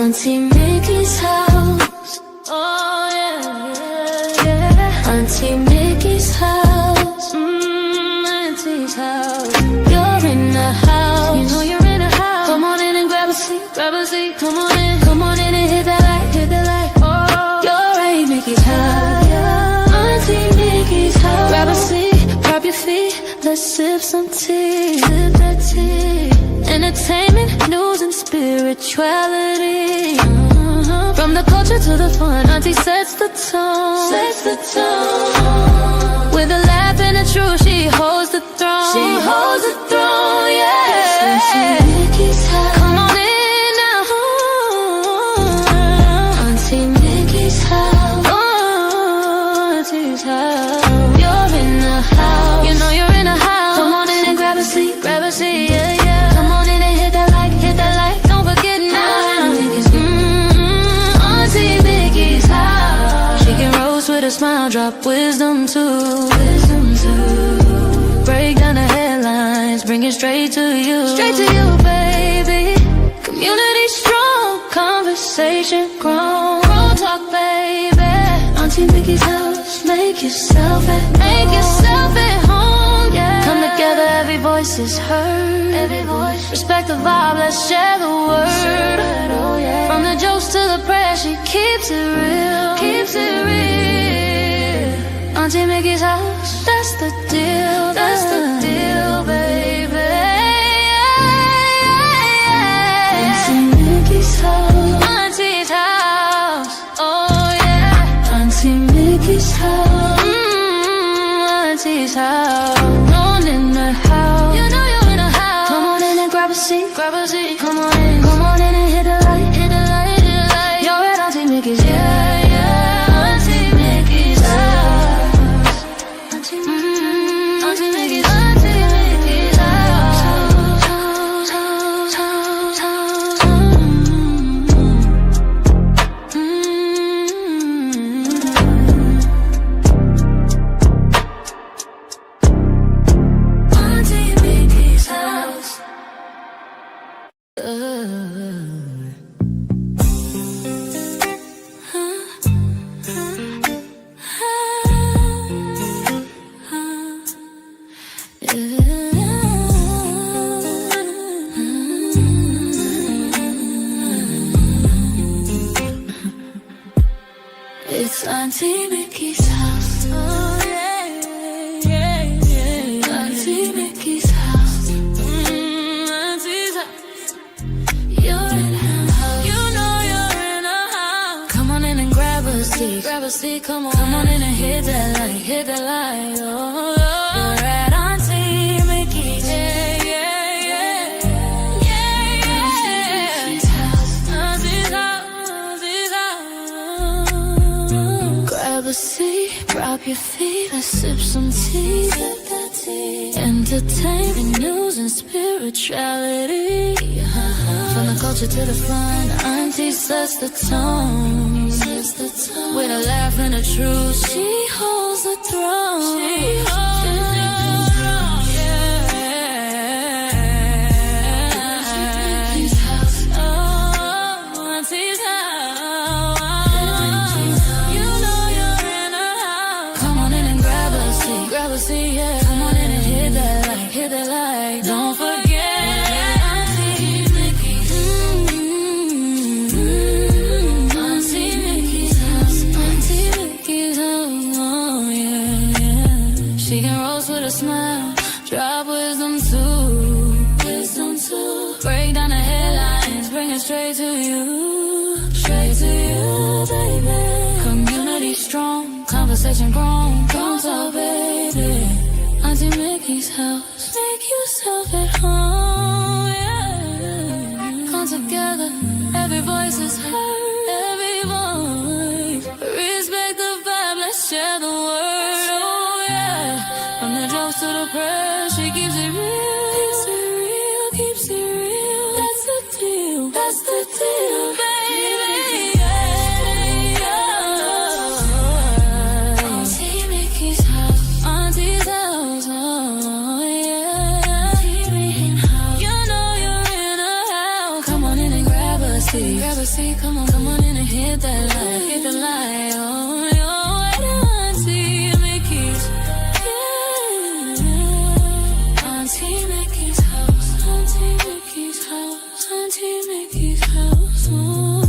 Auntie Mickey's house. Oh yeah, yeah. Auntie Mickey's house. Auntie's house. You're in the house. You know you're in the house. Come on in and grab a seat, grab a seat. Come on in and hit that light, hit that light. Oh, you're Aunt Mickey's house. Auntie Mickey's house. Grab a seat, prop your feet. Let's sip some tea, sip that tea. Entertainment, news, and spirituality. From the culture to the fun, Auntie sets the tone. Sets the tone. With a laugh and a truth, she holds the throne. She holds the throne, yeah. Auntie Mickey's house. Come on in now. Auntie Mickey's house. Oh, Auntie's house. You're in the house. You know you're in the house. Come on in and grab a seat, yeah, yeah. Come on in and hit that like, don't forget now. Auntie Mickey's house. She can roast with a smile, drop wisdom too. Break down the headlines, bring it straight to you. Straight to you, baby. Community strong, conversation grown. Real talk, baby. Auntie Mickey's house, make yourself at home, yeah. Come together, every voice is heard. Every voice. Respect the vibe, let's share the word. Oh, yeah. From the jokes to the prayers, she keeps it real. Keeps it real. Auntie Mickey's house, that's the deal. That's the deal, baby. Auntie Mickey's house. Auntie's house. Oh yeah. Auntie Mickey's house. Auntie's house. On in the house. You know you're in the house. Come on in and grab a seat. Grab a seat. Come on in and hit the light. Hit the light, hit the light. You're at Auntie Mickey's. Yeah, yeah. Auntie Mickey's house. Auntie Mickey's. Auntie Mickey's house. Auntie Mickey's house. It's Auntie Mickey's house. Oh yeah, yeah, yeah. Auntie Mickey's house. Auntie's house. You're in her house. You know you're in her house. Come on in and grab a seat. Grab a seat, come on in and hit that light. Hit that light. Oh, you're at Auntie Mickey's. Yeah, yeah, yeah. Yeah, yeah. Auntie's house. Auntie's house. Auntie's house. Grab a seat, drop your feet, let's sip some tea. Sip that tea. Entertainment, news, and spirituality. From the culture to the fun, Auntie sets the tone. With a laugh and a truth, she holds the throne. She holds the throne, yeah. Auntie's house. Oh, Auntie's house. You know you're in her house. Come on in and grab a seat, yeah. Come on in and hit that light. Don't forget Auntie Mickey's. Auntie Mickey's house. Auntie Mickey's house. Oh yeah, yeah. She can roast with a smile, drop wisdom too. Break down the headlines, bring it straight to you. Straight to you, baby. Community strong, conversation grown. Don't talk, baby. Auntie Mickey's house. Make yourself at home, yeah. Come together, every voice is heard. Every voice. Respect the vibe, let's share the word, oh yeah. From the jokes to the prayers, she keeps it real. Keeps it real, keeps it real. That's the deal, that's the deal, baby. Yeah, yeah. Auntie Mickey's house. Auntie's house, oh yeah. Auntie Mickey's house. You know you're in a house. Come on in and grab a seat. Grab a seat. hit that light, hit the light. Oh, you're right, Auntie Mickey's. Yeah. Auntie Mickey's house, Auntie Mickey's house, Auntie Mickey's house. Oh.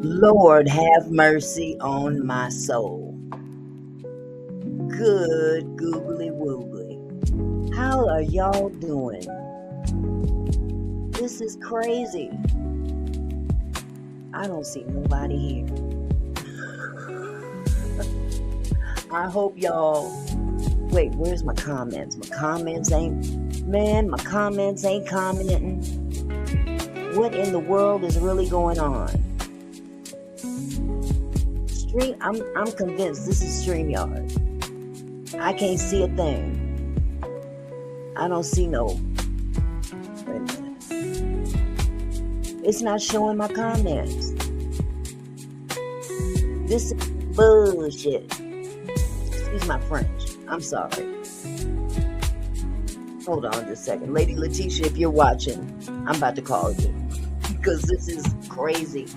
Lord, have mercy on my soul. Good googly woogly. How are y'all doing? This is crazy. I don't see nobody here. I hope y'all... Wait, where's my comments? My comments ain't commenting. What in the world is really going on? I'm convinced this is StreamYard. I can't see a thing. I don't see no... Wait a minute. It's not showing my comments. This is bullshit. Excuse my French. I'm sorry. Hold on just a second. Lady Latesha, if you're watching, I'm about to call you. Because this is crazy.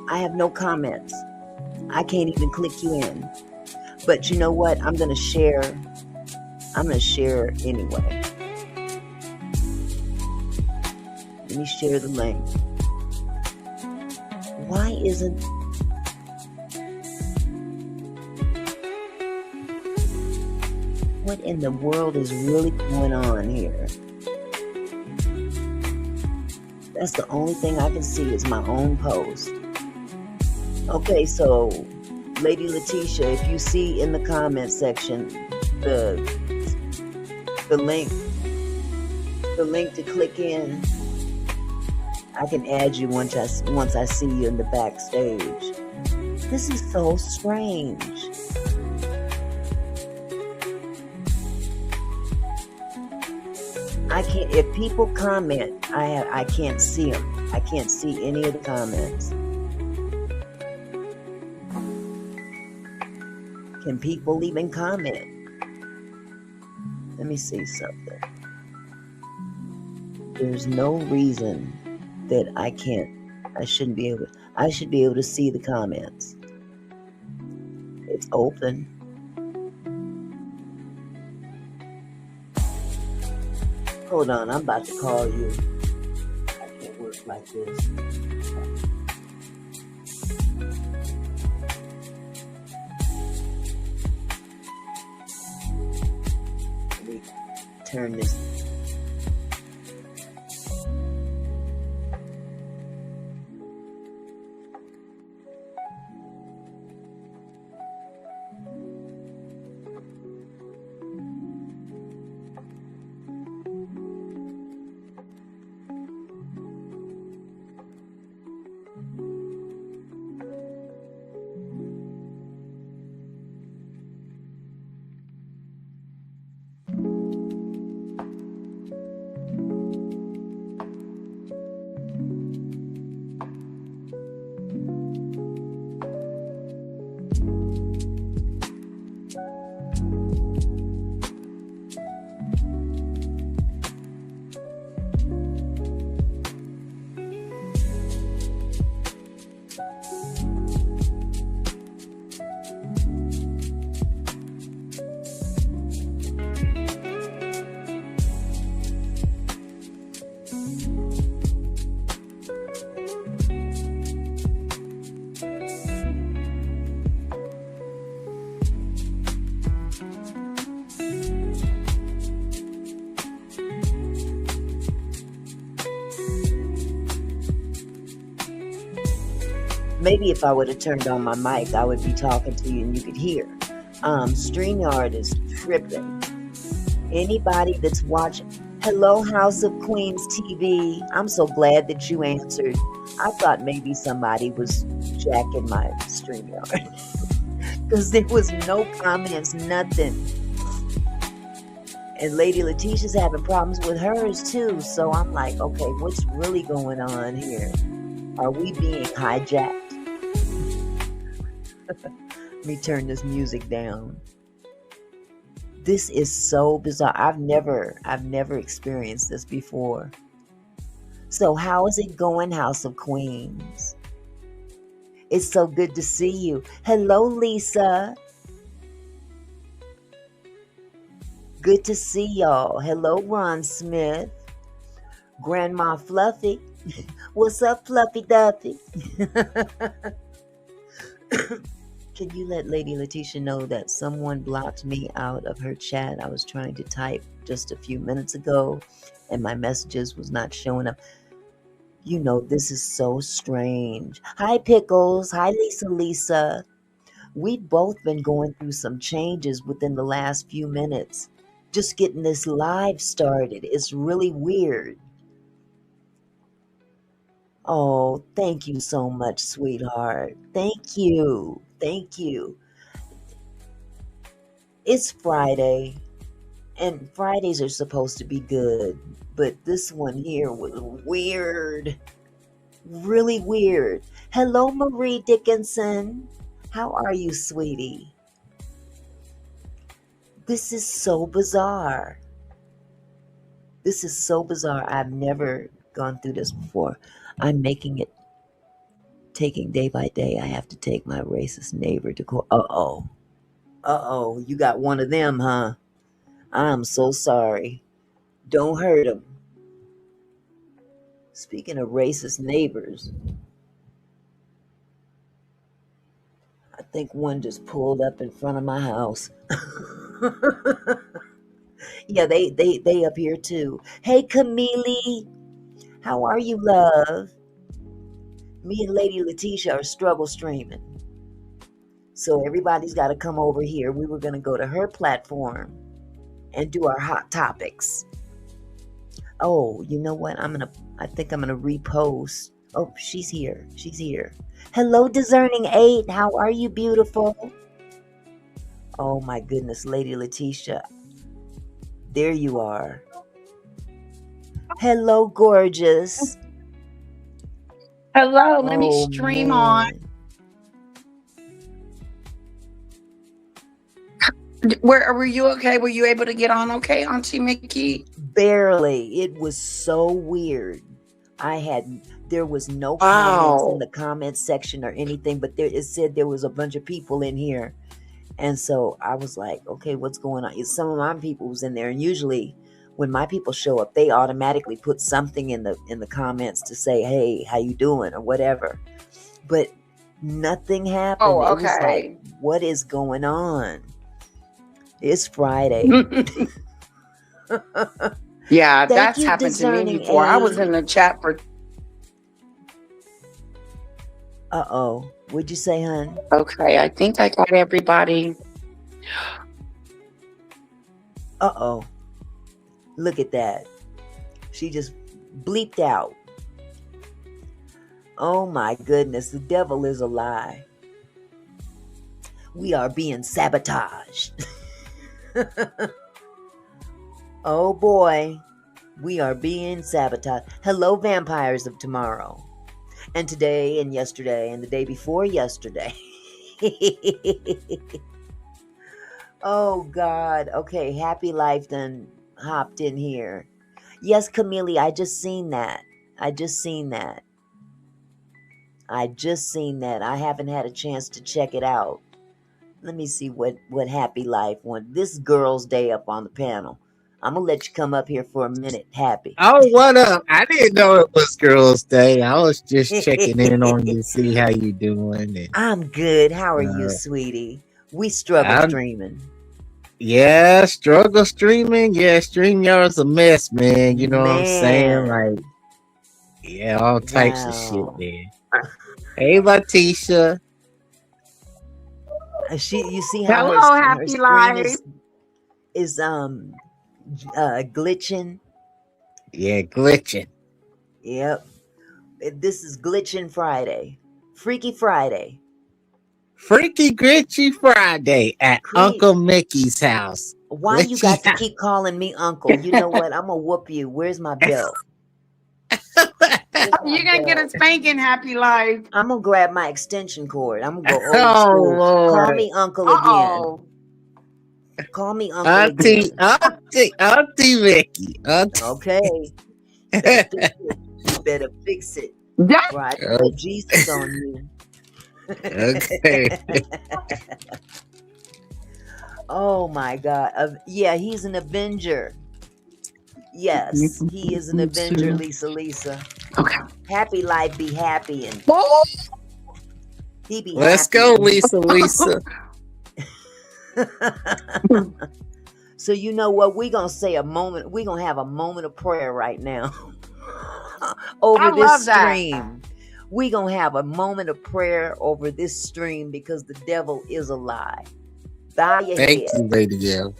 I have no comments. I can't even click you in. But you know what? I'm going to share anyway. Let me share the link. Why isn't... What in the world is really going on here? That's the only thing I can see is my own post. Okay, so Lady Latesha, if you see in the comment section the link to click in, I can add you once I see you in the backstage. This is so strange. I can't. If people comment, I can't see them. I can't see any of the comments. Can people even comment? Let me see something. There's no reason that I should be able to see the comments. It's open. Hold on, I'm about to call you. I can't work like this. Turn this. Maybe if I would have turned on my mic, I would be talking to you and you could hear. StreamYard is tripping. Anybody that's watching, hello, House of Queens TV. I'm so glad that you answered. I thought maybe somebody was jacking my StreamYard because there was no comments, nothing. And Lady Letitia's having problems with hers too. So I'm like, okay, what's really going on here? Are we being hijacked? Let me turn this music down. This is so bizarre. I've never experienced this before. So how is it going, House of Queens? It's so good to see you. Hello, Lisa. Good to see y'all. Hello, Ron Smith. Grandma Fluffy. What's up, Fluffy Duffy? Can you let Lady Latesha know that someone blocked me out of her chat? I was trying to type just a few minutes ago and my messages was not showing up. You know, this is so strange. Hi, Pickles. Hi, Lisa. We've both been going through some changes within the last few minutes. Just getting this live started. It's really weird. Oh, thank you so much, sweetheart. Thank you. Thank you. It's Friday, and Fridays are supposed to be good, but this one here was weird. Really weird. Hello, Marie Dickinson. How are you, sweetie? This is so bizarre. This is so bizarre. I've never gone through this before. I'm making it, taking day by day. I have to take my racist neighbor to court. Uh-oh. Uh-oh. You got one of them, huh? I'm so sorry. Don't hurt him. Speaking of racist neighbors, I think one just pulled up in front of my house. Yeah, they up here too. Hey, Camille, how are you, love? Me and Lady Latesha are struggle streaming, so everybody's got to come over here. We were gonna go to her platform and do our hot topics. Oh, you know what? I think I'm gonna repost. Oh, she's here. She's here. Hello, Discerning 8. How are you, beautiful? Oh my goodness, Lady Latesha. There you are. Hello, gorgeous. Hello, let me Oh stream on. man. Were you okay? Were you able to get on okay, Auntie Mickey? Barely. It was so weird. There was no comments in Wow. the comments section or anything, but it said there was a bunch of people in here. And so I was like, okay, what's going on? Some of my people was in there, and usually when my people show up, they automatically put something in the comments to say, hey, how you doing or whatever. But nothing happened. Oh, It was like, okay. what is going on? It's Friday. Yeah, Thank that's you, happened to me Discerning before. I was in 8. the chat for Uh-oh. What'd you say, hun? okay. I think I got everybody. Uh-oh. Look at that. She just bleeped out. Oh my goodness, the devil is a lie. We are being sabotaged. Oh boy, we are being sabotaged. Hello, vampires of tomorrow. And today and yesterday and the day before yesterday. Oh God. Okay, Happy Life done hopped in here. Yes, Camille, I just seen that. I just seen that. I just seen that. I haven't had a chance to check it out. Let me see what Happy Life want. This girl's day up on the panel. I'm gonna let you come up here for a minute, Happy. Oh, what up? I didn't know it was Girls' Day. I was just checking in on you, see how you doing. And I'm good. How are you, uh, sweetie? We struggle I'm streaming. yeah, struggle streaming. Yeah, StreamYard's a mess, man. You know what I'm saying? Man. Like, yeah, all types of shit, Wow. man. Hey, Latisha. You see how her Hello, her Happy screen Life. is glitching. Yeah, glitching. Yep. This is glitching Friday. Freaky Friday. Freaky Glitchy Friday at Cre- Uncle Mickey's house. Why you Glitchy got to keep calling me uncle? You know what? I'm gonna whoop you. Where's my belt? I You're gonna get a spanking happy life. I'm gonna grab my extension cord. I'm gonna go old Oh school. Call Lord. me uncle again. Uh-oh. Call me uncle again. Auntie Vicky. Okay. Better fix it. You better fix it. That- Or I put Jesus on you. Okay. Oh my God. Yeah, he's an Avenger. Yes, he is an Avenger, Lisa. Okay. Happy life, be happy, and Oh, he be Let's happy. go, Lisa. So you know what? We're gonna say a moment. We're gonna have a moment of prayer right now over I this love that. stream. We're gonna have a moment of prayer over this stream because the devil is a lie. Bow your Thank head. you, Lady Gail.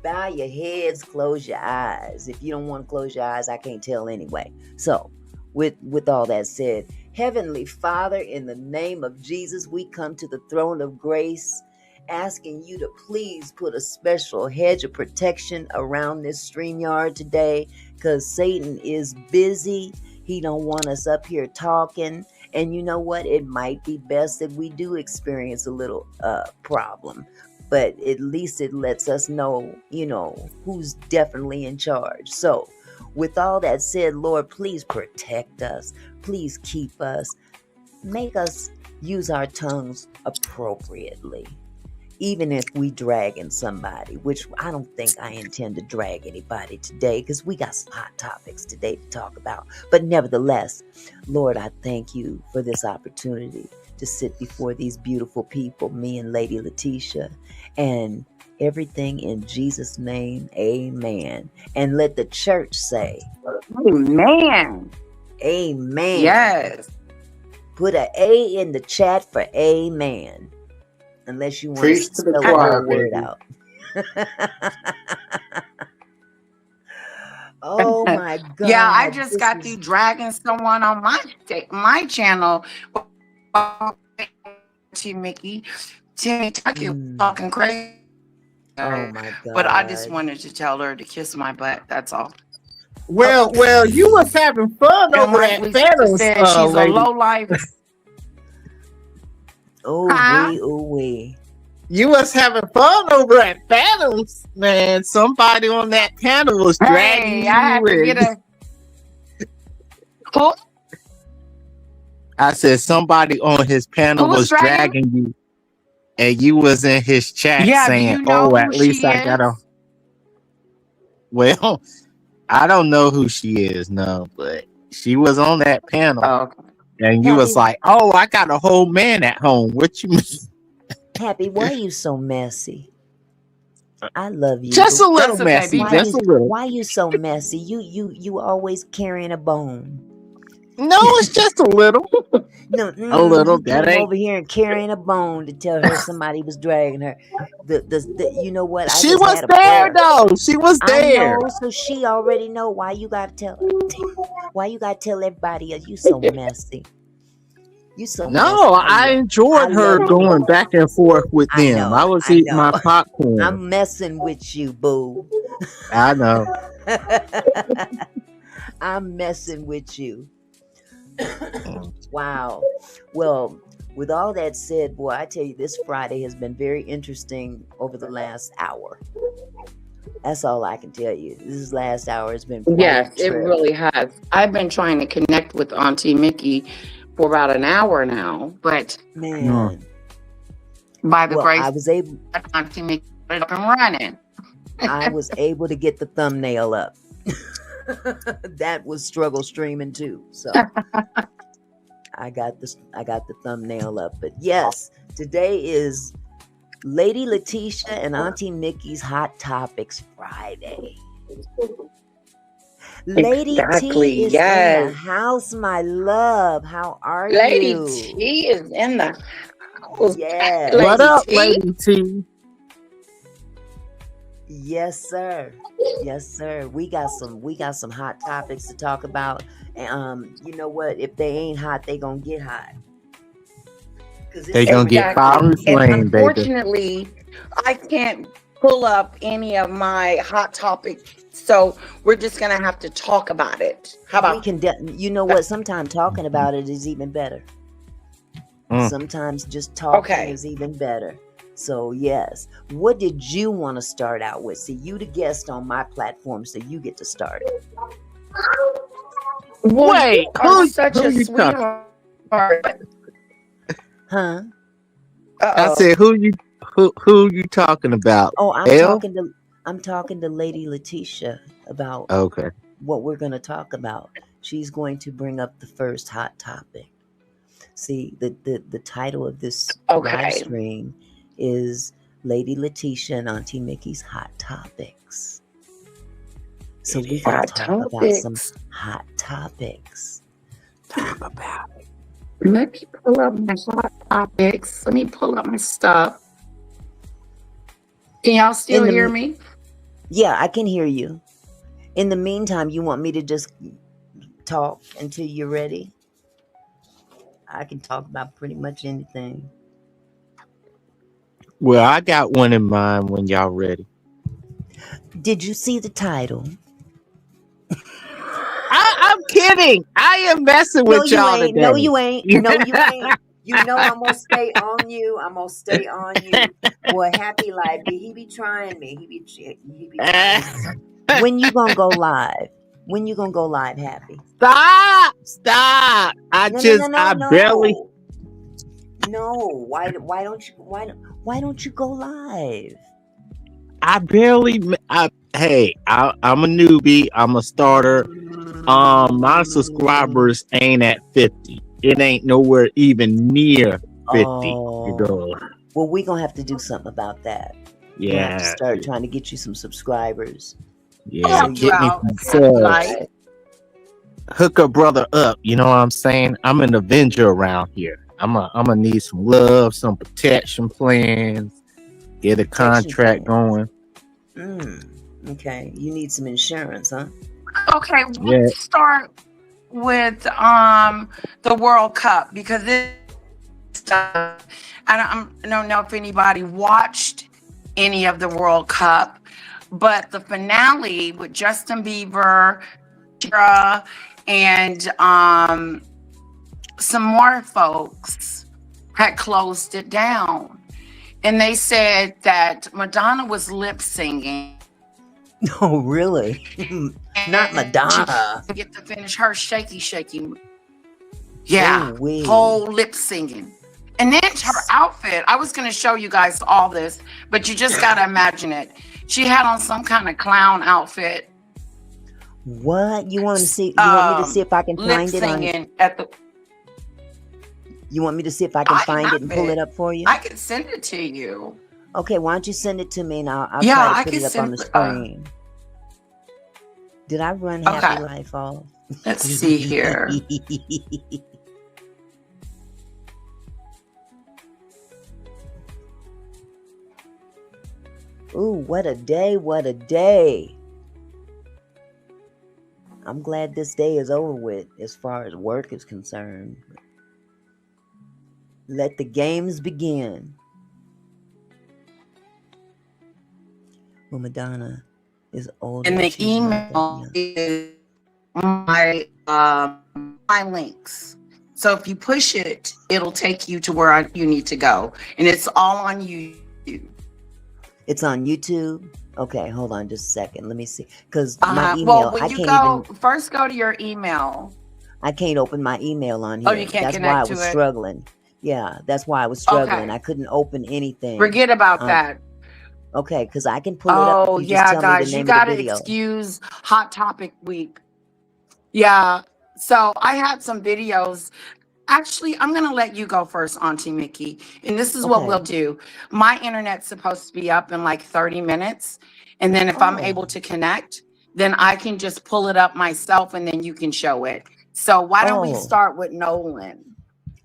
Bow your heads, close your eyes. If you don't want to close your eyes, I can't tell anyway. So, with all that said, Heavenly Father, in the name of Jesus, we come to the throne of grace, asking you to please put a special hedge of protection around this StreamYard today, because Satan is busy. He don't want us up here talking. And you know what? It might be best that we do experience a little problem. But at least it lets us know, who's definitely in charge. So, with all that said, Lord, please protect us. Please keep us. Make us use our tongues appropriately. Even if we dragging somebody, which I don't think I intend to drag anybody today, because we got some hot topics today to talk about. But nevertheless, Lord, I thank you for this opportunity to sit before these beautiful people, me and Lady Latesha, and everything in Jesus' name, amen. And let the church say, man. amen. Yes. Put an A in the chat for amen. Unless you want Preach to to the spell the choir, whole word baby. out. Oh my God. Yeah, I just this got is- through dragging someone on my channel. To Mickey, Timmy Tucky was talking crazy. Oh my God. But I just wanted to tell her to kiss my butt. That's all. Well, you was having fun And over like at Lisa Phantom's, said, she's a lady. low life. Huh? Ooh-wee. You was having fun over at Phantom's, man. Somebody on that panel was dragging Hey, I had you to in. get a. Who? I said somebody on his panel Who was was dragging? dragging you, and you was in his chat Yeah, do saying, you know "Oh, who at least she I got a." is? Well, I don't know who she is, no, but she was on that panel, Oh, okay. and you was like, "Oh, I got a whole man at home." What you mean? Happy, why you so messy? I love you. Just a little That's okay, messy, be just a little. Why you so messy? You always carrying a bone. No, it's just a little. No, A little. you That came ain't. over here and carrying a bone to tell her somebody was dragging her. You know what? I She just was had a there prayer. though. She was I there. know, so she already know why you gotta tell her. Why you gotta tell everybody else you so messy. You so No, messy. I enjoyed her love you. going back and forth with I them. know, I was I eating my know. popcorn. I'm messing with you, boo. I know. I'm messing with you. Wow. Well, with all that said, boy, I tell you, this Friday has been very interesting over the last hour. That's all I can tell you. This last hour has been quite Yes, a it trip. really has. I've been trying to connect with Auntie Mickey for about an hour now, but Man. by the Well, grace I was able of Auntie Mickey, got it up and running. I was able to get the thumbnail up. That was struggle streaming too. So I got the thumbnail up. But yes, today is Lady Latesha and Auntie Mickey's Hot Topics Friday. Lady Exactly, T is in yes. the house, my love. How are Lady you? T is in the house. Yes. What Lady up, T? Lady T? Yes, sir. Yes, sir. We got some hot topics to talk about. You know what? If they ain't hot, they gonna get hot. They gonna get fire and And flame, baby. unfortunately, I can't pull up any of my hot topics. So we're just gonna have to talk about it. How We about can, you know what? Sometimes talking about it is even better. Mm. Sometimes just talking okay? is even better. So, yes. What did you want to start out with? See, you the guest on my platform, so you get to start it. Well, Wait, you are such who a you talking? sweetheart. Huh? I Uh said, oh. who you talking about? Oh, L? I'm talking to Lady Latesha about Okay. what we're going to talk about. She's going to bring up the first hot topic. See, the title of this live Okay. stream is Lady Letitia and Auntie Mickey's Hot Topics. So we're going to Hot talk about some topics. hot topics. Talk about it. Let me pull up my hot topics. Let me pull up my stuff. Can y'all still In hear the me? Yeah, I can hear you. In the meantime, you want me to just talk until you're ready? I can talk about pretty much anything. Well, I got one in mind when y'all ready. Did you see the title? I'm kidding. I am messing No, with you y'all ain't. No, today. you ain't. No, you ain't. You know I'm gonna stay on you. I'm gonna stay on you. Boy, Happy Life, he be trying me. He be trying me. When you gonna go live? When you gonna go live, Happy? Stop. No, no, no, no, I barely, no. No. Why don't you go live? I barely, hey, I'm a newbie. I'm a starter. My subscribers ain't at 50. It ain't nowhere even near 50. You Oh. know, Well, we gonna have to do something about that. We're gonna have to yeah, start trying to get you some subscribers. I'll yeah. So help you you Get me out, some Happy subs. Life. Hook a brother up. You know what I'm saying? I'm an Avenger around here. I'm gonna need some love, some protection plans, get a protection contract plans. going. Okay. You need some insurance, huh? Okay, Yeah. let's start with the World Cup because this stuff. I don't know if anybody watched any of the World Cup, but the finale with Justin Bieber, Shakira, and some more folks had closed it down. And they said that Madonna was lip singing. Oh, really? Not And she Madonna. get to finish her shaky. Oh, Yeah, we. whole lip singing. And then her outfit, I was going to show you guys all this, but you just got to imagine it. She had on some kind of clown outfit, What you want to see? You want me to see if I can lip find it on? singing at the. You want me to see if I can I find it have and pull it it. up for you? I can send it to you. Okay, why don't you send it to me and I'll Yeah, try to I put can it up on send. the screen. Did I run Happy Okay, Life off? let's see here. Ooh, what a day! What a day! I'm glad this day is over with as far as work is concerned. Let the games begin. Well, Madonna is And older. the She's not that email young. is my links. So if you push it, it'll take you to where you need to go, and it's all on YouTube. It's on YouTube. Okay, hold on just a second. Let me see. Because my Well, email, when you go, first go to your email. I can't open my email on Oh, you here. can't That's why I connect was to it. struggling. Yeah, that's why I was struggling. Okay, I couldn't open anything. forget about that. Okay, because I can pull it up if Oh you just yeah, tell me the guys, you name of the gotta video. excuse Hot Topic Week. Yeah. So I had some videos. Actually, I'm going to let you go first, Auntie Mickey. And this is what we'll Okay. do. My internet's supposed to be up in like 30 minutes. And then if I'm able Oh, to connect, then I can just pull it up myself and then you can show it. So why don't we oh, start with Nolan?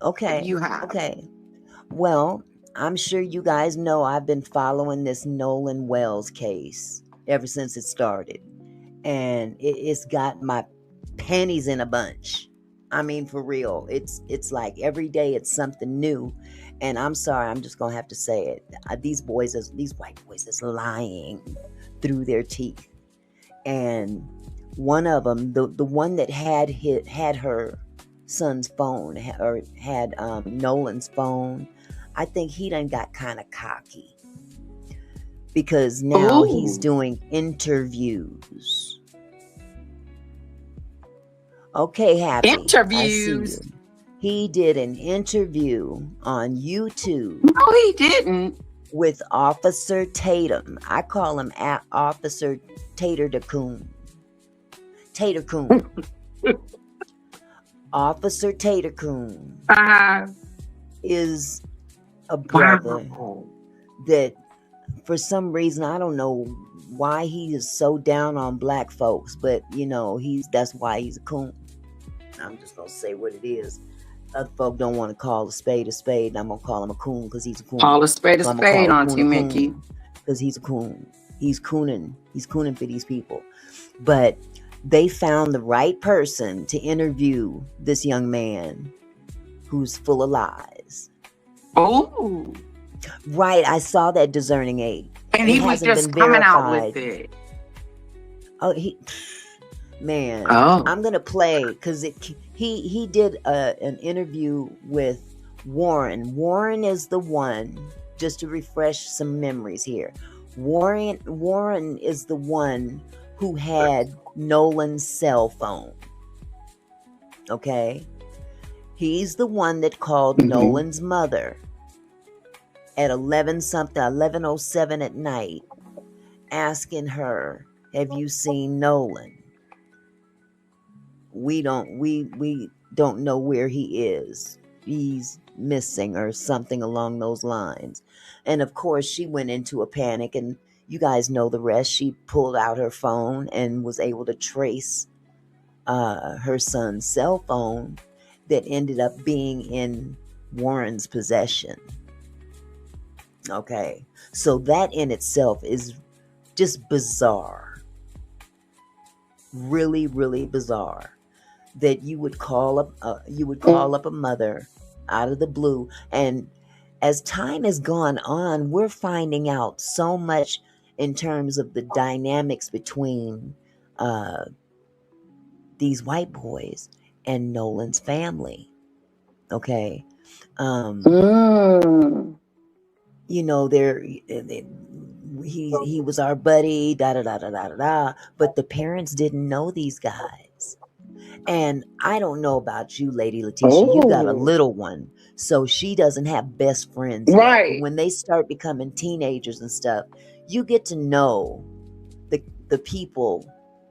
If okay. you have. Okay. Well, I'm sure you guys know I've been following this Nolan Wells case ever since it started. And it's got my panties in a bunch. I mean, for real. It's like every day it's something new. And I'm sorry, I'm just gonna have to say it. These white boys is lying through their teeth. And one of them, the one that had her son's phone, or had Nolan's phone, I think he done got kind of cocky, because now he's Ooh. doing interviews. Okay, Happy, I see you. Interviews. He did an interview on YouTube No, he didn't. with Officer Tatum. I call him Officer Tater Coon. Tater Coon. Officer Tater Coon Uh, is a brother wow. that, for some reason, I don't know why he is so down on black folks, but that's why he's a coon. I'm just gonna say what it is. Other folk don't want to call a spade, and I'm gonna call him a coon because he's a coon. Call a spade, So I'm gonna call Auntie Mickey. because he's a coon. He's cooning. He's cooning for these people. But they found the right person to interview this young man who's full of lies. Oh. Right, I saw that Discerning 8. And he was hasn't just been coming out verified. with it. Oh, man, Oh. I'm gonna play because he did an interview with Warren. Warren is the one, just to refresh some memories here. Warren is the one who had Nolan's cell phone. Okay, he's the one that called Nolan's mother at 11:07 at night, asking her, "Have you seen Nolan? We don't know where he is. He's missing," or something along those lines. And of course, she went into a panic, and you guys know the rest. She pulled out her phone and was able to trace her son's cell phone that ended up being in Warren's possession. Okay, so that in itself is just bizarre. Really, really bizarre. That you would call up a mother out of the blue. And as time has gone on, we're finding out so much in terms of the dynamics between these white boys and Nolan's family. Okay, he was our buddy, da da da da da da. But the parents didn't know these guys. And I don't know about you, Lady Latesha. You got a little one, so she doesn't have best friends yet. Right. But when they start becoming teenagers and stuff, you get to know the people,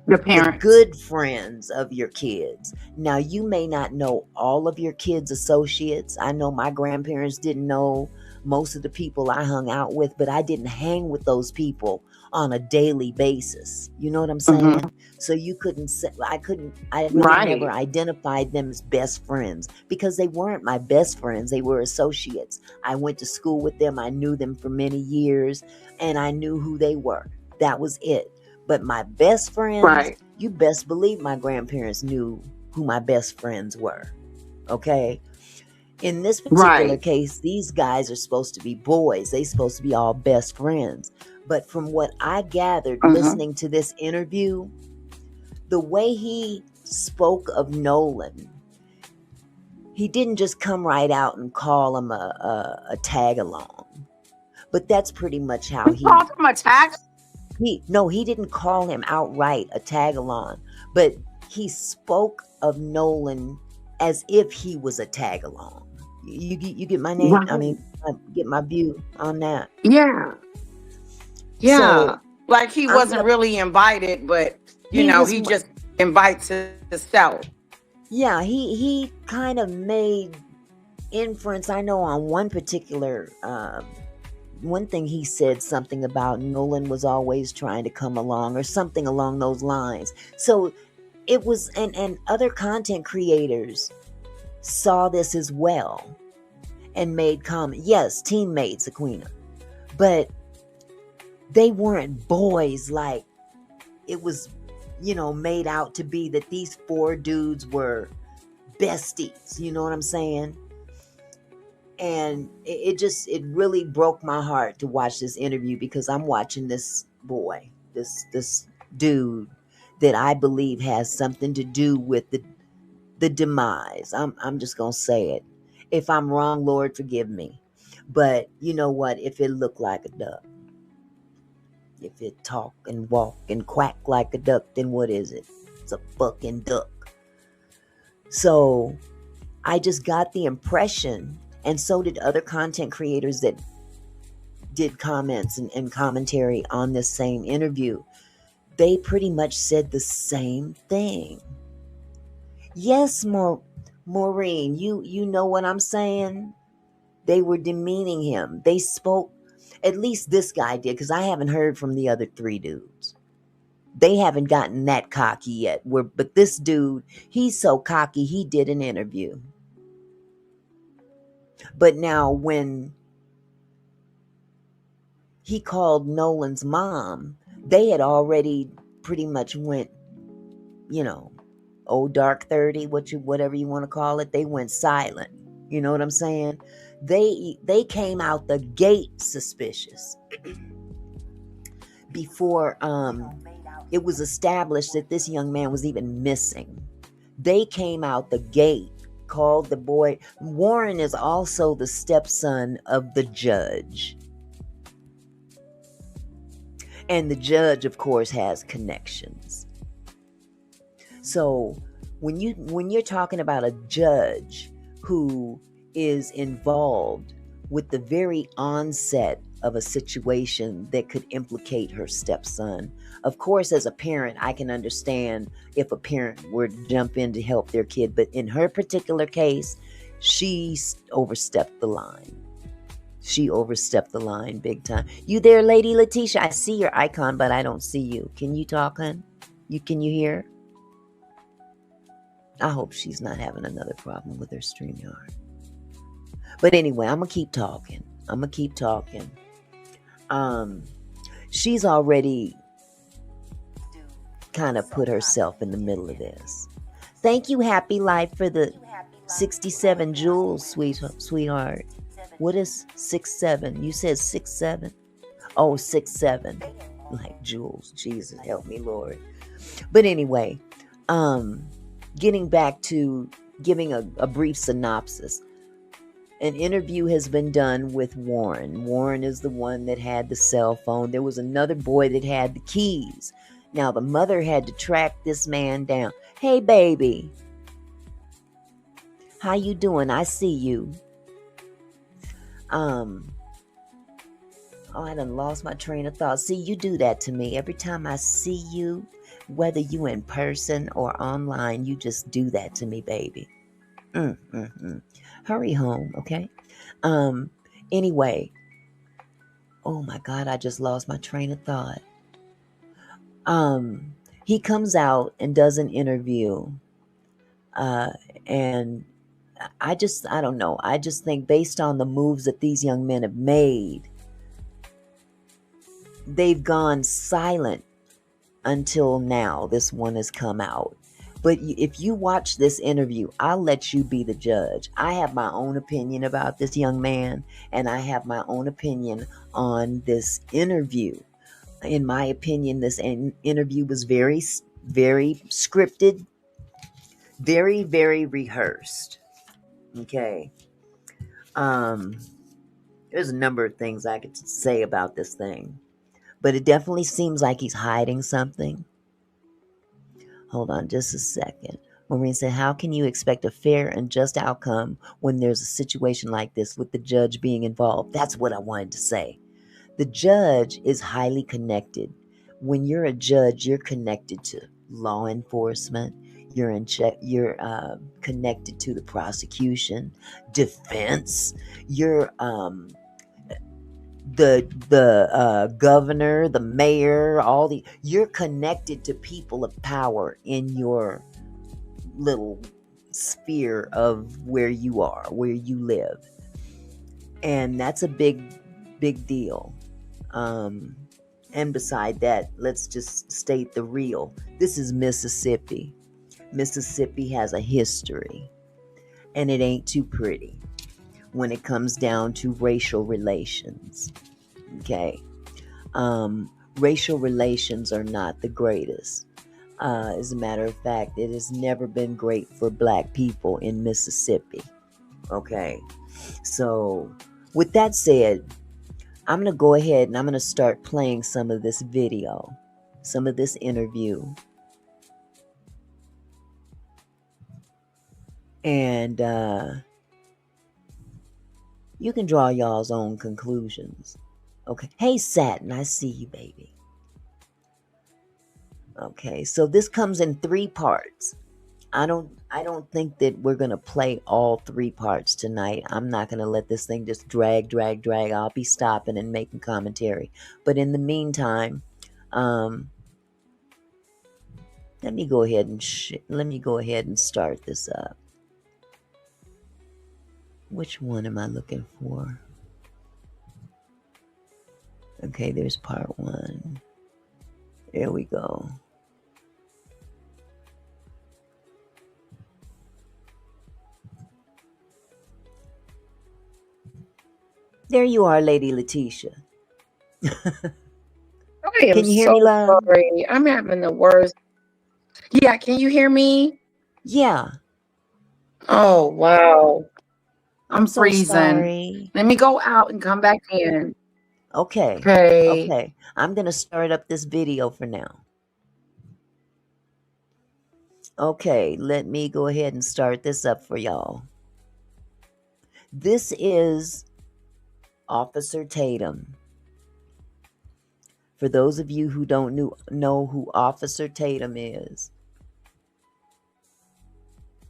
The the parents. good friends of your kids. Now, you may not know all of your kids' associates. I know my grandparents didn't know most of the people I hung out with, but I didn't hang with those people on a daily basis. You know what I'm saying? So you couldn't say, I really Right. never identified them as best friends, because they weren't my best friends. They were associates. I went to school with them. I knew them for many years, and I knew who they were. That was it. But my best friends, Right. you best believe my grandparents knew who my best friends were. Okay? In this particular Right. case, these guys are supposed to be boys. They're supposed to be all best friends. But from what I gathered listening to this interview, the way he spoke of Nolan, he didn't just come right out and call him a tag along. But that's pretty much how he Called him a tag. he didn't call him outright a tag along, but he spoke of Nolan as if he was a tag along. You get my name? I mean, get my view on that. Yeah. Yeah. So Like he I'm wasn't gonna- really invited, but He he was- just invites himself. Yeah, he kind of made inference. I know on one particular one thing he said something about Nolan was always trying to come along, or something along those lines. So it was, and other content creators saw this as well and made comment. Yes, teammates, Aquina, but they weren't boys like it was, made out to be, that these four dudes were besties. You know what I'm saying? And it really broke my heart to watch this interview, because I'm watching this boy, this dude that I believe has something to do with the demise. I'm just gonna say it. If I'm wrong, Lord, forgive me. But you know what? If it looked like a duck, if it talk and walk and quack like a duck, then what is it? It's a fucking duck. So I just got the impression, and so did other content creators that did comments and commentary on this same interview. They pretty much said the same thing. Yes, Maureen, you know what I'm saying? They were demeaning him. They spoke, at least this guy did, because I haven't heard from the other three dudes. They haven't gotten that cocky yet. But this dude, he's so cocky, he did an interview. But now when he called Nolan's mom, they had already pretty much went, old dark 30, whatever you want to call it. They went silent. You know what I'm saying? They came out the gate suspicious before it was established that this young man was even missing. They came out the gate, called the boy. Warren is also the stepson of the judge. And the judge, of course, has connections. So when you're talking about a judge who is involved with the very onset of a situation that could implicate her stepson, of course, as a parent, I can understand if a parent were to jump in to help their kid. But in her particular case, she overstepped the line. She overstepped the line big time. You there, Lady Latesha? I see your icon, but I don't see you. Can you talk, hun? Can you hear? I hope she's not having another problem with her StreamYard. But anyway, I'm going to keep talking. She's already kind of put herself in the middle of this. Thank you, Happy Life, for the 67 jewels, sweetheart. What is 6'7"? You said 6'7"? Oh, 6'7". Like jewels. Jesus, help me, Lord. But anyway, getting back to giving a brief synopsis. An interview has been done with Warren. Warren is the one that had the cell phone. There was another boy that had the keys. Now, the mother had to track this man down. Hey, baby. How you doing? I see you. Oh, I done lost my train of thought. See, you do that to me. Every time I see you, whether you in person or online, you just do that to me, baby. Hurry home, okay? Anyway. Oh my God, I just lost my train of thought. He comes out and does an interview. And I don't know. I just think based on the moves that these young men have made, they've gone silent until now. This one has come out. But if you watch this interview, I'll let you be the judge. I have my own opinion about this young man, and I have my own opinion on this interview. In my opinion, this interview was very, very scripted, very, very rehearsed. Okay. There's a number of things I could say about this thing, but it definitely seems like he's hiding something. Hold on just a second. Maureen said, how can you expect a fair and just outcome when there's a situation like this with the judge being involved? That's what I wanted to say. The judge is highly connected. When you're a judge, you're connected to law enforcement. You're connected to the prosecution, defense. You're the governor, the mayor, you're connected to people of power in your little sphere of where you are, where you live. And that's a big deal. And beside that, let's just state the real. This is Mississippi. Mississippi has a history. and it ain't too pretty when it comes down to racial relations. Okay. Racial relations are not the greatest. As a matter of fact, it has never been great for black people in Mississippi. Okay. So, with that said, I'm going to go ahead and I'm going to start playing some of this video, some of this interview. And you can draw y'all's own conclusions. Okay. Hey, Satin, I see you, baby. Okay, so this comes in 3 parts. I don't think that we're gonna play all 3 parts tonight. I'm not gonna let this thing just drag. I'll be stopping and making commentary. But in the meantime, let me go ahead and start this up. Which one am I looking for? Okay, there's part 1. There we go. There you are, Lady Latesha. I am Can you hear me, so love? sorry. I'm having the worst. Yeah, can you hear me? Yeah. Oh, wow. I'm I'm so freezing. sorry. Let me go out and come back in. Okay. Okay. Okay. I'm going to start up this video for now. Okay, let me go ahead and start this up for y'all. This is Officer Tatum. For those of you who don't know who Officer Tatum is,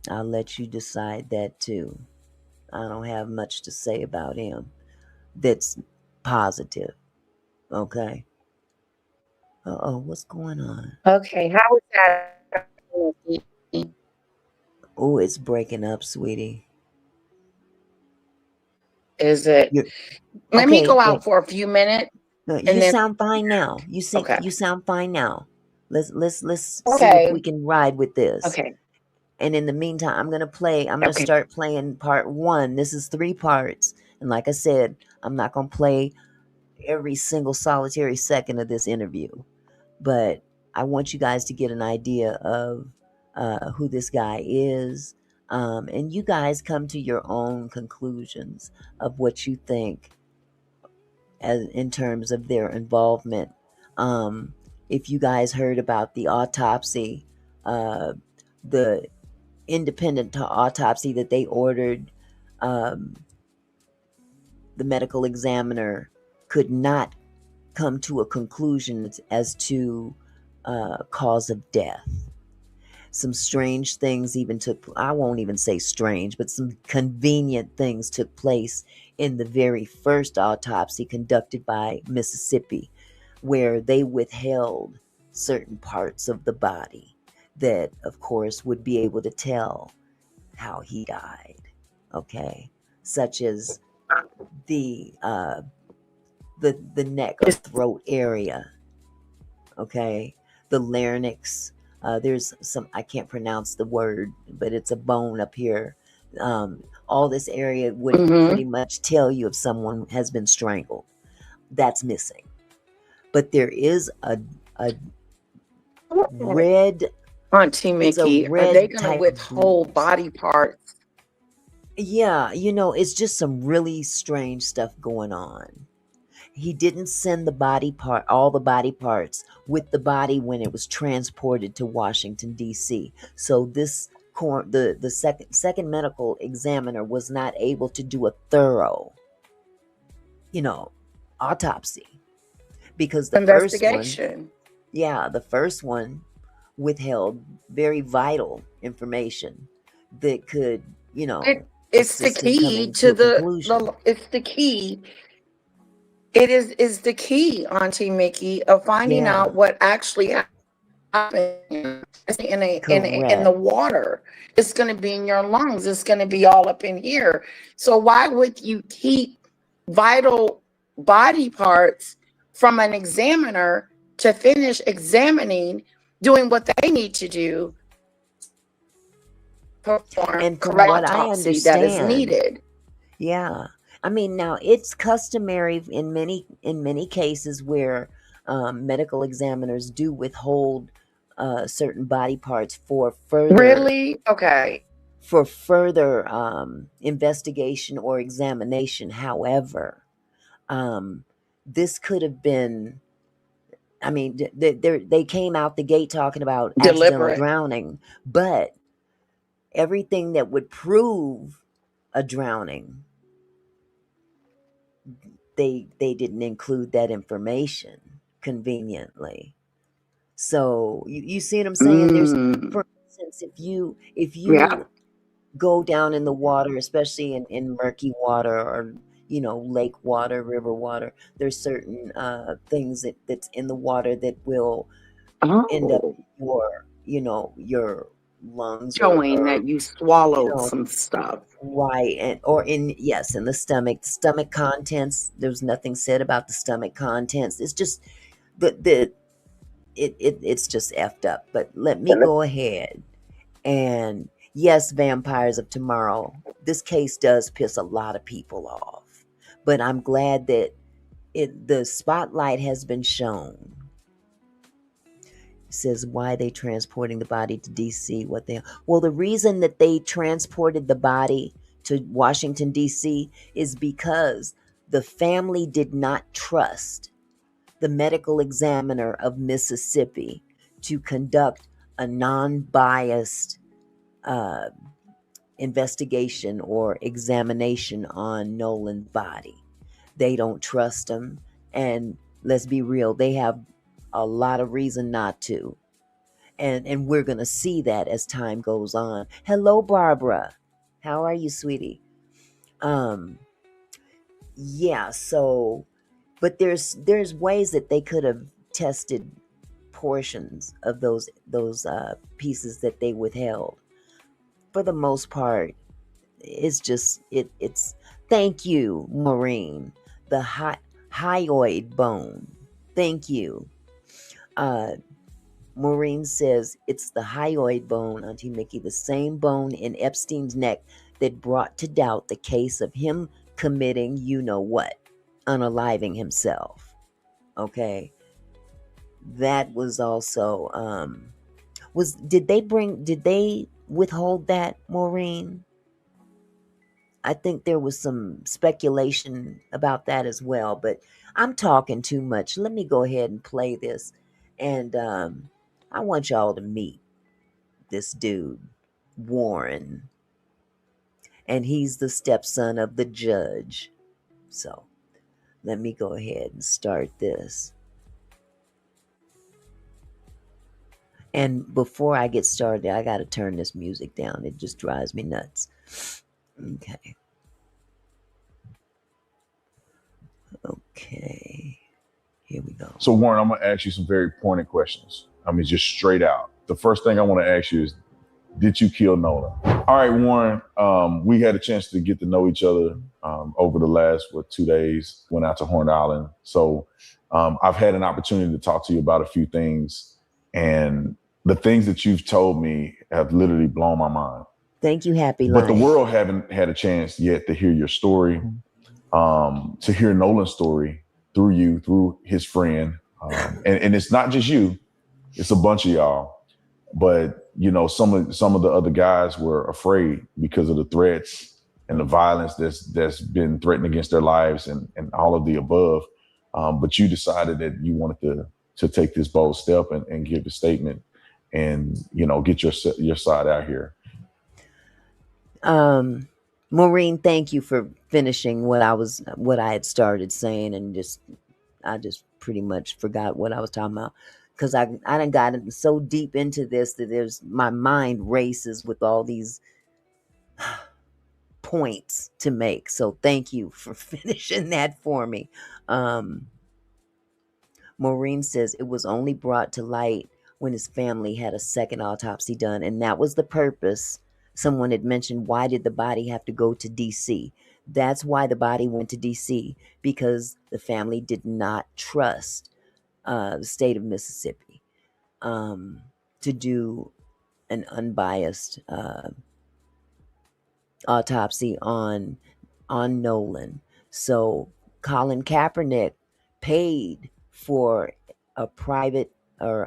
I'll let you decide that too. I don't have much to say about him that's positive. Okay. Uh-oh, what's going on? Okay, how is that? Oh, it's breaking up, sweetie. Is it? You're Let me okay. go Wait. out for a few minutes No, and you then sound fine now. okay. You sound fine now. Let's see if Okay. we can ride with this. Okay. And in the meantime, I'm gonna Okay. start playing part 1. This is 3 parts. And like I said, I'm not gonna play every single solitary second of this interview. But I want you guys to get an idea of who this guy is. And you guys come to your own conclusions of what you think as in terms of their involvement. If you guys heard about the autopsy, the independent autopsy that they ordered, um, the medical examiner could not come to a conclusion as to cause of death. Some strange things I won't even say strange, but some convenient things took place in the very first autopsy conducted by Mississippi, where they withheld certain parts of the body that, of course, would be able to tell how he died. Okay, such as the neck or throat area. Okay, the larynx. There's some, I can't pronounce the word, but it's a bone up here. All this area would pretty much tell you if someone has been strangled. That's missing. But there is a red, Auntie it's a Mickey, are they red going to type of withhold bruise. body parts? Yeah, it's just some really strange stuff going on. He didn't send all the body parts with the body when it was transported to Washington, D.C. So the second medical examiner was not able to do a thorough, autopsy, because the first one withheld very vital information that could, It's the assist in key coming to to a conclusion. it's the key. It is the key, Auntie Mickey, of finding Yeah, out what actually happened in the correct. water. It's going to be in your lungs. It's going to be all up in here. So why would you keep vital body parts from an examiner to finish examining, doing what they need to do? perform And from correct what I autopsy that is understand, needed. yeah. I mean, now it's customary in many cases where medical examiners do withhold certain body parts Really? Okay. for further investigation or examination. However, um, this could have been. I mean, they came out the gate talking about accidental Deliberate. drowning, but everything that would prove a drowning, they didn't include that information conveniently. So you see what I'm saying? There's, Mm. for instance, if Yeah. you go down in the water, especially in murky water or lake water, river water, there's certain things that's in the water that will end up Oh. in your lungs Showing or that you you swallowed know some stuff. right, and or in yes, in the stomach contents. There's nothing said about the stomach contents. It's just the it's just effed up. But let me go ahead and yes, Vampires of Tomorrow, this case does piss a lot of people off, but I'm glad that the spotlight has been shown. It says why they transporting the body to DC. Well, the reason that they transported the body to Washington DC is because the family did not trust the medical examiner of Mississippi to conduct a non-biased uh, investigation or examination on Nolan's body. They don't trust him, and let's be real, they have a lot of reason not to. And we're going to see that as time goes on. Hello, Barbara. How are you, sweetie? Um, yeah, so but there's ways that they could have tested portions of those pieces that they withheld. For the most part, it's just it's thank you, Maureen. The hyoid bone. Thank you. Uh Maureen says it's the hyoid bone, Auntie Mickey, the same bone in Epstein's neck that brought to doubt the case of him committing you know what, unaliving himself. Okay. That was also did they withhold that, Maureen? I think there was some speculation about that as well, but I'm talking too much. Let me go ahead and play this. And I want y'all to meet this dude, Warren. And he's the stepson of the judge. So let me go ahead and start this. And before I get started, I got to turn this music down. It just drives me nuts. Okay. Okay. Here we go. So, Warren, I'm going to ask you some very pointed questions. I mean, just straight out. The first thing I want to ask you is, did you kill Nola? All right, Warren, we had a chance to get to know each other over the last, 2 days, went out to Horn Island. So I've had an opportunity to talk to you about a few things. And the things that you've told me have literally blown my mind. Thank you, Happy But the Lion. world haven't had a chance yet to hear your story, to hear Nolan's story through you, through his friend. And it's not just you, it's a bunch of y'all. But, some of the other guys were afraid because of the threats and the violence that's been threatened against their lives and all of the above. But you decided that you wanted to take this bold step and give a statement and, get your side out here. Maureen, thank you for finishing what I had started saying, and I just pretty much forgot what I was talking about because I done gotten so deep into this that my mind races with all these points to make. So thank you for finishing that for me. Maureen says it was only brought to light when his family had a second autopsy done, and that was the purpose. Someone had mentioned, why did the body have to go to DC? That's why the body went to DC, because the family did not trust the state of Mississippi to do an unbiased autopsy on Nolan. So Colin Kaepernick paid for a private or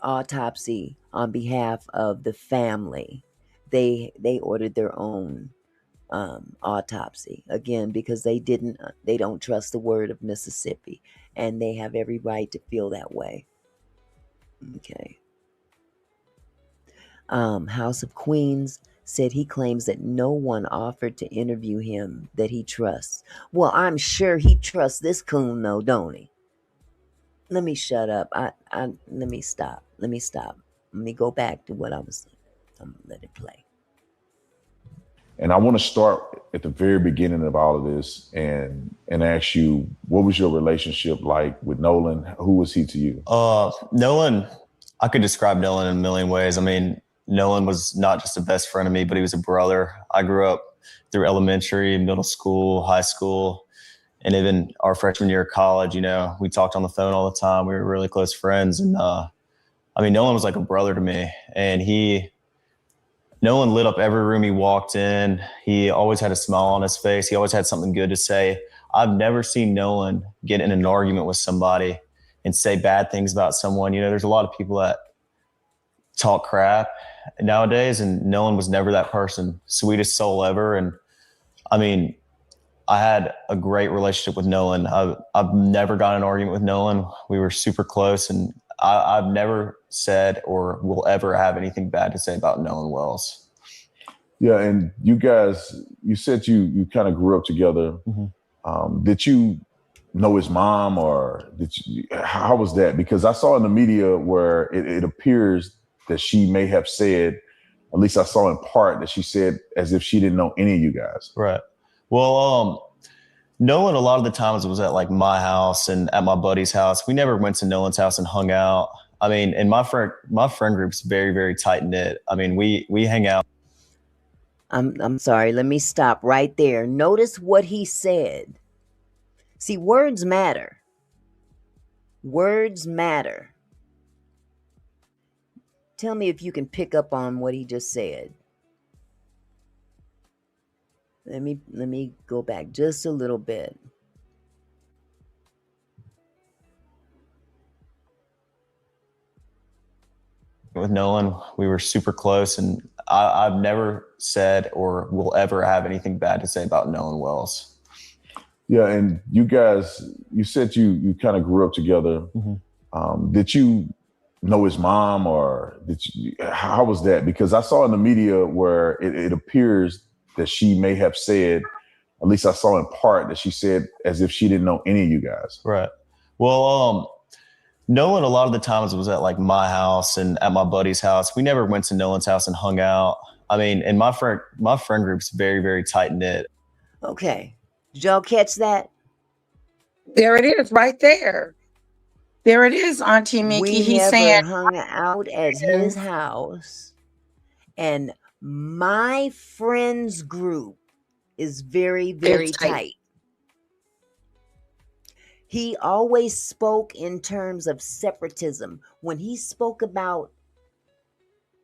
autopsy on behalf of the family. They ordered their own autopsy again because they don't trust the word of Mississippi, and they have every right to feel that way. Okay. House of Queens said he claims that no one offered to interview him that he trusts. Well, I'm sure he trusts this coon though, don't he? Let me shut up. Let me stop. Let me go back to what I was saying. I'm gonna let it play. And I want to start at the very beginning of all of this and ask you, what was your relationship like with Nolan? Who was he to you? Nolan, I could describe Nolan in a million ways. I mean, Nolan was not just a best friend of me, but he was a brother. I grew up through elementary, middle school, high school, and even our freshman year of college. You know, we talked on the phone all the time. We were really close friends. And I mean, Nolan was like a brother to me. And Nolan lit up every room he walked in. He always had a smile on his face. He always had something good to say. I've never seen Nolan get in an argument with somebody and say bad things about someone. You know, there's a lot of people that talk crap nowadays, and Nolan was never that person. Sweetest soul ever. And I mean, I had a great relationship with Nolan. I've never got in an argument with Nolan. We were super close, and I've never said or will ever have anything bad to say about Nolan Wells. Yeah, and you guys, you said you kind of grew up together. Mm-hmm. Did you know his mom, or how was that? Because I saw in the media where it appears that she may have said, at least I saw in part, that she said as if she didn't know any of you guys. Right. Well, Nolan, a lot of the times was at like my house and at my buddy's house. We never went to Nolan's house and hung out. I mean, and my friend group's very, very tight knit. I mean, we hang out. I'm sorry. Let me stop right there. Notice what he said. See, words matter. Words matter. Tell me if you can pick up on what he just said. Let me go back just a little bit. With Nolan, we were super close, and I've never said or will ever have anything bad to say about Nolan Wells. Yeah, and you guys, you said you kind of grew up together. Mm-hmm. Did you know his mom, or how was that? Because I saw in the media where it appears that she may have said, at least I saw in part, that she said as if she didn't know any of you guys. Right. Well, Nolan, a lot of the times was at like my house and at my buddy's house. We never went to Nolan's house and hung out. I mean, and my friend group's very, very tight knit. Okay. Did y'all catch that? There it is, right there. There it is, Auntie Mickey. We He's never saying hung out at his house, and my friends group is very, very it's tight. tight. He always spoke in terms of separatism. When he spoke about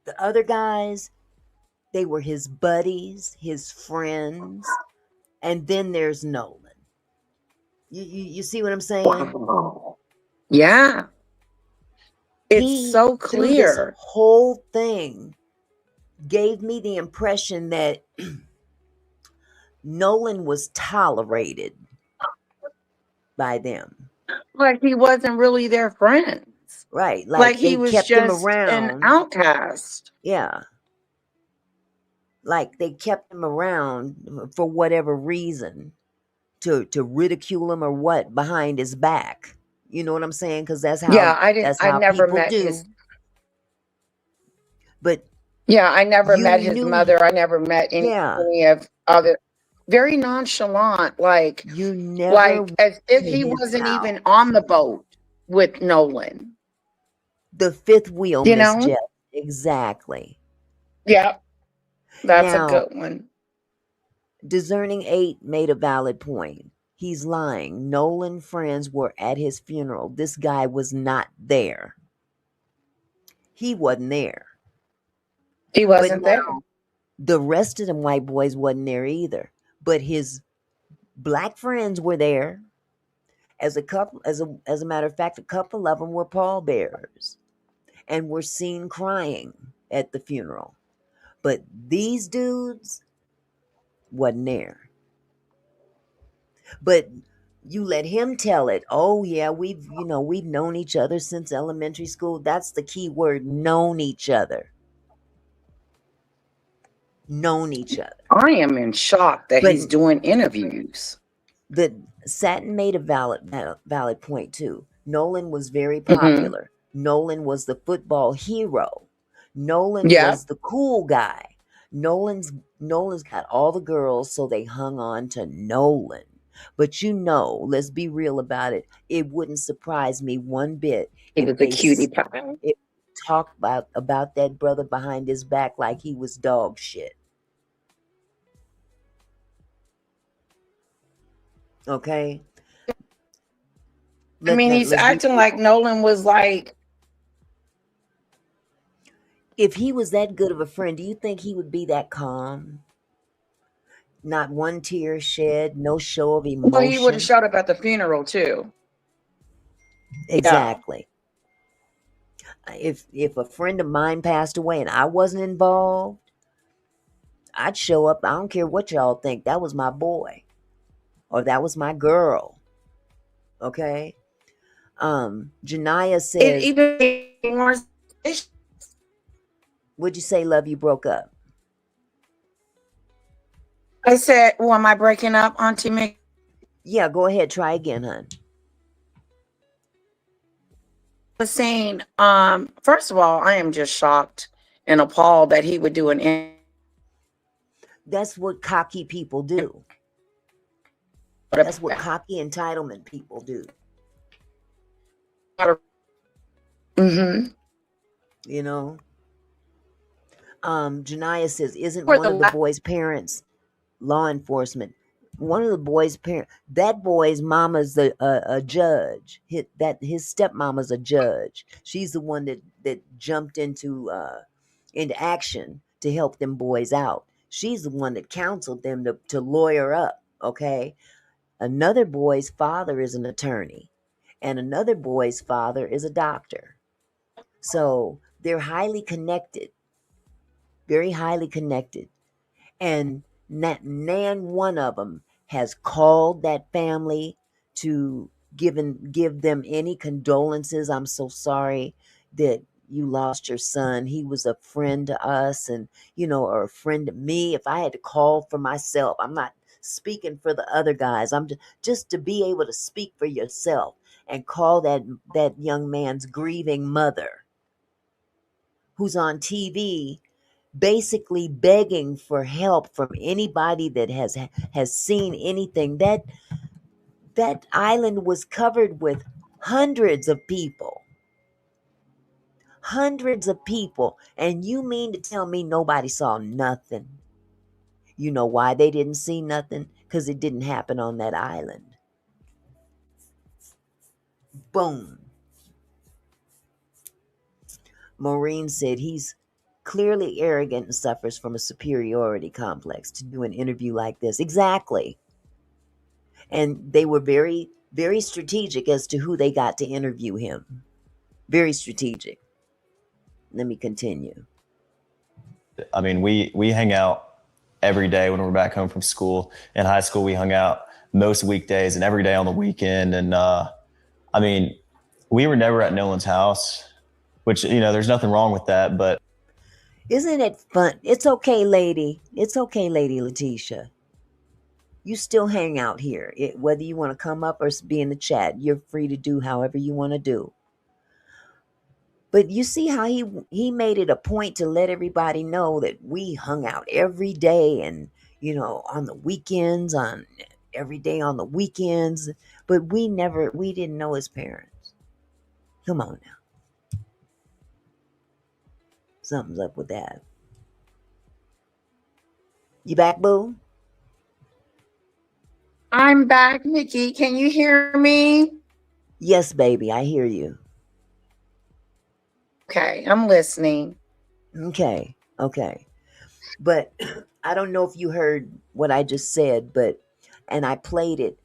the other guys, they were his buddies, his friends, and then there's Nolan. You see what I'm saying? Wow. Yeah. It's so Through this clear. whole thing, gave me the impression that Nolan was tolerated by them. Like he wasn't really their friends. Right. Like he they was kept him just around. an outcast. Yeah. Like they kept him around for whatever reason, to ridicule him or what, behind his back. You know what I'm saying? Because that's how I never people met do. his But yeah, I never you met his knew- mother. I never met any of other. Very nonchalant, like you never like as if to he his wasn't house. even on the boat with Nolan. The fifth wheel, You Miss know? Jeff. Exactly. Yeah, that's Now, a good one. Discerning 8 made a valid point. He's lying. Nolan friends were at his funeral. This guy was not there. He wasn't there. He But wasn't there. now the rest of them white boys wasn't there either. But his black friends were there. As a couple, as a matter of fact, a couple of them were pallbearers and were seen crying at the funeral. But these dudes wasn't there. But you let him tell it. Oh yeah, we've known each other since elementary school. That's the key word, known each other. Known each other. I am in shock that But he's doing interviews. the Satin made a valid point too. Nolan was very Hmm. popular. Nolan was the football hero. Nolan Yeah. was the cool guy. Nolan's got all the girls, so they hung on to Nolan. But let's be real about it. It wouldn't surprise me one bit He if was a cutie pie. if talk about that brother behind his back like he was dog shit. Okay, I mean, he's let's be acting like real. Nolan was like, If he was that good of a friend, do you think he would be that calm? Not one tear shed, no show of well, he would have emotion. showed up at the funeral too. Yeah. Exactly. If a friend of mine passed away and I wasn't involved, I'd show up. I don't care what y'all think. That was my boy or that was my girl. Okay. Janaya It says, even made more. "Would you say love you broke up?" I said, well, am I breaking up, Auntie Mick? Yeah, go ahead. Try again, hon. Was saying, first of all, I am just shocked and appalled that he would do an That's what cocky people do. That's what cocky entitlement people do. mm-hmm. You know? Janaya says, isn't For one the of the boys' parents law enforcement? One of the boys' parents, that boy's mama's a judge. His stepmama's a judge. She's the one that jumped into action to help them boys out. She's the one that counseled them to lawyer up. Okay, another boy's father is an attorney, and another boy's father is a doctor. So they're highly connected, very highly connected. And not nan one of them has called that family to give them any condolences. I'm so sorry that you lost your son. He was a friend to us, and or a friend to me. If I had to call for myself, I'm not speaking for the other guys. I'm just to be able to speak for yourself and call that young man's grieving mother who's on TV basically begging for help from anybody that has seen anything. That island was covered with hundreds of people, and you mean to tell me nobody saw nothing? You know why they didn't see nothing? Because it didn't happen on that island. Boom. Maureen said he's clearly arrogant and suffers from a superiority complex to do an interview like this. Exactly. And they were very, very strategic as to who they got to interview him. Very strategic. Let me continue. I mean, we hang out every day when we're back home from school. In high school, we hung out most weekdays and every day on the weekend. And I mean, we were never at Nolan's house, which, there's nothing wrong with that. But Isn't it fun? It's okay, lady. It's okay, Lady Latesha. You still hang out here. Whether you want to come up or be in the chat, you're free to do however you want to do. But you see how he made it a point to let everybody know that we hung out every day and on the weekends, on every day on the weekends, but we didn't know his parents. Come on now. Something's up with that. You back, boo? I'm back, Nikki. Can you hear me? Yes, baby, I hear you. Okay, I'm listening. Okay. Okay. But I don't know if you heard what I just said, and I played it.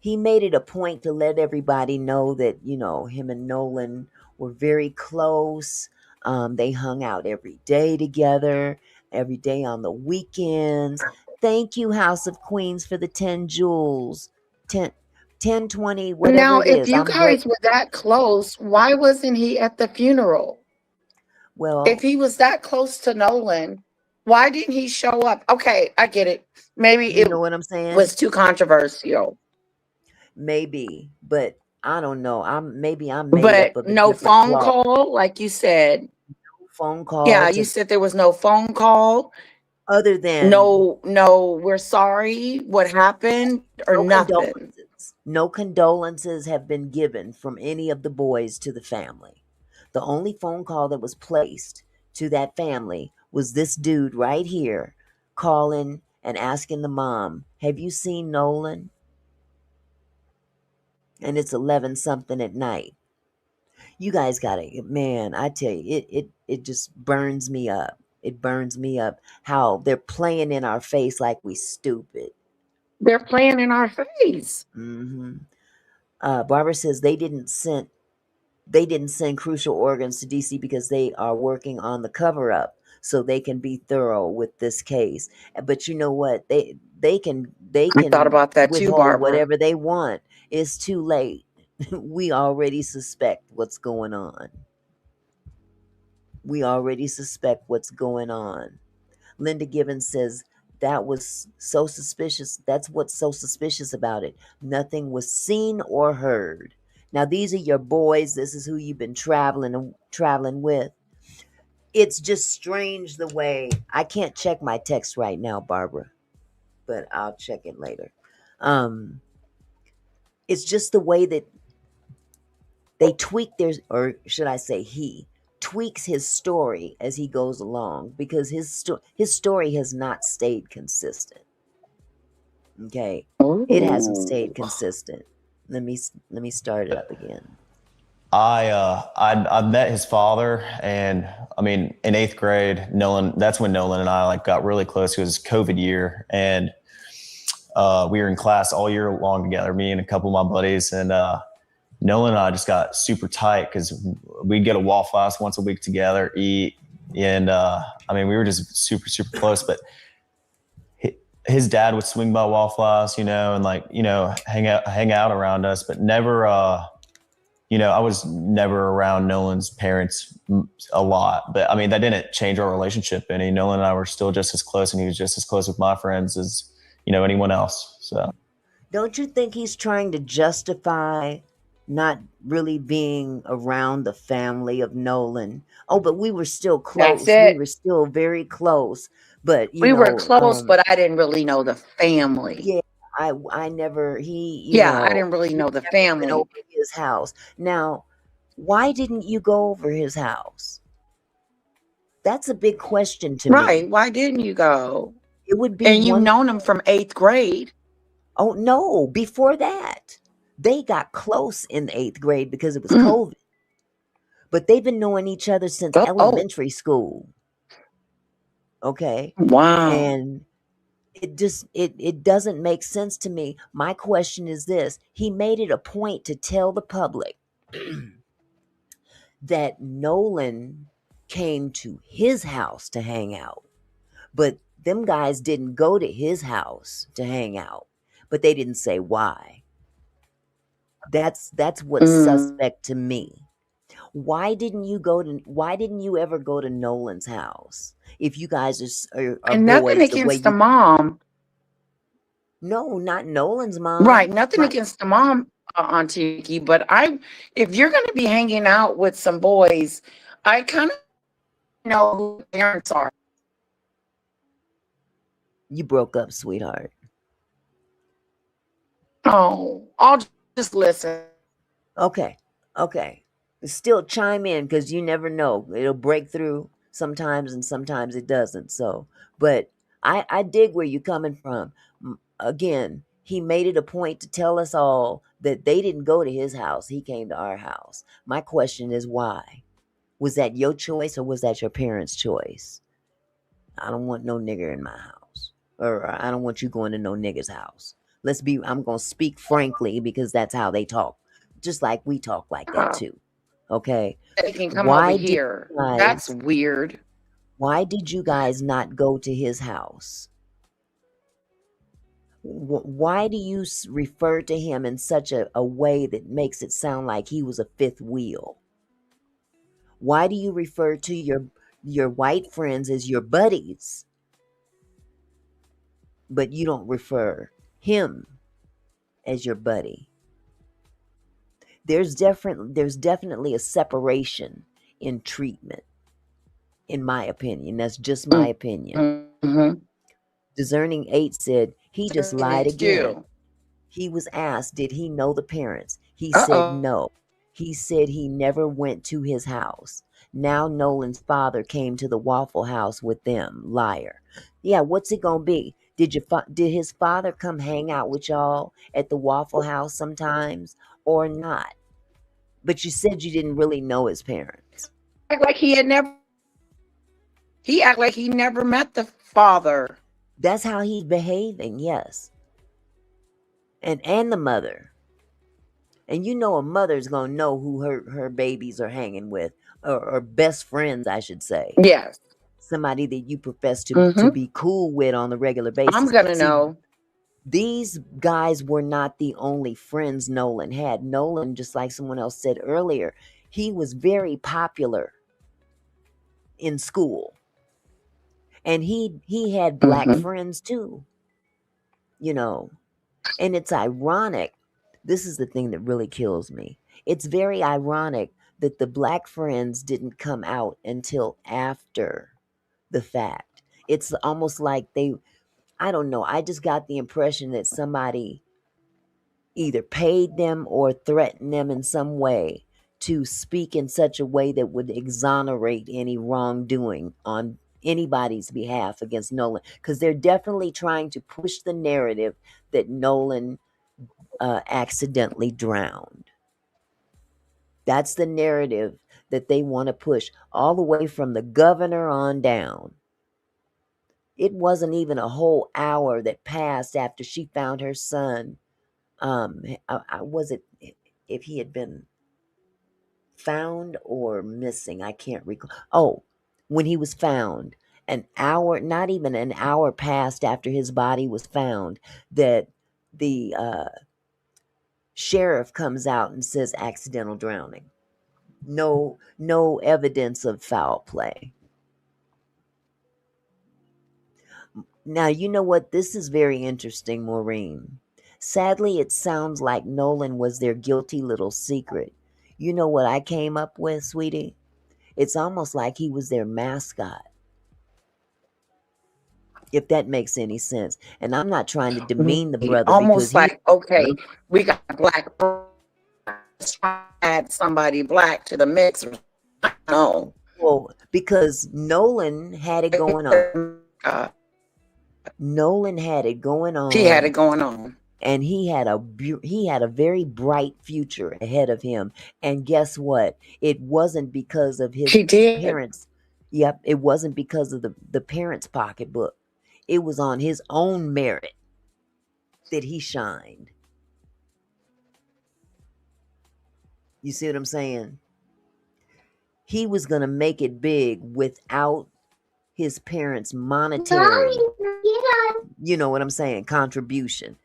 He made it a point to let everybody know that, him and Nolan were very close. They hung out every day together, every day on the weekends. Thank you, House of Queens, for the 10 jewels. 10, 10, 20, whatever Now, it if is. you I'm great. guys were that close, why wasn't he at the funeral? If Well, he was that close to Nolan, why didn't he show up? Okay, I get it. Maybe you it know what I'm saying? was too controversial. Maybe, but I don't know. Maybe I'm made up But of a no different phone cloth. call, like you said. Phone call Yeah, you to said there was no phone call, other than no, we're sorry, what happened, or no nothing. condolences. No condolences have been given from any of the boys to the family. The only phone call that was placed to that family was this dude right here calling and asking the mom, "Have you seen Nolan?" And it's 11 something at night. You guys got to, man, I tell you, it just burns me up. It burns me up how they're playing in our face like we stupid. They're playing in our face. hmm Barbara says they didn't send crucial organs to DC because they are working on the cover up so they can be thorough with this case. But you know what? They I thought can about that too, withhold Barbara. whatever they want. It's too late. We already suspect what's going on. We already suspect what's going on. Linda Gibbons says that was so suspicious. That's what's so suspicious about it. Nothing was seen or heard. Now these are your boys. This is who you've been traveling with. It's just strange the way I can't check my text right now, Barbara, but I'll check it later. Um, it's just the way that they tweak their, or should I say, he tweaks his story as he goes along because his story has not stayed consistent. Okay, it hasn't stayed Oh. consistent. Let me start it up again. I met his father, and I mean, in 8th grade, Nolan. That's when Nolan and I like got really close. It was COVID year, and we were in class all year long together. Me and a couple of my buddies, and Nolan and I just got super tight because we'd get a Waffle House once a week together, eat, and I mean, we were just super super close. But his dad would swing by Waffle House, and like hang out around us, but never. I was never around Nolan's parents a lot, but I mean, that didn't change our relationship any. Nolan and I were still just as close, and he was just as close with my friends as, anyone else. So, Don't you think he's trying to justify not really being around the family of Nolan? Oh, but we were still That's close. We it. were still very close. But We were close, but I didn't really know the family. yeah, I never Yeah, I didn't really we know the never went over family. his house. Now, why didn't you go over his house? That's a big question to Right. me. Why didn't you go? It would be And you've one. known him from 8th grade. Oh no, before that. They got close in the 8th grade because it was Mm. COVID. But they've been knowing each other since Oh, elementary school. Okay. wow. And it doesn't make sense to me. My question is this. He made it a point to tell the public that Nolan came to his house to hang out. But them guys didn't go to his house to hang out. But they didn't say why. That's what's Mm. suspect to me. Why didn't you ever go to Nolan's house? If you guys are And nothing boys the way against the you mom. No, not Nolan's Right. mom. Nothing My against the mom, Auntie. But if you're going to be hanging out with some boys, I kind of know who the parents are. You broke up, sweetheart. Oh, I'll just listen. Okay. Okay. Still chime in because you never know. It'll break through sometimes and sometimes it doesn't. So, but I dig where you're coming from. Again, he made it a point to tell us all that they didn't go to his house. He came to our house. My question is why? Was that your choice or was that your parents' choice? I don't want no nigger in my house, or I don't want you going to no nigger's house. I'm gonna speak frankly because that's how they talk, just like we talk like that Oh, too. Okay, they can come over why did here. you That's guys? weird. Why did you guys not go to his house? Why do you refer to him in such a way that makes it sound like he was a fifth wheel? Why do you refer to your white friends as your buddies, but you don't refer him as your buddy? There's definitely a separation in treatment, in my opinion. That's just my opinion. Mm-hmm. Discerning 8 said he just lied It's again. you. He was asked, did he know the parents? He Uh said oh. no. He said he never went to his house. Now Nolan's father came to the Waffle House with them. Liar. Yeah, what's it gonna be? Did his father come hang out with y'all at the Waffle House sometimes or not? But you said you didn't really know his parents. Act like he had never. He act like he never met the father. That's how he's behaving, yes. And the mother. And you know a mother's gonna know who her babies are hanging with, or best friends, I should say. Yes. Somebody that you profess to Mm-hmm. be cool with on a regular I'm basis. gonna See, know. these guys were not the only friends Nolan had. Nolan, just like someone else said earlier, he was very popular in school. And he had black Mm-hmm. friends too, you know. And it's ironic. This is the thing that really kills me. It's very ironic that the black friends didn't come out until after the fact. It's almost like I don't know, I just got the impression that somebody either paid them or threatened them in some way to speak in such a way that would exonerate any wrongdoing on anybody's behalf against Nolan, because they're definitely trying to push the narrative that Nolan accidentally drowned. That's the narrative that they want to push all the way from the governor on down. It wasn't even a whole hour that passed after she found her son. Was it if he had been found or missing? I can't recall. Oh, when he was found, an hour, not even an hour passed after his body was found, that the sheriff comes out and says accidental drowning. No evidence of foul play. Now, you know what? This is very interesting, Maureen. Sadly, it sounds like Nolan was their guilty little secret. You know what I came up with, sweetie? It's almost like he was their mascot, if that makes any sense. And I'm not trying to demean the brother because Almost he, like, okay, we got black. Let's try to add somebody black to the mix. No. well, because Nolan had it going on. Uh, Nolan had it going he had it on, going on. and he had a very bright future ahead of him. And guess what? It wasn't because of his He did. parents. Yep, it wasn't because of the parents' pocketbook. It was on his own merit that he shined. You see what I'm saying? He was going to make it big without his parents' monetary, you know what I'm saying, contribution.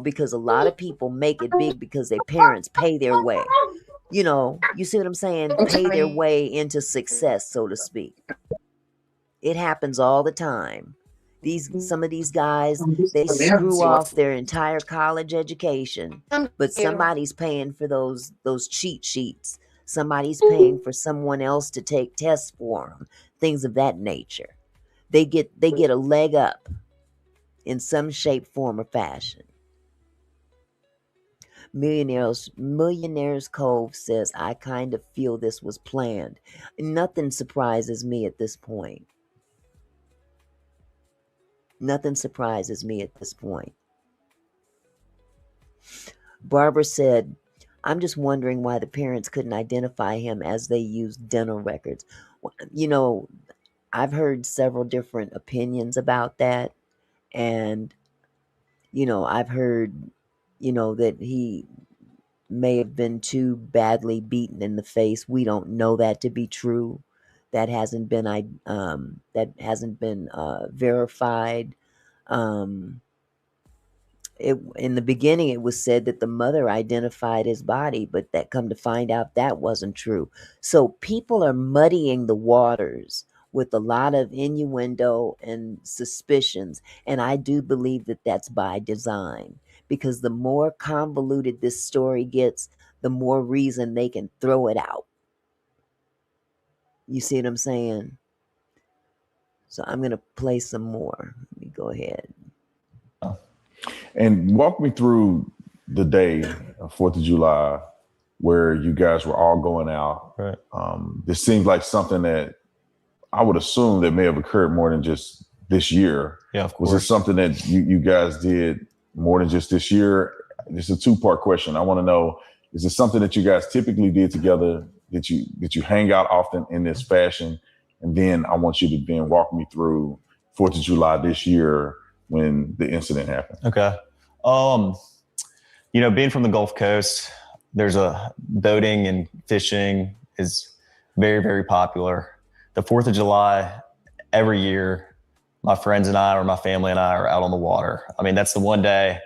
Because a lot of people make it big because their parents pay their way. You see what I'm saying? Pay their way into success, so to speak. It happens all the time. Some of these guys, they screw off their entire college education, but somebody's paying for those cheat sheets. Somebody's paying for someone else to take tests for them, things of that nature. They get a leg up in some shape, form, or fashion. Millionaires Cove says, I kind of feel this was planned. Nothing surprises me at this point. Nothing surprises me at this point. Barbara said, I'm just wondering why the parents couldn't identify him as they used dental records. You know, I've heard several different opinions about that, and I've heard that he may have been too badly beaten in the face. We don't know that to be true. That hasn't been verified. Um, in the beginning, it was said that the mother identified his body, but that come to find out that wasn't true. So people are muddying the waters with a lot of innuendo and suspicions, and I do believe that that's by design, because the more convoluted this story gets, the more reason they can throw it out. You see what I'm saying? So I'm going to play some more. Let me go ahead. And walk me through the day of 4th of July where you guys were all going out. Right. This seems like something that I would assume that may have occurred more than just this year. Yeah, of course. Was it something that you guys did more than just this year? This is a two-part question. I want to know, is it something that you guys typically did together? That you hang out often in this fashion? And then I want you to then walk me through 4th of July this year when the incident happened. Okay. Being from the Gulf Coast, there's a boating and fishing is very, very popular. The 4th of July, every year, my friends and I, or my family and I, are out on the water. I mean, that's the one day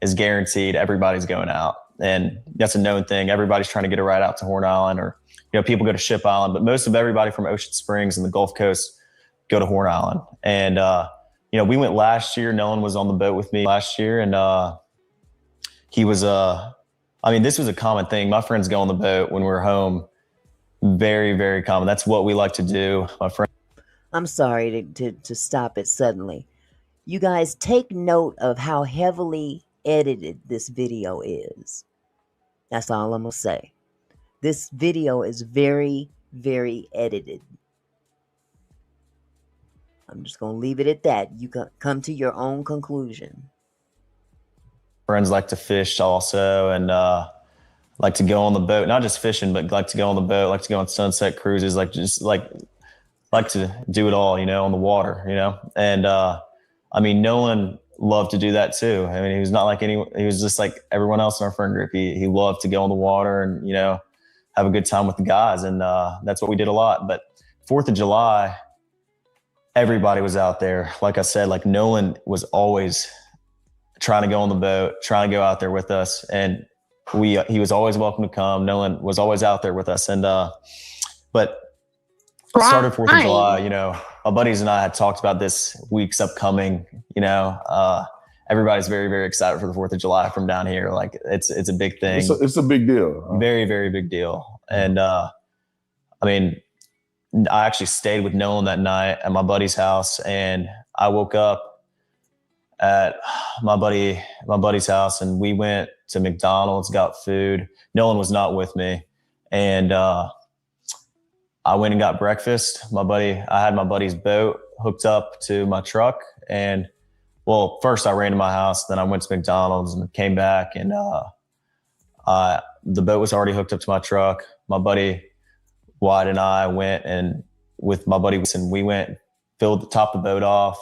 is guaranteed everybody's going out. And that's a known thing. Everybody's trying to get a ride out to Horn Island, or, people go to Ship Island, but most of everybody from Ocean Springs and the Gulf Coast go to Horn Island. And, we went last year. Nolan was on the boat with me last year, and he was, this was a common thing. My friends go on the boat when we're home. Very, very common. That's what we like to do. My friend. I'm sorry to stop it suddenly. You guys take note of how heavily edited this video is. That's all I'm going to say. This video is very, very edited. I'm just going to leave it at that. You can come to your own conclusion. Friends like to fish also, and like to go on the boat, not just fishing, but like to go on the boat, like to go on sunset cruises, like to do it all, on the water, and Nolan loved to do that too. I mean, he was not like he was just like everyone else in our friend group. He loved to go on the water and, have a good time with the guys. And that's what we did a lot. But 4th of July, everybody was out there. Like I said, like Nolan was always trying to go on the boat, trying to go out there with us. And he was always welcome to come. Nolan was always out there with us. And, but started 4th of July, my buddies and I had talked about this week's upcoming, everybody's very, very excited for the 4th of July from down here. Like it's a big thing. It's a big deal. Very, very big deal. And, I actually stayed with Nolan that night at my buddy's house, and I woke up at my buddy's house, and we went to McDonald's, got food. Nolan was not with me. And, I went and got breakfast. I had my buddy's boat hooked up to my truck. And first I ran to my house, then I went to McDonald's and came back, and the boat was already hooked up to my truck. My buddy Wyatt and I went, and with my buddy, and we went, filled the top of the boat off.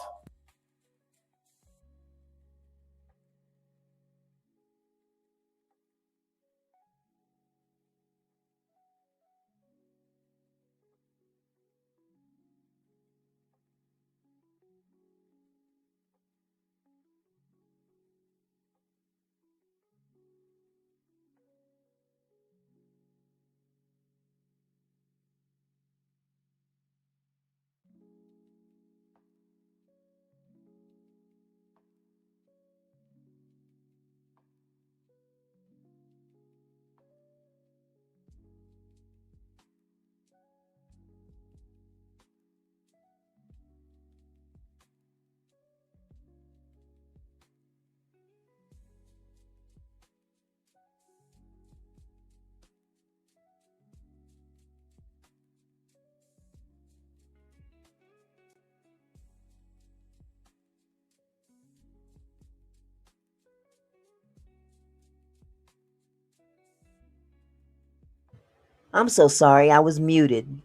I'm so sorry. I was muted.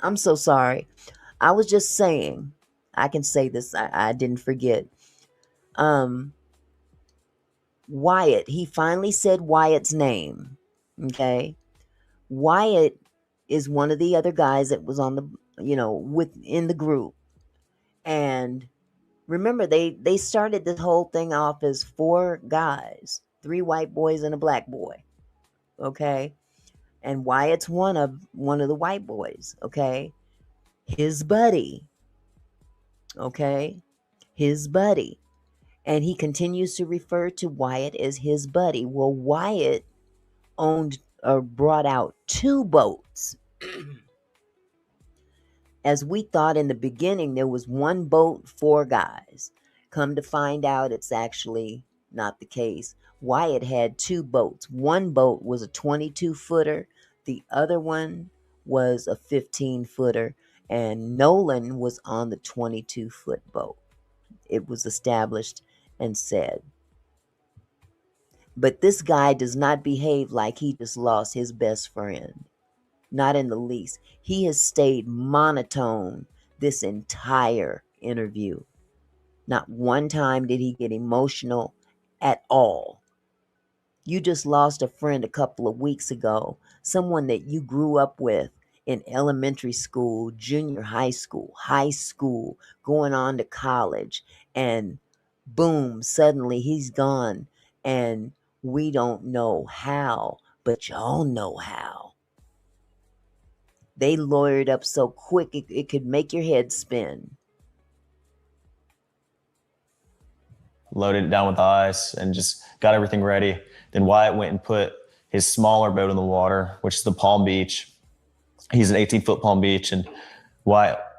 I'm so sorry. I was just saying, I can say this, I didn't forget. Um, Wyatt, he finally said Wyatt's name. Okay. Wyatt is one of the other guys that was on the, within the group. And remember, they started this whole thing off as four guys, three white boys and a black boy. Okay. And Wyatt's one of the white boys. Okay. His buddy. Okay. His buddy. And he continues to refer to Wyatt as his buddy. Well, Wyatt owned or brought out two boats. As we thought in the beginning, there was one boat, four guys. Come to find out, it's actually not the case. Wyatt had two boats. One boat was a 22-footer, the other one was a 15-footer, and Nolan was on the 22-foot boat. It was established and said. But this guy does not behave like he just lost his best friend. Not in the least. He has stayed monotone this entire interview. Not one time did he get emotional at all. You just lost a friend a couple of weeks ago, someone that you grew up with in elementary school, junior high school, going on to college, and boom, suddenly he's gone, and we don't know how, but y'all know how. They lawyered up so quick it could make your head spin. Loaded it down with ice and just got everything ready. Then Wyatt went and put his smaller boat in the water, which is the Palm Beach. He's an 18-foot Palm Beach. And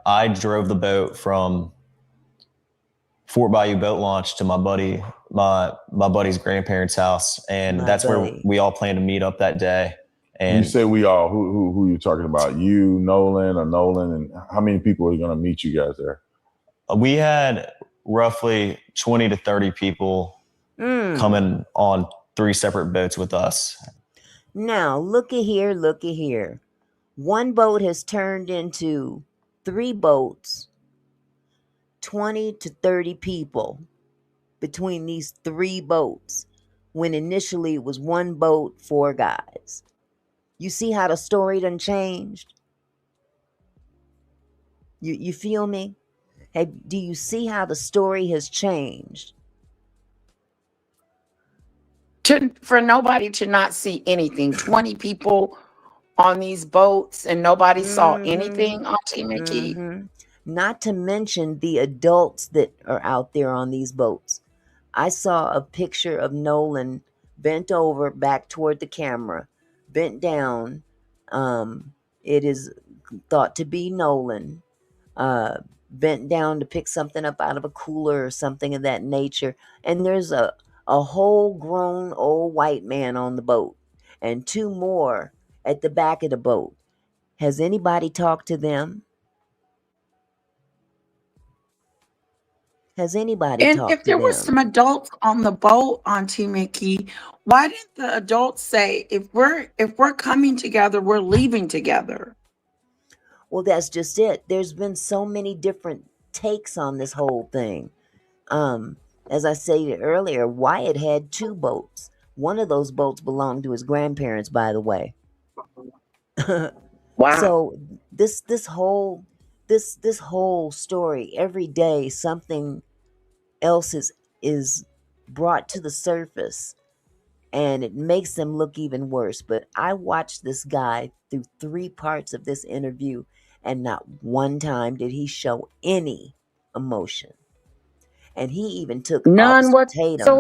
I drove the boat from Fort Bayou boat launch to my buddy's grandparents' house. And that's where we all planned to meet up that day. And you say we all, who you talking about? You, Nolan, and how many people are going to meet you guys there? We had roughly 20 to 30 people coming on 3 separate boats with us. Now, looky here. One boat has turned into 3 boats, 20 to 30 people between these 3 boats, when initially it was 1 boat, 4 guys. You see how the story done changed? You feel me? Hey, do you see how the story has changed? For nobody to not see anything. 20 people on these boats and nobody saw anything, Auntie Mickey. Not to mention the adults that are out there on these boats. I saw a picture of Nolan bent over back toward the camera, bent down. It is thought to be Nolan, bent down to pick something up out of a cooler or something of that nature. And there's a whole grown old white man on the boat and 2 more at the back of the boat. Has anybody talked to them? Has anybody And talked if to there were them? some adults on the boat, Auntie Mickey, why didn't the adults say, if we're coming together, we're leaving together? Well, that's just it. There's been so many different takes on this whole thing. As I said earlier, Wyatt had 2 boats. One of those boats belonged to his grandparents, by the way. Wow. So this whole story, every day something else is brought to the surface, and it makes them look even worse. But I watched this guy through 3 parts of this interview, and not one time did he show any emotion. And he even took None Officer Tatum.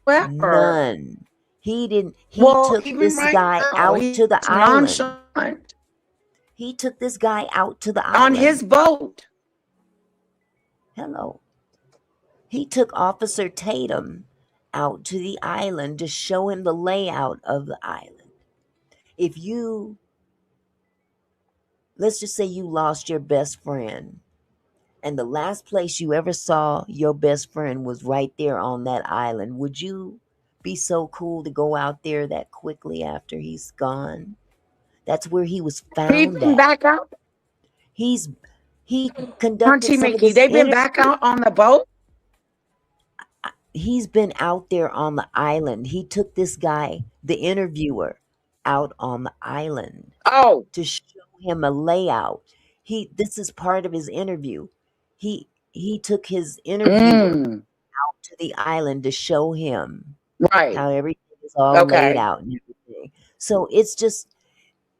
whatsoever. None. He didn't. He Well, took even this right guy now, out he's to the island. nonchalant He took this guy out to the on island. his boat. Hello. He took Officer Tatum out to the island to show him the layout of the island. If you, let's just say you lost your best friend, and the last place you ever saw your best friend was right there on that island, would you be so cool to go out there that quickly after he's gone? That's where he was He's found been at. back out. He's He conducted Auntie some of Mickey, this they've been interview. back out on the boat? He's been out there on the island. He took this guy, the interviewer, out on the island Oh, to show him a layout. This is part of his interview. He took his interviewer mm, to the island to show him right. how everything is all laid Okay. out and everything. So it's just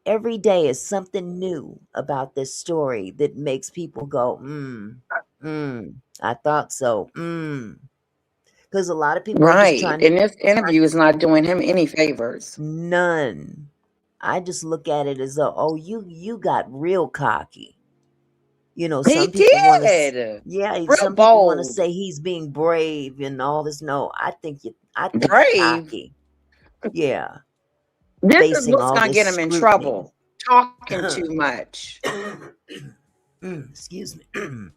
every day is something new about this story that makes people go, I thought so. Because a lot of people are just Right. trying to And this interview is not see doing him any favors. none. I just look at it as though, oh, you got real cocky. He Some people want to, did. yeah, Real some people want to bold. say he's being brave and all this. No, I think you're Brave. cocky. Yeah, This is facing what's all going to this get him in scrutiny. trouble. Talking too much. Excuse me. Hold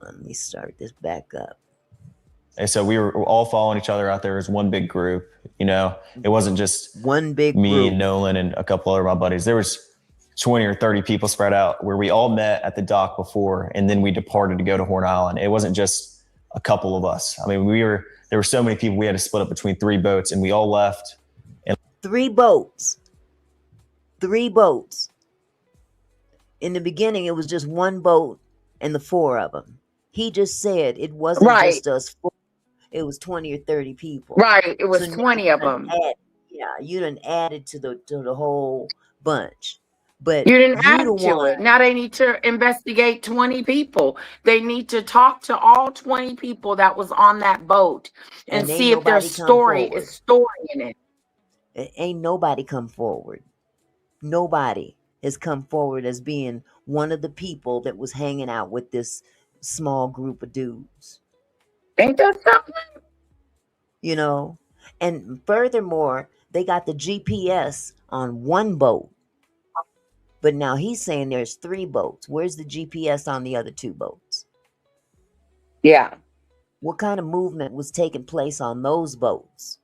on, let me start this back up. And so we were all following each other out there as one big group. It wasn't just One big me group. and Nolan and a couple other of my buddies. There was 20 or 30 people spread out where we all met at the dock before, and then we departed to go to Horn Island. It wasn't just a couple of us. I mean, there were so many people, we had to split up between 3 boats, and we all left. 3 boats. 3 boats. In the beginning, it was just one boat and the 4 of them. He just said it wasn't Right. just us 4. It was 20 or 30 people. Right. It was So now 20 of them. you done added to the whole bunch. But You didn't you the add to one, it. Now they need to investigate 20 people. They need to talk to all 20 people that was on that boat and and ain't see if their nobody come story forward. is story in it. Ain't nobody come forward. Nobody has come forward as being one of the people that was hanging out with this small group of dudes. Ain't that something? And furthermore, they got the GPS on one boat, but now he's saying there's 3 boats. Where's the GPS on the other 2 boats? Yeah. What kind of movement was taking place on those boats?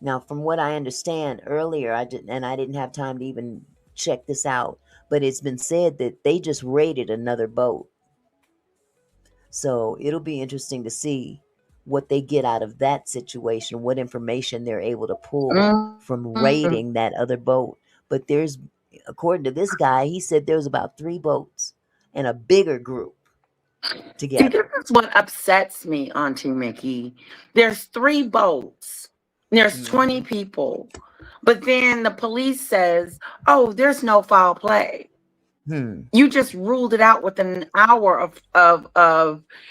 Now, from what I understand earlier, I didn't have time to even check this out, but it's been said that they just raided another boat. So it'll be interesting to see what they get out of that situation, what information they're able to pull from Mm-hmm. raiding that other boat. But according to this guy, he said there's about 3 boats and a bigger group See, together. this is what upsets me, Auntie Mickey. There's 3 boats. There's 20 Mhm. people. But then the police says, oh, there's no foul play. Hmm. You just ruled it out within an hour of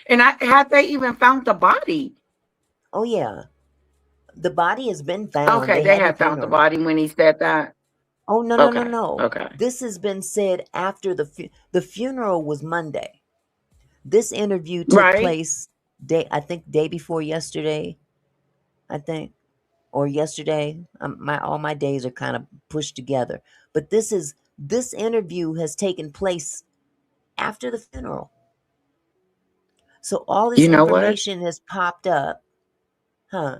and had they even found the body? Oh yeah, the body has been found. Okay, They they had the had found the funeral. body when he said that. Oh no no no Okay, no! okay. This has been said after the funeral was Monday. This interview took Right? place day before yesterday, I think, or yesterday. All my days are kind of pushed together. But this interview has taken place after the funeral. So all this You know what? information has popped up, huh?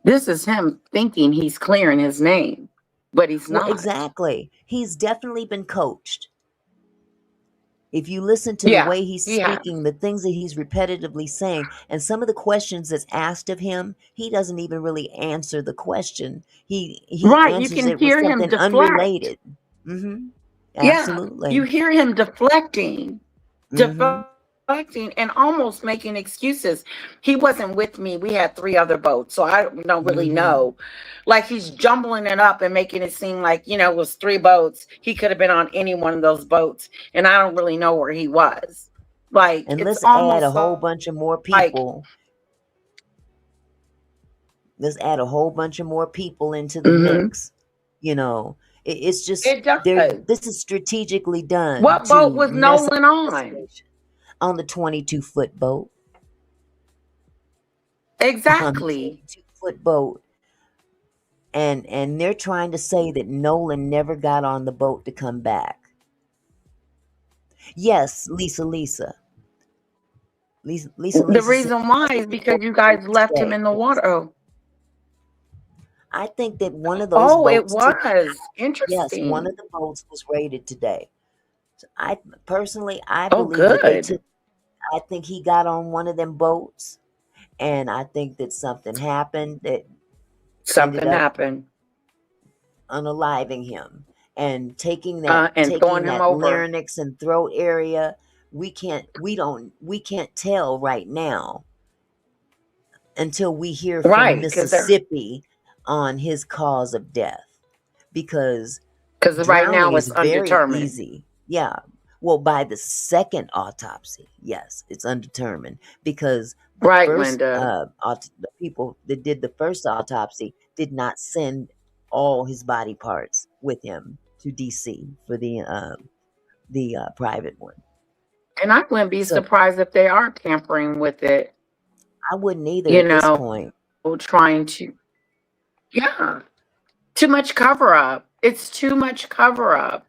This is him thinking he's clearing his name, but he's Well, not. exactly. He's definitely been coached. If you listen to the Yeah, way he's he has. speaking, the things that he's repetitively saying, and some of the questions that's asked of him, he doesn't even really answer the question. He Right. You answers can it with hear him something deflect. unrelated. Mm-hmm. Yeah. You Absolutely. hear him deflecting, Mm-hmm. deflecting, and almost making excuses. He wasn't with me. We had 3 other boats, so I don't really Mm-hmm. know. Like he's jumbling it up and making it seem like, it was 3 boats. He could have been on any one of those boats, and I don't really know where he was. Like And it's let's add a almost whole bunch of more like, people. Let's add a whole bunch of more people into the mm-hmm, mix. It's just it does. this is strategically done What boat to was mess up Nolan the on? situation. On the 22-foot boat. On the Exactly. 22-foot boat. And they're trying to say that Nolan never got on the boat to come back. Yes, Lisa. The Lisa said reason he why wasn't is because supposed you to guys left him stay. in the Yes. water. Oh, I think that one of those Oh, it boats today, was yes, one interesting. of the boats was raided today. So I Oh, believe that they good. took. I think he got on one of them boats, and I think that something happened that ended Something up happened, unaliving him and and taking throwing him that over. larynx and throat area. We can't tell right now until we hear from Right, Mississippi on his cause of death, because because right drowning now is it's very undetermined. easy. Yeah. Well, by the second autopsy, yes, it's undetermined, because the Right, first Linda. the people that did the first autopsy did not send all his body parts with him to DC for the private one. And I wouldn't be So surprised if they are tampering with it, I wouldn't either you at this know, point. trying to, yeah, too much cover up. It's too much cover up.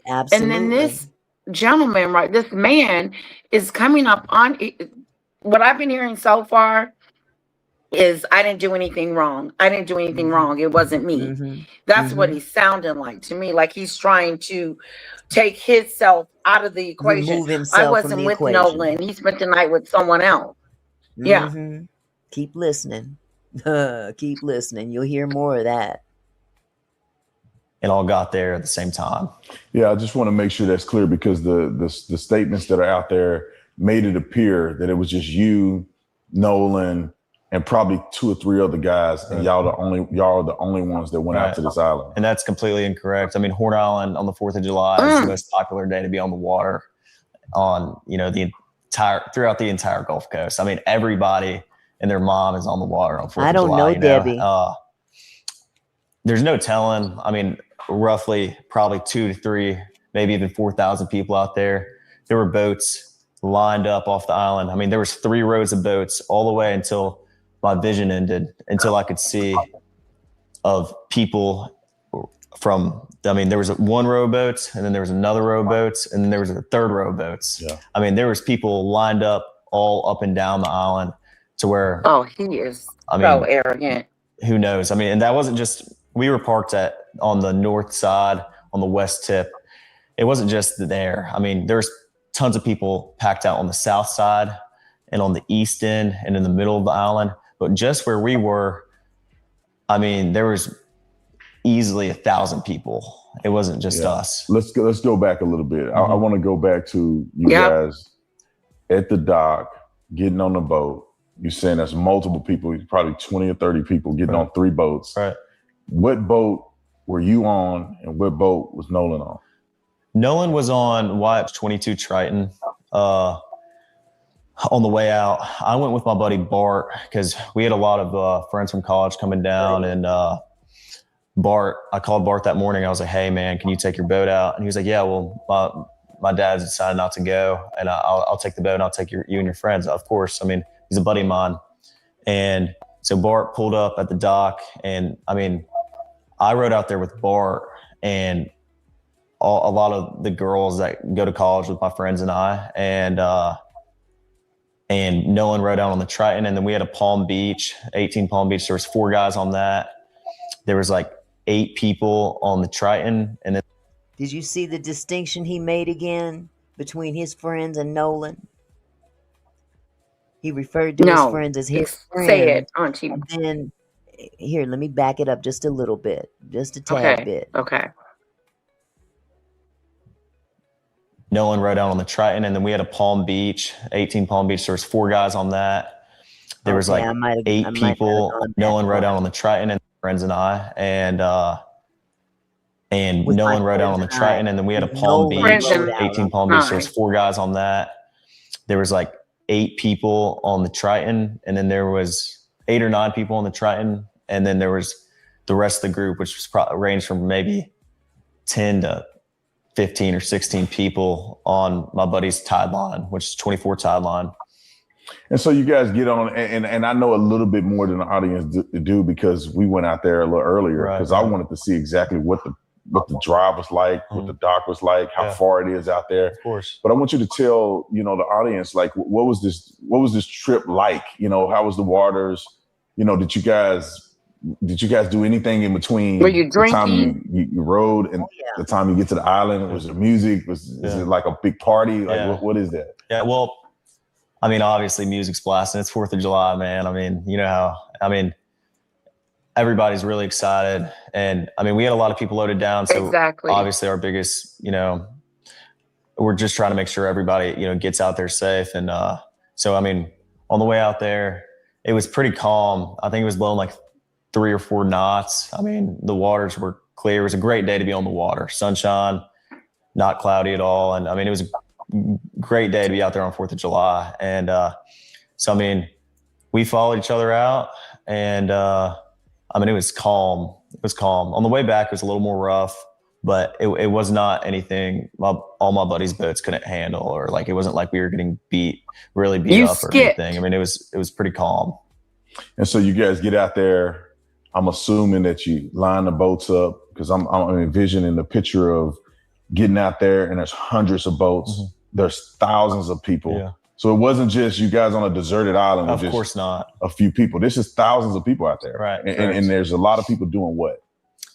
And then Absolutely. this gentleman, right, this man is coming up on what I've been hearing so far is I didn't do anything wrong. I didn't do anything Hmm. wrong. It wasn't me. Hmm. That's what Hmm. he's sounding like to me, like he's trying to take himself out of the equation. Remove I himself from wasn't the with equation. Nolan. He spent the night with someone else. Yeah. Hmm. Keep listening. Keep listening. You'll hear more of that. It all got there at the same time. Yeah, I just want to make sure that's clear, because the statements that are out there made it appear that it was just you, Nolan, and probably 2 or 3 other guys, and y'all are the only ones that went out Right. to this island. And that's completely incorrect. I mean, Horn Island on the 4th of July is the most popular day to be on the water on, throughout the entire Gulf Coast. I mean, everybody and their mom is on the water on 4th I of don't July. know, Debbie. There's no telling. I mean, roughly probably 2 to 3, maybe even 4,000 people out there. There were boats lined up off the island. I mean, there was 3 rows of boats all the way until my vision ended, until I could see of people there was 1 row of boats, and then there was another row of boats, and then there was a 3rd row of boats. Yeah. I mean, there was people lined up all up and down the island to where, Oh, he is I so mean, arrogant. who knows? I mean, and that wasn't just, we were parked on the north side, on the west tip. It wasn't just there. I mean, there's tons of people packed out on the south side and on the east end and in the middle of the island. But just where we were, I mean, there was easily 1,000 people. It wasn't just us. Let's go back a little bit. Mm-hmm. I want to go back to you guys at the dock, getting on the boat. You're saying there's multiple people, probably 20 or 30 people getting on 3 boats. Right. What boat were you on, and what boat was Nolan on? Nolan was on Wyatt's 22 Triton. On the way out, I went with my buddy Bart, because we had a lot of friends from college coming down. And I called Bart that morning. I was like, "Hey man, can you take your boat out?" And he was like, "Yeah, well, my dad's decided not to go, and I'll take the boat, and I'll take you and your friends." Of course. I mean, he's a buddy of mine. And so Bart pulled up at the dock, and I mean, I rode out there with Bart and a lot of the girls that go to college with my friends and I, and Nolan rode out on the Triton. And then we had a Palm Beach, 18 Palm Beach. There was 4 guys on that. There was like 8 people on the Triton. And then, Did you see the distinction he made again between his friends and Nolan? He referred to his friends as his friends. Say it, Auntie. And then, here, let me back it up just a little bit, just a tad Okay. bit. Okay. Nolan rode out on the Triton. And then we had a Palm Beach, 18 Palm Beach. There was 4 guys on that. There was like 8 people. Nolan rode out on the Triton, and friends and I, and Nolan rode out on the Triton. And then we had a Palm Beach, 18 Palm Beach. There was 4 guys on that. There was like 8 people on the Triton, and then there was 8 or 9 people on the Triton, and then there was the rest of the group, which was ranged from maybe 10 to 15 or 16 people on my buddy's tide line, which is 24 tide line. And so you guys get on, and I know a little bit more than the audience do, because we went out there a little earlier, because I wanted to see exactly what the drive was like, what the dock was like, how far it is out there. Of course. But I want you to tell, the audience, like, what was this trip like? How was the waters? Did you guys did you guys do anything in between Were you the time drinking? you rode and yeah. the time you get to the island? Was there music? Is Yeah. it like a big party? Like Yeah. what is that? Yeah, well, I mean, obviously music's blasting. It's 4th of July, man. I mean, you know how, I mean, everybody's really excited. And I mean, we had a lot of people loaded down. So Exactly. obviously our biggest, you know, we're just trying to make sure everybody, you know, gets out there safe. And so, I mean, on the way out there, it was pretty calm. I think it was blowing like 3 or 4 knots. I mean, the waters were clear. It was a great day to be on the water. Sunshine, not cloudy at all. And I mean, it was a great day to be out there on 4th of July. And so, I mean, we followed each other out and I mean, it was calm. It was calm. On the way back, it was a little more rough, but it was not anything all my buddies' boats couldn't handle, or like, it wasn't like we were getting really beat up or anything. I mean, it was pretty calm. And so you guys get out there. I'm assuming that you line the boats up, because I'm envisioning the picture of getting out there and there's hundreds of boats. Mm-hmm. There's thousands of people. Yeah. So it wasn't just you guys on a deserted island. Of course not. A few people. This is thousands of people out there. Right. And there's a lot of people doing what?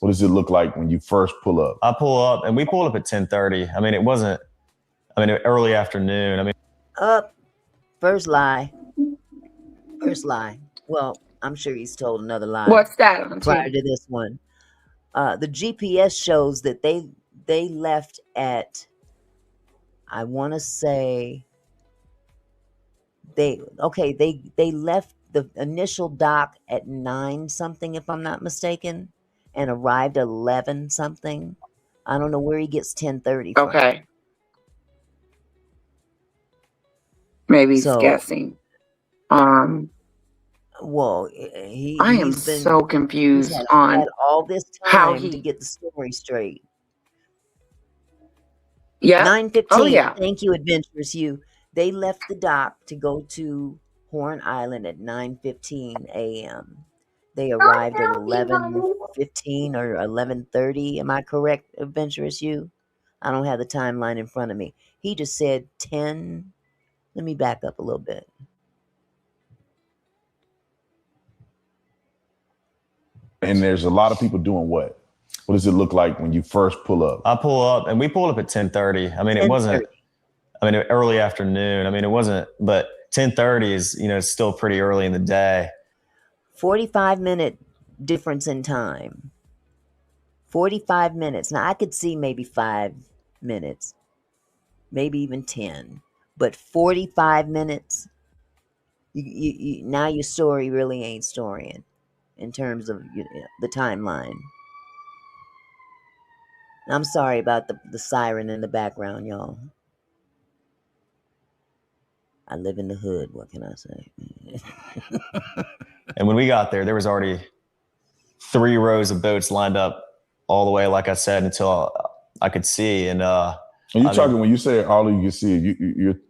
What does it look like when you first pull up? I pull up, and we pulled up at 10:30. I mean, it wasn't, I mean, early afternoon. I mean. First lie. Well, I'm sure he's told another lie. What's that? Prior to this one. The GPS shows that they left at, I want to say, they left the initial dock at 9 something, if I'm not mistaken, and arrived at 11 something. I don't know where he gets 10:30 from. Okay. Maybe he's guessing. Well, I am so confused on all this time to get the story straight. Yeah. 9:15. Oh, yeah. Thank you, Adventurous You. They left the dock to go to Horn Island at 9:15 a.m. They arrived at 11:15 or 11:30. Am I correct, Adventurous You? I don't have the timeline in front of me. He just said 10. Let me back up a little bit. And there's a lot of people doing what? What does it look like when you first pull up? I pull up, and we pulled up at 10:30. I mean, it wasn't, I mean, early afternoon. I mean, it wasn't, but 10:30 is, you know, still pretty early in the day. 45-minute difference in time. 45 minutes. Now, I could see maybe 5 minutes, maybe even 10, but 45 minutes, you now your story really ain't storying in terms of the timeline. I'm sorry about the siren in the background, y'all. I live in the hood. What can I say? And when we got there, there was already 3 rows of boats lined up all the way, like I said, until I could see. And you're talking, when you say all you can see,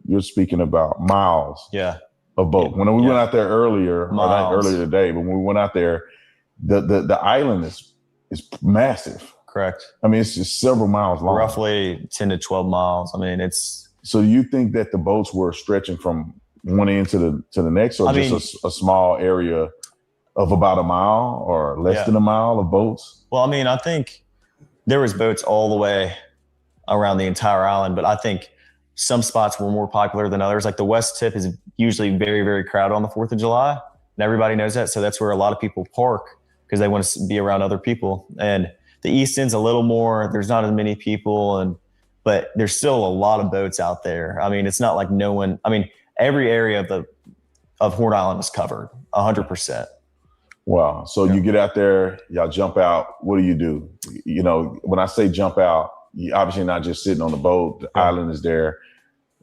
you're speaking about miles. Yeah. Of boat. When we went out there earlier today, but when we went out there, the island is massive. Correct. I mean, it's just several miles long. Roughly 10 to 12 miles. I mean, it's. So you think that the boats were stretching from one end to the next, or a small area of about a mile or less than a mile of boats? Well, I mean, I think there was boats all the way around the entire island, but I think some spots were more popular than others. Like the West Tip is usually very, very crowded on the 4th of July, and everybody knows that. So that's where a lot of people park because they want to be around other people. And the East End's a little more, there's not as many people, but there's still a lot of boats out there. I mean, it's not like no one, I mean, every area of Horn Island is covered 100%. Wow. So you get out there, y'all jump out. What do? You know, when I say jump out, you obviously not just sitting on the boat. The island is there.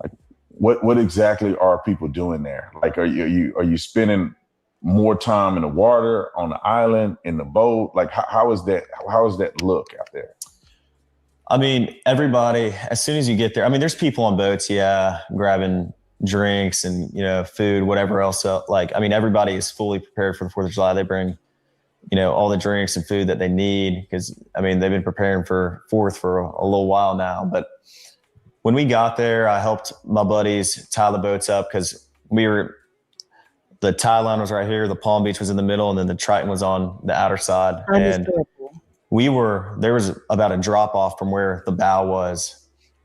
Like, what exactly are people doing there? Like, are you spending more time in the water, on the island, in the boat? Like, how is that look out there? I mean, everybody, as soon as you get there, I mean, there's people on boats, grabbing drinks and, you know, food, whatever else. Like, I mean, everybody is fully prepared for the 4th of July. They bring, you know, all the drinks and food that they need because, I mean, they've been preparing for 4th for a little while now. But when we got there, I helped my buddies tie the boats up because we were the tide line was right here, the Palm Beach was in the middle, and then the Triton was on the outer side. And there was about a drop off from where the bow was.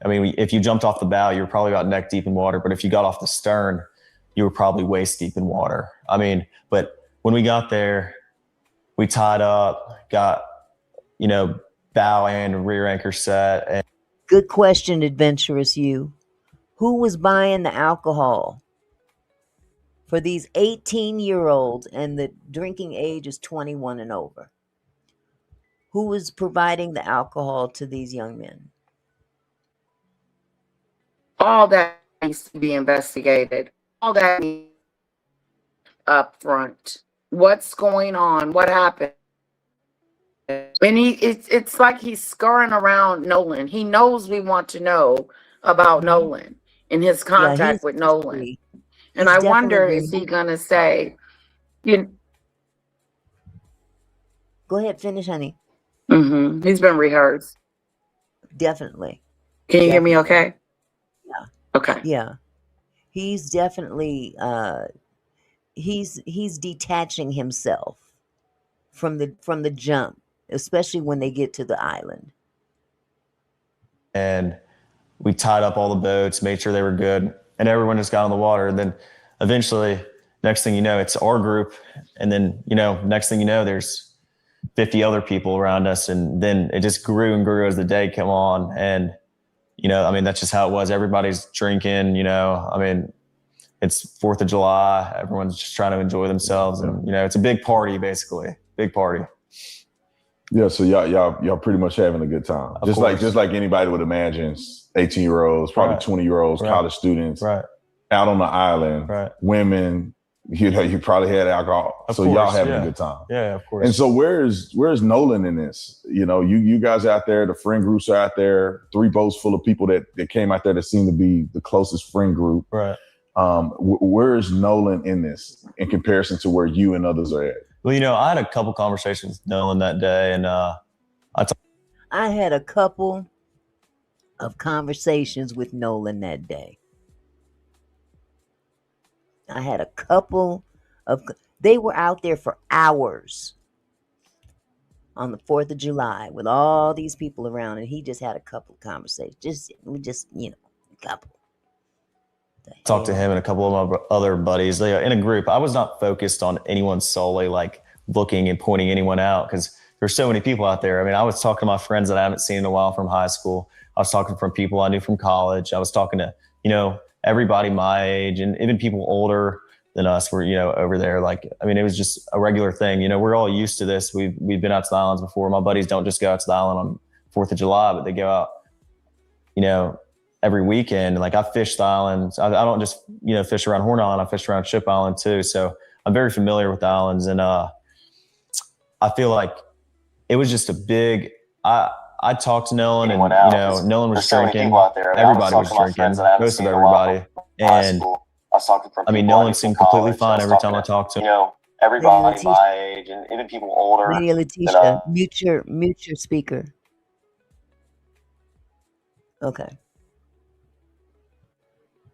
I mean, if you jumped off the bow, you were probably about neck deep in water. But if you got off the stern, you were probably waist deep in water. I mean, but when we got there, we tied up, got, bow and rear anchor set. And Good question, adventurous you. Who was buying the alcohol for these 18-year-olds, and the drinking age is 21 and over? Who was providing the alcohol to these young men? All that needs to be investigated. All that needs up front. What's going on? What happened? And it's like he's scurrying around Nolan. He knows we want to know about Nolan and his contact with Nolan. And I wonder, is he gonna say, Go ahead, finish, honey. He's been rehearsed. Definitely. Can you hear me okay? Yeah. Okay. Yeah. He's definitely he's detaching himself from the jump, especially when they get to the island. And we tied up all the boats, made sure they were good, and everyone just got on the water. And then eventually, next thing you know, it's our group. And then, next thing you know, there's 50 other people around us. And then it just grew and grew as the day came on. And, that's just how it was. Everybody's drinking, it's 4th of July. Everyone's just trying to enjoy themselves. And, it's a big party, basically. Big party. Yeah, so y'all pretty much having a good time. Just like anybody would imagine, 18-year-olds, probably 20-year-olds, college students, out on the island, women, you probably had alcohol. So y'all having a good time. Yeah, of course. And so where's Nolan in this? You guys out there, the friend groups are out there, 3 boats full of people that came out there that seem to be the closest friend group. Right. Where's Nolan in this in comparison to where you and others are at? Well, I had a couple conversations with Nolan that day, and I had a couple of conversations with Nolan that day. They were out there for hours on the 4th of July with all these people around, and he just had a couple of conversations. Just a couple. Talked to him and a couple of my other buddies. They in a group. I was not focused on anyone solely, like looking and pointing anyone out, because there's so many people out there. I mean, I was talking to my friends that I haven't seen in a while from high school. I was talking from people I knew from college. I was talking to, everybody my age, and even people older than us were, over there. It was just a regular thing. We're all used to this. We've been out to the islands before. My buddies don't just go out to the island on 4th of July, but they go out, every weekend. Like, I fish the islands. I don't just, fish around Horn Island. I fish around Ship Island too. So I'm very familiar with the islands. And I feel like it was just a big, I talked to Nolan, and, Nolan was drinking. Everybody was drinking, most of everybody. And Nolan seemed completely fine every time I talked to him. Everybody my age, and even people older. Hey, Latesha, mute your speaker. Okay.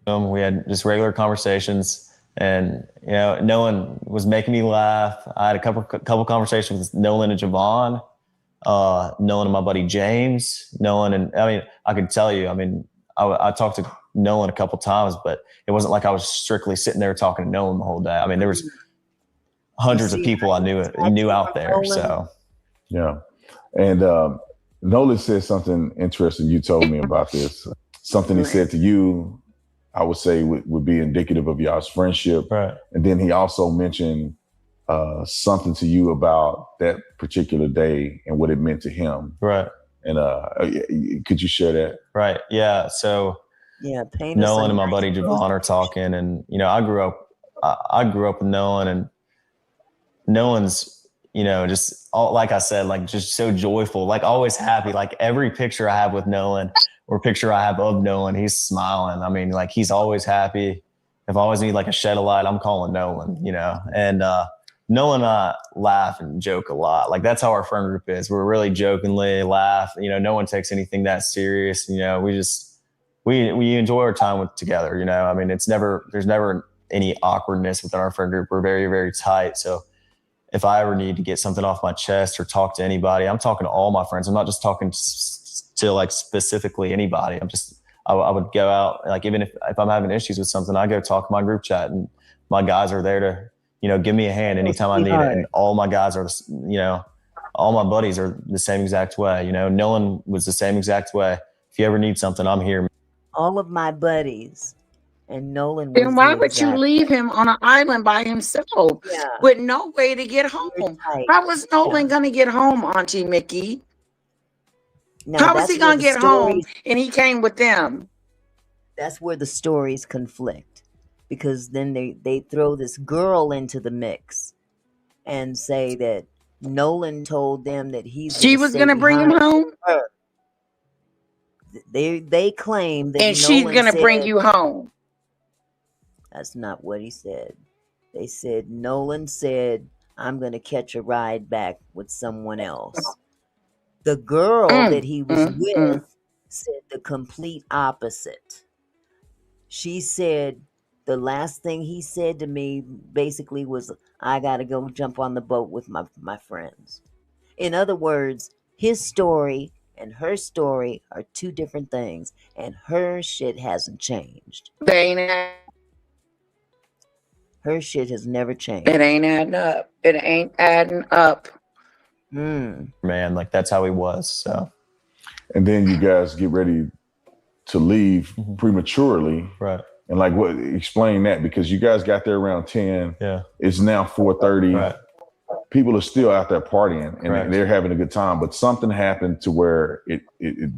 We had just regular conversations, and Nolan was making me laugh. I had a couple conversations with Nolan and Javon, Nolan and my buddy James. Nolan and I could tell you. I talked to Nolan a couple times, but it wasn't like I was strictly sitting there talking to Nolan the whole day. There was hundreds of people I knew out there. So yeah, and Nolan said something interesting. You told me about this. Something he said to you, I would say would be indicative of y'all's friendship. Right. And then he also mentioned something to you about that particular day and what it meant to him. Right. And could you share that? Right. Yeah. So Nolan and my buddy Javon are talking, and I grew up with Nolan, and Nolan's just like I said, like just so joyful, like always happy. Like every picture I have with Nolan or picture I have of Nolan, he's smiling. Like he's always happy. If I always need like a shed of light, I'm calling Nolan, and Nolan and I laugh and joke a lot. Like that's how our friend group is. We're really jokingly laugh. No one takes anything that serious. We enjoy our time together. There's never any awkwardness within our friend group. We're very, very tight. So if I ever need to get something off my chest or talk to anybody, I'm talking to all my friends. I'm not just talking to like specifically anybody. I would go out, like, even if I'm having issues with something, I go talk to my group chat, and my guys are there to, you know, give me a hand anytime I need it. And all my guys are, you know, all my buddies are the same exact way. You know, Nolan was the same exact way. If you ever need something, I'm here. All of my buddies, and Nolan was Then why the would you exact. leave him on an island by himself Yeah, with no way to get we're home? tight. How was Nolan Yeah. going to get home, Auntie Mickey? Now How was he that's where going to the get home stories. and he came with them? That's where the stories conflict, because then they throw this girl into the mix and say that Nolan told them that he's She going to was stay going to bring him behind home, with her. They claim that and she's Nolan going to bring said you home. that's not what he said. They said Nolan said, "I'm going to catch a ride back with someone else." The girl that he was with said the complete opposite. She said the last thing he said to me basically was, "I got to go jump on the boat with my friends." In other words, his story and her story are two different things, and her shit hasn't changed. They ain't, Her shit has never it changed. ain't adding up. It ain't adding up. Mm. Man, like, that's how he was. So, And then you guys get ready to leave Mhm. prematurely. right. And like, what? Explain that, because you guys got there around 10. Yeah. It's now 4:30. Right. People are still out there partying, and Correct. they're having a good time. But something happened to where it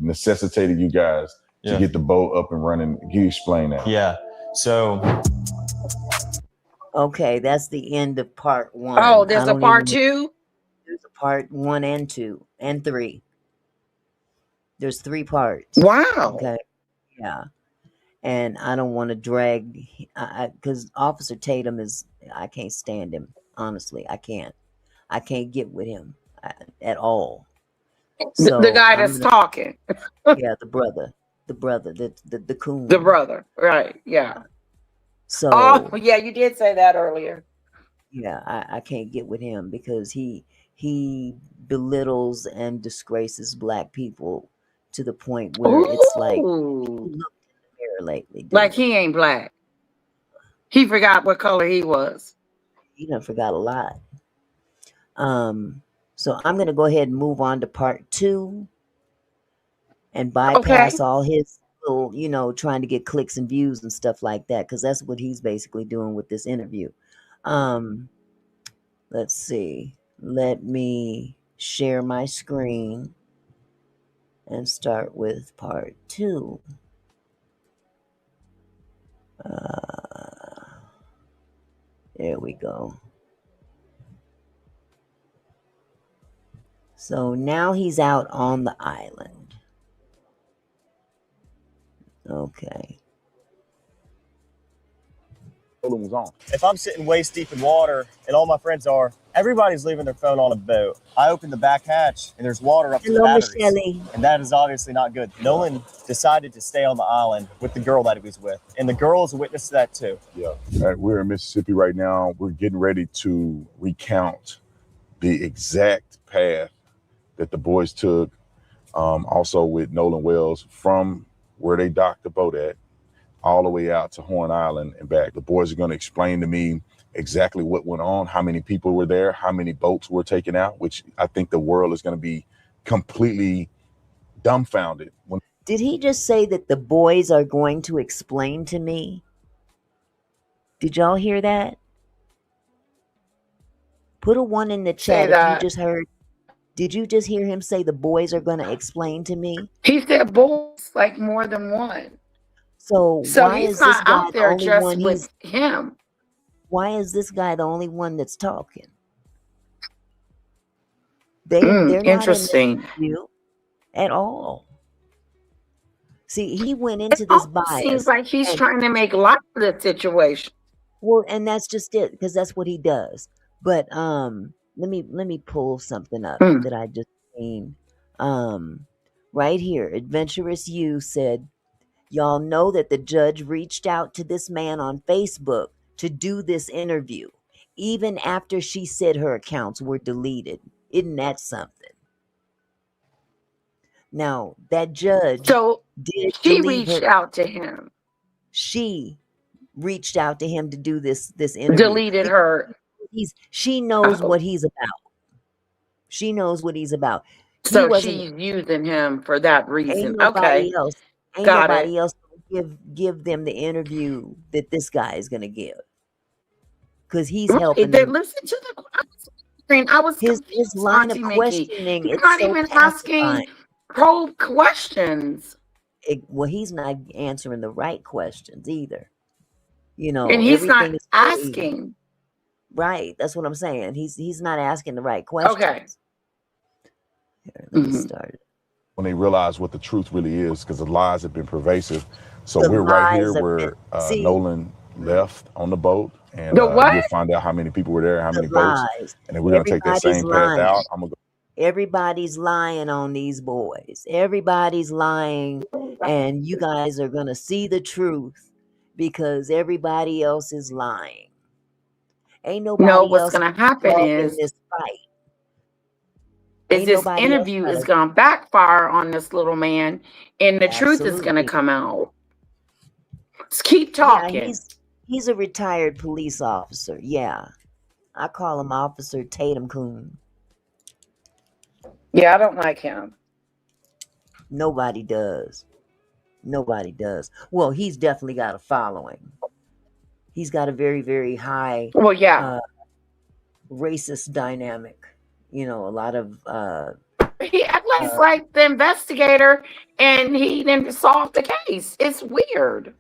necessitated you guys to Yeah. get the boat up and running. Can you explain that? Yeah. So, Okay, that's the end of part 1. Oh, I there's a don't part even. 2? There's a part 1 and 2 and 3. There's 3 parts. Wow. Okay, yeah, and I don't want to drag, because Officer Tatum is. I can't stand him. Honestly, I can't. I can't get with him at all. The So guy I'm that's gonna. talking. Yeah, the brother, the coon. The brother. Right. Yeah. So Oh, yeah, you did say that earlier. yeah, I can't get with him because he belittles and disgraces black people to the point where it's like, you Ooh. looked in the mirror lately, dude. Like he ain't black. He forgot what color he was. He done forgot a lot. So I'm gonna go ahead and move on to part 2 and bypass Okay. all his little, trying to get clicks and views and stuff like that, because that's what he's basically doing with this interview. Let's see. Let me share my screen and start with part 2. There we go. So now he's out on the island. Okay. Was on. if I'm sitting waist deep in water and all my friends are, everybody's leaving their phone on a boat. I open the back hatch and there's water up to the Hello, batteries. Michelle. And that is obviously not good. Nolan decided to stay on the island with the girl that he was with. And the girl is a witness to that too. Yeah. We're in Mississippi right now. We're getting ready to recount the exact path that the boys took, also with Nolan Wells, from where they docked the boat at all the way out to Horn Island and back. The boys are going to explain to me exactly what went on, how many people were there, how many boats were taken out, which I think the world is going to be completely dumbfounded. Did he just say that the boys are going to explain to me? Did y'all hear that? Put a 1 in the Say chat if you that. just heard. Did you just hear him say the boys are going to explain to me? He said boys like more than one. So So why he's is this not guy out the there only just one with him. why is this guy the only one that's talking? They're not in this Interesting. interview at all. See, he went It into this almost seems bias, like he's and trying to make light of the situation. well, and that's just it, because that's what he does. But let me pull something up Mm. that I just seen. Right here, Adventurous You said, "Y'all know that the judge reached out to this man on Facebook to do this interview, even after she said her accounts were deleted. Isn't that something? Now, that judge So did she delete reached her. out to him, She reached out to him to do this interview. deleted her. She knows Oh, what he's about. She knows what he's about. He so wasn't. she's using him for that Ain't reason. Okay, nobody else. Ain't got it. nobody else gonna give them the interview that this guy is gonna give, because he's Right. helping They them. listen to I was His confused, line of Auntie Mickey. questioning He's is not so even pacifying. asking probe questions. Well, he's not answering the right questions either. And he's not Everything is very asking. right. That's what I'm saying. He's not asking the right Okay. questions. Here, let me Mhm. start it. When they realize what the truth really is, because the lies have been pervasive. So The we're right here lies have been where see Nolan left on the boat, and The what? you'll find out how many people were there, how the many boats, lies. and then we're gonna take that Everybody's same path lying. out. I'm gonna go. Everybody's lying on these boys. Everybody's lying, and you guys are gonna see the truth because everybody else is lying. Ain't No, nobody what's else going to happen involved in is this fight. is Ain't this nobody else interview got is a going to backfire on this little man, and the truth is going to absolutely. come out. Just keep Yeah, talking. he's a retired police officer. Yeah. I call him Officer Tatum Coon. Yeah, I don't like him. Nobody does. Nobody does. Well, he's definitely got a following. He's got a very, very high Well, yeah, racist dynamic. A lot of he acts like the investigator, and he didn't solve the case. It's weird.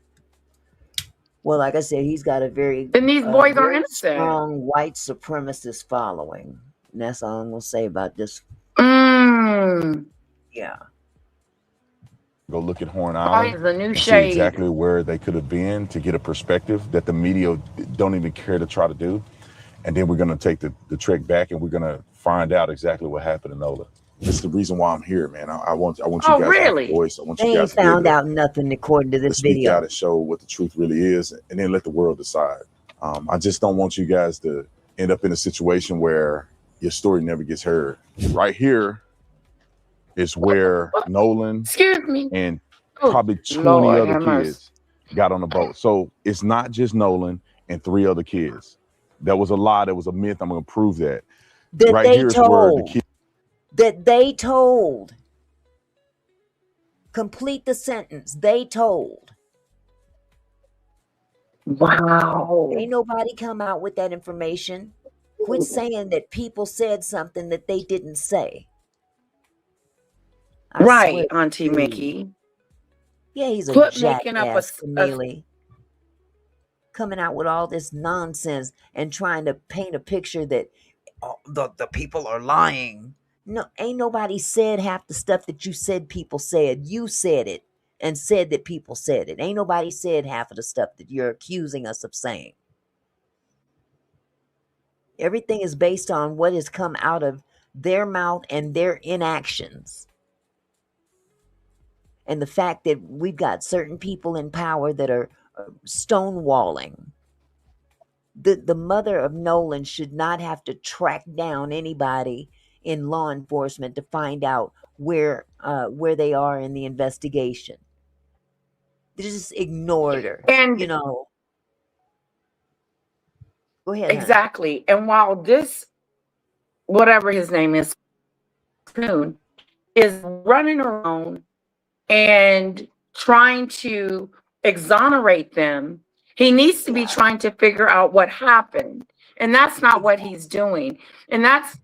well, like I said, he's got a And these boys are very innocent. strong white supremacist following. And that's all I'm gonna say about this. Mm. Yeah. Go look at Horn Oh, Island he's a new and see shade. exactly where they could have been to get a perspective that the media don't even care to try to do. And then we're going to take the trek back, and we're going to find out exactly what happened to Nola. This is the reason why I'm here, man. I want you Oh, guys to have a really? voice. I want They you guys ain't to be able found out nothing according to to this speak out video. and show what the truth really is, and then let the world decide. I just don't want you guys to end up in a situation where your story never gets heard. Right here is where Nolan Excuse me. and Oh, probably 20 Lord other have mercy. kids got on the boat. So it's not just Nolan and 3 other kids. That was a lie. That was a myth. I'm going to prove that. That Right they here is where the told. kids. That they told. Complete the sentence. They told. Wow. Ain't nobody come out with that information. Quit saying that people said something that they didn't say. I Right, swear, Auntie dude. Mickey. Yeah, he's a Quit making up jackass, Keneally, coming out with all this nonsense and trying to paint a picture that the people are lying. No, ain't nobody said half the stuff that you said people said. You said it and said that people said it. Ain't nobody said half of the stuff that you're accusing us of saying. Everything is based on what has come out of their mouth and their inactions. And the fact that we've got certain people in power that are stonewalling. The mother of Nolan should not have to track down anybody in law enforcement to find out where they are in the investigation. They just ignored her. and Go ahead, honey. exactly. And while this, whatever his name is, Coon, is running around and trying to exonerate them, he needs to be trying to figure out what happened. And that's not what he's doing. And that's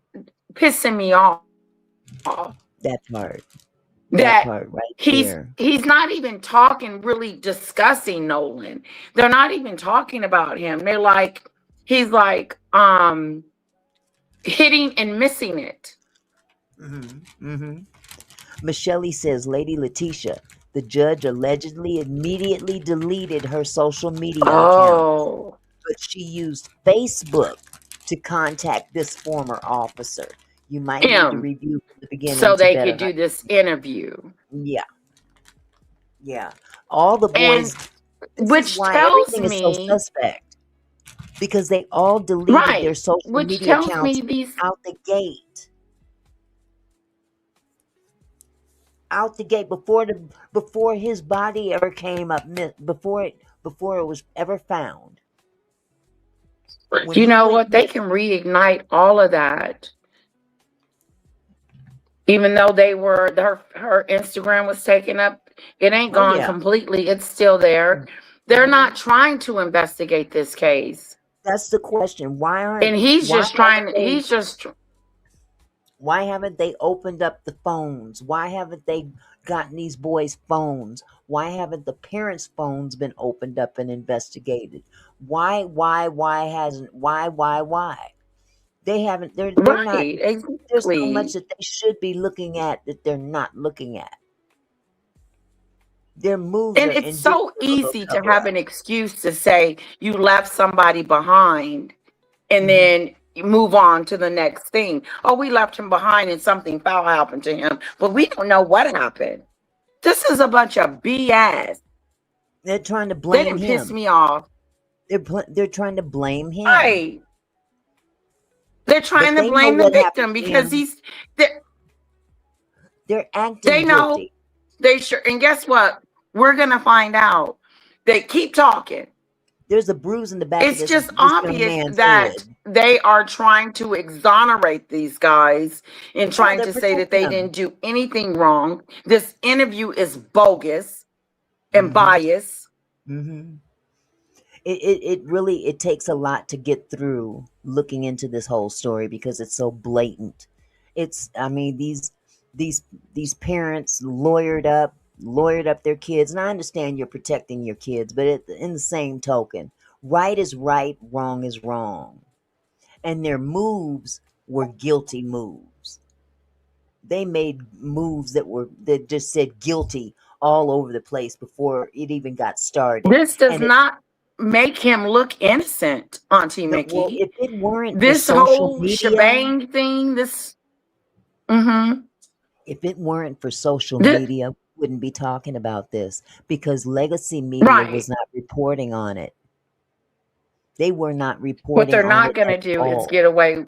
pissing me off. That part. That That part right he's there. he's not even talking, really discussing Nolan. They're not even talking about him. They're like, he's like hitting and missing it. Michelle says, Lady Latesha, the judge allegedly immediately deleted her social media accounts, Oh, but she used Facebook to contact this former officer. You might need to him, review from the beginning so to they better. could do this interview. Yeah. All the And boys. This which is why tells everything is so me, suspect. because they all deleted their Right. social Which media tells accounts me these out the gate. Out the gate before his body ever came up, before it was ever found. When you he know went what? They can reignite all of that. Even though her Instagram was taken up, it ain't oh gone yeah. completely. It's still there. They're not trying to investigate this case. That's the question. And Why haven't they opened up the phones? Why haven't they gotten these boys' phones? Why haven't the parents' phones been opened up and investigated? Why? They haven't they're not right, there's so much exactly. that they should be looking at that they're not looking at. Their moves And are it's indicative so of a easy to cover have up. an excuse to say you left somebody behind and Hmm. then you move on to the next thing. Oh, we left him behind and something foul happened to him, but we don't know what happened. This is a bunch of BS. They're trying to They blame didn't piss him. me off. They're trying to blame him. Right. They're But trying to they know blame the what happened victim to because him. they, They're acting they know guilty. they sure. And guess what? We're gonna find out. They keep talking. There's a bruise in the back of It's this just young obvious man's that head. they are trying to exonerate these guys and Yeah, trying they're to say that protecting they them. didn't do anything wrong. This interview is bogus and Hmm. biased. Hmm. It really it takes a lot to get through looking into this whole story because it's so blatant. It's I mean these these parents lawyered up their kids, and I understand you're protecting your kids, but in the same token, right is right, wrong is wrong, and their moves were guilty moves. They made moves that just said guilty all over the place before it even got started, This does and it's not make him look innocent, Auntie no, well, Mickey. if it weren't for This social whole media, shebang thing, mm-hmm, if it weren't for social this, media, we wouldn't be talking about this because legacy media was right. not reporting on it. They were not What reporting they're on not it going at to do is all. get away.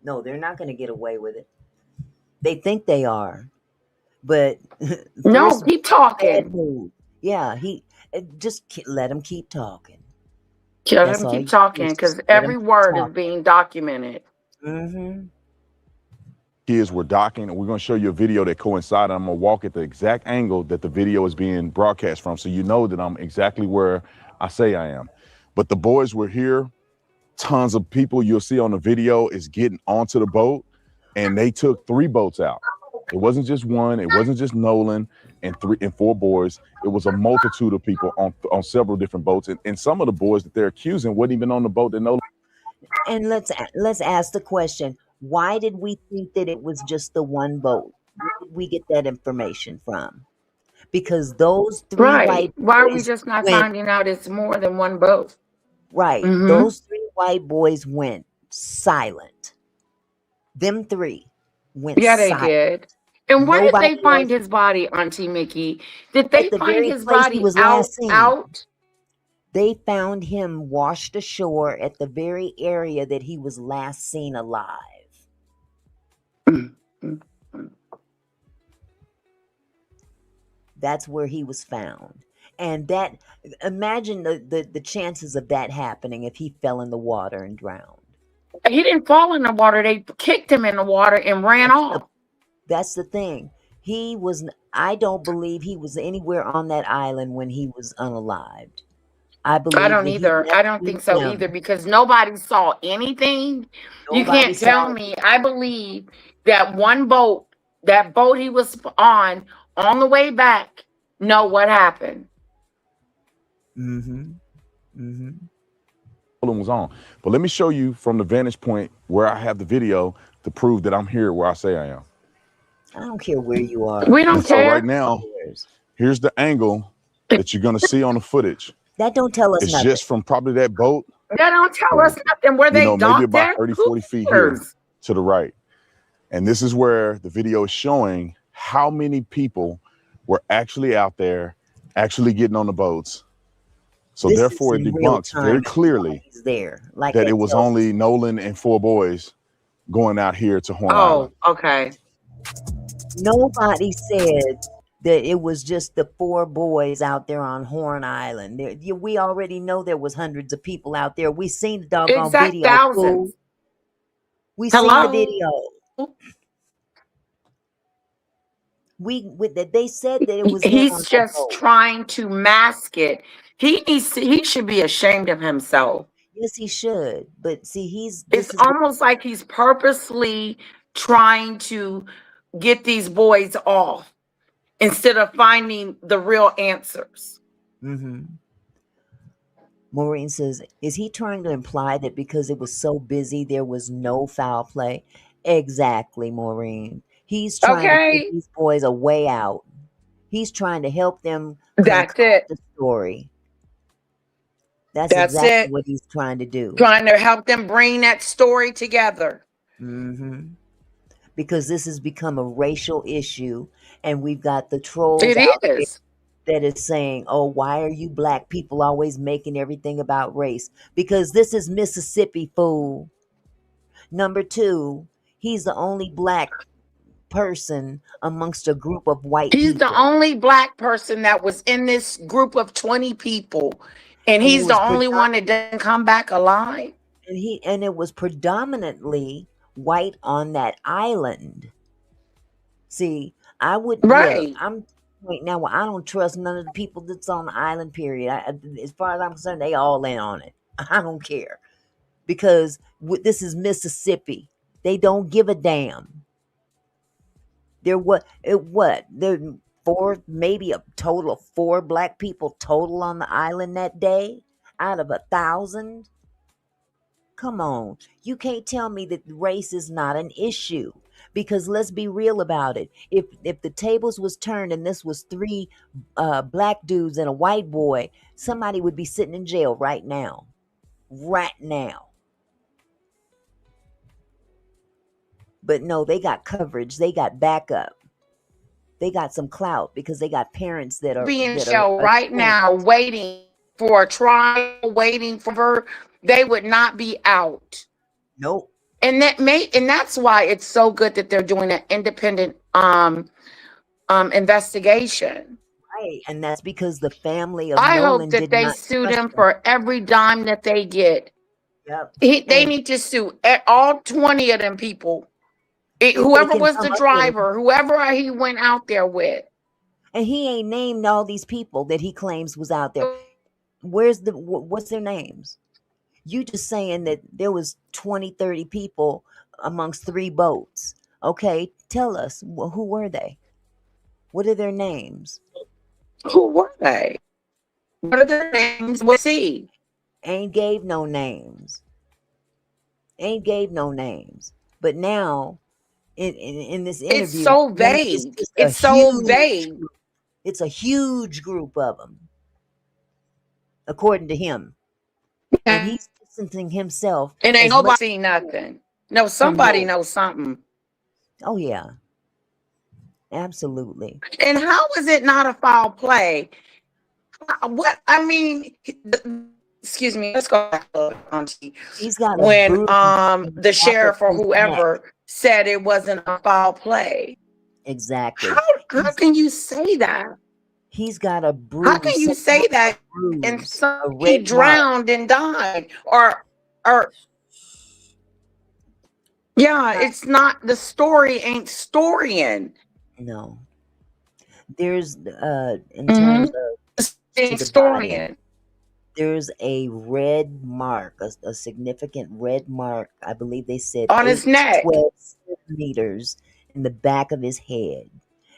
No, they're not going to get away with it. They think they are, but No, first keep bad talking. move. Yeah, let him keep talking. Let That's them all keep you can do talking is just because let him every keep word is talking. being documented. Hmm. Kids were docking, and we're going to show you a video that coincided. I'm going to walk at the exact angle that the video is being broadcast from, so you know that I'm exactly where I say I am. But the boys were here. Tons of people you'll see on the video is getting onto the boat, and they took 3 boats out. It wasn't just one. It wasn't just Nolan and 4 boys. It was a multitude of people on several different boats, and some of the boys that they're accusing wasn't even on the boat that Nolan. And let's ask the question: why did we think that it was just the one boat? Where did we get that information from? Because those three Right. white Why are we boys just not went finding out it's more than one boat? right. Mm-hmm. Those 3 white boys went silent. Them 3 went Yeah, they silent. did. And where did they Nobody find else his body, Auntie Mickey? Did at they the find very his place he body was last seen. out? They found him washed ashore at the very area that he was last seen alive. That's where he was found. And that imagine the chances of that happening if he fell in the water and drowned. He didn't fall in the water. They kicked him in the water and ran That's the off. that's the thing. I don't believe he was anywhere on that island when he was unalived. I I believe don't that he either. I left don't think with so either them. because nobody saw anything. You Nobody can't tell saw me. I believe that one boat, that boat he was on the way back, know what happened. Mm-hmm. Mm-hmm. Was on. But let me show you from the vantage point where I have the video to prove that I'm here where I say I am. I don't care where you are. We don't And so right care. now, here's the angle that you're going to see on the footage. That don't tell us It's nothing. just from probably that boat, They don't tell us nothing. Where they maybe docked about at? 30, Who 40 feet here cares? to the right. And this is where the video is showing how many people were actually out there, actually getting on the boats. So This is therefore, it in real debunks very time. clearly He's there. Like that I it was tell only Nolan and 4 boys going out here to Horn Island. Oh, okay. nobody said that it was just the 4 boys out there on Horn Island. We already know there was hundreds of people out there. We seen the doggone Exact video, fool. thousands. We seen the Hello. video. They said that it was them on He's that just boat. trying to mask it. He should be ashamed of himself. Yes, he should. But see, It's this is what almost like he's purposely trying to get these boys off instead of finding the real answers. Maureen says, is he trying to imply that because it was so busy, there was no foul play? Exactly, Maureen. He's trying to give Okay. these boys a way out. He's trying to help them That's concoct it. the story. That's That's exactly it. what he's trying to do. Trying to help them bring that story together. Because this has become a racial issue, and we've got the trolls It out there is. that is saying, oh, why are you black people always making everything about race? Because this is Mississippi, fool. Number 2, he's the only black person amongst a group of white He's people. the only black person that was in this group of 20 people. And it he's the was only one that didn't come back alive. and it was predominantly white on that island. See, I would look. Right. I'm point now where I don't trust none of the people that's on the island. Period. As far as I'm concerned, they all in on it. I don't care because this is Mississippi. They don't give a damn. There there 4, maybe a total of 4 black people total on the island that day out of 1,000. Come on, you can't tell me that race is not an issue. Because let's be real about it. If the tables was turned and this was 3 black dudes and a white boy, somebody would be sitting in jail right now. Right now. But no, they got coverage. They got backup. They got some clout because they got parents that are Being show right now, waiting for a trial, waiting for her. They would not be out. Nope. And that's why it's so good that they're doing an independent investigation. Right. And that's because the family of I Nolan hope that did they not sue trust them for every dime that they get. Yep. They need to sue all 20 of them people. Whoever was the driver, whoever he went out there with. And he ain't named all these people that he claims was out there. What's their names? You just saying that there was 20, 30 people amongst 3 boats. Okay, tell us, who were they? What are their names? Who were they? What are their names? What's he? Ain't gave no names. But now, in this interview, it's so vague. Vague. It's a huge group of them, according to him. And he's distancing himself. And ain't nobody seen nothing. No, somebody knows something. Oh, yeah. Absolutely. And how is it not a foul play? What I mean, excuse me, let's go back to Auntie. He's got when the sheriff or whoever said it wasn't a foul play. Exactly. How can you say that? He's got a bruise. How can you say that? And he drowned and died, or yeah, it's not. The story ain't storying. No, there's in terms of historian. There's a red mark, a significant red mark. I believe they said on his neck, 12 centimeters in the back of his head.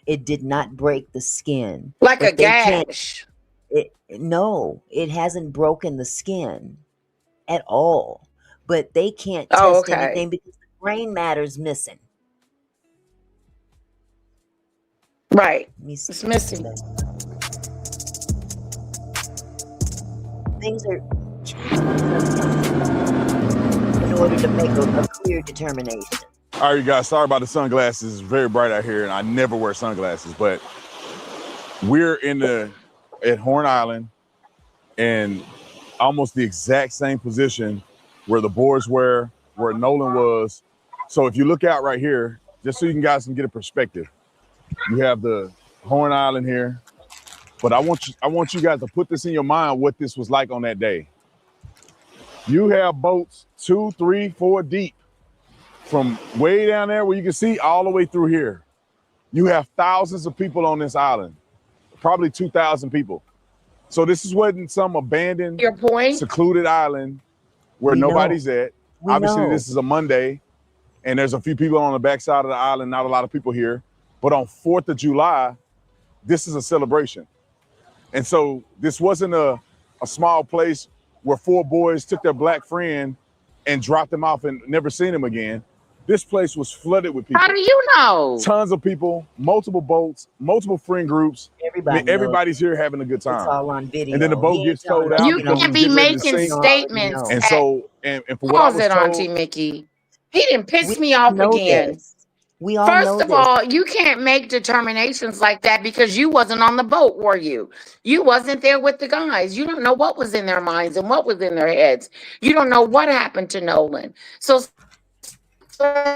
It did not break the skin, like a gash. No, it hasn't broken the skin at all. But they can't test anything because the brain matter's missing. Right, it's missing. Things are in order to make a clear determination. All right, you guys, sorry about the sunglasses. It's very bright out here, and I never wear sunglasses, but we're at Horn Island, and almost the exact same position where the boards were, where Nolan was. So if you look out right here, just so you guys can get a perspective, you have the Horn Island here. But I want you guys to put this in your mind what this was like on that day. You have boats 2, 3, 4 deep from way down there where you can see all the way through here. You have thousands of people on this island, probably 2,000 people. So this wasn't some abandoned, Your point? secluded island where We know. nobody's at. We Obviously, know. this is a Monday, and there's a few people on the backside of the island, not a lot of people here. But on 4th of July, this is a celebration. And so this wasn't a small place where 4 boys took their black friend and dropped him off and never seen him again. This place was flooded with people. How do you know? Tons of people, multiple boats, multiple friend groups. Everybody's here having a good It's time. all on video. And then the boat He gets ain't telling towed us out You we because can't we be was getting ready to making sink. statements. know. And at- so, and for what I Pause was it, told, Auntie Mickey. He didn't piss We me off know again. this. We all First know of this. all, you can't make determinations like that because you wasn't on the boat, were you? You wasn't there with the guys. You don't know what was in their minds and what was in their heads. You don't know what happened to Nolan. So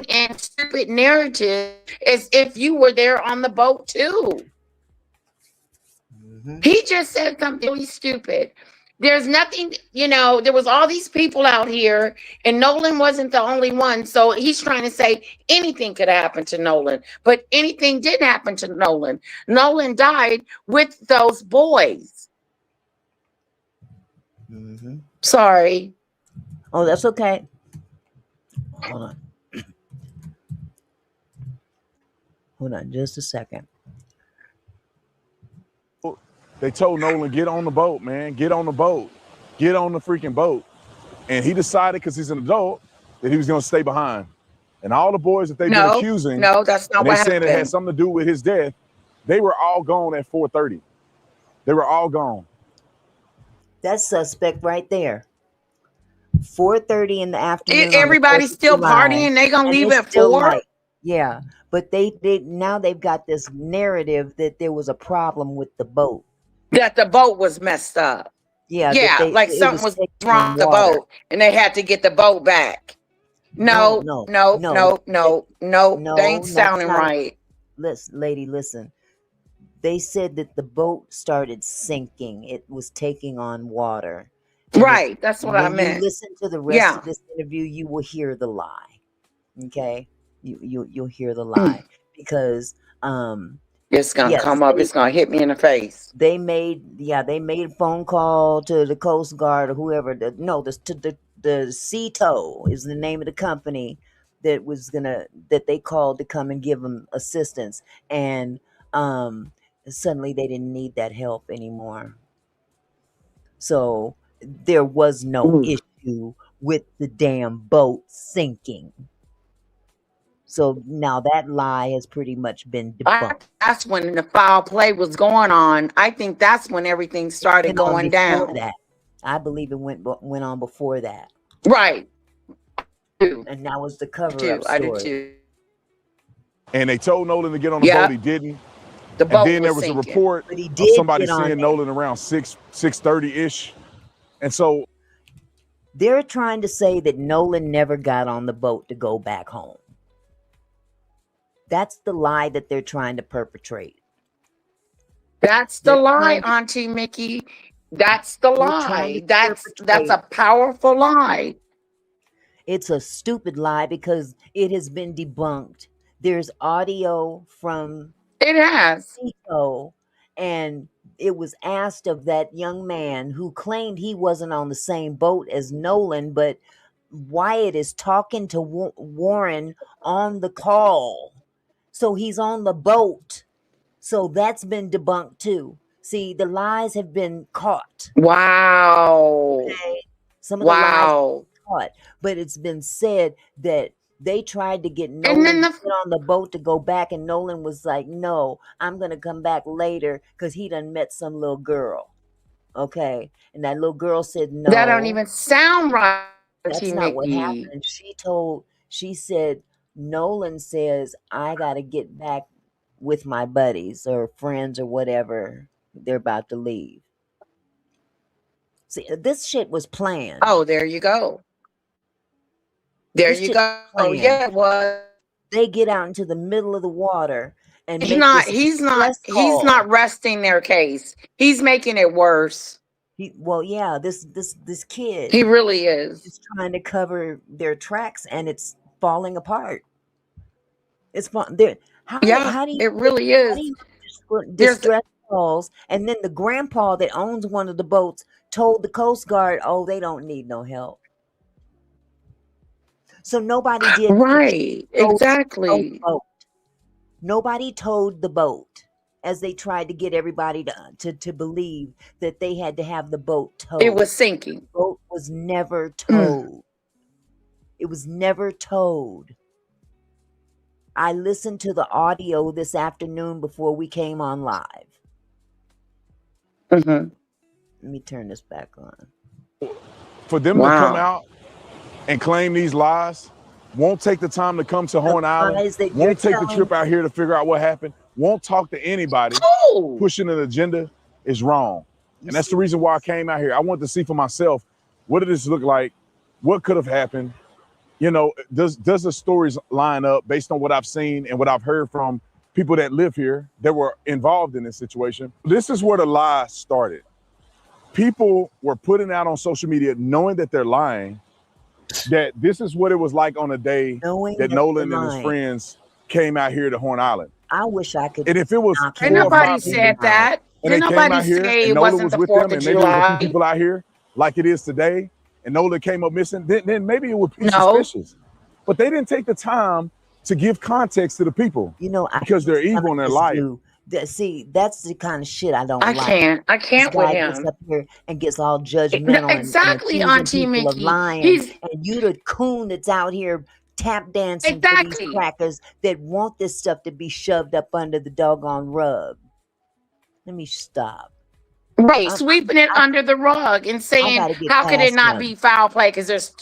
and stupid narrative as if you were there on the boat too. He just said something really stupid. There's nothing, there was all these people out here, and Nolan wasn't the only one. So he's trying to say anything could happen to Nolan, but anything did happen to Nolan. Nolan died with those boys. Sorry. Oh, that's okay. Hold on. Hold on just a second. they told Nolan, get on the boat, man. Get on the boat. Get on the freaking boat. And he decided, because he's an adult, that he was going to stay behind. And all the boys that they've been accusing, No, that's not and they what saying it had happened. something to do with his death, they were all gone at 4:30. They were all gone. That's suspect right there. 4:30 in the afternoon. on the Everybody's 4th of still July, partying. They gonna and leave it's at still 4? light. Yeah, but they now they've got this narrative that there was a problem with the boat. That the boat was messed up. Yeah, Yeah, like it something was taking wrong in with the water. boat, and they had to get the boat back. No, No, they ain't that's sounding not. right. Listen. They said that the boat started sinking. It was taking on water. And Right, that's what I when you meant. listen to the rest Yeah. of this interview, you will hear the lie. Okay, you'll hear the Mm. lie because It's gonna yes, come up. It's gonna hit me in the face. they made a phone call to the Coast Guard or whoever. The Sea Tow is the name of the company that they called to come and give them assistance, and suddenly they didn't need that help anymore. So there was no issue with the damn boat sinking. So now that lie has pretty much been debunked. That's when the foul play was going on. I think that's when everything started Went on going before down. that. I believe it went on before that, Right. and that was the cover-up I do story. too. And they told Nolan to get on the Yeah. boat. He didn't. The And boat then there was was a sinking. report But he of did somebody get on seeing there. Nolan around 6:30-ish. And so They're trying to say that Nolan never got on the boat to go back home. That's the lie that they're trying to perpetrate. That's the They're lie, trying to- Auntie Mickey. That's the They're trying lie. to That's perpetrate. a powerful lie. It's a stupid lie because it has been debunked. There's audio from It has. Tito, and it was asked of that young man who claimed he wasn't on the same boat as Nolan, but Wyatt is talking to Warren on the call. So he's on the boat. So that's been debunked too. See, the lies have been caught. Wow. Okay? Some of the lies Wow. caught, but it's been said that they tried to get And Nolan then to get on the boat to go back, and Nolan was like, no, I'm going to come back later because he done met some little girl. Okay. And that little girl said, no. That don't even sound right, That's Auntie not what Mickey. happened. She said, Nolan says, I got to get back with my buddies or friends or whatever. They're about to leave. See, this shit was planned. Oh, there you go. There This you shit go. was planned. Yeah, it was. They get out into the middle of the water and He's make not. this He's not. express He's call. not resting their case. He's making it worse. Well, yeah, this kid He really is. is trying to cover their tracks, and it's falling apart. It's how Yeah, do you it really is. There's distress calls, and then the grandpa that owns one of the boats told the Coast Guard, "Oh, they don't need no help." So nobody did right. tow the Exactly. boat. Nobody towed the boat, as they tried to get everybody to believe that they had to have the boat towed. It was sinking. The boat was never towed. It was never towed. I listened to the audio this afternoon before we came on live. Mm-hmm. Let me turn this back on. For them to come out and claim these lies, won't take the time to come to Horn Island, won't take the trip out here to figure out what happened, won't talk to anybody, pushing an agenda is wrong. And that's the reason why I came out here. I wanted to see for myself, what did this look like? What could have happened? You know, does the stories line up based on what I've seen and what I've heard from people that live here that were involved in this situation? This is where the lie started. People were putting out on social media, knowing that they're lying, that this is what it was like on a day that Nolan and his friends came out here to Horn Island. I wish I could. And if it was and nobody said that. and they came out here and Nolan was with them and maybe there was a few people out here like it is today, and Nolan came up missing, then maybe it would be suspicious. But they didn't take the time to give context to the people. You know, because they're evil and they're lying. See, that's the kind of shit I don't like. I can't with him. Gets up here and gets all judgmental. Exactly, and Auntie people Mickey. Of lying. And you the coon that's out here tap dancing for these crackers that want this stuff to be shoved up under the doggone rug. Let me stop. Right, sweeping it under the rug and saying, how could it not be foul play? Because there's...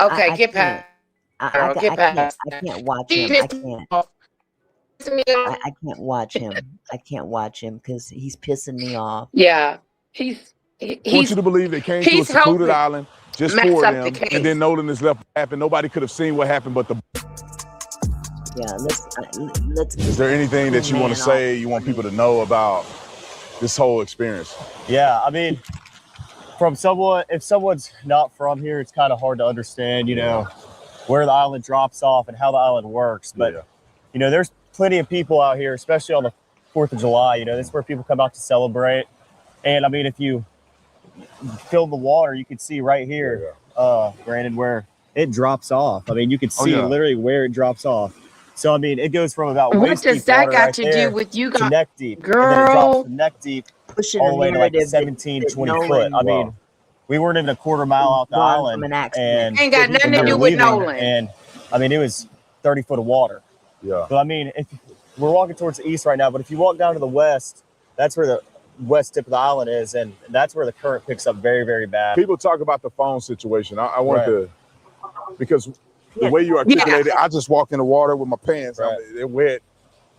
Okay, get past. I can't watch him. I can't watch him. I can't watch him because he's pissing me off. Yeah, I want you to believe they came to a secluded island just for them, and then Nolan is left happen. Nobody could have seen what happened, but the. Yeah, let's. Is there anything that you want to say? You want people to know about this whole experience? Yeah, I mean, if someone's not from here, it's kind of hard to understand, you know, where the island drops off and how the island works. But you know, there's plenty of people out here, especially on the 4th of July. You know, this is where people come out to celebrate. And I mean, if you fill the water, you can see right here, Brandon, where it drops off. I mean, you can see literally where it drops off. So I mean, it goes from about waist deep water right there with you guys? to neck deep, girl? And then it drops from neck deep pushing all the way to like 17, 20 foot. I mean, we weren't even a quarter mile off the island, and ain't got nothing to do with Nolan. And I mean, it was 30 foot of water. Yeah. So I mean, if we're walking towards the east right now, but if you walk down to the west, that's where the west tip of the island is, and that's where the current picks up very, very bad. People talk about the phone situation. I want to, because the way you articulate it, I just walk in the water with my pants. They're wet,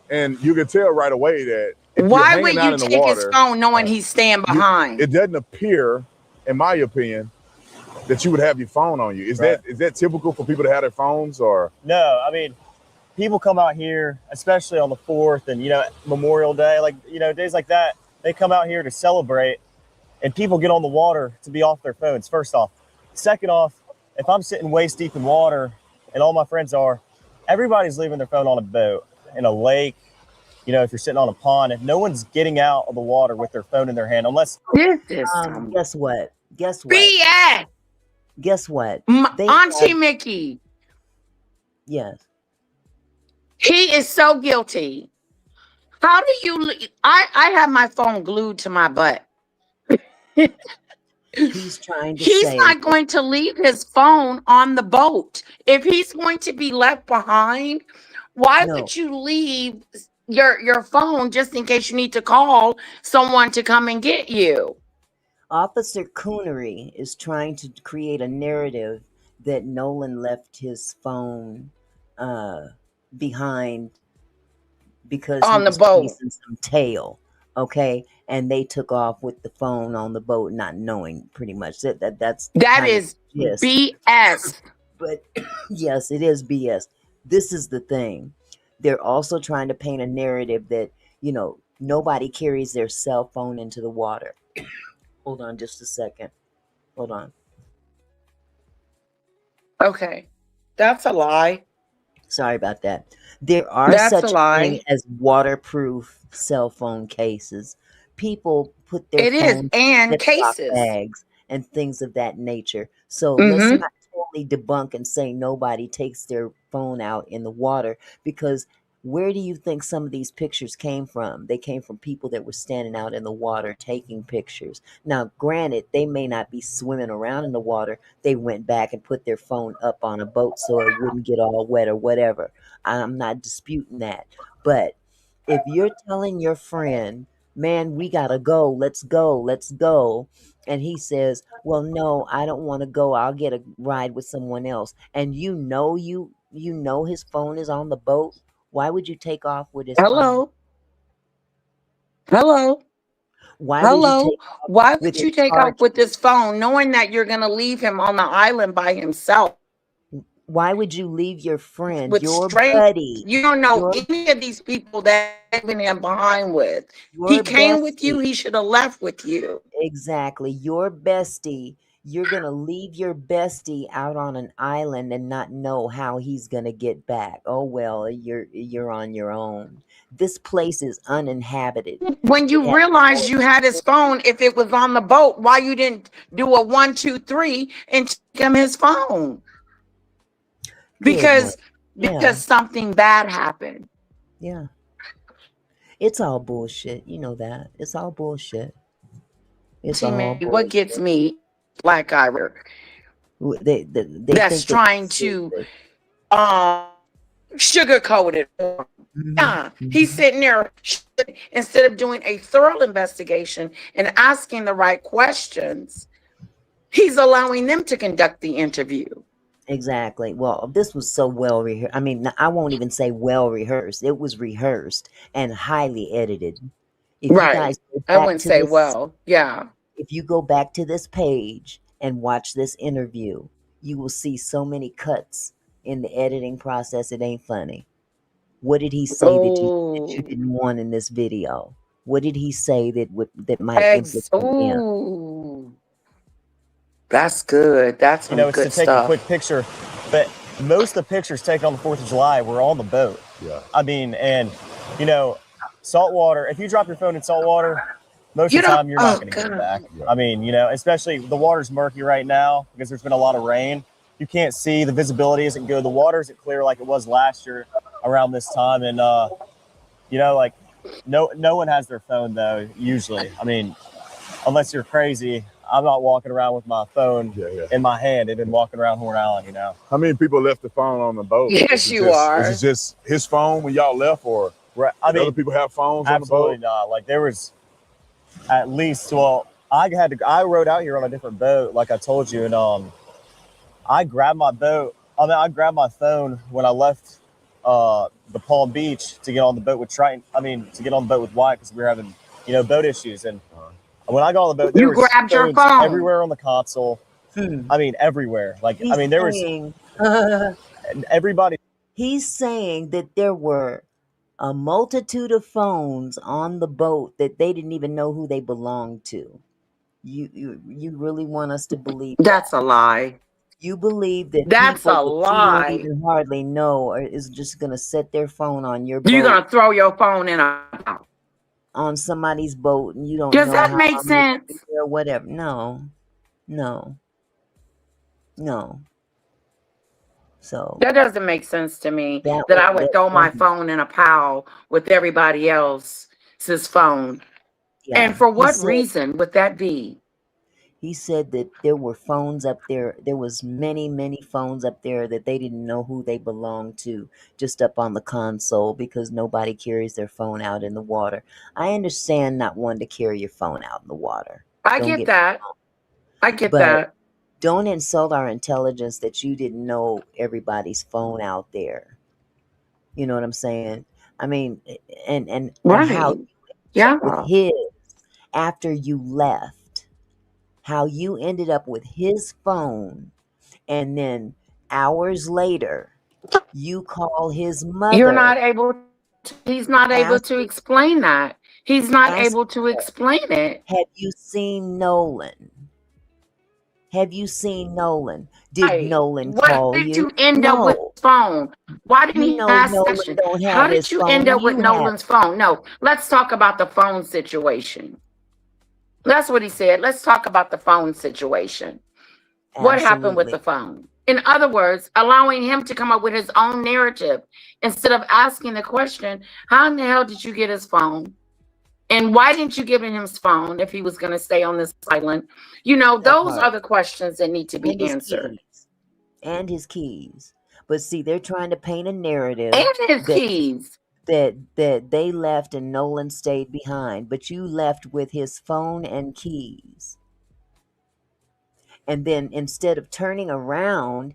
and you can tell right away that. Why would you take his phone knowing he's staying behind? It doesn't appear, in my opinion, that you would have your phone on you. Is that typical for people to have their phones, or? No, I mean, people come out here, especially on the 4th and, you know, Memorial Day, like, you know, days like that, they come out here to celebrate, and people get on the water to be off their phones, first off. Second off, if I'm sitting waist deep in water and all my friends are, everybody's leaving their phone on a boat, in a lake, you know, if you're sitting on a pond, if no one's getting out of the water with their phone in their hand, unless... Guess what? BS! Guess what? Auntie Mickey. Yes. He is so guilty. How do you... I have my phone glued to my butt. He's trying to He's not going to leave his phone on the boat. If he's going to be left behind, why would you leave your phone just in case you need to call someone to come and get you? Officer Coonery is trying to create a narrative that Nolan left his phone behind because on he the was boat chasing some tail Okay, and they took off with the phone on the boat, not knowing pretty much that's That kind of is the gist. BS. But yes, it is BS. This is the thing. They're also trying to paint a narrative that, nobody carries their cell phone into the water. Hold on just a second. Hold on. Okay. That's a lie. Sorry about that. There are That's a such a thing lie. as waterproof cell phone cases. People put their It is. phones in And Ziploc cases. bags and things of that nature. So let's Mm-hmm. not totally debunk and say nobody takes their phone out in the water, because where do you think some of these pictures came from? They came from people that were standing out in the water taking pictures. Now, granted, they may not be swimming around in the water. They went back and put their phone up on a boat so it wouldn't get all wet or whatever. I'm not disputing that. But if you're telling your friend, man, we gotta go, let's go, and he says, well, no, I don't want to go, I'll get a ride with someone else, and you know his phone is on the boat, why would you take off with his phone? Hello. Hello. Why would you Hello. take off Why with would his you take car off with keys? this phone knowing that you're going to leave him on the island by himself Why would you leave your friend, with your strangers? buddy, You don't know your any of these people that you're leaving him behind with. He your came with you. bestie? He should have left with you. Exactly. Your bestie, you're going to leave your bestie out on an island and not know how he's going to get back. Oh well, you're on your own. This place is uninhabited. When It you has realized no you had his phone, if it was on the boat, why you didn't do a 1, 2, 3 and take him his phone? good one. Because Yeah. something bad happened. Yeah. It's all bullshit. You know that. It's all bullshit. It's all What gets bullshit. me, black guy They that's think that trying this is to the um sugarcoat it. Mhm, Yeah, he's mhm. sitting there instead of doing a thorough investigation and asking the right questions. He's allowing them to conduct the interview. Exactly. Well, this was so well rehearsed. I mean, I won't even say well rehearsed. It was rehearsed and highly edited. If you Right. guys go I back wouldn't to say this, well. Yeah. if you go back to this page and watch this interview, you will see so many cuts in the editing process. It ain't funny. What did he say that you Oh. didn't want in this video? What did he say that might implicate him? Oh. That's good. That's some It's to good take a stuff. quick picture, but most of the pictures taken on the 4th of July were on the boat. Yeah. I mean, and you know, saltwater, if you drop your phone in saltwater, most You of the don't. time you're not Oh going to get it God. back. Yeah. I mean, especially the water's murky right now because there's been a lot of rain. You can't see, the visibility isn't good. The water isn't clear like it was last year around this time. And, like no one has their phone though, usually. I mean, unless you're crazy, I'm not walking around with my phone in my hand. They've been walking around Horn Island, How many people left the phone on the boat? Yes, you are. Is it just his phone when y'all left, or Right. did other people have phones on the Absolutely boat? not. Like there was at least, well, I rode out here on a different boat, like I told you, and I grabbed my boat. I grabbed my phone when I left the Palm Beach to get on the boat with Triton. To get on the boat with Wyatt because we were having, boat issues. And when I got on the boat, there You was grabbed your phones phone. everywhere on the console. Hmm. Everywhere. He's There was saying everybody. he's saying that there were a multitude of phones on the boat that they didn't even know who they belonged to. You really want us to believe That's that? a lie. You believe that That's people a that you don't lie. even hardly know is just gonna set their phone on your You're boat, gonna throw your phone in a. on somebody's boat, and you don't Does know that how make long they're gonna sense? be there or whatever. No, no, no. So That doesn't make sense to me. that That was I would throw my phone in a pile with everybody else's phone. And yeah. for what reason would that be? He said that there were phones up there. There was many, many phones up there that they didn't know who they belonged to, just up on the console, because nobody carries their phone out in the water. I understand not wanting to carry your phone out in the water. I Don't get get me that. wrong. I get But that. don't insult our intelligence that you didn't know everybody's phone out there. You know what I'm saying? I mean, and how Right. Yeah. with his after you left. How you ended up with his phone, and then hours later, you call his You're not mother able to, he's not able to asking explain that. He's not able asking to her, explain it. "Have you seen Nolan? Have you seen Nolan? Did Right. Nolan What call did you?" you end up with No. his phone? Why didn't You he know ask that Nolan question? don't How have did his you end phone. up with You have Nolan's phone? No, let's talk about the phone situation. That's what he said. Let's talk about the phone situation. it. What happened with Absolutely. the phone? In other words, allowing him to come up with his own narrative instead of asking the question, how in the hell did you get his phone? And why didn't you give him his phone if he was going to stay on this island? That Those are part. the questions that need to be And his answered. keys. And his keys. But see, they're trying to paint a And narrative his that keys. that they left and Nolan stayed behind, but you left with his phone and keys. And then instead of turning around,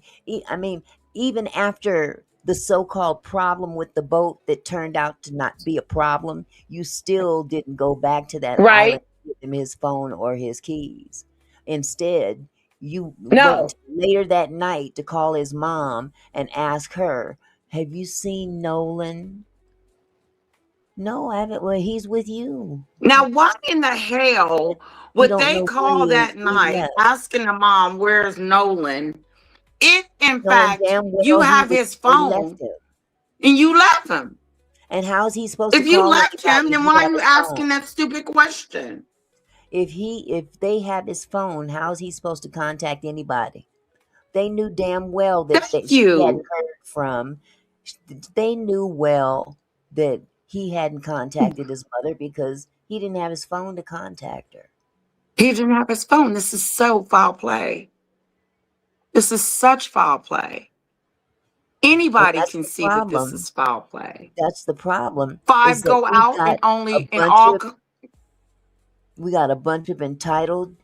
I mean, even after the so-called problem with the boat that turned out to not be a problem, you still didn't go back to that island Right? to give him his phone or his keys. Instead, you wait No. until later that night to call his mom and ask her, "Have you seen Nolan?" "No, I haven't." "Well, he's with you. Now, why in the hell You would don't they know where call he that is. He night left, asking the mom, where's Nolan? If, in knowing fact, damn you well have his they left phone him. and you left him. And how's he supposed to If you call left him, anybody if then you why are have you his phone? asking that stupid question? If they have his phone, how's he supposed to contact anybody? They knew damn well that Thank she hadn't you. heard from. They knew well that he hadn't contacted his mother because he didn't have his phone to contact her. He didn't have his phone. This is so foul play. This is such foul play. And Anybody that's can the see that this problem. is foul play. That's the problem is Five that go out and a only and bunch all of go. we got a bunch of entitled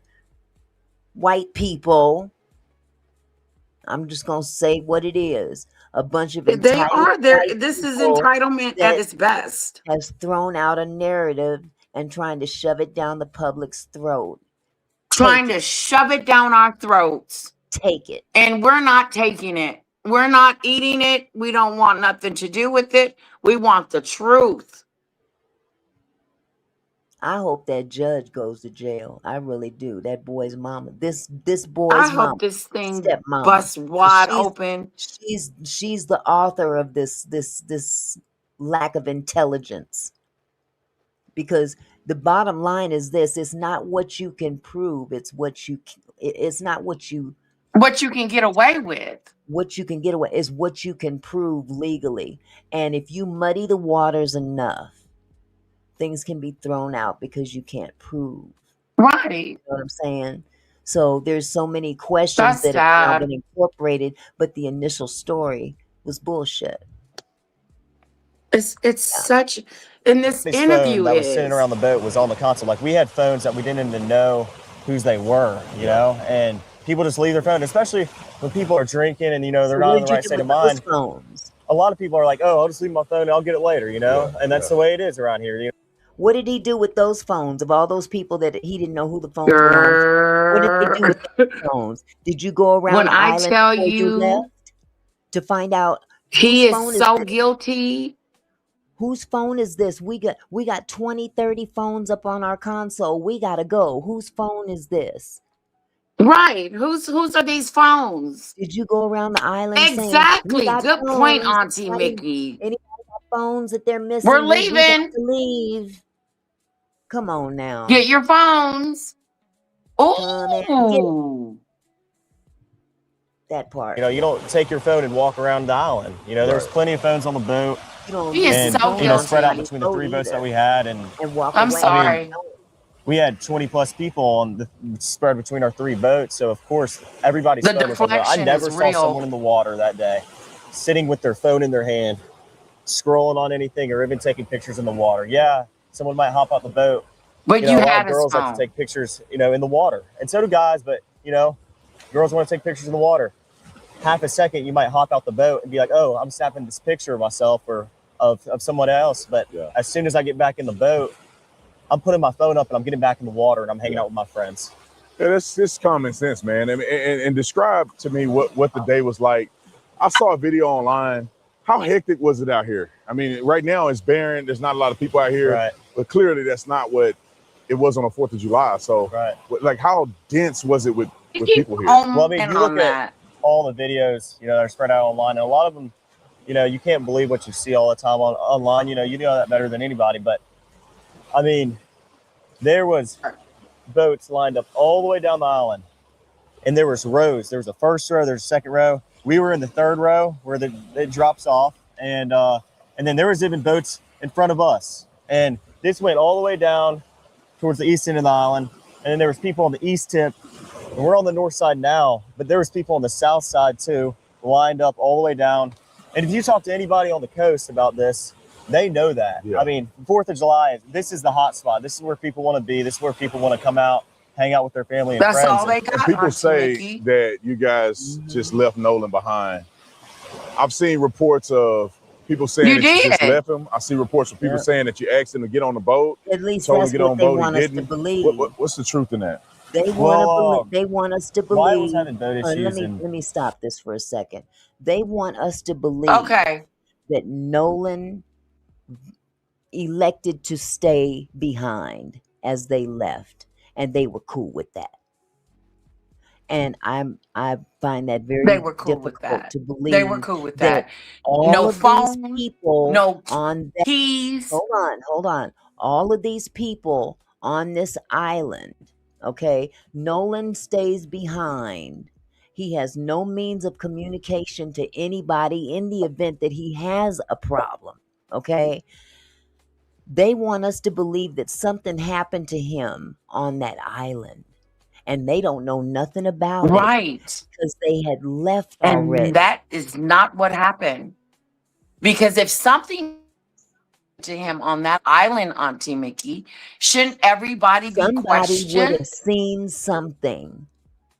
white people. I'm just going to say what it is. A bunch of They entitled are there. white This is people entitlement at that its best. has thrown out a narrative and trying to shove it down the public's throat. Trying Take to it. shove it down our throats. Take it. And we're not taking it. We're not eating it. We don't want nothing to do with it. We want the truth. I hope that judge goes to jail. I really do. That boy's mama. This I boy's hope mama, this thing stepmama. busts 'Cause wide open. she's the author of this lack of intelligence. Because the bottom line is this: it's not what you can prove, it's not What you can get away with. what you can get away, is what you can prove legally. And if you muddy the waters enough, things can be thrown out because you can't prove. Right. You know what I'm saying? So there's so many questions That's that have now sad. been incorporated, but the initial story was bullshit. It's Yeah. such, and this His phone interview that was sitting is around the boat was on the console. Like we had phones that we didn't even know whose they were, you know, and people just leave their phone, especially when people are drinking and, they're So not what in did the you right do state with of those mind. phones? A lot of people are like, oh, I'll just leave my phone and I'll get it later, and that's the way it is around here. What did he do with those phones of all those people that he didn't know who the phones belonged to? What did they do girl. with those phones? Did you go around When the I island tell before you you left to find out whose he is phone is so this? guilty. Whose phone is this? We got 20, 30 phones up on our console. We got to go. Whose phone is this? Right. Whose are these phones? Did you go around the island saying, "We Exactly. got Good point, phones. Auntie Mickey. Anybody got phones that they're We're missing? We got leaving. to leave. Come on now. Get your phones. Come and get it." Oh. That part. You don't take your phone and walk around the island. There's plenty of phones on the boat You don't He is leave and, your so phone on spread out guilty. somebody's between the boat 3 boats that either we had. And and walk I'm away. I mean, sorry. we had 20 plus people on the spread between our 3 boats. So of course, everybody's The phone was on the boat. I deflection is never saw someone real. in the water that day sitting with their phone in their hand, scrolling on anything or even taking pictures in the water. Yeah, someone might hop out the boat. But A you lot had of his girls like to phone. take pictures, in the water. And so do guys, but, girls want to take pictures in the water. Half a second, you might hop out the boat and be like, oh, I'm snapping this picture of myself or of someone else. But as soon as I get back in the boat, I'm putting my phone up and I'm getting back in the water and I'm hanging out with my friends. Yeah, that's just common sense, man. And describe to me what the day was like. I saw a video online. How hectic was it out here? I mean, right now it's barren. There's not a lot of people out here, Right. but clearly that's not what it was on the 4th of July. So, Right. like, how dense was it with You keep people here? Well, I mean, on you look at that. all the videos, that are spread out online, and a lot of them, you can't believe what you see all the time online. You know that better than anybody. But I mean, there was boats lined up all the way down the island, and there was rows. There was a first row, there's a second row. We were in the third row where it drops off, and then there was even boats in front of us, and this went all the way down towards the east end of the island, and then there was people on the east tip, and we're on the north side now, but there was people on the south side too, lined up all the way down. And if you talk to anybody on the coast about this, they know that. Yeah. I mean, 4th of July, this is the hot spot. This is where people want to be. This is where people want to come out, hang out with their family and That's friends. all they And got. people Auntie say Mickey. that you guys just left Nolan behind. I've seen reports of people saying You that you just did. left him. I see reports of people saying that you asked him to get on the boat. At least Told him that's to get on what the they boat. want He us to didn't. believe. What's the truth in that? They Well, they want us to Wyatt was believe. having boat Let issues, me and let me stop this for a second. They want us to believe Okay. that Nolan elected to stay behind as they left, and they were cool with that. And I find that They very were cool with difficult that. to They were believe cool with that that. all No of these phone, people no on that keys. hold on. All of these people on this island, okay? Nolan stays behind. He has no means of communication to anybody in the event that he has a problem, okay? They want us to believe that something happened to him on that island, and they don't know nothing about it Right. because they had left And already. that is not what happened. Because if something to him on that island, Auntie Mickey, shouldn't everybody be Somebody would have questioned? seen something.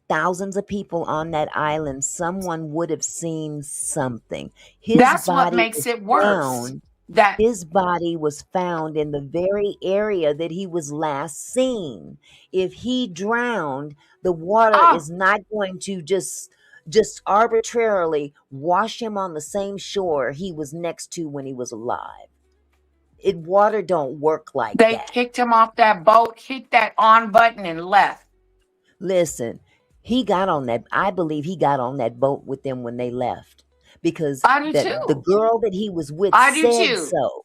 Thousands of people on that island, someone would have seen something. His That's what body makes was it worse. found. That His body was found in the very area that he was last seen. If he drowned, the water oh, is not going to just arbitrarily wash him on the same shore he was next to when he was alive. Water don't work like they that. kicked him off that boat, hit that on button, and left. Listen, he got on that. I believe he got on that boat with them when they left because I do the too. girl that he was with I do said too. so.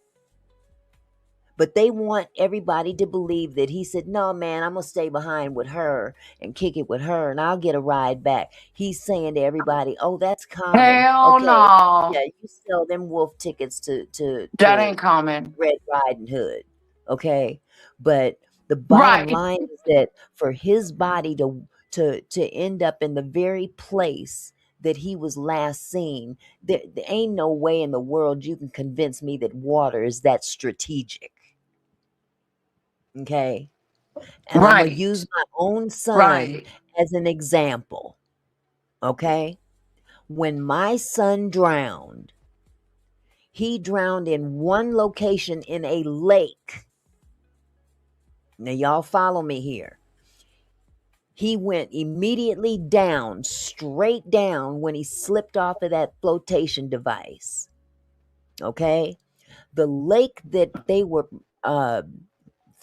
But they want everybody to believe that he said, "No, man, I'm gonna stay behind with her and kick it with her, and I'll get a ride back." He's saying to everybody, "Oh, that's common. Hell Okay, no. yeah, you sell them wolf tickets That ain't common. Red Riding Hood." Okay, but the bottom Right. line is that for his body to end up in the very place that he was last seen, there ain't no way in the world you can convince me that water is that strategic. Okay, and I'm gonna use Right. my own son Right. as an example. Okay, when my son drowned, he drowned in one location in a lake. Now, y'all follow me here. He went immediately down, straight down when he slipped off of that flotation device. Okay? The lake that they were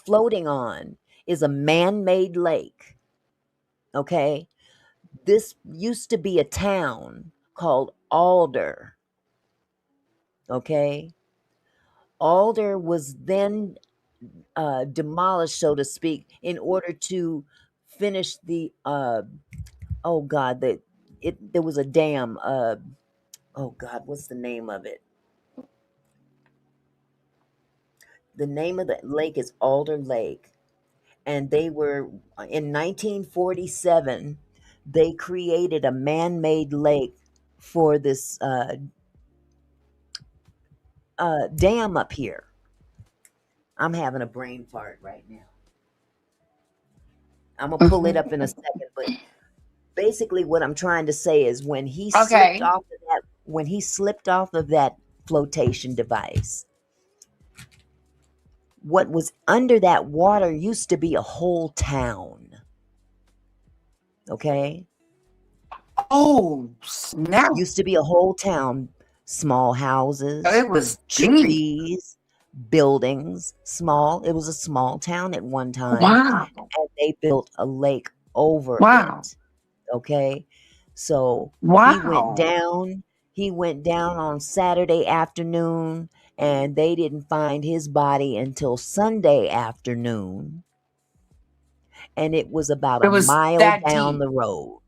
floating on is a man made lake. Okay? This used to be a town called Alder. Okay? Alder was then demolished, so to speak, in order to finish the oh God, there was a dam. Oh God, what's the name of it? The name of the lake is Alder Lake, and they were in 1947. They created a man-made lake for this dam up here. I'm having a brain fart right now. I'm gonna pull it up in a second, but basically what I'm trying to say is when he slipped Okay. off of that flotation device, What was under that water used to be a whole town. Okay? Oh, snap. Used to be a whole town. Small houses, It was deep. trees, buildings, small. It was a small town at one time. Wow. And they built a lake over Wow. it. Okay? So Wow. he went down on Saturday afternoon, and they didn't find his body until Sunday afternoon. And it was about It a was mile that down deep. the road.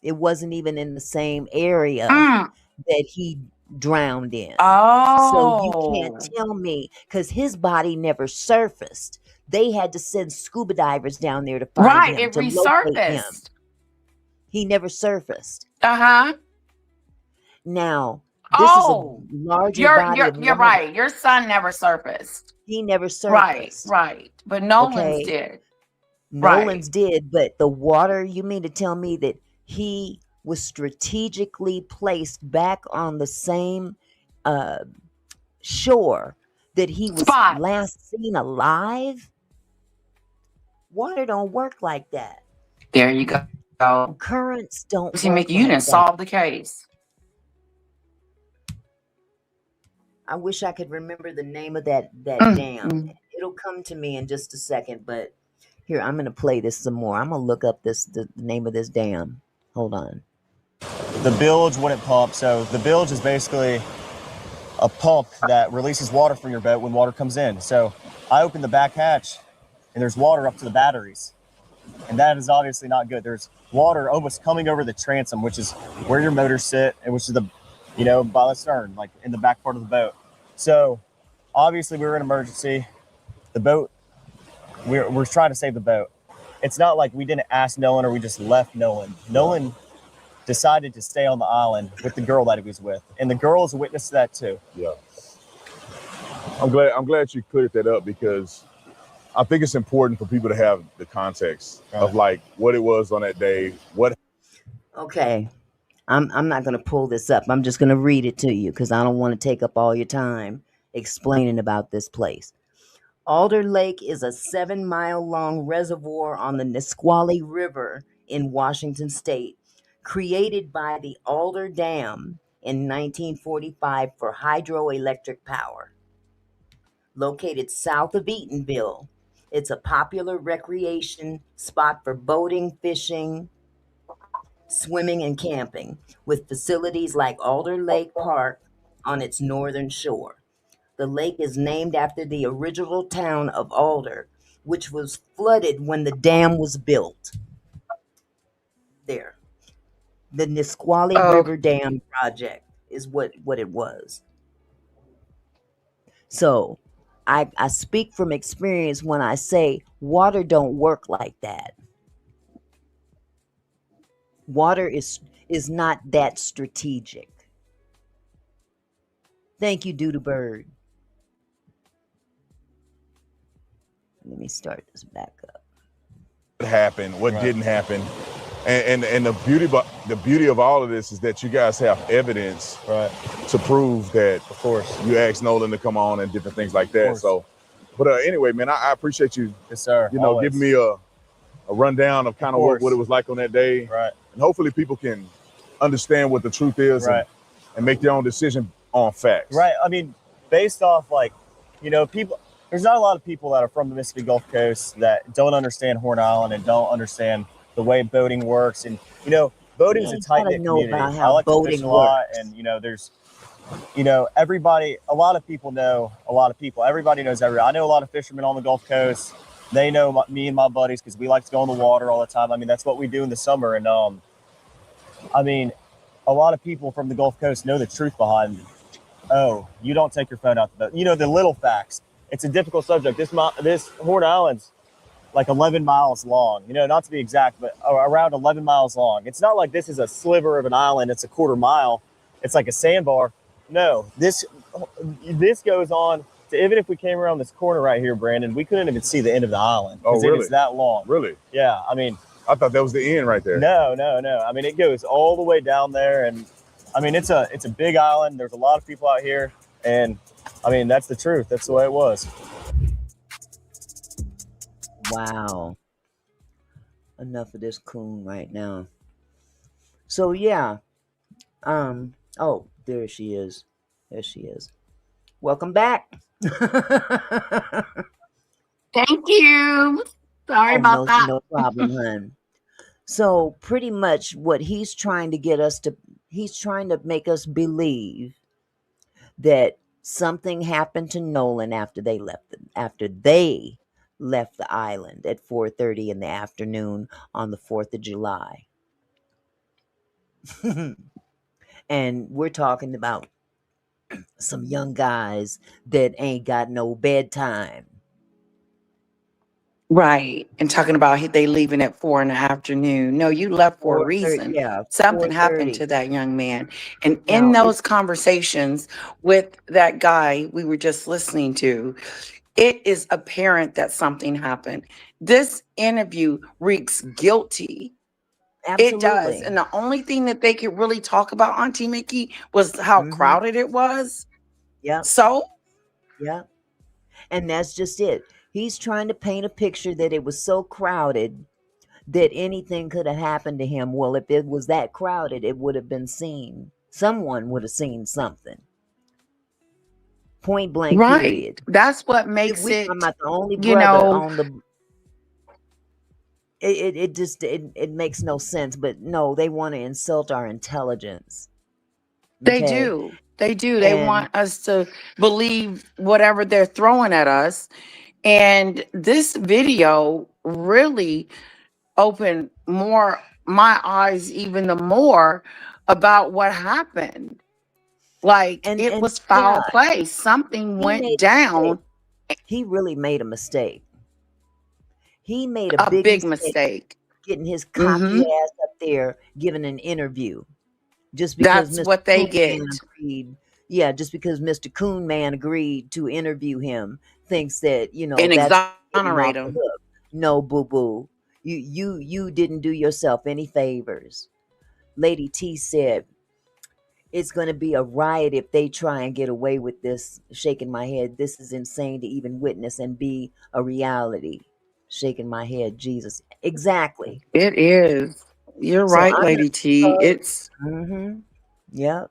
It wasn't even in the same area Mm. that he drowned in. So you can't Oh. tell me, because his body never surfaced. They had to send scuba divers down there to find Right. him, It to locate him. resurfaced. He never surfaced. Uh-huh. Now, this is a Oh. larger body of You're water. right. Your son never surfaced. He never Right, surfaced. right. But Nolan's Okay? did. Nolan's Right. did, but the water, you mean to tell me that he was strategically placed back on the same uh, shore that he was Spot. last seen alive? Water don't work like that. There you go. Currents don't See, work Mickey, you like didn't that. solve the case. I wish I could remember the name of that Mm, dam. mm. It'll come to me in just a second, but here, I'm going to play this some more. I'm going to look up the name of this dam. Hold on. The bilge wouldn't pump. So the bilge is basically a pump that releases water from your boat when water comes in. So I opened the back hatch and there's water up to the batteries. And that is obviously not good. There's water almost coming over the transom, which is where your motors sit and which is by the stern, like in the back part of the boat. So obviously we were in emergency. The boat, we're trying to save the boat. It's not like we didn't ask Nolan or we just left Nolan. Nolan decided to stay on the island with the girl that he was with. And the girl is a witness to that too. Yeah. I'm glad you cleared that up, because I think it's important for people to have the context of like what it was on that day. Okay. I'm not going to pull this up. I'm just going to read it to you because I don't want to take up all your time explaining about this place. Alder Lake is a 7-mile-long reservoir on the Nisqually River in Washington State, created by the Alder Dam in 1945 for hydroelectric power. Located south of Eatonville, it's a popular recreation spot for boating, fishing, swimming, and camping, with facilities like Alder Lake Park on its northern shore. The lake is named after the original town of Alder, which was flooded when the dam was built. There. The Nisqually Oh. River Dam project is what it was. So I speak from experience when I say water don't work like that. Water is not that strategic. Thank you, Doodle Bird. Let me start this back up. What happened, what didn't happen. And the beauty of all of this is that you guys have evidence to prove that, of course, you asked Nolan to come on and different things like that. So, but anyway, man, I appreciate you, yes, sir, giving me a rundown of kind of what it was like on that day. Right. And hopefully people can understand what the truth is and make their own decision on facts. Right. I mean, based off people, there's not a lot of people that are from the Mississippi Gulf Coast that don't understand Horn Island and don't understand the way boating works. And, boating is a tight-knit community. I like to fish a lot. And, there's, everybody, a lot of people know a lot of people. Everybody knows everybody. I know a lot of fishermen on the Gulf Coast. They know me and my buddies because we like to go on the water all the time. I mean, that's what we do in the summer. And, a lot of people from the Gulf Coast know the truth behind, you don't take your phone out the boat. The little facts. It's a difficult subject. This Horn Island's like 11 miles long, not to be exact, but around 11 miles long. It's not like this is a sliver of an island. It's a quarter mile. It's like a sandbar. No, this goes on to, even if we came around this corner right here, Brandon, we couldn't even see the end of the island. Oh, really? It's that long. Really? Yeah. I mean, I thought that was the end right there. No. I mean, it goes all the way down there. And I mean, it's a big island. There's a lot of people out here. And I mean, that's the truth. That's the way it was. Wow. Enough of this coon right now. So yeah. Oh, there she is. There she is. Welcome back. Thank you. Sorry Oh, about that. no problem, hun. So pretty much what he's trying to get us to, he's trying to make us believe that something happened to Nolan after they left the island at 4:30 in the afternoon on the 4th of July. And we're talking about some young guys that ain't got no bedtime. Right. And talking about they leaving at 4 in the afternoon. No, you left for a 4:30, reason. yeah, Something happened 4:30. to that young man. And in Now those it's conversations with that guy we were just listening to, it is apparent that something happened. This interview reeks guilty. It does. absolutely. And the only thing that they could really talk about, Auntie Mickey, was how Mhm. crowded it was. Yep, So, yep. And that's just it. He's trying to paint a picture that it was so crowded that anything could have happened to him. Well, if it was that crowded, it would have been seen. Someone would have seen something. Point blank, right. period. That's what makes We talking it, about the only you brother know, on the. It just it makes no sense. But no, they want to insult our intelligence. they Okay, do. They do. They and want us to believe whatever they're throwing at us. And this video really opened more my eyes even the more about what happened. Like it and was yeah, foul play. Something he went made a mistake. down, He really made a mistake. He made a a big big mistake mistake. getting his cocky Hmm. ass up there giving an interview just because That's Mr. what they Coon Man get. agreed. Yeah, just because Mr. Coon Man agreed to interview him, thinks that And that's gonna get him exonerate off the them. hook. No, boo boo, you didn't do yourself any favors. Lady T said it's going to be a riot if they try and get away with this. Shaking my head. This is insane to even witness and be a reality. Shaking my head. Jesus. Exactly. It is. You're So right, I'm going Lady to T. start. Yep.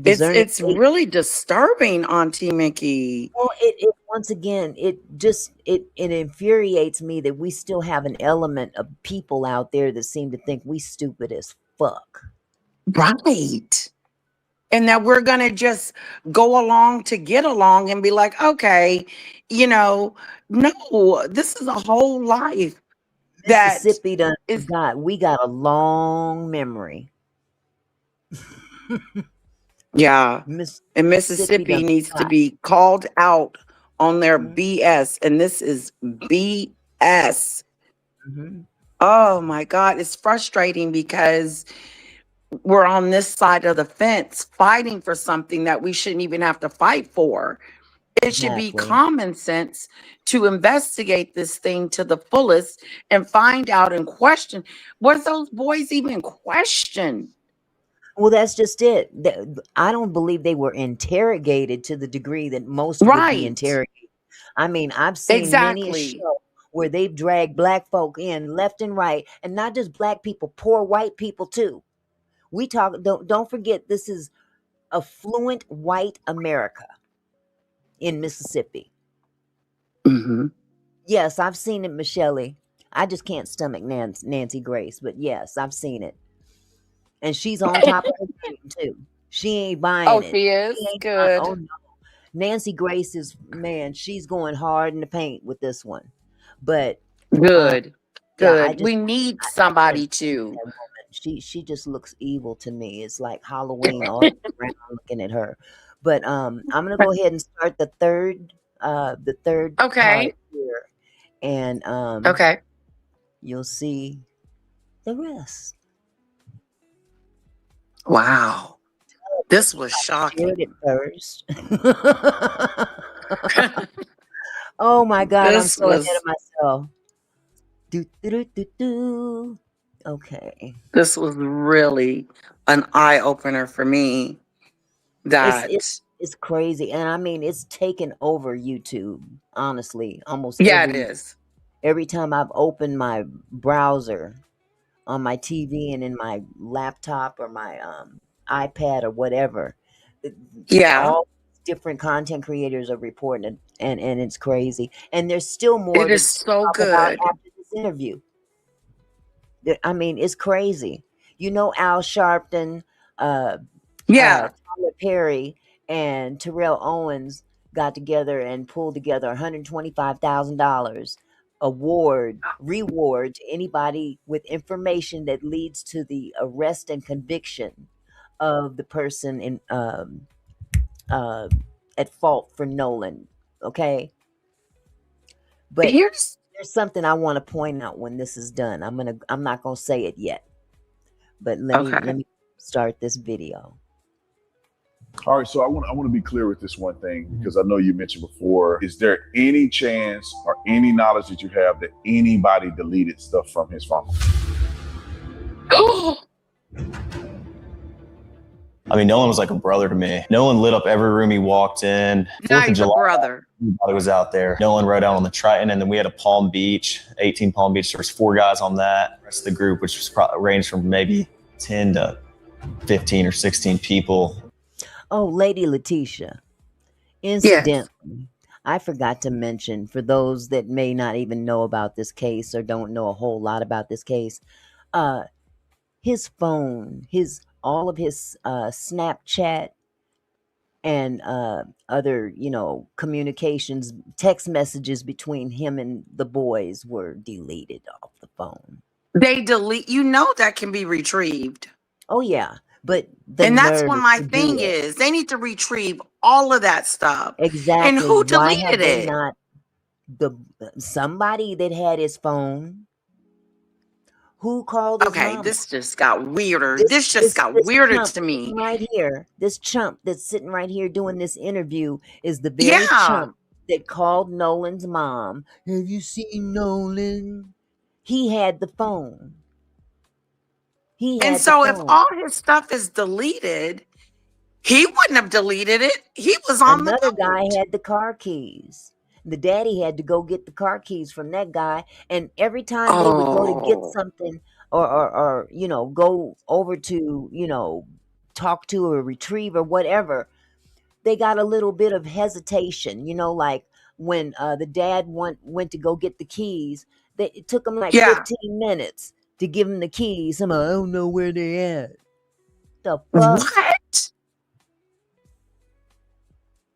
Discerning It's faith. really disturbing, Auntie Mickey. Well, it once again, it infuriates me that we still have an element of people out there that seem to think we stupid as fuck. Right. And that we're going to just go along to get along and be like, okay, you know, no, this is a whole life that Mississippi done is, forgot. We got a long memory. yeah. And Mississippi Mississippi done needs to forgot. be called out on their Mhm, BS. And this is BS. mhm. Oh my God. It's frustrating because we're on this side of the fence fighting for something that we shouldn't even have to fight for. It should be Exactly. common sense to investigate this thing to the fullest and find out and question, was those boys even questioned? Well, that's just it. I don't believe they were interrogated to the degree that most would be Right. interrogated. I mean, I've seen many a Exactly. show where they've dragged black folk in left and right, and not just black people, poor white people too. We talk. Don't forget, this is affluent white America in Mississippi. Hmm. Yes, I've seen it, Michelle. I just can't stomach Nancy Grace, but yes, I've seen it. And she's on top of her game too. She ain't buying Oh, it. she She is ain't buying. Oh good. no, Nancy Grace is, man. She's going hard in the paint with this one. But um, Good. yeah, Good. We need I can't somebody stand to. that woman. She just looks evil to me. It's like Halloween all around looking at her. But I'm gonna go ahead and start the third part Okay. here, and Okay. you'll see the rest. Wow. This was Shared it shocking. first. Oh my God, I'm This so ahead of was myself. Do, do, do, do, do. Okay. this was really an eye opener for me It's it's that it's crazy. And I mean it's taken over YouTube, honestly. Almost yeah, it every is. Every time I've opened my browser on my TV and in my laptop or my iPad or whatever, Yeah, all different content creators are reporting it, and it's crazy. And there's still more it to is so talk about good. after this interview. I mean, it's crazy. You know, Al Sharpton, uh, Yeah. Tyler Perry, and Terrell Owens got together and pulled together $125,000 reward to anybody with information that leads to the arrest and conviction of the person uh, at fault for Nolan. Okay, but Here's there's something I want to point out when this is done. I'm not gonna say it yet, but let okay. me start this video. All right, so I want to be clear with this one thing because I know you mentioned before. Is there any chance or any knowledge that you have that anybody deleted stuff from his phone? I mean, Nolan was like a brother to me. Nolan lit up every room he walked in. 4th Now of he's a July, brother. everybody was out there. Nolan rode out on the Triton, and then we had a Palm Beach, 18 Palm Beach. There was 4 guys on that. The rest of the group, which was ranged from maybe 10 to 15 or 16 people. Oh, Lady Latesha. Yes. Incidentally, I forgot to mention for those that may not even know about this case or don't know a whole lot about this case, uh, his phone, all of his Snapchat and other, communications, text messages between him and the boys were deleted off the phone. They delete, you know, that can be retrieved. Oh yeah, but the And that's what nerve my to do thing it. is. They need to retrieve all of that stuff. And Exactly. who Why deleted have they it? not the somebody that had his phone? Who called his Okay, mama? this just got weirder. This This just this got this weirder chump to sitting me. right here, this chump that's sitting right here doing this interview is the very Yeah. chump that called Nolan's mom. Have you seen Nolan? He had the phone. He And had the so if phone. all his stuff is deleted, he wouldn't have deleted it. He was on the Another guy boat. had the car keys. The daddy had to go get the car keys from that guy, and every time they would go to get Oh, something or go over to, talk to or retrieve or whatever, they got a little bit of hesitation, like when the dad went to go get the keys, it took him like yeah. 15 minutes to give him the keys. I don't know where they at. The fuck? What?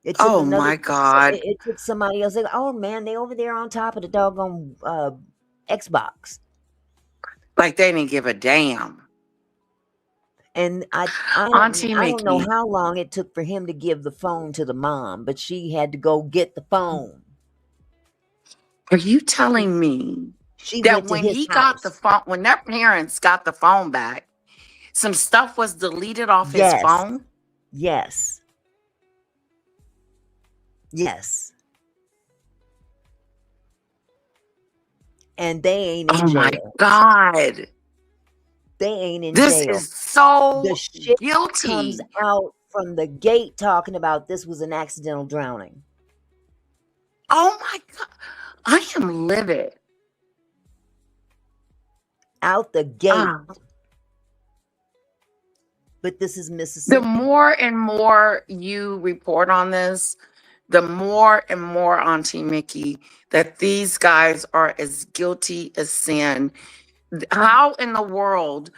It took Oh another. my God. It took somebody else. Like, oh man, they over there on top of the doggone Xbox. Like they didn't give a damn. And Auntie I don't know Mickey, how long it took for him to give the phone to the mom, but she had to go get the phone. are you telling me She that went to when his he got the house. phone, when their parents got the phone back, some stuff was deleted off his Yes, phone? yes, yes. And they ain't in Oh my jail. God. They ain't in This jail. is so The shit comes guilty. out from the gate talking about this was an accidental drowning. Oh my God. I am livid. Out the gate. Ah. But this is The Mississippi. more and more you report on this, the more and more, Auntie Mickey, that these guys are as guilty as sin. How in the world?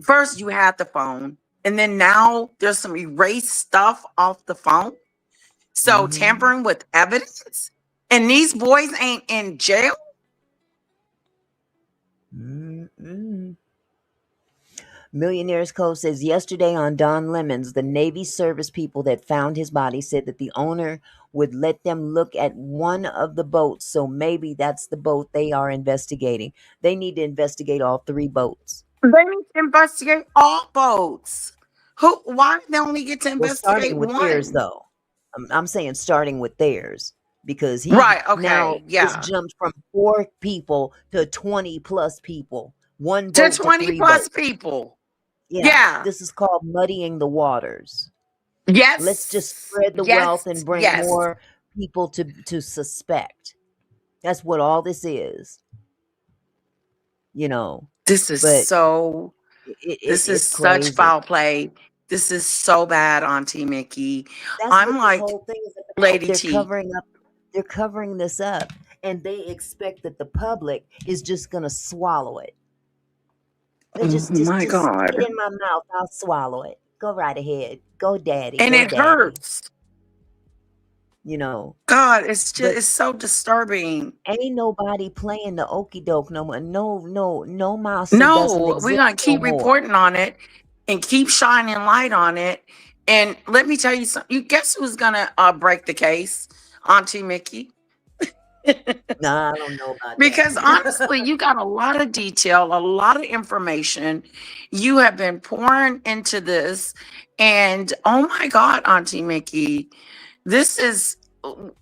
First, you had the phone, and then now there's some erased stuff off the phone. So Mm-hmm. tampering with evidence, and these boys ain't in jail. Mm-mm. Millionaires Cove says yesterday on Don Lemons, the Navy service people that found his body said that the owner would let them look at one of the boats. So maybe that's the boat they are investigating. They need to investigate all 3 boats. They need to investigate all boats. Who? Why they only get to Well, investigate starting with theirs, one? though. I'm saying starting with theirs because Right. now Okay. this Yeah. jumped from 4 people to 20 plus people, 1 To boat to 20 3 plus boats. people. Yeah, Yeah. this is called muddying the waters. Let's just Yes. spread the wealth Yes. and bring Yes. more people to suspect. That's what all this is, you know. This is But so this is it's such crazy. foul play. This is so bad, Auntie Mickey. That's I'm what this like whole thing is about. Lady T. They're covering this up, and they expect that the public is just gonna swallow it. They Oh my just stick it God. in my mouth. I'll swallow it. Go right ahead. Go daddy. And Go it daddy. hurts. You know. God, it's just But it's so disturbing. ain't nobody playing the okey doke no more. No monster doesn't No, we're exist gonna no keep more. reporting on it and keep shining light on it. And let me tell you something. You guess who's gonna break the case? Auntie Mickey. Nah, I don't know about Because that. honestly, you got a lot of detail, a lot of information. You have been pouring into this. And oh my God, Auntie Mickey, this is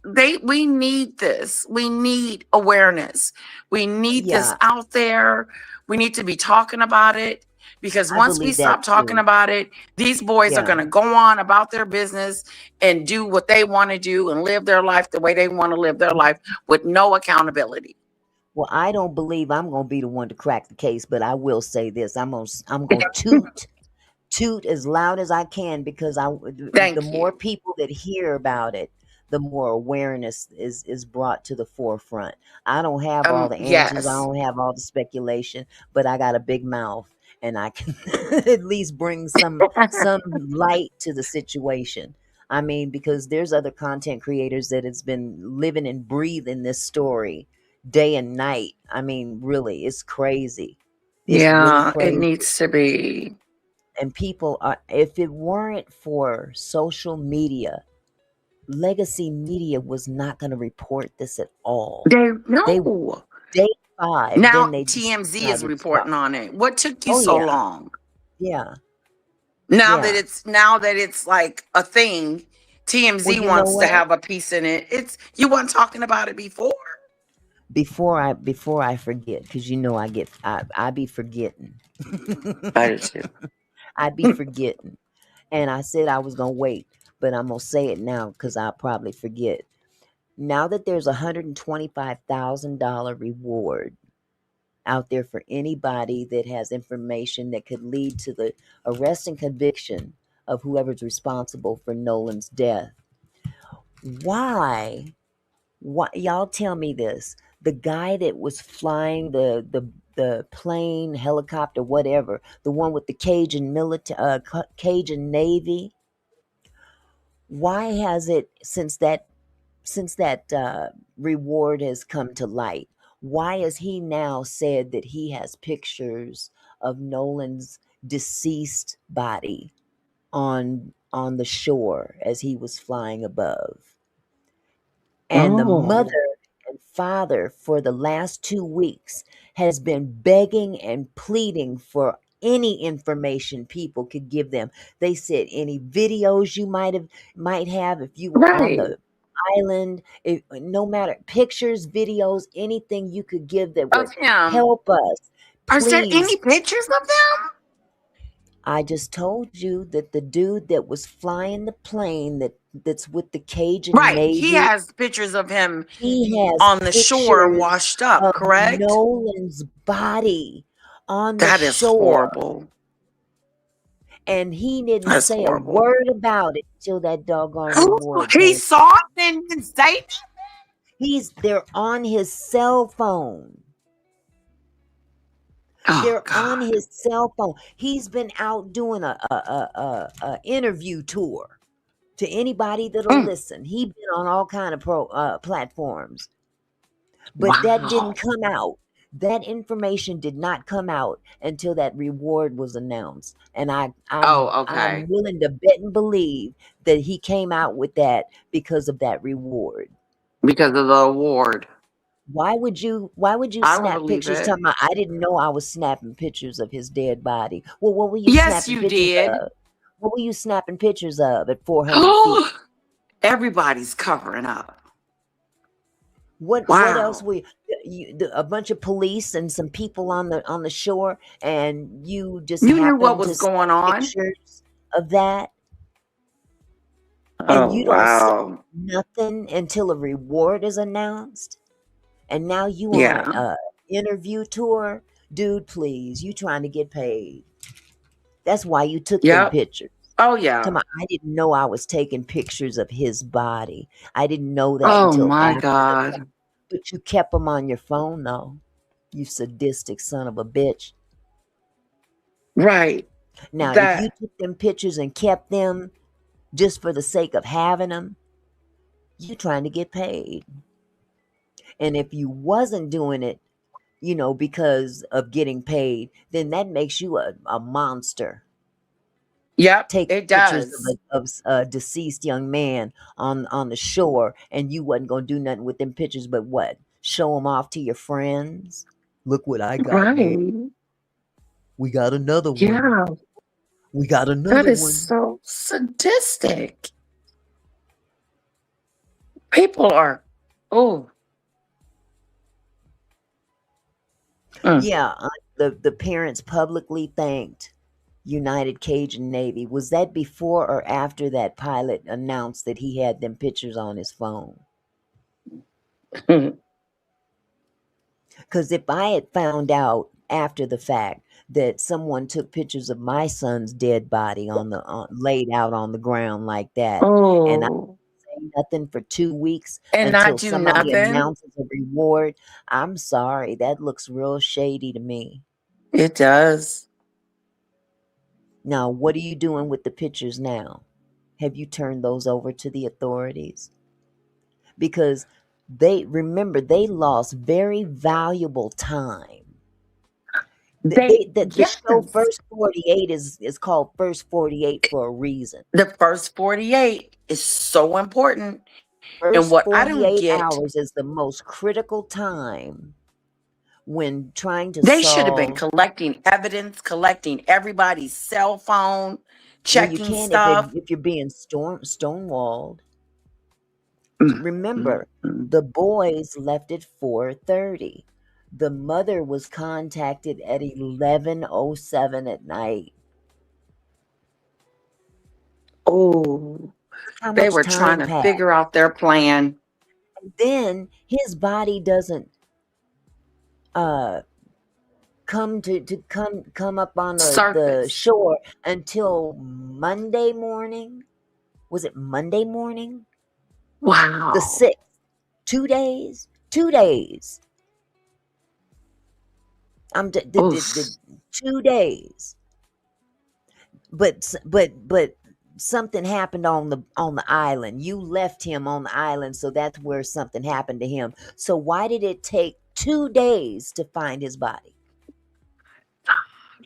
we need this. We need awareness. We need this Yeah, out there. We need to be talking about it because I once we believe that stop talking too. about it, these boys are Yeah. going to go on about their business and do what they want to do and live their life the way they want to live their life with no accountability. Well, I don't believe I'm gonna be the one to crack the case, but I will say this: I'm gonna toot as loud as I can because the Thank more you. people that hear about it, the more awareness is brought to the forefront. I don't have all the answers, I Yes. don't have all the speculation, but I got a big mouth and I can at least bring some light to the situation. I mean, because there's other content creators that has been living and breathing this story day and night. I mean, really, it's crazy. It's really Yeah, it crazy. needs to be. And people are, if it weren't for social media, legacy media was not going to report this at all. They They no. day 5, Now then they TMZ is decided to stop. reporting on it. What took you Oh so yeah, long? yeah, Now yeah. that it's like a thing, Well, TMZ you know wants to what? have a piece in it. It's you weren't talking about it before. Before I forget, because I be forgetting. I did too. I be forgetting, and I said I was gonna wait, but I'm gonna say it now because I'll probably forget. Now that there's $125,000 reward out there for anybody that has information that could lead to the arrest and conviction of whoever's responsible for Nolan's death. Why? Why y'all tell me this? The guy that was flying the plane, helicopter, whatever, the one with the Cajun Navy. Why has it since that reward has come to light? Why has he now said that he has pictures of Nolan's deceased body on the shore as he was flying above? And the Oh, mother and father for the last 2 weeks has been begging and pleading for any information people could give them. They said any videos you might have if you were on right. the island, no matter pictures, videos, anything you could give that Of would him. help us. Are there any Please, pictures of them? I just told you that the dude that was flying the plane that's with the Cajun Right. He Navy, has pictures of him he has on the shore pictures washed up, of correct? Nolan's body on the That is shore, horrible. and he didn't That's say a horrible. word about it till that doggone reward He came. saw it and didn't say it? They're on his cell phone. Oh They're on God. his cell phone. He's been out doing a interview tour to anybody that'll Mm, listen. He been on all kind of platforms. But that didn't wow. come out. That information did not come out until that reward was announced. And Oh, I'm okay. willing to bet and believe that he came out with that because of that reward. Because of the award. Why would you I don't snap believe pictures it. talking about I didn't know I was snapping pictures of his dead body? Well, what were you Yes, snapping you pictures did. of? What were you snapping pictures of at 400 feet? Everybody's covering up. What else Wow. were a bunch of police and some people on the shore, and you just You knew what happen to was snap going on? pictures of that, and Oh, you don't say wow. nothing until a reward is announced? And now you on Yeah. a interview tour, dude. Please, you trying to get paid? That's why you took them Yep. pictures. Oh Tell yeah. me, I didn't know I was taking pictures of his body. I didn't know that Oh until my after the fact. God. But you kept them on your phone, though. You sadistic son of a bitch. Right. Now, if you That. took them pictures and kept them just for the sake of having them, you trying to get paid. And if you wasn't doing it, because of getting paid, then that makes you a monster. Yep. Taking It pictures does. of a deceased young man on the shore, and you wasn't gonna do nothing with them pictures, but what? Show them off to your friends. Look what I got, man. Right. We got another one. Yeah. We got That another is one. so sadistic. People are. Oh. Mm. Yeah, the parents publicly thanked United Cajun Navy. Was that before or after that pilot announced that he had them pictures on his phone? Because if I had found out after the fact that someone took pictures of my son's dead body laid out on the ground like that, and I Oh. say nothing for 2 weeks And not until do somebody nothing. announces a reward, I'm sorry, that looks real shady to me. It does. Now, what are you doing with the pictures now? Have you turned those over to the authorities? Because they lost very valuable time. They The show yes. First 48 is called First 48 for a reason. The first 48 is so important. And First what I don't 48 get, hours is the most critical time when trying to they should have been solve. collecting evidence, collecting everybody's cell phone, Well, you checking can stuff. if you're being stonewalled. Mm, mm, Remember, mm. the boys left at 4:30. The mother was contacted at 11:07 at night. Oh, How they much were trying time to passed? figure out their plan. Then his body doesn't uh come up on the Surface. shore until Monday morning. Was it Monday morning? The Wow. 6th. 2 days. 2 days. I'm the Oof. 2 days. But something happened on the island. You left him on the island, so that's where something happened to him. So why did it take 2 days to find his body?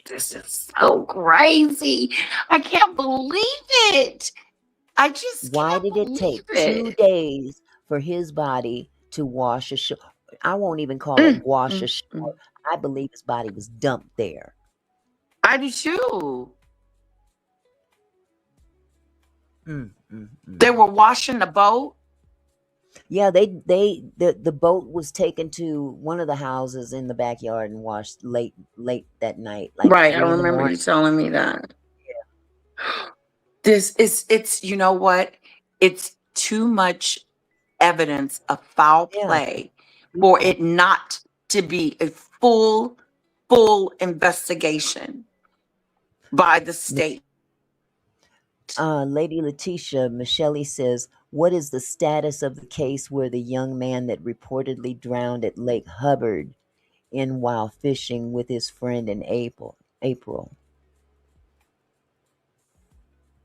This is so crazy. I can't believe it. I just Why can't did it believe take two it. days for his body to wash ashore? I won't even call it Mm, wash mm, ashore. mm. I believe his body was dumped there. I do too. Mm, mm, They mm. were washing the boat. Yeah, the boat was taken to one of the houses in the backyard and washed late that night, like Right. I 3 in the remember morning. you telling me that. This is, it's, you know what? It's too much evidence of foul Yeah, play for people. it not to be a full investigation by the state. Lady Letitia, Michele says, what is the status of the case where the young man that reportedly drowned at Lake Hubbard in while fishing with his friend in April?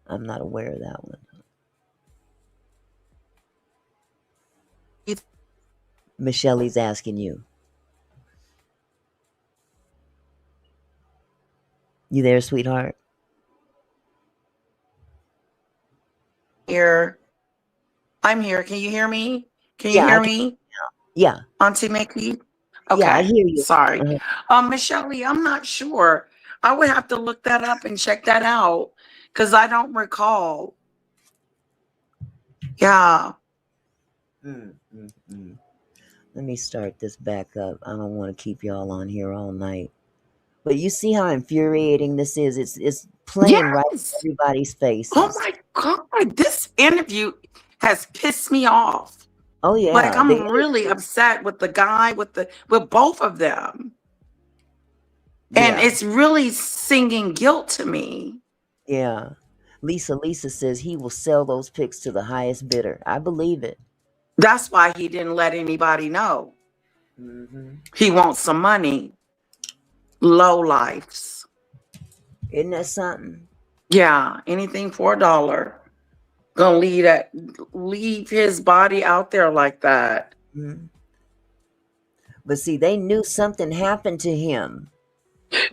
I'm not aware of that one. Michelle's asking you. You there, sweetheart? Here, I'm here. Can you hear me? Can you Yeah, I hear can. me, Yeah, Auntie Mickey? yeah, I Okay, hear you. sorry. Uh-huh. Michelle, I'm not sure. I would have to look that up and check that out because I don't recall. Yeah. Mm, mm, mm. Let me start this back up. I don't want to keep y'all on here all night. But you see how infuriating this is. It's playing right in Yes. everybody's Oh faces. my God. This interview has pissed me off. Oh Like, yeah, I'm really upset with the guy with both of them. And yeah, it's really singing guilt to me. yeah. Lisa says he will sell those pics to the highest bidder. I believe it. That's why he didn't let anybody know. Hmm. He wants some money. Low lives. Isn't that something? Yeah, anything for $1. Gonna leave his body out there like that. Mhm. But see, they knew something happened to him.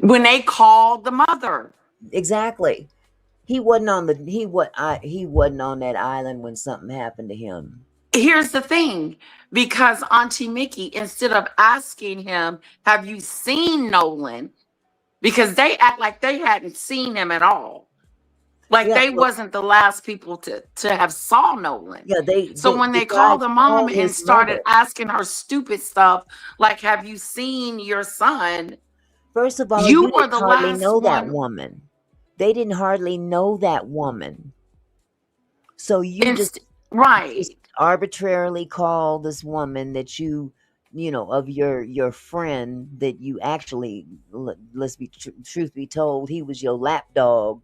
When they called the mother. Exactly. He wasn't on the he wasn't on that island when something happened to him. Here's the thing, because Auntie Mickey, instead of asking him, have you seen Nolan? Because they act like they hadn't seen him at all. Like Yeah, they well, wasn't the last people to have saw Nolan. yeah, So when the they guy called the mom called and his started mother. asking her stupid stuff, like, have you seen your son? First of all, You you were didn't the hardly last know that one. woman. They didn't hardly know that woman. So you Inst- just right. arbitrarily call this woman that you know, of your friend that you actually, let's be truth be told, he was your lapdog.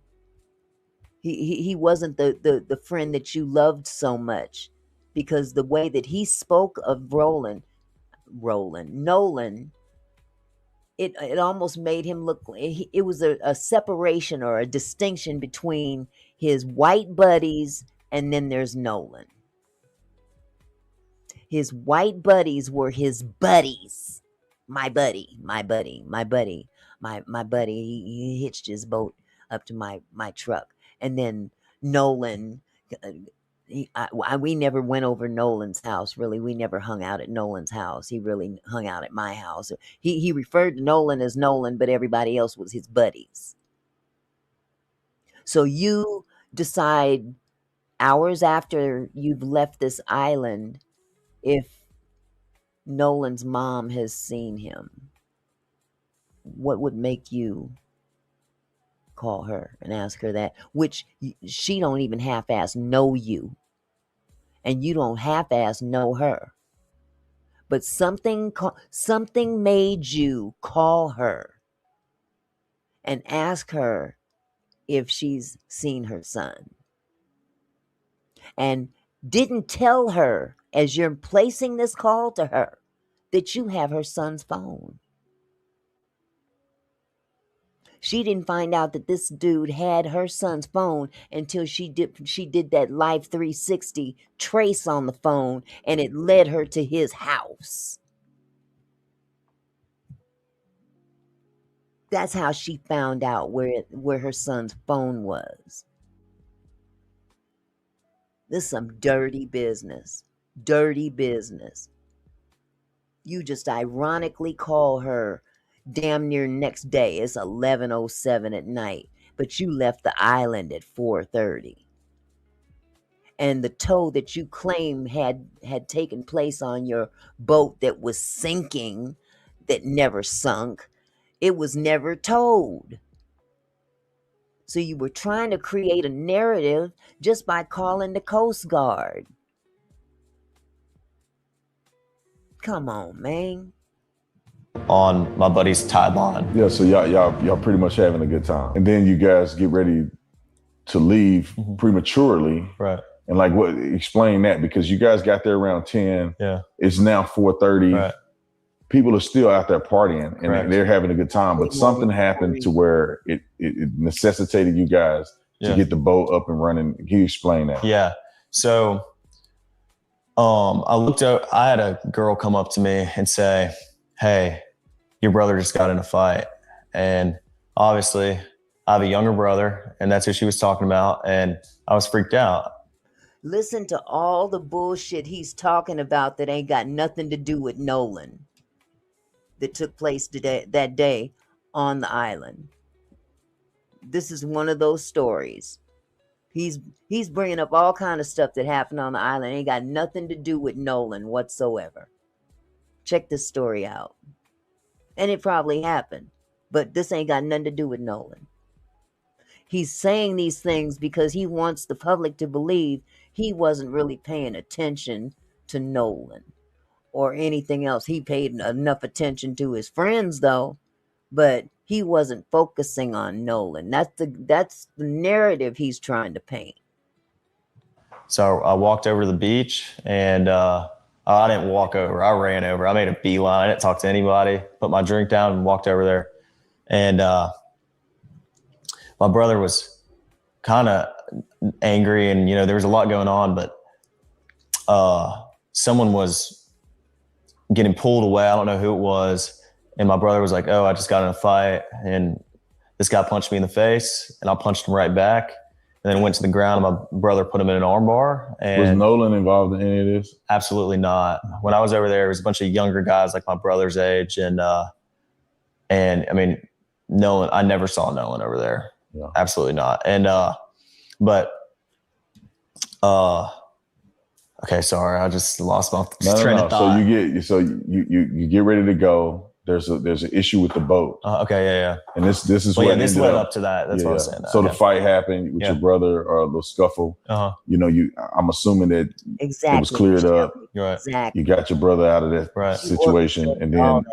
He wasn't the friend that you loved so much, because the way that he spoke of Nolan, it almost made him look, it was a separation or a distinction between his white buddies, and then there's Nolan. His white buddies were his buddies. My buddy, my buddy, my buddy, my buddy. He hitched his boat up to my truck, and then Nolan. We never went over Nolan's house. Really, we never hung out at Nolan's house. He really hung out at my house. He referred to Nolan as Nolan, but everybody else was his buddies. So you decide hours after you've left this island if Nolan's mom has seen him. What would make you call her and ask her that? Which she don't even half-ass know you, and you don't half-ass know her. But something made you call her and ask her if she's seen her son, and didn't tell her as you're placing this call to her that you have her son's phone. She didn't find out that this dude had her son's phone until she did that Live 360 trace on the phone, and it led her to his house. That's how she found out where her son's phone was. This is some dirty business. Dirty business. You just ironically call her damn near next day. It's 11:07 at night, but you left the island at 4:30. And the tow that you claim had taken place on your boat that was sinking, that never sunk, it was never towed. So you were trying to create a narrative just by calling the Coast Guard. Come on, man. on my buddy's tide line. Yeah, so y'all pretty much having a good time, and then you guys get ready to leave prematurely. Right. And like, what? Explain that, because you guys got there around 10. Yeah. It's now 4:30. Right. People are still out there partying, and Correct. they're having a good time. But something happened to where it necessitated you guys to get the boat up and running. Can you explain that? Yeah. So I looked up, I had a girl come up to me and say, "Hey, your brother just got in a fight." And obviously I have a younger brother, and that's who she was talking about. And I was freaked out. Listen to all the bullshit he's talking about that ain't got nothing to do with Nolan, that took place that day on the island. This is one of those stories. He's bringing up all kind of stuff that happened on the island. Ain't got nothing to do with Nolan whatsoever. Check this story out. And it probably happened, but this ain't got nothing to do with Nolan. He's saying these things because he wants the public to believe he wasn't really paying attention to Nolan or anything else. He paid enough attention to his friends though, but he wasn't focusing on Nolan. That's the narrative he's trying to paint. So I walked over to the beach, and I didn't walk over. I ran over. I made a beeline. I didn't talk to anybody. Put my drink down and walked over there. And my brother was kind of angry, and there was a lot going on. But someone was getting pulled away. I don't know who it was. And my brother was like, "Oh, I just got in a fight, and this guy punched me in the face, and I punched him right back." And then went to the ground, and my brother put him in an arm bar. And was Nolan involved in any of this? Absolutely not. When I was over there, it was a bunch of younger guys like my brother's age. And I mean, Nolan, I never saw Nolan over there. Yeah. Absolutely not. And, okay, sorry. I just lost my train of thought. So you get ready to go. There's an issue with the boat. Okay, yeah. And this is what this led up to that. That's what I was saying. So the fight happened with your brother, or a little scuffle. I'm assuming that exactly. It was cleared up. Right. Exactly. You got your brother out of that situation, and then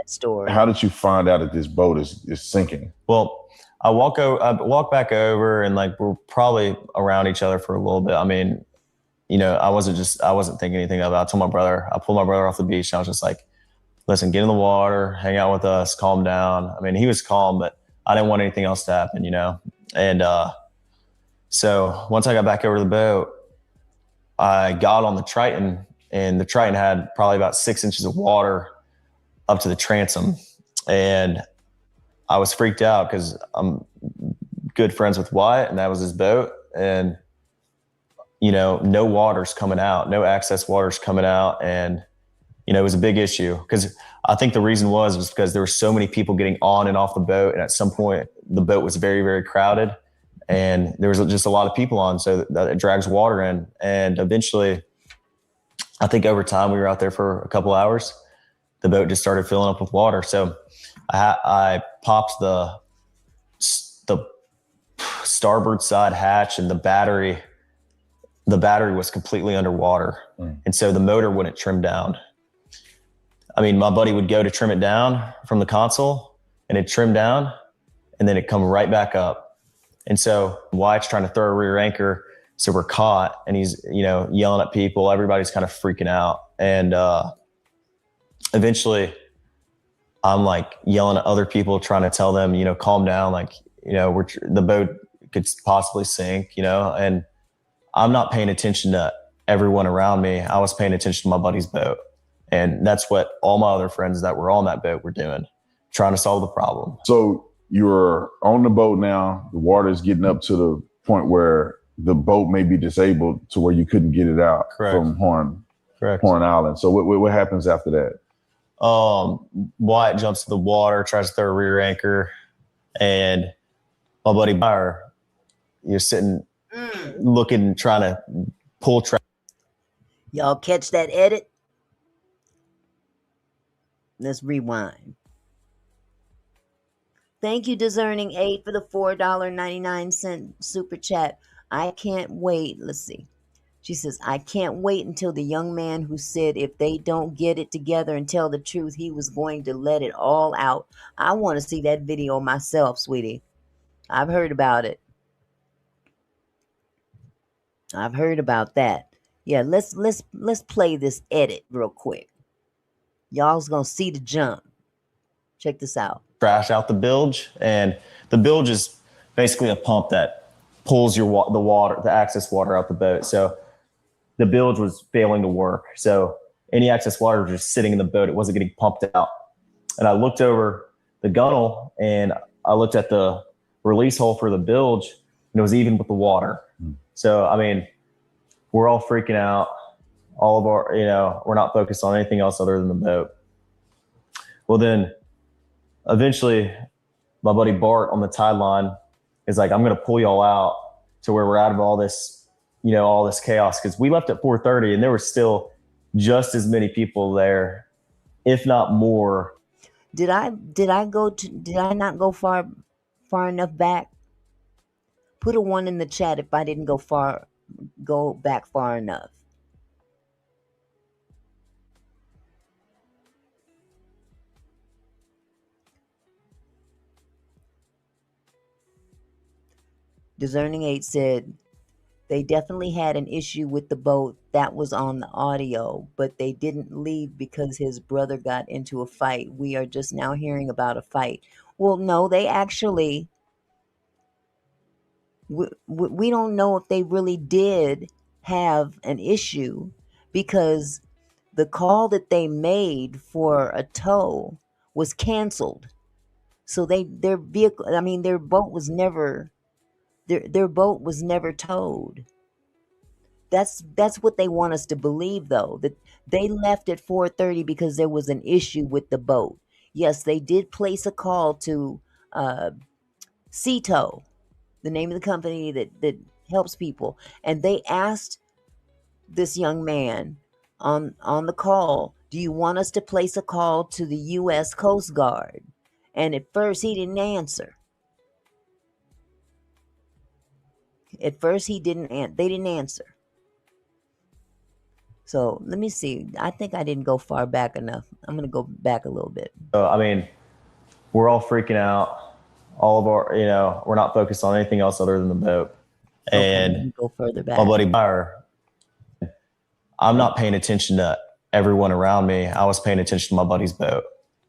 how did you find out that this boat is sinking? Well, I walk back over, and we're probably around each other for a little bit. I mean, I wasn't thinking anything of it. I pulled my brother off the beach, and I was just like, "Listen, get in the water, hang out with us, calm down." I mean, he was calm, but I didn't want anything else to happen, And so once I got back over to the boat, I got on the Triton, and the Triton had probably about 6 inches of water up to the transom. And I was freaked out because I'm good friends with Wyatt, and that was his boat. And, no water's coming out, no access water's coming out. And it was a big issue because I think the reason was because there were so many people getting on and off the boat. And at some point, the boat was very, very crowded, and there was just a lot of people on. So that it drags water in. And eventually, I think over time, we were out there for a couple hours. The boat just started filling up with water. So I popped the starboard side hatch, and the battery was completely underwater. And so the motor wouldn't trim down. I mean, my buddy would go to trim it down from the console, and it'd trim down, and then it'd come right back up. And so Wyatt's trying to throw a rear anchor, so we're caught, and he's, yelling at people. Everybody's kind of freaking out. And eventually I'm yelling at other people, trying to tell them, calm down. The boat could possibly sink, and I'm not paying attention to everyone around me. I was paying attention to my buddy's boat. And that's what all my other friends that were on that boat were doing, trying to solve the problem. So you're on the boat now. The water is getting up to the point where the boat may be disabled to where you couldn't get it out from Horn Island. So what happens after that? Wyatt jumps to the water, tries to throw a rear anchor, and my buddy Byer, you're sitting, looking, trying to pull track. Y'all catch that edit? Let's rewind. Thank you, Discerning 8, for the $4.99 super chat. I can't wait. Let's see. She says, I can't wait until the young man who said if they don't get it together and tell the truth, he was going to let it all out. I want to see that video myself, sweetie. I've heard about it. I've heard about that. Yeah, let's play this edit real quick. Y'all's gonna see the jump. Check this out. Trash out the bilge, and the bilge is basically a pump that pulls the water, the excess water out the boat. So the bilge was failing to work. So any excess water was just sitting in the boat. It wasn't getting pumped out. And I looked over the gunnel, and I looked at the release hole for the bilge, and it was even with the water. So, I mean, we're all freaking out. All of our, we're not focused on anything else other than the boat. Well, then eventually my buddy Bart on the tide line is like, I'm going to pull y'all out to where we're out of all this, all this chaos. Cause we left at 4:30 and there were still just as many people there, if not more. Did I not go far enough back? Put a 1 in the chat if I didn't go back far enough. Discerning 8 said they definitely had an issue with the boat. That was on the audio, but they didn't leave because his brother got into a fight. We are just now hearing about a fight. Well, no, they actually, we don't know if they really did have an issue, because the call that they made for a tow was canceled. So their vehicle, I mean, their boat was never towed. That's what they want us to believe, though, that they left at 4:30 because there was an issue with the boat. Yes, they did place a call to Tow, the name of the company that helps people, and they asked this young man on the call, "Do you want us to place a call to the U.S. Coast Guard?" And at first he didn't answer. At first he didn't. They didn't answer. So let me see. I think I didn't go far back enough. I'm going to go back a little bit. So, I mean, we're all freaking out. All of our, we're not focused on anything else other than the boat. Okay, let And me go further back. my buddy Meyer, I'm not paying attention to everyone around me. I was paying attention to my buddy's boat.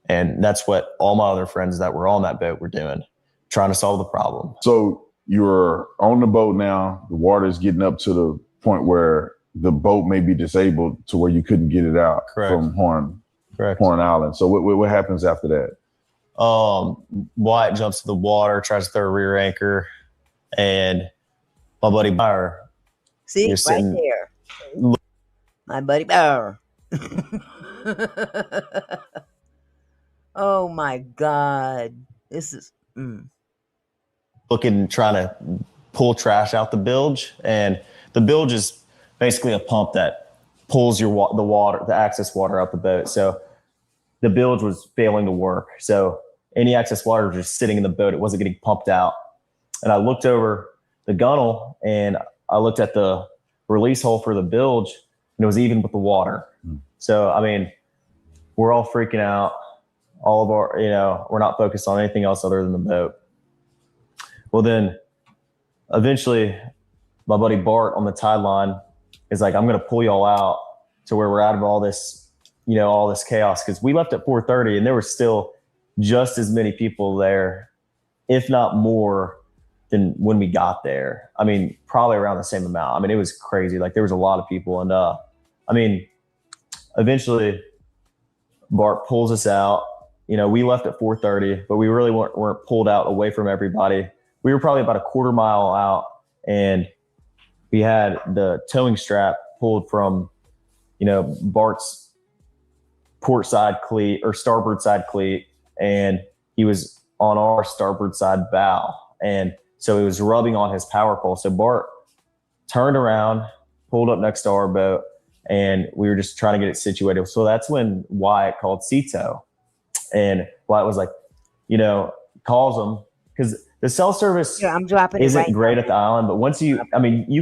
And that's what all my other friends that were on that boat were doing, trying to solve the problem. So you're on the boat now. The water is getting up to the point where the boat may be disabled to where you couldn't get it out. Correct. From Horn Correct. Island. So what happens after that? Wyatt jumps to the water, tries to throw a rear anchor, and my buddy Meyer. See, right there. My buddy Meyer. Oh my God. This is looking, trying to pull trash out the bilge, and the bilge is basically a pump that pulls the water, the excess water out the boat. So the bilge was failing to work. So any excess water was just sitting in the boat. It wasn't getting pumped out. And I looked over the gunnel and I looked at the release hole for the bilge, and it was even with the water. So, I mean, we're all freaking out. All of our, we're not focused on anything else other than the boat. Well, then eventually my buddy Bart on the tide line is like, I'm going to pull y'all out to where we're out of all this, all this chaos. Cause we left at 4:30 and there were still just as many people there, if not more than when we got there. I mean, probably around the same amount. I mean, it was crazy. Like there was a lot of people. And, I mean, eventually Bart pulls us out. We left at 4:30, but we really weren't pulled out away from everybody. We were probably about a quarter mile out, and we had the towing strap pulled from, Bart's port side cleat or starboard side cleat, and he was on our starboard side bow. And so it was rubbing on his power pole. So Bart turned around, pulled up next to our boat, and we were just trying to get it situated. So that's when Wyatt called Tow. And Wyatt was like, calls them, because the cell service isn't great at the island. But once you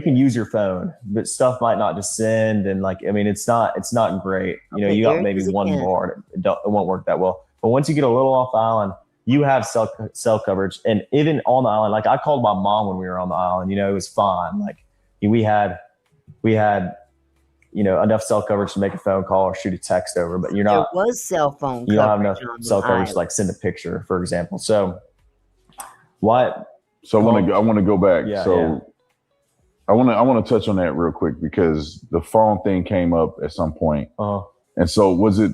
can use your phone, but stuff might not just send. And it's not great. You got maybe one bar, it won't work that well. But once you get a little off the island, you have cell coverage. And even on the island, like I called my mom when we were on the island, it was fine. Like we had enough cell coverage to make a phone call or shoot a text over, but there was cell phone. You don't have enough cell coverage to like send a picture, for example. So what? So I want to go back. Yeah, I want to touch on that real quick, because the phone thing came up at some point. And so was it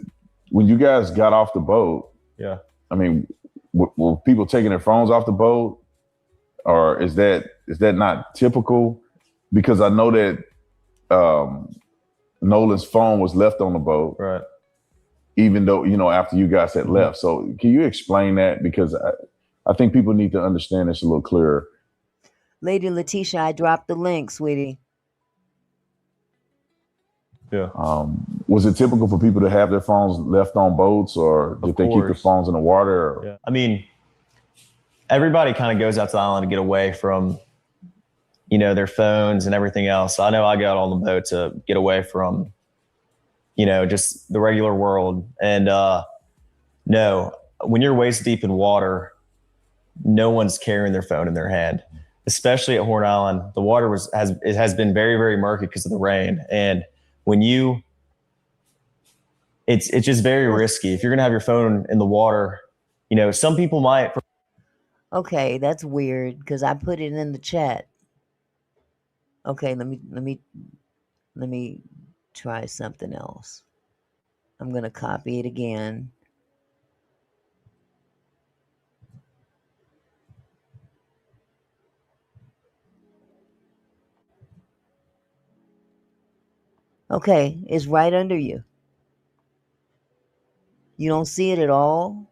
when you guys got off the boat? Yeah. I mean, were people taking their phones off the boat, or is that not typical? Because I know that Nolan's phone was left on the boat, right? Even though, after you guys had left. So can you explain that? Because I think people need to understand this a little clearer. Lady Latesha, I dropped the link, sweetie. Yeah. Was it typical for people to have their phones left on boats, or did they keep their phones in the water? Yeah. I mean, everybody kind of goes out to the island to get away from, their phones and everything else. So I know I got on the boat to get away from, just the regular world. And no, when you're waist deep in water, no one's carrying their phone in their hand. especially at Horn Island, the water has been very, very murky because of the rain. And when it's just very risky. If you're going to have your phone in the water, some people might. Okay, that's weird because I put it in the chat. Okay, let me try something else. I'm going to copy it again. Okay, it's right under you. You don't see it at all?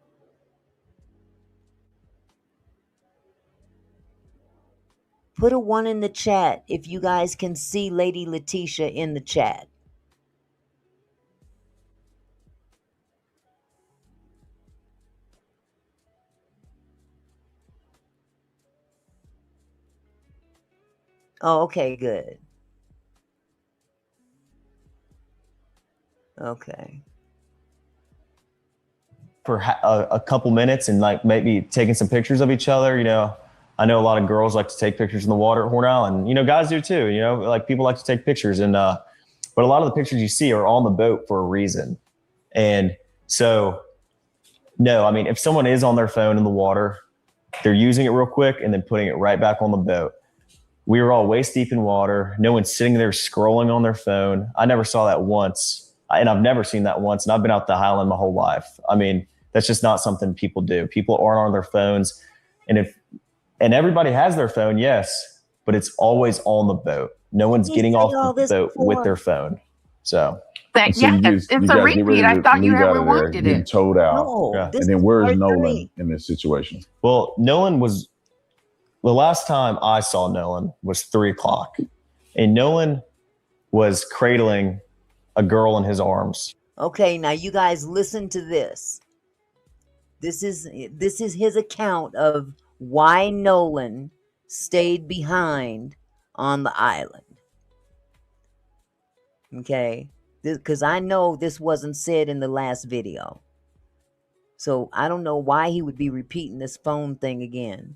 Put a 1 in the chat if you guys can see Lady Latesha in the chat. Oh, okay, good. Okay. For a couple minutes and like maybe taking some pictures of each other. I know a lot of girls like to take pictures in the water at Horn Island. Guys do too. Like people like to take pictures, and but a lot of the pictures you see are on the boat for a reason. And so, no, I mean, if someone is on their phone in the water, they're using it real quick and then putting it right back on the boat. We were all waist deep in water. No one's sitting there scrolling on their phone. I never saw that once, and I've never seen that once. And I've been out the Highland my whole life. I mean, that's just not something people do. People aren't on their phones. And everybody has their phone, yes, but it's always on the boat. No one's getting off the boat with their phone. So it's a repeat. I thought you had rewinded it. Getting towed out. No, yeah. And then where's Nolan in this situation? Well, Nolan was, the last time I saw Nolan was 3:00. And Nolan was cradling a girl in his arms. Okay, now you guys listen to this. This is his account of why Nolan stayed behind on the island. Okay, because I know this wasn't said in the last video. So I don't know why he would be repeating this phone thing again.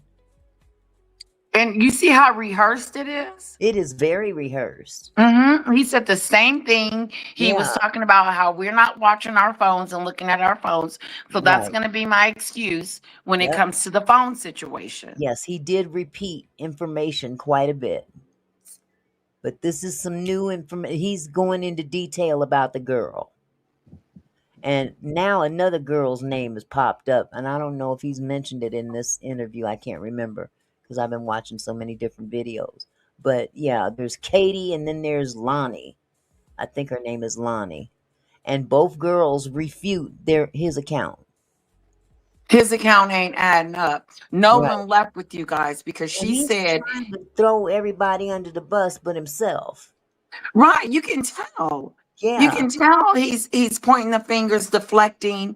And you see how rehearsed it is? It is very rehearsed. Mm-hmm. He said the same thing. He was talking about how we're not watching our phones and looking at our phones. So that's going to be my excuse when it comes to the phone situation. Yes, he did repeat information quite a bit. But this is some new information. He's going into detail about the girl. And now another girl's name has popped up. And I don't know if he's mentioned it in this interview. I can't remember, because I've been watching so many different videos. But yeah, there's Katie and then there's Lonnie. I think her name is Lonnie. And both girls refute his account. His account ain't adding up. No one left with you guys because she said trying to throw everybody under the bus but himself. Right, you can tell. Yeah. You can tell he's pointing the fingers, deflecting,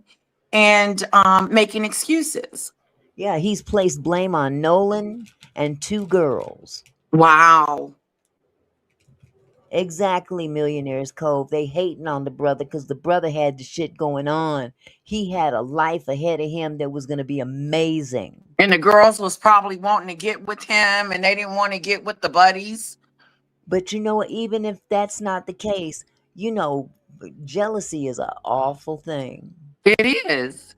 and making excuses. Yeah, he's placed blame on Nolan and 2 girls. Wow. Exactly, Millionaires Cove. They hating on the brother because the brother had the shit going on. He had a life ahead of him that was going to be amazing. And the girls was probably wanting to get with him and they didn't want to get with the buddies. But you know, even if that's not the case, jealousy is an awful thing. It is.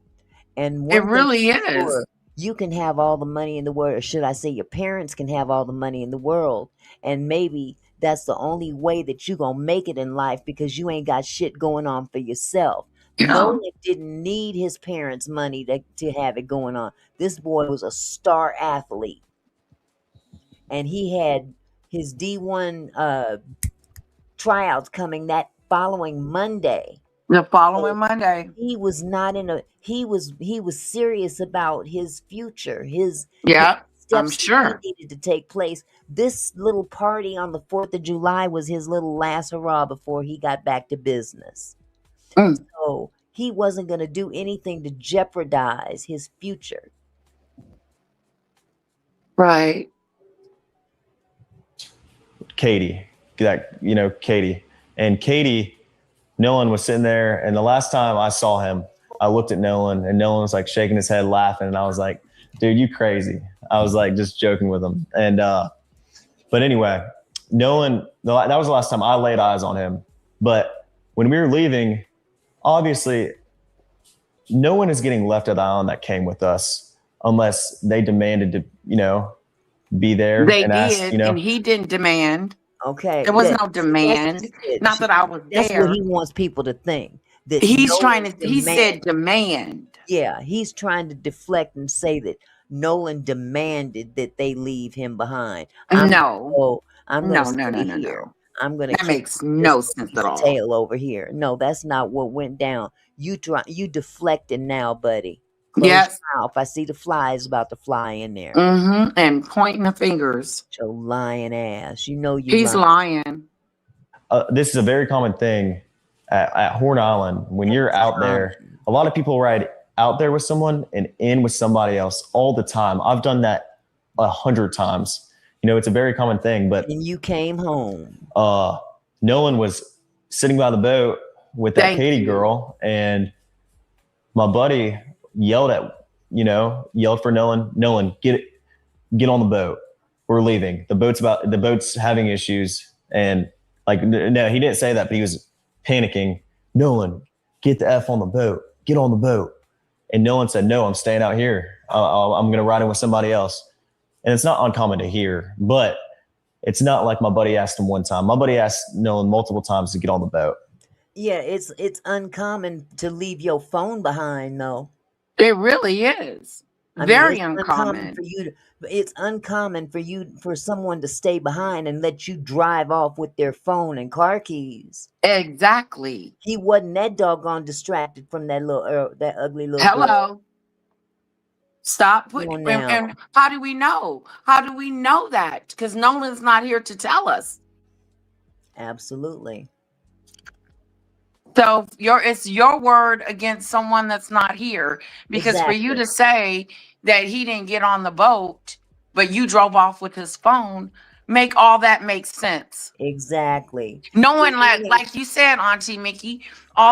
And it really is. You can have all the money in the world, or should I say your parents can have all the money in the world, and maybe that's the only way that you're going to make it in life because you ain't got shit going on for yourself. Nolan didn't need his parents' money to have it going on. This boy was a star athlete. And he had his D1 tryouts coming that following Monday. The following Monday. He was not he was serious about his future. His steps I'm sure needed to take place. This little party on the 4th of July was his little last hurrah before he got back to business. So he wasn't going to do anything to jeopardize his future. Right. Katie. And Katie, Nolan was sitting there, and the last time I saw him, I looked at Nolan, and Nolan was like shaking his head, laughing, and I was like, dude, you crazy. I was like just joking with him. And, but anyway, Nolan, that was the last time I laid eyes on him. But when we were leaving, obviously, no one is getting left at the island that came with us unless they demanded to, be there They and ask, did, and he didn't demand. Okay. There was Yeah, no demand. Not that I was that's there. what he wants people to think. That He's Nolan trying to. He said demand. Yeah, he's trying to deflect and say that Nolan demanded that they leave him behind. No, I'm gonna no. stay here. I'm gonna That keep makes this no sense at all. tail over here. No, that's not what went down. You deflecting now, buddy. Close Yes. your mouth. I see the flies about to fly in there. And pointing the fingers. Your lying ass. You know you. He's lying. This is a very common thing at Horn Island. When you're out there, a lot of people ride out there with someone and in with somebody else all the time. I've done that 100 times. It's a very common thing. But and you came home. Nolan was sitting by the boat with that Katie girl, and my buddy yelled for Nolan, get on the boat. We're leaving. The boat's having issues. And no, he didn't say that, but he was panicking. Nolan, get the F on the boat. Get on the boat. And Nolan said, no, I'm staying out here. I'm going to ride in with somebody else. And it's not uncommon to hear, but it's not like my buddy asked him one time. My buddy asked Nolan multiple times to get on the boat. Yeah, it's uncommon to leave your phone behind, though. It really is. Very uncommon. It's uncommon for someone to stay behind and let you drive off with their phone and car keys. Exactly. He wasn't that doggone distracted from that ugly little. Hello. Girl. Stop putting. And how do we know? How do we know that? Because Nolan's not here to tell us. Absolutely. So it's your word against someone that's not here. Because for you to say that he didn't get on the boat, but you drove off with his phone, make all that make sense. Exactly. No one like you said, Auntie Mickey.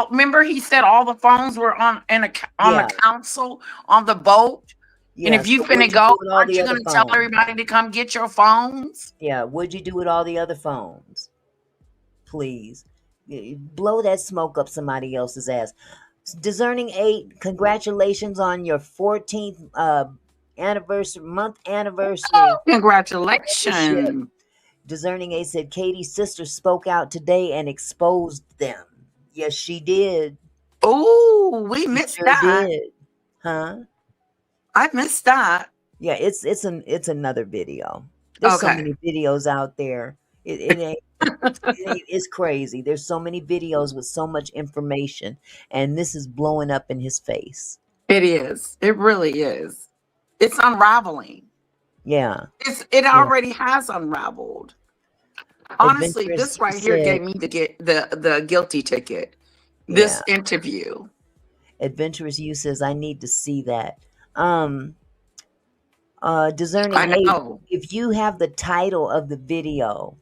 Remember he said all the phones were on the council on the boat. Yeah, and if you finna go, aren't you gonna tell everybody to come get your phones? Yeah. What'd you do with all the other phones? Please. Blow that smoke up somebody else's ass. Discerning 8, congratulations on your 14th anniversary. Oh, congratulations. Discerning 8 said Katie's sister spoke out today and exposed them. Yes, she did. Oh, we missed that. Did. Huh? I missed that. Yeah, it's another video. There's so many videos out there. It ain't. It's crazy. There's so many videos with so much information, and this is blowing up in his face. It is. It really is. It's unraveling. Yeah. It already has unraveled. Honestly, this right here gave me the guilty ticket. This interview. Adventurous You says, I need to see that. Discerning I know. 8, if you have the title of the video,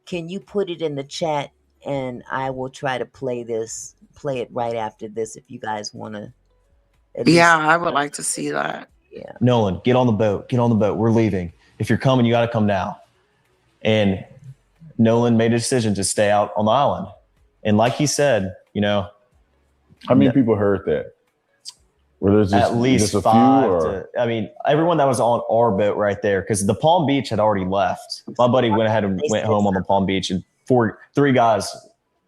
can you put it in the chat and I will try to play it right after this if you guys want to. Yeah, I would like to see that. Yeah. Nolan, get on the boat. Get on the boat. We're leaving. If you're coming, you got to come now. And Nolan made a decision to stay out on the island. And like he said, how many people heard that? Were there at least just a 5 few, or? Everyone that was on our boat right there, because the Palm Beach had already left. My buddy went ahead and went home on the Palm Beach, and 3 guys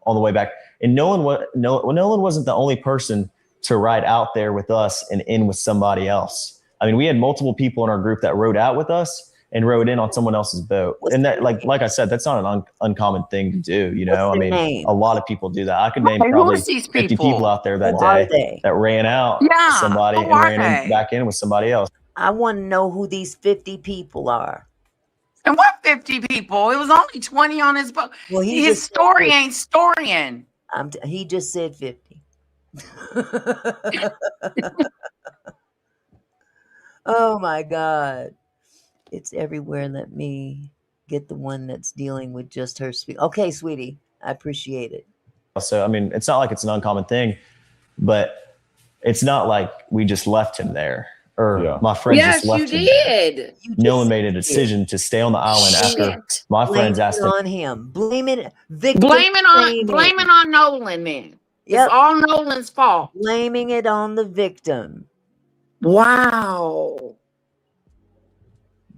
on the way back. And Nolan wasn't the only person to ride out there with us and in with somebody else. I mean, we had multiple people in our group that rode out with us and rode in on someone else's boat. And that, like I said, that's not an uncommon thing to do. Name? A lot of people do that. I could name probably 50 people out there that day that ran out with somebody and ran back in with somebody else. I want to know who these 50 people are. And what 50 people? It was only 20 on his boat. Well, his story ain't storying. He just said 50. Oh my God. It's everywhere. Let me get the one that's dealing with just her speak. Okay, sweetie. I appreciate it. So, it's not like it's an uncommon thing, but it's not like we just left him there. or my friend just Yes, you left him. did. Nolan made a decision to stay on the island after my friends asked him. on him. Blame it. Victim Blame it blaming. on Nolan then. Yep. It's all Nolan's fault. Blaming it on the victim. Wow.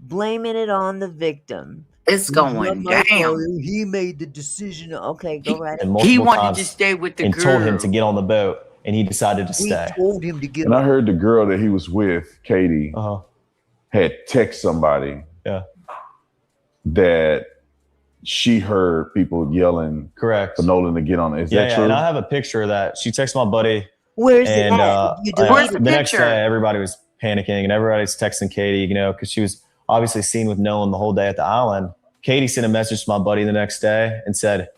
Blaming it on the victim. It's going down. He made the decision. Okay, go right And ahead. He multiple wanted times to stay with the and girl. told him to get on the boat, and he decided to We stay. told him to get And on. I heard the girl that he was with, Katie, had text somebody that she heard people yelling Correct. for Nolan to get on it. Is that true? And I have a picture of that. She texted my buddy. Where's And it at? You Where's deleted the the it. next picture? day, everybody was panicking and everybody's texting Katie, you know, because she was obviously seen with Nolan the whole day at the island. Katie sent a message to my buddy the next day and said,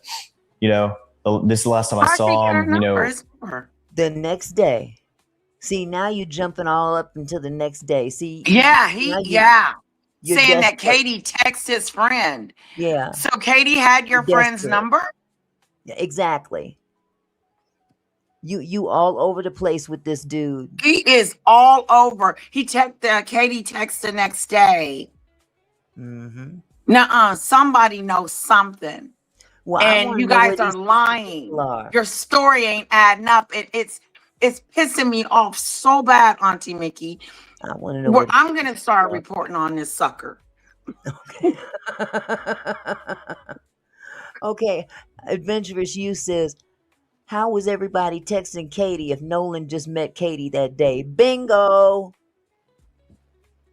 you know, this is the last time I saw him. You know, The next day. See, now you're jumping all up until the next day. See, Yeah, you're saying that desperate. Katie texted his friend. Yeah, So Katie had your You're friend's desperate. number? exactly. You all over the place with this dude. He is all over. Katie texted the next day. Mm-hmm. Nuh-uh, somebody knows something. Well, I And wanna you know guys where are these lying. people are. Your story ain't adding up. It's pissing me off so bad, Auntie Mickey. I want to know. Well, Where I'm gonna start reporting on this sucker. Okay, Adventurous You says, how was everybody texting Katie if Nolan just met Katie that day? Bingo.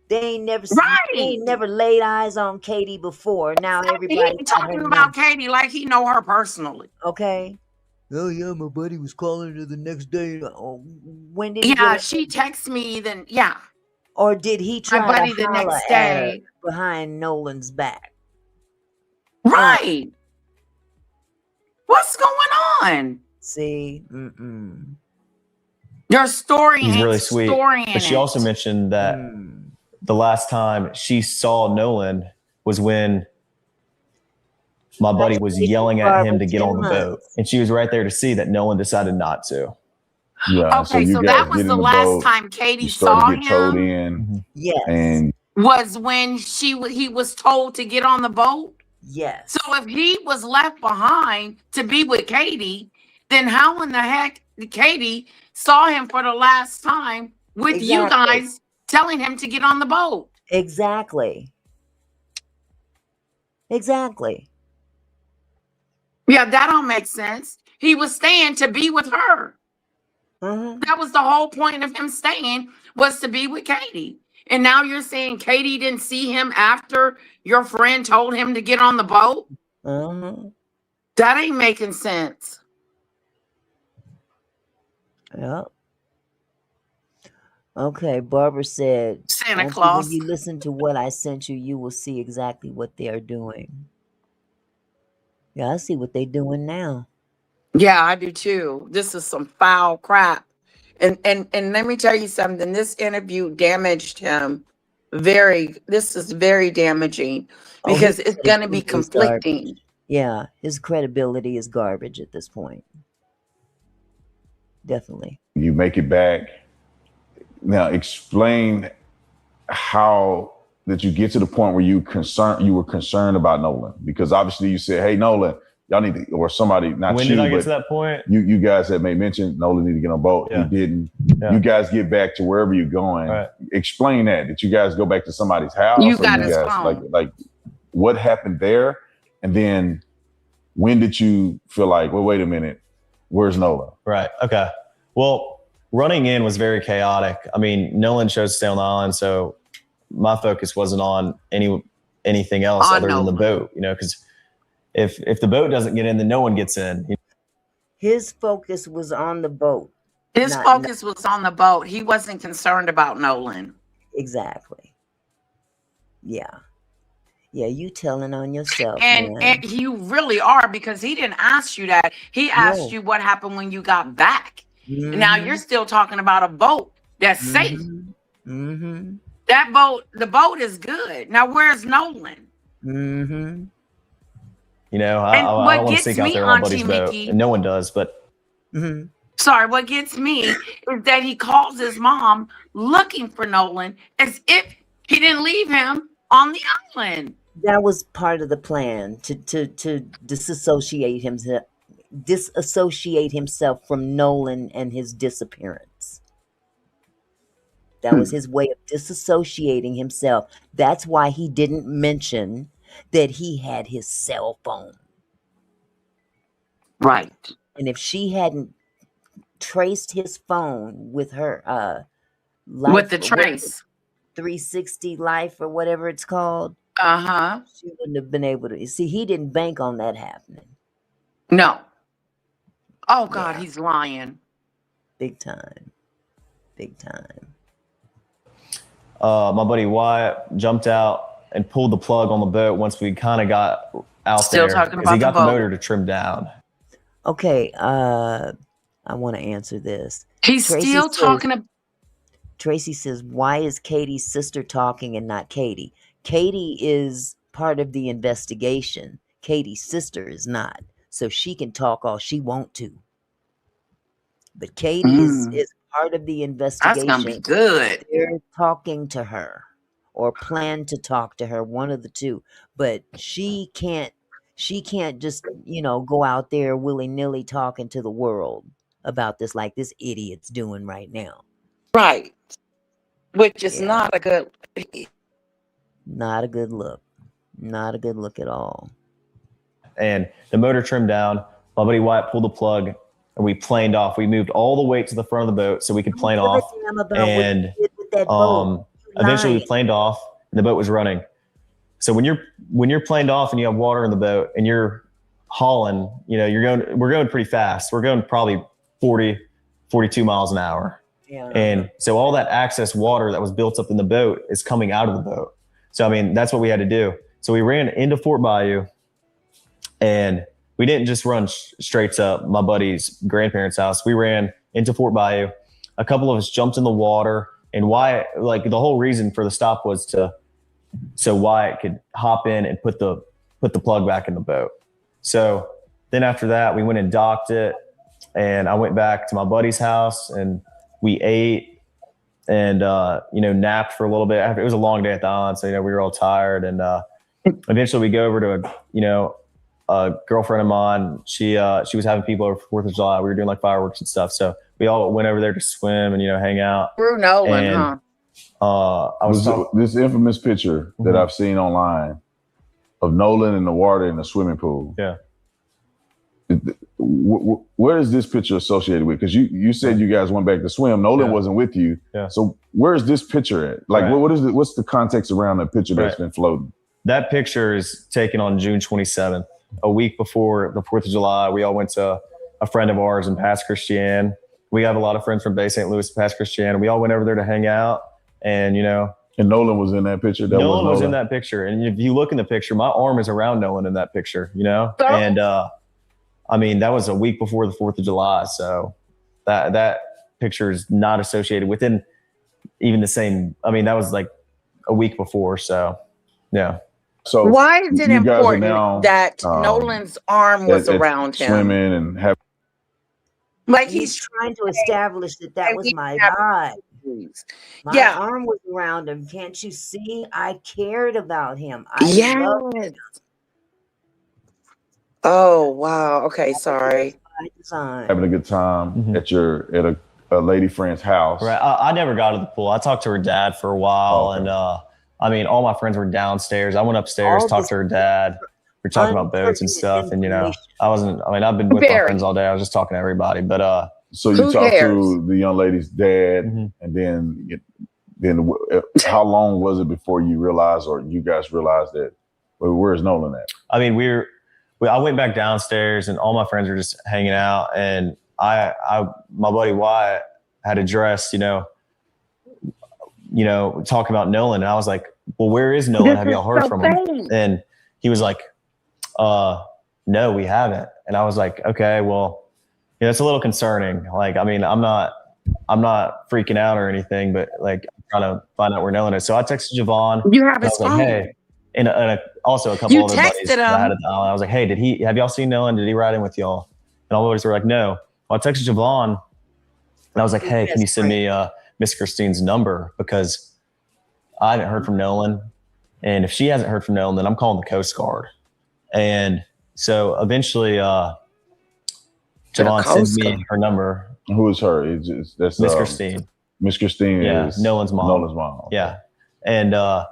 They ain't never laid eyes on Katie before. Now He everybody ain't talking about Katie like he know her personally. Okay. Oh yeah, my buddy was calling her the next day. Oh, when did he Yeah, get she texted me then. Yeah, or did he try my buddy to the holler next at her day. behind Nolan's back? Right. What's going on? See, Your story he's ain't really sweet. storying But she also mentioned that the last time she saw Nolan was when my buddy was yelling at him to get on the boat. And she was right there to see that Nolan decided not to. Yeah. Okay, you so guys that was get in the the last boat, time Katie you start saw to get towed him. in. Yes. And Was when he was told to get on the boat. Yes. So if he was left behind to be with Katie, then how in the heck did Katie saw him for the last time with you Exactly. guys telling him to get on the boat? Exactly. Exactly. Yeah, that don't make sense. He was staying to be with her. That was the whole point of him staying, was to be with Katie. And now you're saying Katie didn't see him after your friend told him to get on the boat? That ain't making sense. Yep. Okay, Barbara said, Santa "Auntie, Claus. when you listen to what I sent you, you will see exactly what they are doing." Yeah, I see what they're doing now. Yeah, I do too. This is some foul crap. And let me tell you something. This interview damaged him. This is very damaging because his it's going to be credibility is garbage. conflicting. Yeah, his credibility is garbage at this point. Definitely. you make it back. Now explain how did you get to the point where you were concerned about Nolan? Because obviously you said, hey, Nolan, y'all need to, or somebody, not When you, did I get but to that point? you guys had made mention Nolan need to get on a boat. Yeah. He didn't. Yeah. You guys get back to wherever you're going. Right. Explain that. Did you guys go back to somebody's house? You or got you his guys phone. like what happened there? And then when did you feel like, well, wait a minute, where's Nolan? Right. Okay. Well, running in was very chaotic. I mean, Nolan chose to stay on the island, so my focus wasn't on anything else On other than the Nolan. boat, you know, because if the boat doesn't get in, then no one gets in. You know? His focus was on the boat. His Not- focus was on the boat. He wasn't concerned about Nolan. Exactly. Yeah. Yeah, you telling on yourself, And man. you really are, because he didn't ask you that. He asked No. you what happened when you got back. Now Mhm. you're still talking about a boat that's safe. Mm-hmm. That boat, the boat is good. Now where's Nolan? Mm-hmm. You know, And I what don't want to gets sneak out me, there on my Auntie buddy's boat, Mickey- and no one does. But Mm-hmm. Sorry, what gets me is that he calls his mom looking for Nolan as if he didn't leave him on the island. That was part of the plan to disassociate himself from Nolan and his disappearance. That was his way of disassociating himself. That's why he didn't mention that he had his cell phone. Right. And if she hadn't traced his phone with her life, With the trace. 360 life or whatever it's called, Uh-huh. she wouldn't have been able to. See, he didn't bank on that happening. No. Oh, God, Yeah. he's lying. Big time. Big time. My buddy Wyatt jumped out and pulled the plug on the boat once we kind of got out Still there. talking 'cause about he got the the boat. motor to trim down. Okay, I want to answer this. He's Tracy still says- talking about. Tracy says, why is Katie's sister talking and not Katie? Katie is part of the investigation. Katie's sister is not. So she can talk all she want to. But Katie is part of the investigation. That's going to be good. They're talking to her or plan to talk to her, one of the two. But she can't just, go out there willy-nilly talking to the world about this like this idiot's doing right now. Right. Which is Yeah. not a good. Not a good look. Not a good look at all. And the motor trimmed down. My buddy Wyatt pulled the plug and we planed off. We moved all the way to the front of the boat so we could plane off. And eventually we planed off and the boat was running. So when you're planed off and you have water in the boat and you're hauling, we're going pretty fast. We're going probably 40, 42 miles an hour. Yeah. And so all that excess water that was built up in the boat is coming out of the boat. So, I mean, that's what we had to do. So we ran into Fort Bayou and we didn't just run straight to my buddy's grandparents' house. We ran into Fort Bayou. A couple of us jumped in the water, and Wyatt, the whole reason for the stop was so Wyatt could hop in and put the plug back in the boat. So then after that, we went and docked it, and I went back to my buddy's house and we ate and, napped for a little bit. It was a long day at the island, so, we were all tired. And eventually we go over to a girlfriend of mine. She was having people over for 4th of July. We were doing like fireworks and stuff. So we all went over there to swim and, hang out. Through Nolan, And, huh? This infamous picture that I've seen online of Nolan in the water in the swimming pool. Yeah. Where is this picture associated with? Because you said you guys went back to swim. Nolan wasn't with you. Yeah. So where is this picture at? Like, Right. what's the context around that picture that's been floating? That picture is taken on June 27th, a week before the 4th of July. We all went to a friend of ours in Pass Christian. We have a lot of friends from Bay St. Louis, Pass Christian. We all went over there to hang out, and And Nolan was in that picture. Nolan was in that picture. And if you look in the picture, my arm is around Nolan in that picture. And I mean, that was a week before the 4th of July, so that picture is not associated within even the same. I mean, that was like a week before, so yeah. So why is it you guys are important now, that Nolan's arm was around him? swimming and have. Like He's he's trying to establish that was my vibe. My arm was around him. Can't you see? I cared about him. I loved him. Oh wow. Okay, sorry. By design. having a good time at a lady friend's house. Right. I never got to the pool. I talked to her dad for a while, Okay. and I mean, all my friends were downstairs. I went upstairs, talked to her dad. We were talking about boats and stuff, and I've been with my friends all day. I was just talking to everybody, but So you Who talked cares? to the young lady's dad, and then how long was it before you realized, or you guys realized that? Well, where's Nolan at? I mean, I went back downstairs, and all my friends were just hanging out, and my buddy Wyatt had addressed, talking about Nolan, and I was like, well, where is Nolan? Have y'all heard from him? And he was like, no, we haven't. And I was like, okay, well, it's a little concerning. Like, I mean, I'm not freaking out or anything, but like, I'm trying to find out where Nolan is. So I texted Javon. You have I his was like, phone. hey, and also a couple You other buddies texted that I had him. at the island. I was like, hey, have y'all seen Nolan? Did he ride in with y'all? And all the buddies were like, no. Well, I texted Javon, And I was like, His hey, can best you send friend. me Miss Christine's number? Because I haven't heard from Nolan. And if she hasn't heard from Nolan, then I'm calling the Coast Guard. And so eventually, Javon sends me her number. Who is her? That's Miss Christine. Miss Christine is Nolan's mom. Nolan's mom. Okay. Yeah. And I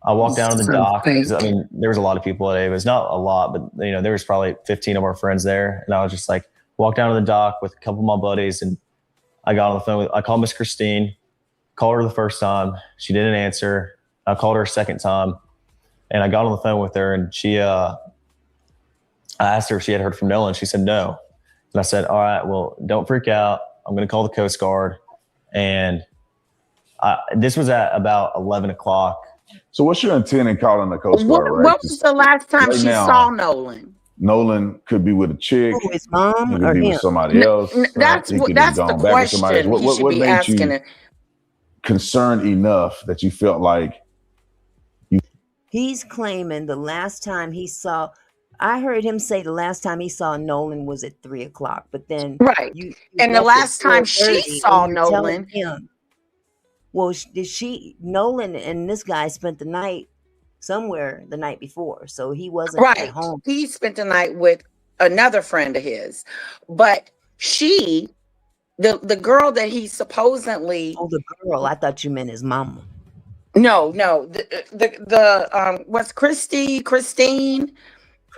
walked down to the dock. I mean, there was a lot of people at it. It was not a lot, but there was probably 15 of our friends there. And I was just like, walked down to the dock with a couple of my buddies, and I got on the phone I called Miss Christine, called her the first time. She didn't answer. I called her a second time, and I got on the phone with her, and I asked her if she had heard from Nolan. She said no. And I said, all right, well, don't freak out. I'm going to call the Coast Guard. And this was at about 11 o'clock. So what's your intent in calling the Coast Guard, right? What was the last time she saw Nolan? Nolan could be with a chick. Who, his mom He or could be him? with somebody else. That's He could that's have the gone back with somebody question else. he should be made asking. you concerned enough that you felt like He's claiming the last time he saw. I heard him say the last time he saw Nolan was at 3 o'clock, but then Right. And the left at last time she 4:30, saw and you're telling Nolan, him, well, Nolan and this guy spent the night somewhere the night before, so he wasn't at right? home. He spent the night with another friend of his, but the girl that he supposedly Oh, the girl. I thought you meant his mama. no the what's Christine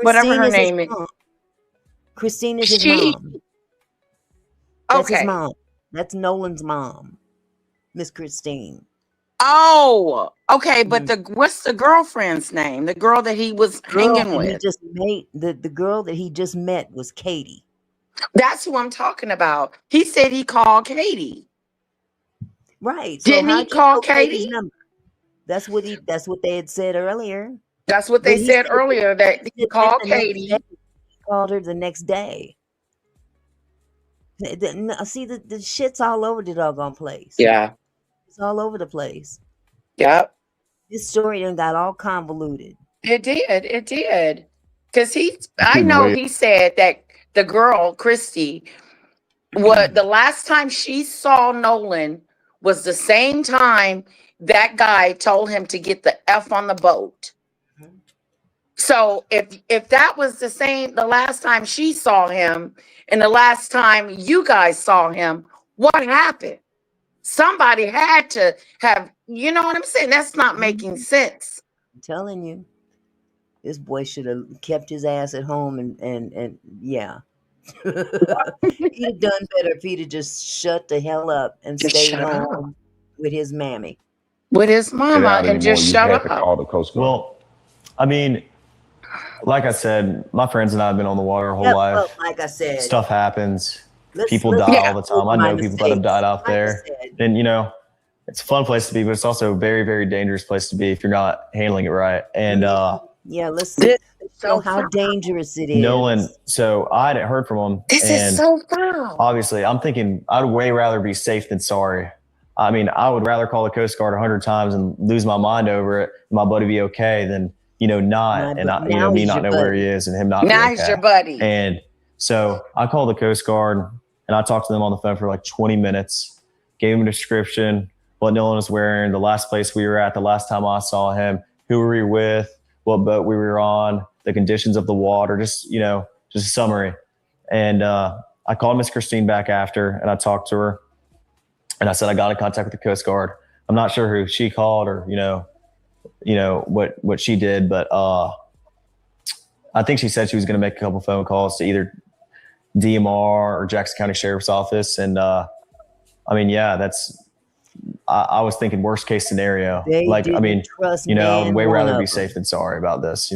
whatever Christine her is his name is. mom. Christine is his She mom. That's his okay. mom. That's Nolan's mom, Miss Christine. Oh, okay, but what's the girlfriend's name? The girl that he was hanging with. The girl that he just met was Katie. That's who I'm talking about. He said he called Katie. Right. So Didn't he call Katie? Number? That's what they had said earlier. That's what they said earlier, that he called Katie. He called her the next day. See, the shit's all over the doggone place. Yeah. It's all over the place. Yep. This story done got all convoluted. It did. Because I know he said that the girl, Christy, the last time she saw Nolan was the same time that guy told him to get the F on the boat. Mm-hmm. So if that was the last time she saw him and the last time you guys saw him, what happened? Somebody had to have, you know what I'm saying? That's not making sense. I'm telling you, this boy should have kept his ass at home and yeah. He'd have done better if he'd have just shut the hell up and stayed home with his mammy. With his mama and just shut up. Call the Coast Guard. Well, I mean, like I said, my friends and I have been on the water our whole life. Well, like I said, stuff happens. People die all the time. I know people that have died out there. And, it's a fun place to be, but it's also a very, very dangerous place to be if you're not handling it right. And let's show how dangerous it is. Nolan, so I hadn't heard from him. This is so foul. Obviously, I'm thinking I'd way rather be safe than sorry. I mean, I would rather call the Coast Guard 100 times and lose my mind over it, and my buddy be okay, than not, and me not know where he is and him not. Now be okay. He's your buddy. And so I called the Coast Guard and I talked to them on the phone for like 20 minutes, gave him a description, what Nolan was wearing, the last place we were at, the last time I saw him, who were we with, what boat we were on, the conditions of the water, just a summary. And I called Miss Christine back after and I talked to her and I said, I got in contact with the Coast Guard. I'm not sure who she called or, what she did, but I think she said she was going to make a couple phone calls to either DMR or Jackson County Sheriff's Office. And I was thinking worst case scenario. I'd way rather be safe than sorry about this,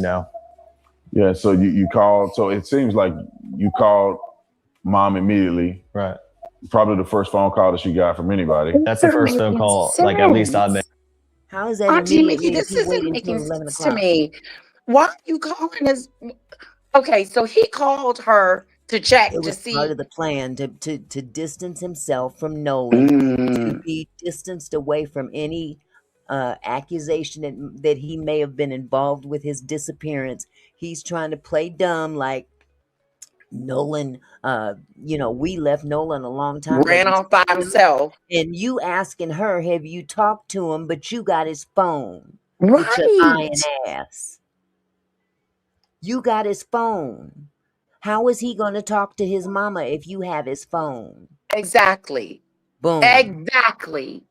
Yeah, so you called. So it seems like you called mom immediately. Right. Probably the first phone call that she got from anybody. That's the first phone call, like at least I made. How is that Auntie immediately? Mickey, this isn't making sense to o'clock? me. Why are you calling us? Okay, so he called her to check It was to see. part of the plan to distance himself from Nolan, to be distanced away from any accusation that he may have been involved with his disappearance. He's trying to play dumb, like Nolan, we left Nolan a long time ago. Ran off by himself. And you asking her, have you talked to him? But you got his phone with your Right. lying ass. You got his phone. How is he going to talk to his mama if you have his phone? Exactly. Boom. Exactly.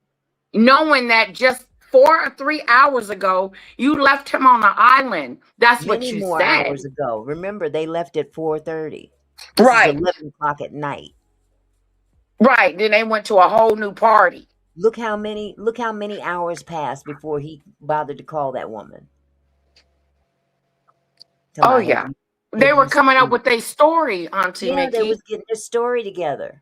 Knowing that just 4 or 3 hours ago, you left him on the island. That's what Many you more said. hours ago. Remember, they left at 4:30. This Right. is 11 o'clock at night. Right. Then they went to a whole new party. Look how many hours passed before he bothered to call that woman. Oh, yeah. They were coming up with their story, Auntie Yeah, Mickey. they was getting their story together.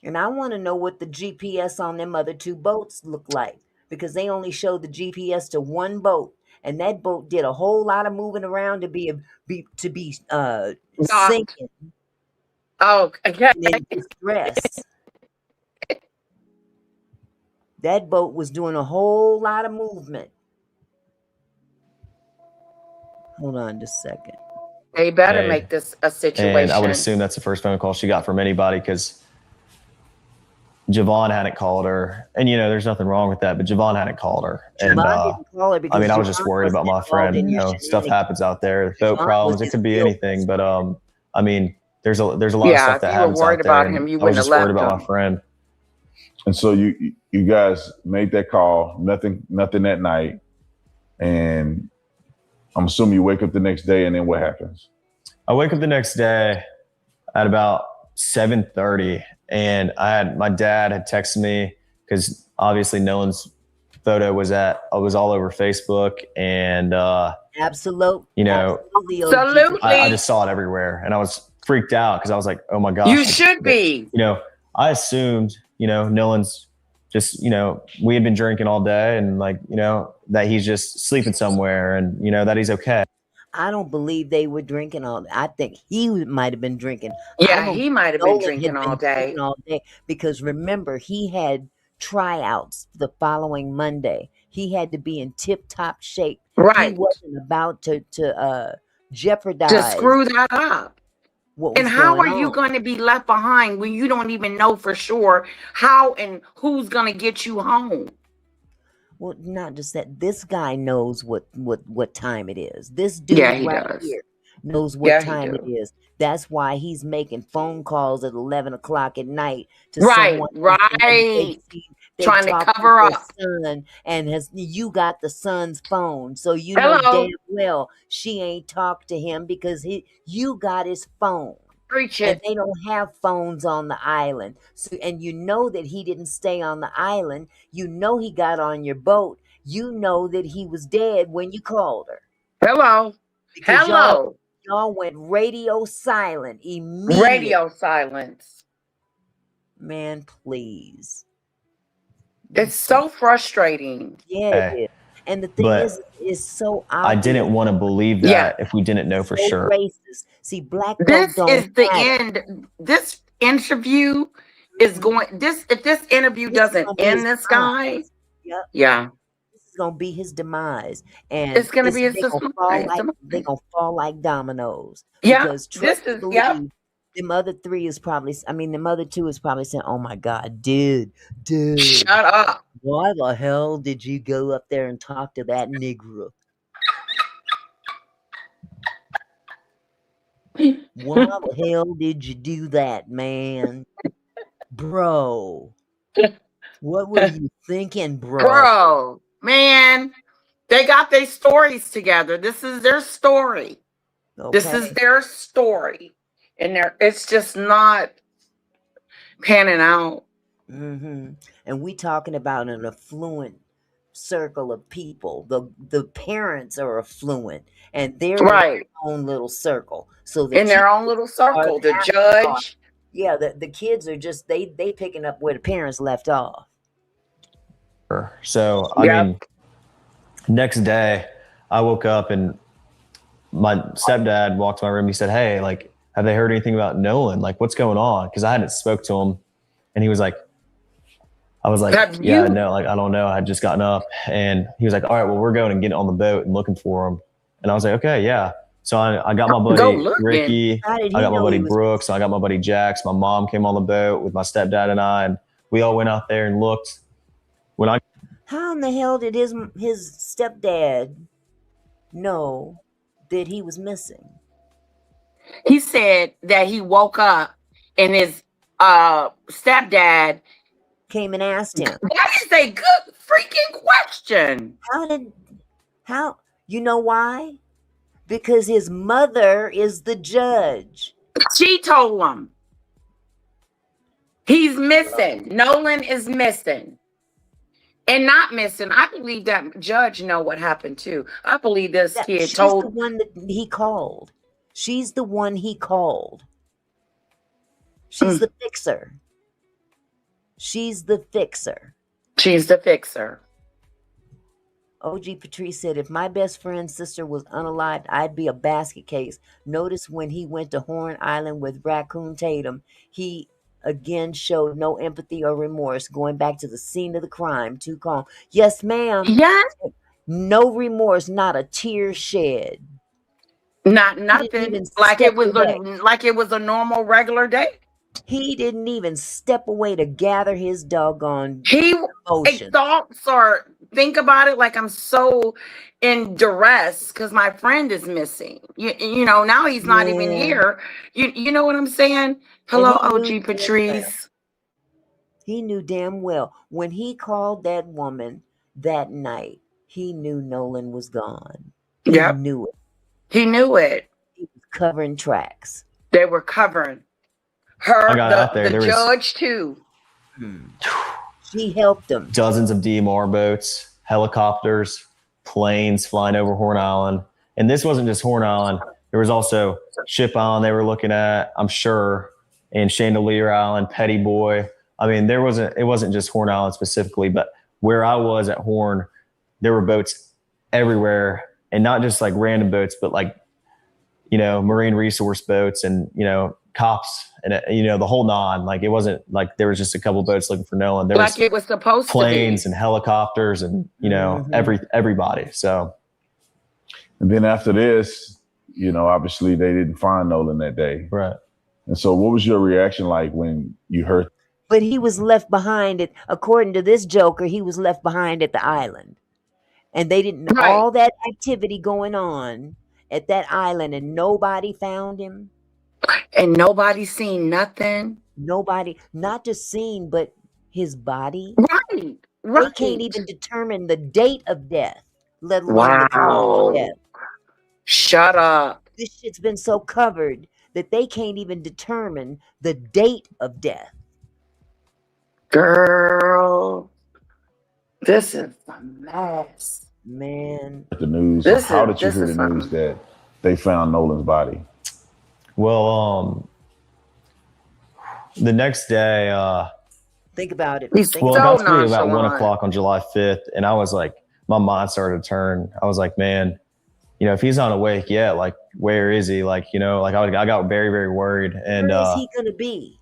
And I want to know what the GPS on them other two boats look like, because they only showed the GPS to one boat, and that boat did a whole lot of moving around to be sinking Oh, okay. and in distress. That boat was doing a whole lot of movement. Hold on just a second. They better make this a situation. And I would assume that's the first phone call she got from anybody, because Javon hadn't called her. And, there's nothing wrong with that, but Javon hadn't called her. And Javon didn't call her because I was Javon just worried about my wasn't involved friend. in your Stuff shenanigans. happens out there, boat Javon problems. was It could his be real anything, best but there's a lot of stuff Yeah, that if you were happens worried out there. about and him, you I was wouldn't have just worried left about him. my friend. And so you guys made that call, nothing that night. And I'm assuming you wake up the next day, and then what happens? I wake up the next day at about 7:30, and my dad had texted me, because obviously Nolan's photo was all over Facebook, and Absolutely. I just saw it everywhere, and I was freaked out because I was like, oh my gosh. You should be. I assumed, Nolan's just, we had been drinking all day, and that he's just sleeping somewhere, and that he's okay. I don't believe they were drinking all day. I think he might have been drinking. Yeah, he might have been drinking all day. Because remember, he had tryouts the following Monday. He had to be in tip-top shape. Right. He wasn't about to jeopardize. To screw that up. And how are you going to be left behind when you don't even know for sure how and who's going to get you home? Well, not just that. This guy knows what time it is. This dude here knows what time it is. That's why he's making phone calls at 11 o'clock at night to someone. Right. Trying to cover up. Son, and you got the son's phone, so you know damn well she ain't talked to him because you got his phone. Preach and it. they don't have phones on the island. So, and you know that he didn't stay on the island. You know he got on your boat. You know that he was dead when you called her. Hello. Because Hello. Y'all went radio silent immediately. Radio silence. Man, please. It's so frustrating. Yeah, it is. And the thing is, it's so obvious. I didn't want to believe that if we didn't know for sure. Racist. See, black this don't is the end. This interview is going. If this interview doesn't end this guy, yeah, this is gonna be his demise, and it's gonna be his demise. They're gonna fall like dominoes. Yeah, because them other three is probably. I mean, them other two is probably saying, "Oh my God, dude, shut up! Why the hell did you go up there and talk to that Negro? Why the hell did you do that, man? Bro. What were you thinking, bro? Bro, man, they got their stories together. This is their story. Okay. This is their story. And it's just not panning out. Mm-hmm. And we talking about an affluent circle of people. The parents are affluent, and they're in their own little circle. So in their own little circle, the judge. Yeah, the kids are just they picking up where the parents left off. So I mean, next day I woke up and my stepdad walked to my room. He said, "Hey, like, have they heard anything about Nolan? Like, what's going on?" Because I hadn't spoke to him, and he was like, I was like, no, like, I don't know. I had just gotten up, and he was like, all right, well, we're going and getting on the boat and looking for him. And I was like, okay, yeah. So I got my Go buddy looking. Ricky, How did he I got my know he buddy was Brooks, and I got my buddy Jax. My mom came on the boat with my stepdad and I, and we all went out there and looked. How in the hell did his stepdad know that he was missing? He said that he woke up and his stepdad. Came and asked him. That is a good freaking question. How you know why? Because his mother is the judge. She told him he's missing. Nolan is missing. And not missing. I believe that judge know what happened too. I believe this kid She's told the one that he called. She's the one he called. She's the fixer. She's the fixer. She's the fixer. OG Patrice said, if my best friend's sister was unalived, I'd be a basket case. Notice when he went to Horn Island with Raccoon Tatum, he again showed no empathy or remorse, going back to the scene of the crime. Too calm. Yes, ma'am. Yes. No remorse, not a tear shed. Not He didn't nothing. even Like it step was away. a normal regular day. He didn't even step away to gather his doggone He emotion. thoughts or think about it like I'm so in duress because my friend is missing. You know, now he's not even Yeah. here. You know what I'm saying? Hello, OG Patrice. He knew damn well when he called that woman that night, he knew Nolan was gone. He Yep. knew it. He knew it. He was covering tracks. They were covering her, I got out there. the There was judge too. She helped him. dozens of DMR boats, helicopters, planes flying over Horn Island. And this wasn't just Horn Island. There was also Ship Island they were looking at, I'm sure, and Chandelier Island, Petty Boy. I mean, it wasn't just Horn Island specifically, but where I was at Horn, there were boats everywhere, and not just like random boats, but like, you know, marine resource boats and, you know, cops and, you know, the whole nine. Like, it wasn't like there was just a couple boats looking for Nolan. There Like it was supposed planes to be. and helicopters and, you know, everybody. So, And then after this, you know, obviously they didn't find Nolan that day. right. And so what was your reaction like when you heard? But he was left behind according to this Joker, he was left behind at the island. And they didn't Right. all that activity going on at that island and nobody found him. And nobody seen nothing. Nobody, not just seen, but his body. Right. They can't even determine the date of death, let alone the cause Wow. of death. Shut up. This shit's been so covered that they can't even determine the date of death. Girl. This is a mess. Man. The news. How did you hear the news that they found Nolan's body? Well, the next day, Think about it. He's Think well, so it got to be about nonchalant. 1:00 on July 5th. And I was like, my mind started to turn. I was like, man, you know, if he's not awake yet, like, where is he? Like, you know, like I got very, very worried. And where is he going to be?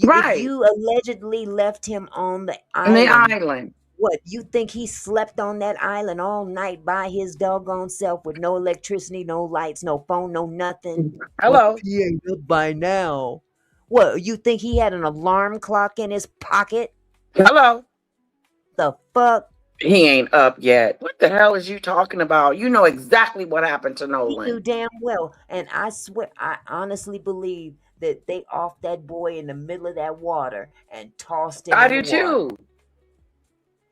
Right. If you allegedly left him on the On the island, island. what, you think he slept on that island all night by his doggone self with no electricity, no lights, no phone, no nothing? Hello. Well, he ain't up by now. What, you think he had an alarm clock in his pocket? Hello. The fuck? He ain't up yet. What the hell is you talking about? You know exactly what happened to He knew Nolan. damn well. And I swear, I honestly believe that they offed that boy in the middle of that water and tossed him I in do the water. too.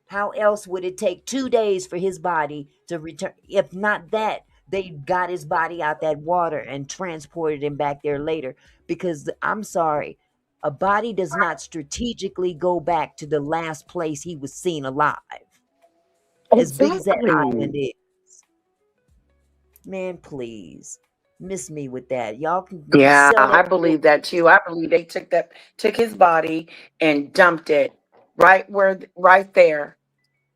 How else would it take 2 days for his body to return? If not that, they got his body out that water and transported him back there later. Because I'm sorry, a body does not strategically go back to the last place he was seen alive. As big as that island is. Man, please. Miss me with that. Y'all can Yeah, sell I that believe that too. I believe they took his body and dumped it right there.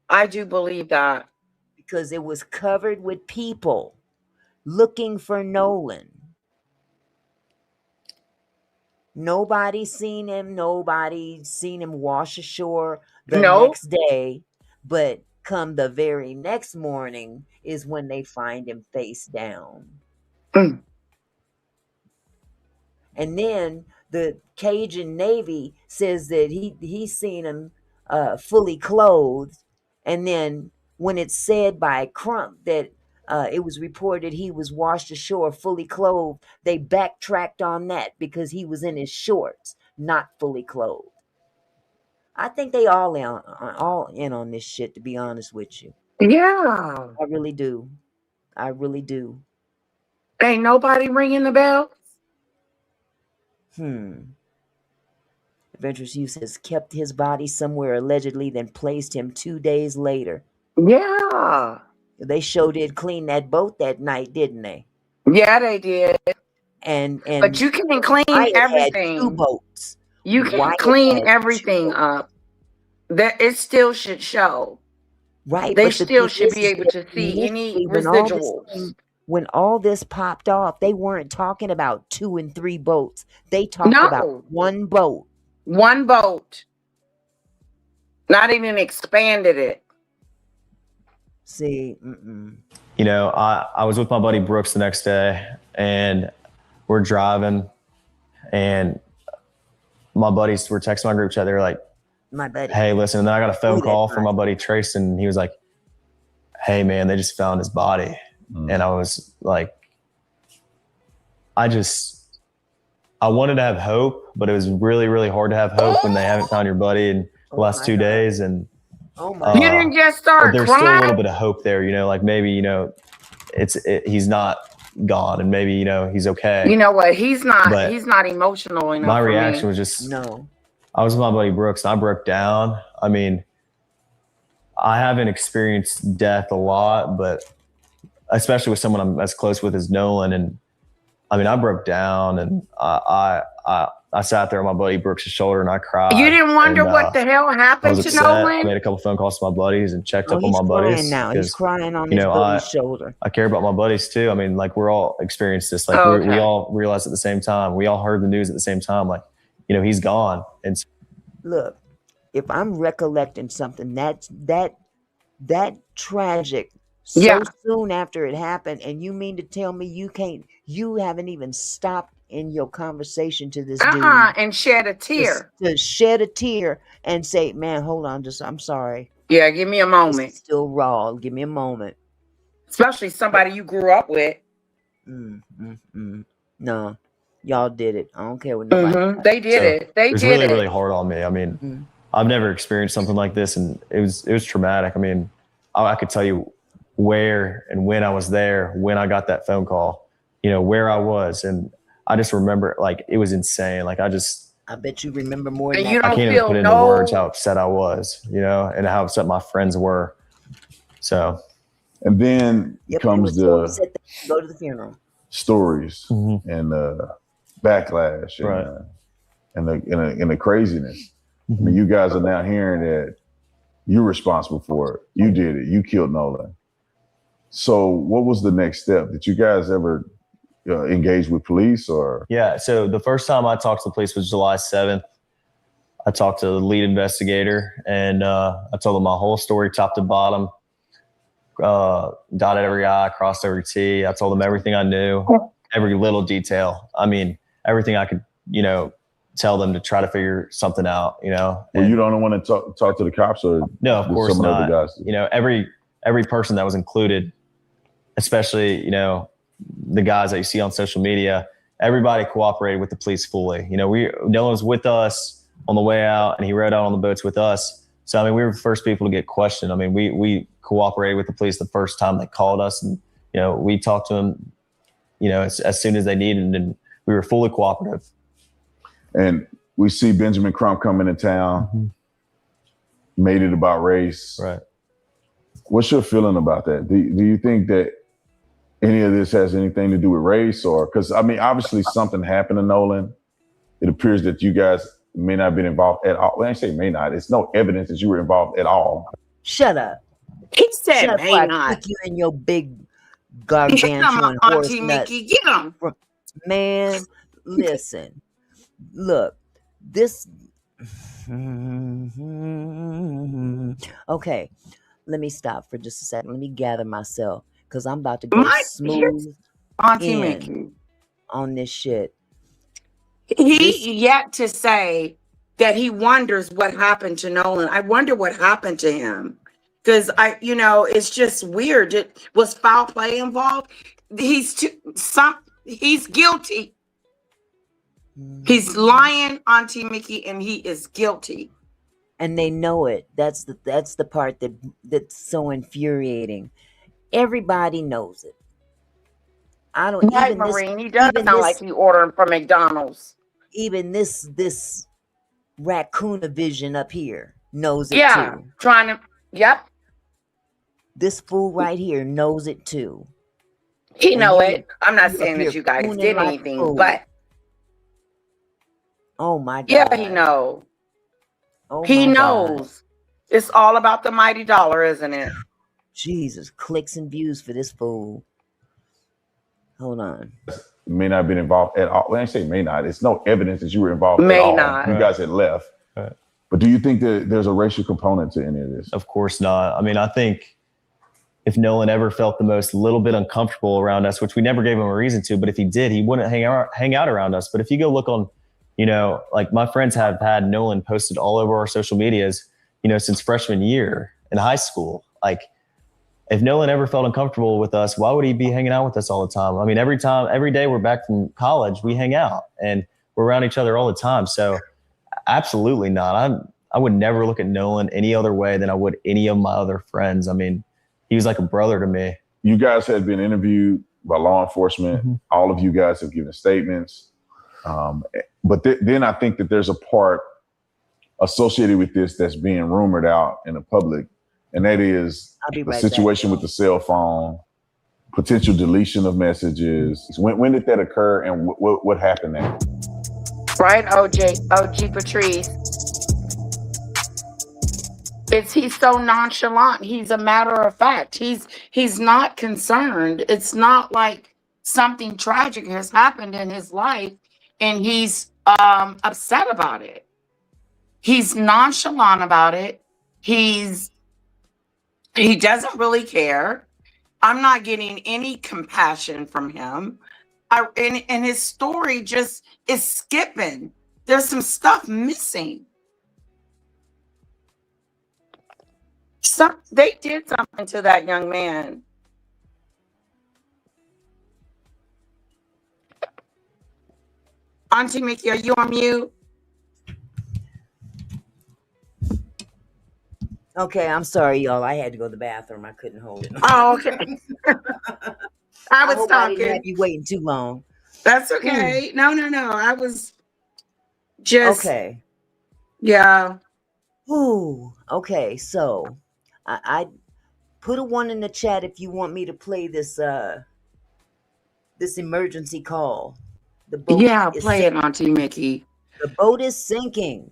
I do believe that. because it was covered with people looking for Nolan. Nobody seen him. Nobody seen him wash ashore the Nope. next day. But come the very next morning is when they find him face down. Mm. And then the Cajun Navy says that he's seen him fully clothed. And then when it's said by Crump that it was reported he was washed ashore fully clothed, they backtracked on that because he was in his shorts, not fully clothed. I think they all in on this shit, to be honest with you. Yeah. I really do. I really do. Ain't nobody ringing the bell? Adventurous Youth says kept his body somewhere allegedly, then placed him 2 days later. Yeah. They sure did clean that boat that night, didn't they? Yeah, they did. And But you can't clean Wyatt had 2 everything. boats. You can't Wyatt clean had 2 everything boats. up. That it still should show. Right, They but the still thing should be is able that to see any initially residuals. when all this popped off, they weren't talking about 2 and 3 boats. They talked about No. 1 boat. One boat. Not even expanded it. See, You know, I was with my buddy Brooks the next day, and we're driving, and my buddies were texting my group chat. They were like, my buddy. "Hey, listen." And then I got a phone Who that call from my was? buddy Trace, and he was like, "Hey, man, they just found his body." And I was like, I wanted to have hope, but it was really, really hard to have hope when they haven't found your buddy in the last 2 days. And Oh my You didn't just start but there's still a little crying. bit of hope there, you know, like maybe, you know, he's not gone, and maybe, you know, he's okay. You know what? He's not But emotional enough. My for reaction me. was just, No. I was with my buddy Brooks, and I broke down. I mean, I haven't experienced death a lot, but especially with someone I'm as close with as Nolan. And I mean, I broke down, and I sat there on my buddy Brooks' shoulder, and I cried. You didn't wonder and, what the hell I happened was to upset. I Nolan? made a couple phone calls to my buddies and checked up on He's my crying buddies. now. He's crying on you his know, buddy's shoulder. I care about my buddies too. I mean, like, we're all experienced this. Like, Oh, we okay. all realized at the same time. We all heard the news at the same time. Like, you know, he's gone. And Look, if I'm recollecting something, that tragic so Yeah. soon after it happened, and you mean to tell me you haven't even stopped in your conversation to this dude And shed a tear. to shed a tear and say, man, hold on, I'm sorry. Yeah, give me a This moment. is still raw. Give me a moment. Especially somebody you grew up with. No, y'all did it. I don't care what nobody. They did it. They it was did really, it. really hard on me. I mean, I've never experienced something like this, and it was traumatic. I mean, I could tell you where and when I was there, when I got that phone call, you know, where I was. And I just remember, like, it was insane. Like, I bet you remember more And than you that. I don't can't even feel put into no words how upset I was, you know, and how upset my friends were. So, And then Yep, comes it was the said that, go to the funeral. stories and the backlash and, Right. and the craziness. I mean, you guys are now hearing that you're responsible for it. You did it. You killed Nolan. So what was the next step? Did you guys ever engage with police or? yeah. So the first time I talked to the police was July 7th. I talked to the lead investigator, and I told him my whole story, top to bottom, dotted every I, crossed every T. I told him everything I knew, every little detail. I mean, everything I could, you know, tell them to try to figure something out, you know. Were you the only one to talk to the cops, or No, of did course some of the not. other guys? You know, every person that was included, especially, you know, the guys that you see on social media, everybody cooperated with the police fully. You know, Nolan was with us on the way out, and he rode out on the boats with us. So, I mean, we were the first people to get questioned. I mean, we cooperated with the police the first time they called us, and, you know, we talked to them, you know, as soon as they needed, and we were fully cooperative. And we see Benjamin Crump coming to town, made it about race. Right. What's your feeling about that? Do you think that any of this has anything to do with race, or, because I mean, obviously something happened to Nolan. It appears that you guys may not have been involved at all. When I say may not, it's no evidence that you were involved at all. Shut up. He said Shut up may before I not. kick you in your big Get him, gargantuan horse Auntie nuts. Mickey. Get him. Man, listen. Look, this. Okay, let me stop for just a second. Let me gather myself, because I'm about to go smooth Auntie in Mickey. on this shit. He yet to say that he wonders what happened to Nolan. I wonder what happened to him. Because it's just weird. Was foul play involved? He's guilty. He's lying, Auntie Mickey, and he is guilty. And they know it. That's the part that's so infuriating. Everybody knows it. I don't Right, even this Marine. He does even sound this like he's ordering from McDonald's. even this raccoon-a-vision up here knows it Yeah, too. trying to. Yep, This fool right here knows it too. he And know you it. I'm not up saying here that you guys cooning did like a anything, fool. but Oh my God. yeah, he knows. Oh He my God. knows. It's all about the mighty dollar, isn't it? Jesus, clicks and views for this fool. Hold on. May not have been involved at all. When I say may not, it's no evidence that you were involved at May all. not. You guys had left. Right. But do you think that there's a racial component to any of this? Of course not. I mean, I think if Nolan ever felt the most little bit uncomfortable around us, which we never gave him a reason to, but if he did, he wouldn't hang out around us. But if you go look on, like my friends have had Nolan posted all over our social medias, since freshman year in high school. Like, if Nolan ever felt uncomfortable with us, why would he be hanging out with us all the time? I mean, every day we're back from college, we hang out and we're around each other all the time. So absolutely not. I would never look at Nolan any other way than I would any of my other friends. I mean, he was like a brother to me. You guys had been interviewed by law enforcement. Mm-hmm. All of you guys have given statements. But then I think that there's a part associated with this that's being rumored out in the public. And that is the situation with the cell phone, potential deletion of messages. When did that occur, and what happened there? Right, OG Patrice. He's so nonchalant. He's a matter of fact. He's not concerned. It's not like something tragic has happened in his life, and he's upset about it. He's nonchalant about it. He doesn't really care. I'm not getting any compassion from him. And his story just is skipping. There's some stuff missing. They did something to that young man. Auntie Mickey, are you on mute? Okay, I'm sorry, y'all. I had to go to the bathroom. I couldn't hold it. Oh, okay. I was hope I didn't talking. have you waiting too long. That's okay. No. I was just okay. Yeah. Ooh. Okay. So, I put a 1 in the chat if you want me to play this this emergency call. The boat is Play it, sinking. Auntie Mickey. The boat is sinking.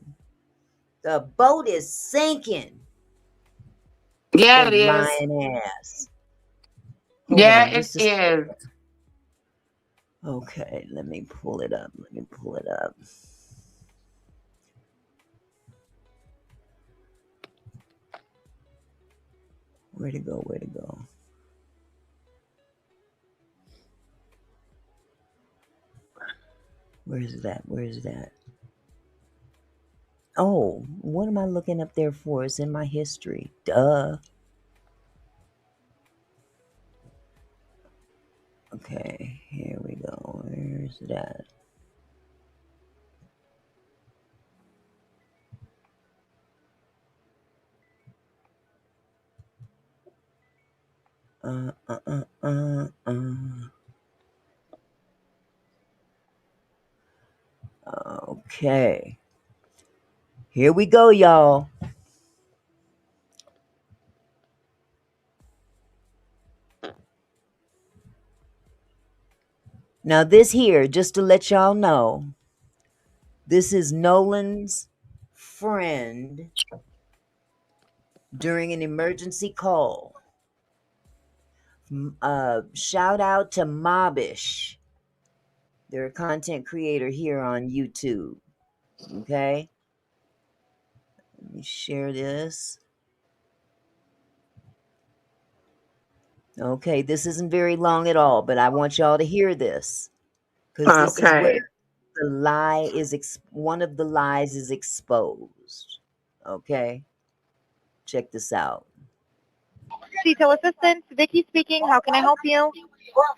The boat is sinking. Yeah, it is. Lying ass. Hold Yeah, on it just a is. second. Okay, let me pull it up. Where to go? Where is that? Oh, what am I looking up there for? It's in my history. Duh. Okay, here we go. Where's that? Okay. Here we go, y'all. Now, this here, just to let y'all know, this is Nolan's friend during an emergency call. Shout out to Mobbish. They're a content creator here on YouTube. Okay? Let me share this. Okay, this isn't very long at all, but I want y'all to hear this because this is where Okay. the lie is one of the lies is exposed. Okay, check this out. Detail assistant, Vicky speaking. How can I help you?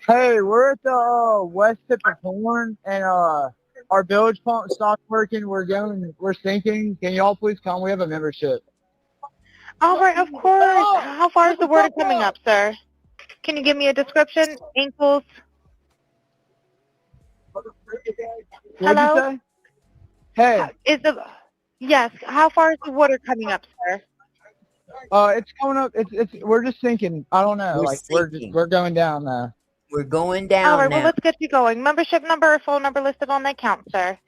Hey, we're at the west tip of Horn, and our village pump stopped working. We're sinking. Can y'all please come? We have a membership. All right, of course. How far is the water coming up, sir? Can you give me a description? Ankles. What'd you Hello? say? Hey, Yes, how far is the water coming up, sir? it's coming up. We're just sinking. I don't know. We're Like sinking. we're going down now. We're going All down right, well, now. let's get you going. Membership number or phone number listed on the account, sir.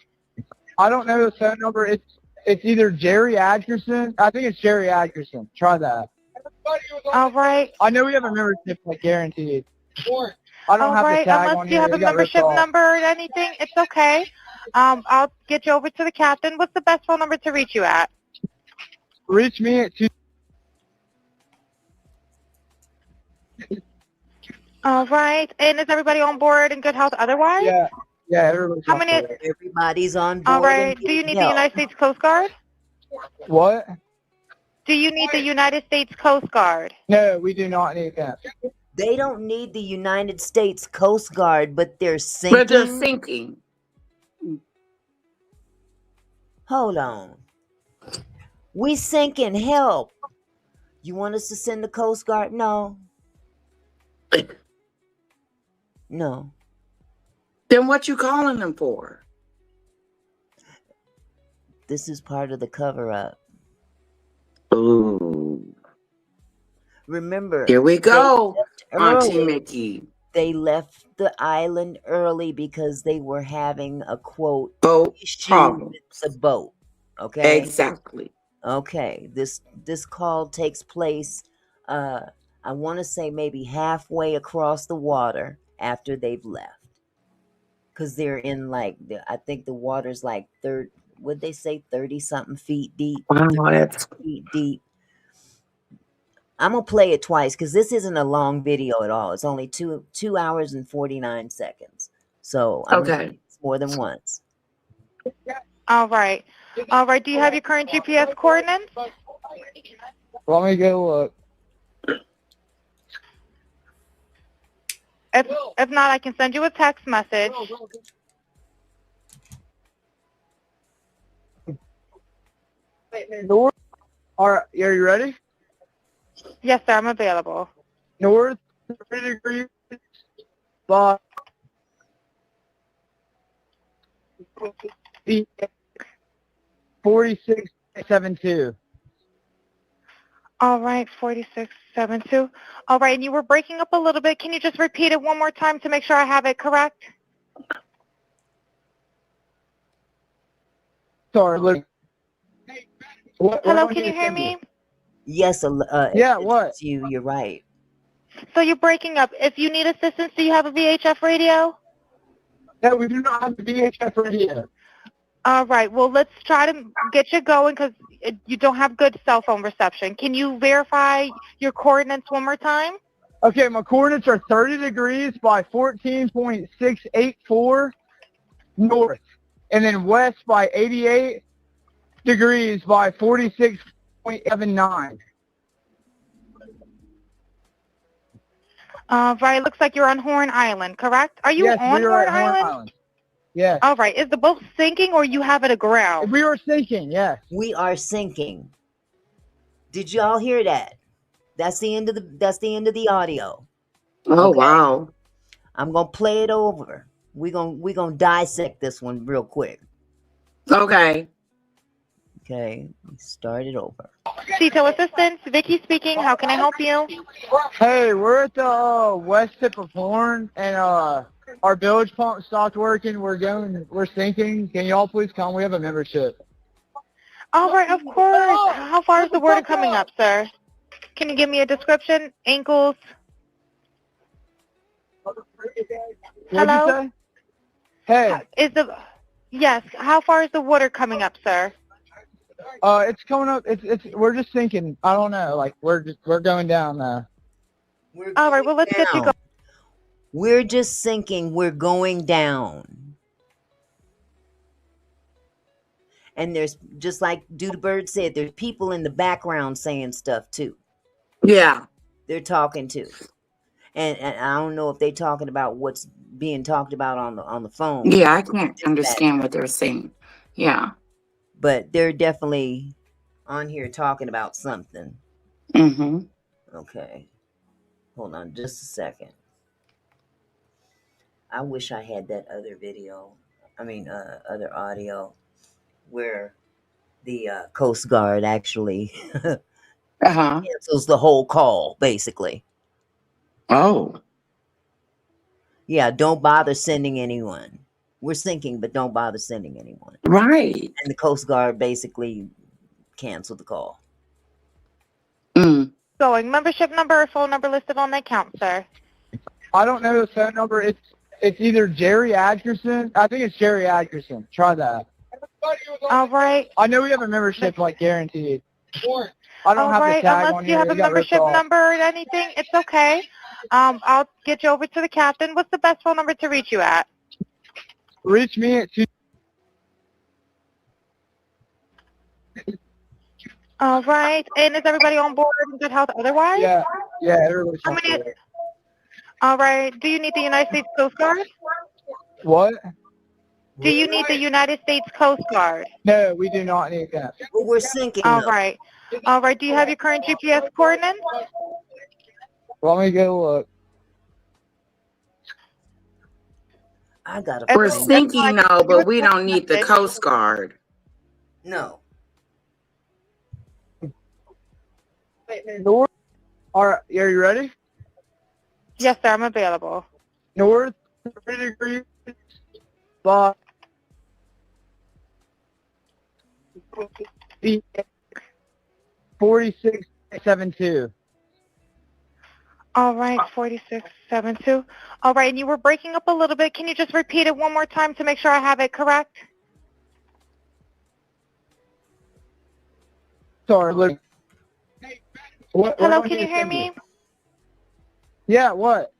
I don't know the phone number. It's either Jerry Atkerson. I think it's Jerry Atkerson. Try that. All right. I know we have a membership, like guaranteed. I don't All have the right, tag unless on you here. have a It got ripped membership off. number or anything, it's okay. I'll get you over to the captain. What's the best phone number to reach you at? Reach me at 2. All right, and is everybody on board in good health otherwise? Yeah, everybody's How on many? board. Everybody's on board. All right, and do you getting need the help. United States Coast Guard? What? Do you need the United States Coast Guard? No, we do not need that. They don't need the United States Coast Guard, but they're But they're sinking. sinking. Hold on. We sinking. Help. You want us to send the Coast Guard? No. No. Then what you calling them for? This is part of the cover-up. Ooh. Remember, Here we go, Auntie early. Mickey. They left the island early because they were having a quote Boat issue problem. with the boat. Okay. Exactly. Okay. This call takes place. I want to say maybe halfway across the water after they've left, because they're in I think the water's like would they say 30 something feet deep? Wow, that's Feet deep. I'm gonna play it twice because this isn't a long video at all. It's only 2 hours and 49 seconds. So I'm gonna play okay. this more than once. All right. All right, do you have your current GPS coordinates? Let me go look. If not, I can send you a text message. North. All right, are you ready? Yes, sir, I'm available. North 30 degrees by 46.72. All right, 4672. All right, and you were breaking up a little bit. Can you just repeat it one more time to make sure I have it correct? Sorry, look. Hello, can you hear me? Yes. Yeah, what? It's you. You're right. So you're breaking up. If you need assistance, do you have a VHF radio? No, we do not have the VHF radio. All right, well, let's try to get you going because you don't have good cell phone reception. Can you verify your coordinates one more time? Okay, my coordinates are 30 degrees by 14.684 north, and then west by 88 degrees by 46.79. Right, looks like you're on Horn Island, correct? Are you Yes, on we are Horn at Horn Island? Island. Yes. All right, is the boat sinking or you have it aground? We are sinking, yes. We are sinking. Did y'all hear that? That's the end of the audio. Oh Okay. wow. I'm gonna play it over. We're gonna dissect this one real quick. Okay. Okay, start it over. Detail assistant, Vicky speaking. How can I help you? Hey, we're at the west tip of Horn, and our village pump stopped working. We're sinking. Can y'all please come? We have a membership. All right, of course. How far is the water coming up, sir? Can you give me a description? Ankles. What'd Hello? you say? Hey, Yes, how far is the water coming up, sir? it's coming up. We're just sinking. I don't know. Like we're going down now. We're All right, going well, let's get you down. going. We're just sinking. We're going down. And there's, just like Dude Bird said, there's people in the background saying stuff too. Yeah. They're talking too. And I don't know if they're talking about what's being talked about on the phone. Yeah, I can't understand what they're saying. Yeah. But they're definitely on here talking about something. Mm-hmm. Okay. Hold on just a second. I wish I had that other video. Other audio where the Coast Guard actually Uh-huh. cancels the whole call, basically. Oh. Yeah, don't bother sending anyone. We're sinking, but don't bother sending anyone. Right. And the Coast Guard basically canceled the call. Mm. Going. Membership number or phone number listed on the account, sir. I don't know the phone number. It's either Jerry Atkinson. I think it's Jerry Atkinson. Try that. All right. I know we have a membership like guaranteed. I don't All have the right. tag Unless on you here. have a It got ripped membership off. number or anything, it's okay. I'll get you over to the captain. What's the best phone number to reach you at? Reach me at All right. And is everybody on board in good health otherwise? Yeah, everybody's How on many? board. All right. Do you need the United States Coast Guard? What? Do you need the United States Coast Guard? No, we do not need that. But we're sinking. All though. right. All right. Do you have your current GPS coordinates? Let me go look. I gotta We're That's sinking fine. now, but we don't need the Coast Guard. No. North. All right, are you ready? Yes, sir. I'm available. North 30 degrees by 4672. All right. 4672. All right. And you were breaking up a little bit. Can you just repeat it one more time to make sure I have it correct? Sorry, look. What Hello. do Can you need to hear send me? Yeah, what?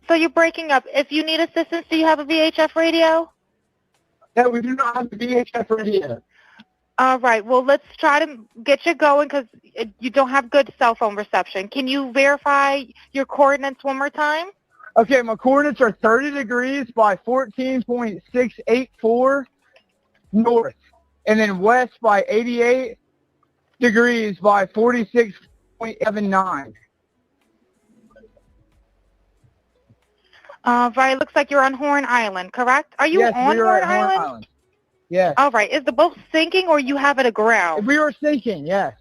So you're breaking up. If you need assistance, do you have a VHF radio? No, we do not have the VHF radio. All right. Well, let's try to get you going because you don't have good cell phone reception. Can you verify your coordinates one more time? Okay, my coordinates are 30 degrees by 14.684 north, and then west by 88 degrees by 46.79. Right. Looks like you're on Horn Island, correct? Are you Yes, on we are Horn at Horn Island? Island. Yes. All right. Is the boat sinking or you have it aground? We are sinking, yes.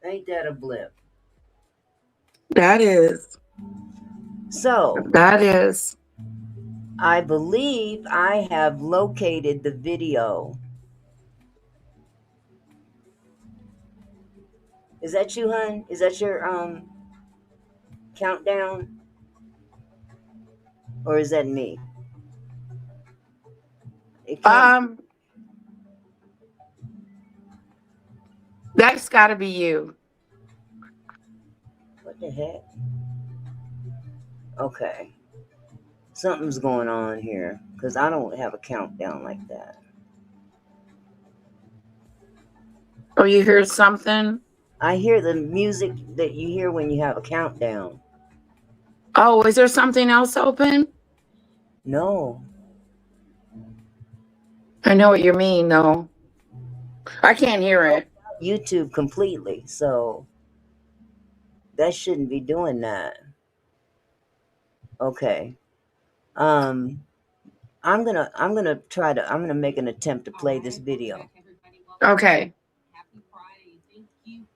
Ain't that a blip? That is. So, That is. I believe I have located the video. Is that you, hun? Is that your countdown? Or is that me? It can't. That's got to be you. What the heck? Okay. Something's going on here because I don't have a countdown like that. Oh, you hear something? I hear the music that you hear when you have a countdown. Oh, is there something else open? No. I know what you mean, though. I can't hear it. YouTube completely, so that shouldn't be doing that. Okay. I'm gonna make an attempt to play this video. Okay.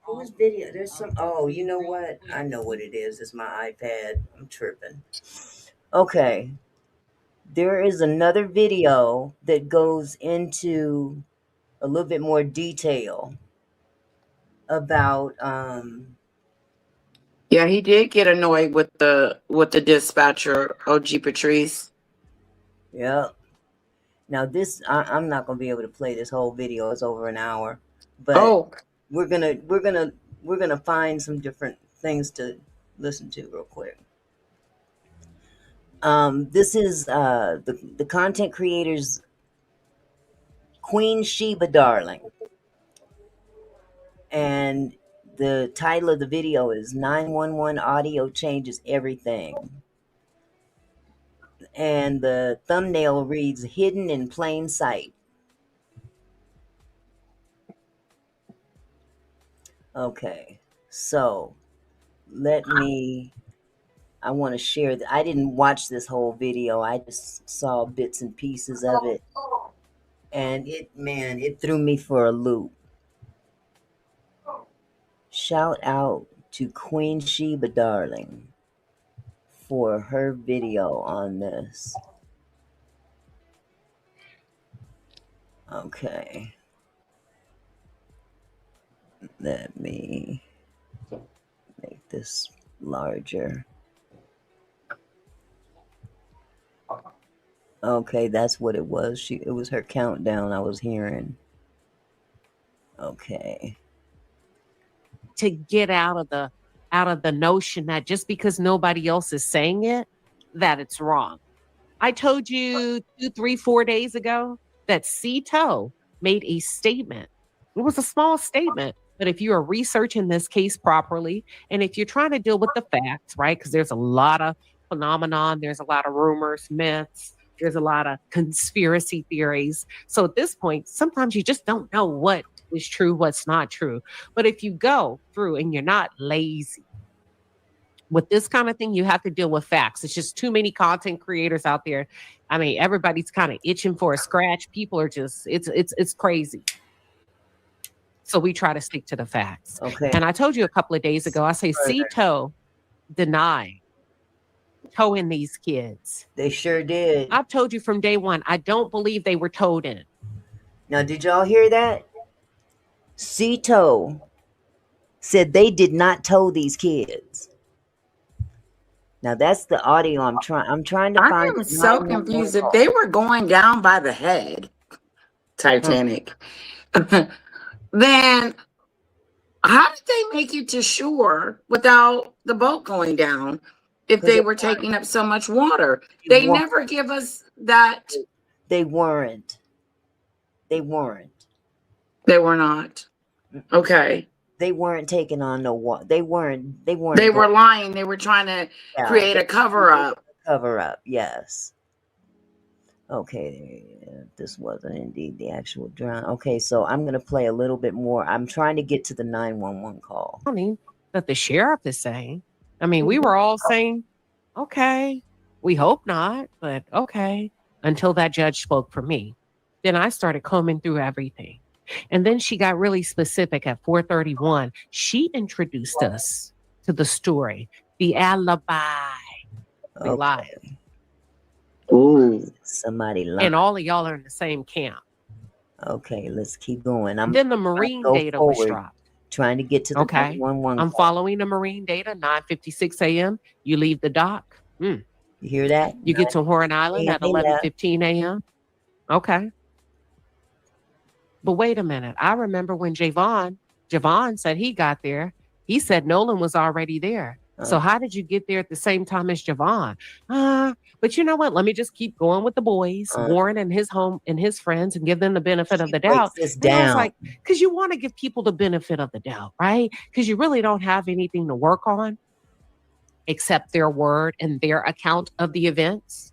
Whose video? There's some. Oh, you know what? I know what it is. It's my iPad. I'm tripping. Okay. There is another video that goes into a little bit more detail about Yeah, he did get annoyed with the dispatcher, OG Patrice. yeah. Now this, I'm not gonna be able to play this whole video. It's over an hour, but Oh, we're gonna find some different things to listen to real quick. This is the content creator's Queen Sheba Darling, and the title of the video is 911 Audio Changes Everything. And the thumbnail reads Hidden in Plain Sight. Okay, so I want to share I didn't watch this whole video. I just saw bits and pieces of it. And it threw me for a loop. Shout out to Queen Sheba Darling for her video on this. Okay. Let me make this larger. Okay, that's what it was. It was her countdown I was hearing. Okay. To get out of the notion that just because nobody else is saying it, that it's wrong. I told you 2, 3, 4 days ago that Cito made a statement. It was a small statement, but if you are researching this case properly, and if you're trying to deal with the facts, right? Because there's a lot of phenomenon, there's a lot of rumors, myths, there's a lot of conspiracy theories. So at this point, sometimes you just don't know what is true, what's not true. But if you go through and you're not lazy, with this kind of thing, you have to deal with facts. It's just too many content creators out there. I mean, everybody's kind of itching for a scratch. People are just, it's crazy. So we try to stick to the facts. Okay. And I told you a couple of days ago, I say Cito denied towing these kids. They sure did. I've told you from day one, I don't believe they were towed in. Now, did y'all hear that? Cito said they did not tow these kids. Now that's the audio I'm trying to find. I am so confused. If they were going down by the head, Titanic, then how did they make it to shore without the boat going down if they were taking up so much water? They never give us that. They weren't. They were not. Okay. They weren't taking on no water. They weren't. They were lying. They were trying to create a cover up. Cover up, yes. Okay, this wasn't indeed the actual drown. Okay, so I'm going to play a little bit more. I'm trying to get to the 911 call. I mean, that the sheriff is saying. I mean, we were all saying, okay, we hope not, but okay, until that judge spoke for me. Then I started combing through everything. And then she got really specific at 4:31. She introduced us to the story, the alibi. They lied. Ooh, somebody lied. And all of y'all are in the same camp. Okay, let's keep going. Then the Marine data was dropped. Trying to get to the 911 I'm following the Marine data, 9:56 a.m. You leave the dock. You hear that? You get to Horn Island at 11:15 a.m. Okay. But wait a minute. I remember when Javon said he got there, he said Nolan was already there. So how did you get there at the same time as Javon? But you know what? Let me just keep going with the boys, Warren and his home and his friends, and give them the benefit of the doubt. And I was like, because you want to give people the benefit of the doubt, right? Because you really don't have anything to work on except their word and their account of the events.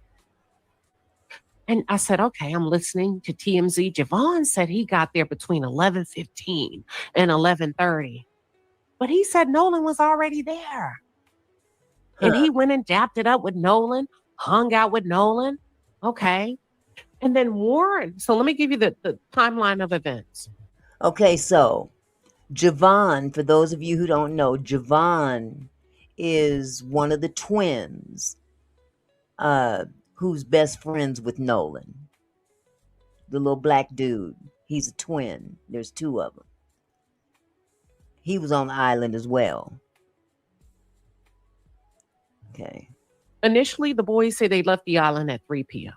And I said, okay, I'm listening to TMZ. Javon said he got there between 11:15 and 11:30. But he said Nolan was already there. And he went and dapped it up with Nolan, hung out with Nolan. Okay. And then Warren. So let me give you the timeline of events. Okay, so Javon, for those of you who don't know, Javon is one of the twins who's best friends with Nolan. The little black dude. He's a twin. There's two of them. He was on the island as well. Okay. Initially, the boys say they left the island at 3 p.m.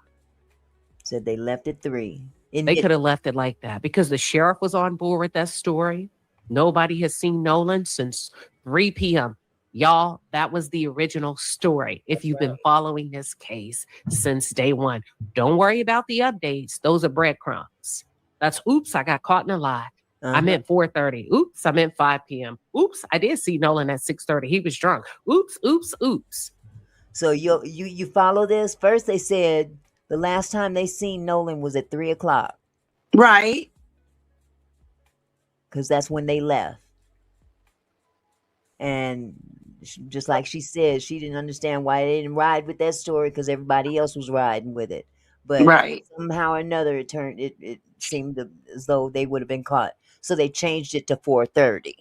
Said they left at 3. They could have left it like that because the sheriff was on board with that story. Nobody has seen Nolan since 3 p.m. Y'all, that was the original story. If you've been following this case since day one, don't worry about the updates. Those are breadcrumbs. That's oops, I got caught in a lie. I meant 4:30. Oops, I meant 5 p.m. Oops, I did see Nolan at 6:30. He was drunk. Oops, oops, oops. So you follow this? First they said the last time they seen Nolan was at 3 o'clock. Right. Because that's when they left. And just like she said, she didn't understand why they didn't ride with that story because everybody else was riding with it. But somehow or another, it seemed as though they would have been caught. So they changed it to 4:30.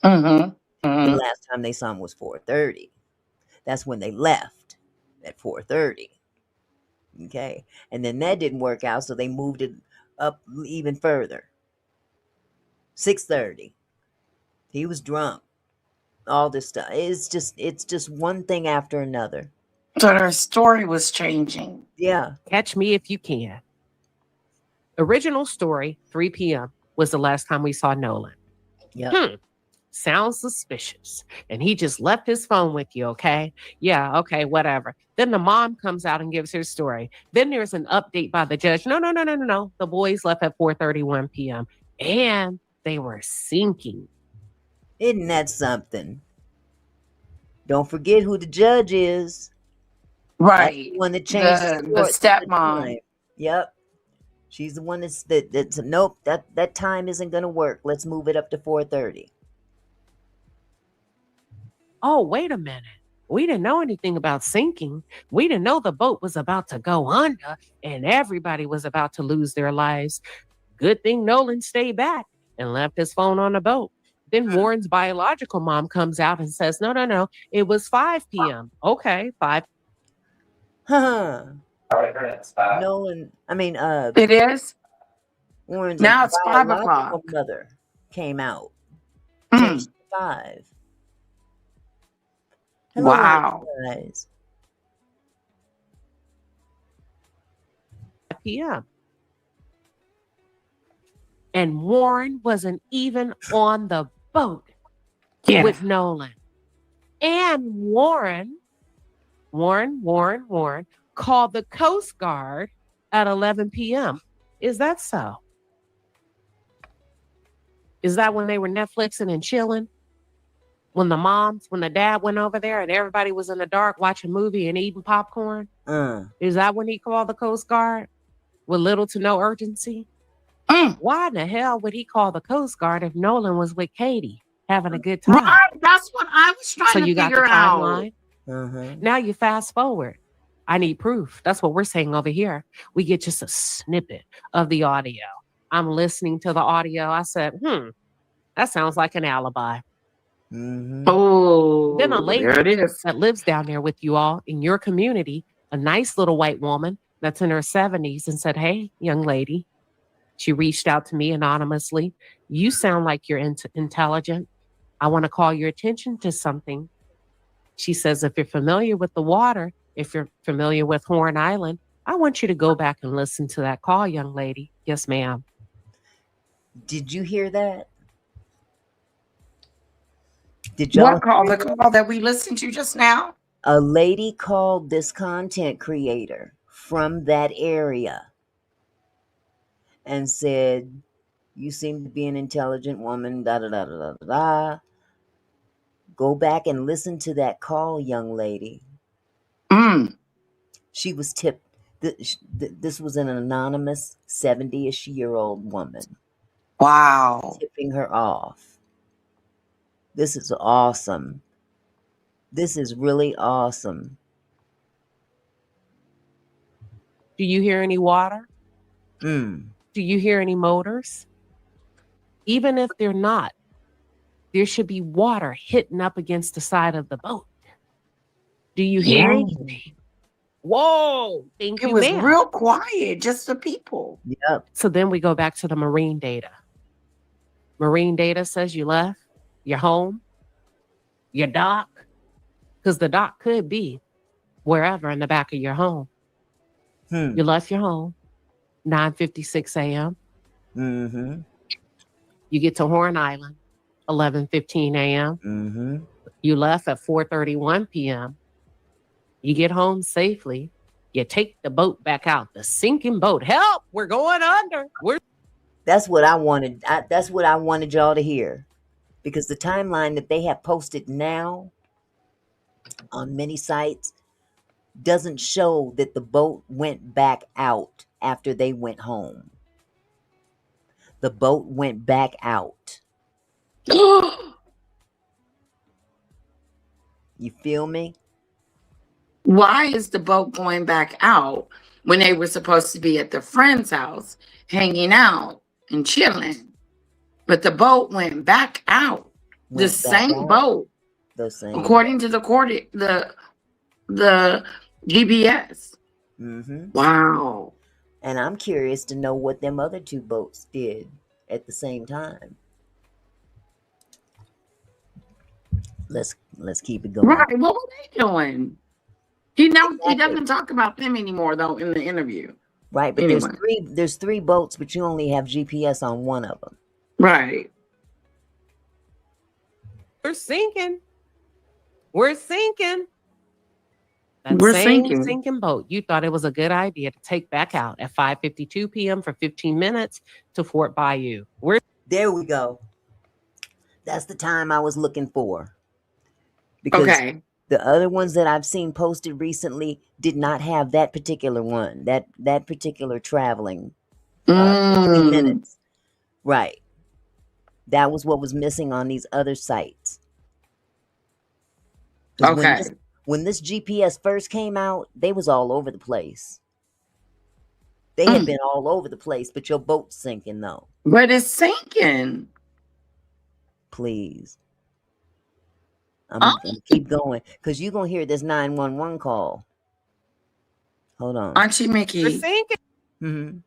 The last time they saw him was 4:30. That's when they left at 4:30. Okay, and then that didn't work out, so they moved it up even further. 6:30. He was drunk. All this stuff. It's just one thing after another. So their story was changing. Yeah. Catch me if you can. Original story, 3 p.m. was the last time we saw Nolan. Yeah. Sounds suspicious. And he just left his phone with you, okay? Yeah, okay, whatever. Then the mom comes out and gives her story. Then there's an update by the judge. No. The boys left at 4:31 p.m. And they were sinking. Isn't that something? Don't forget who the judge is. Right. That's the one that changed the stepmom. Yep. She's the one that's nope, that time isn't gonna work. Let's move it up to 4:30. Oh, wait a minute. We didn't know anything about sinking. We didn't know the boat was about to go under and everybody was about to lose their lives. Good thing Nolan stayed back and left his phone on the boat. Then Warren's biological mom comes out and says, no. It was 5 p.m. Okay, 5. Nolan, it is? Warren's now it's 5 biological o'clock. mother came out. Changed to 5. Hello, Wow. guys. 5 p.m. And Warren wasn't even on the boat with Nolan. And Warren called the Coast Guard at 11 p.m. Is that so? Is that when they were Netflixing and chilling? When the dad went over there and everybody was in the dark watching a movie and eating popcorn? Is that when he called the Coast Guard with little to no urgency? Why in the hell would he call the Coast Guard if Nolan was with Katie having a good time? Right, that's what I was trying to figure out. So you got the timeline. Now you fast forward. I need proof. That's what we're saying over here. We get just a snippet of the audio. I'm listening to the audio. I said, that sounds like an alibi. Oh, then a lady there it is. that lives down there with you all in your community, a nice little white woman that's in her 70s and said, hey, young lady. She reached out to me anonymously. You sound like you're intelligent. I want to call your attention to something. She says, if you're familiar with the water, if you're familiar with Horn Island, I want you to go back and listen to that call, young lady. Yes, ma'am. Did you hear that? Did y'all what call? The call that we listened to just now? A lady called this content creator from that area and said, you seem to be an intelligent woman, da-da-da-da-da-da. Go back and listen to that call, young lady. She was tipped. This was an anonymous 70-ish-year-old woman. Wow. Tipping her off. This is awesome. This is really awesome. Do you hear any water? Do you hear any motors? Even if they're not, there should be water hitting up against the side of the boat. Do you hear anything? Whoa! Thank you, It was ma'am. real quiet, just the people. Yep. So then we go back to the marine data. Marine data says you left, you're home, your dock, because the dock could be wherever in the back of your home. You left your home, 9:56 a.m. Mm-hmm. You get to Horn Island, 11:15 a.m. Mm-hmm. You left at 4:31 p.m. You get home safely. You take the boat back out. The sinking boat. Help! We're going under. That's what I wanted. That's what I wanted y'all to hear, because the timeline that they have posted now on many sites doesn't show that the boat went back out after they went home. The boat went back out. You feel me? Why is the boat going back out when they were supposed to be at the friend's house hanging out and chilling? But the boat went back out. The Went back same out. boat, The same. according to the GPS. Mm-hmm. Wow. And I'm curious to know what them other two boats did at the same time. Let's keep it going. Right. What were they doing? He Exactly. doesn't talk about them anymore though in the interview. Right, but Anyway. there's three boats, but you only have GPS on one of them. Right. We're sinking. We're sinking. That We're same sinking. sinking boat you thought it was a good idea to take back out at 5:52 p.m. for 15 minutes to Fort Bayou. There we go. That's the time I was looking for. Because Okay. the other ones that I've seen posted recently did not have that particular one, that particular traveling 15 minutes. Right. That was what was missing on these other sites. 'Cause Okay. when this GPS first came out, they was all over the place. They had been all over the place, but your boat's sinking though. But it's sinking. Please. I'm gonna keep going because you're gonna hear this 911 call. Hold on. Auntie We're Mickey. sinking. Mm-hmm.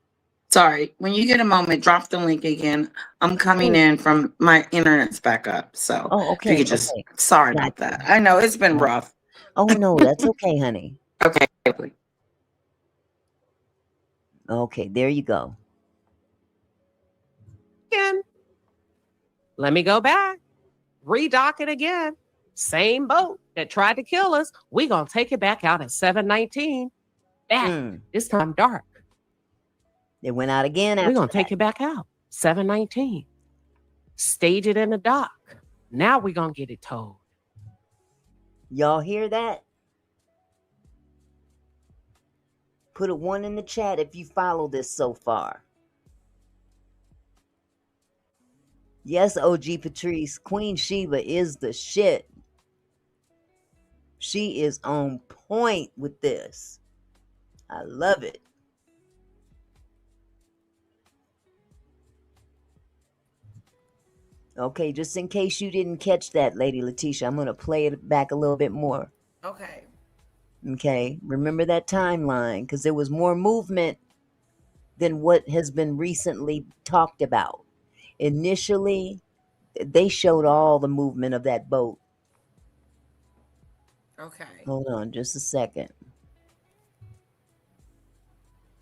Sorry. When you get a moment, drop the link again. I'm coming in from my internet's back up. So Oh, if you okay. could just Okay. sorry about Gotcha. that. I know it's been Gotcha. rough. Oh no, that's okay, honey. Okay. Okay, there you go. Again. Let me go back. Redock it again. Same boat that tried to kill us. We gonna take it back out at 7:19. Back. This time dark. It went out again after We're gonna that. take it back out. 7:19. Stage it in the dock. Now we're gonna get it towed. Y'all hear that? Put a 1 in the chat if you follow this so far. Yes, OG Patrice, Queen Sheba is the shit. She is on point with this. I love it. Okay, just in case you didn't catch that, Lady Latesha, I'm going to play it back a little bit more. Okay. Okay, remember that timeline because there was more movement than what has been recently talked about. Initially, they showed all the movement of that boat. Okay. Hold on just a second.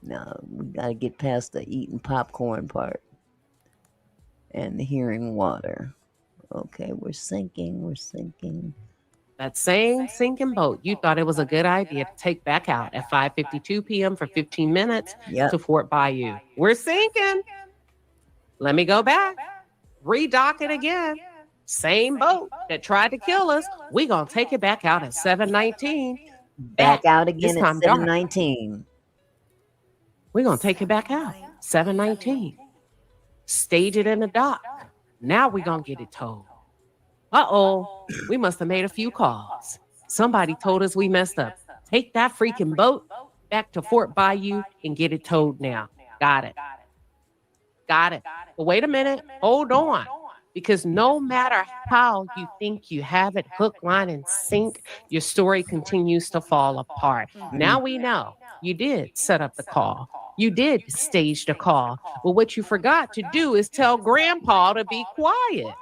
Now, we got to get past the eating popcorn part and the hearing water. Okay, we're sinking, we're sinking. That same sinking boat you thought it was a good idea to take back out at 5:52 p.m. for 15 minutes to Fort Bayou. We're sinking. Let me go back. Redock it again. Same boat that tried to kill us. We gonna take it back out at 7:19. Back out again This at time dark. 7:19. We're gonna take it back out. 7:19. Stage it in the dock. Now we're gonna get it towed. Uh-oh. We must have made a few calls. Somebody told us we messed up. Take that freaking boat back to Fort Bayou and get it towed now. Got it. Got it. But wait a minute. Hold on. Because no matter how you think you have it hook, line, and sink, your story continues to fall apart. Now we know you did set up the call. You did stage the call. But what you forgot to do is tell Grandpa to be quiet.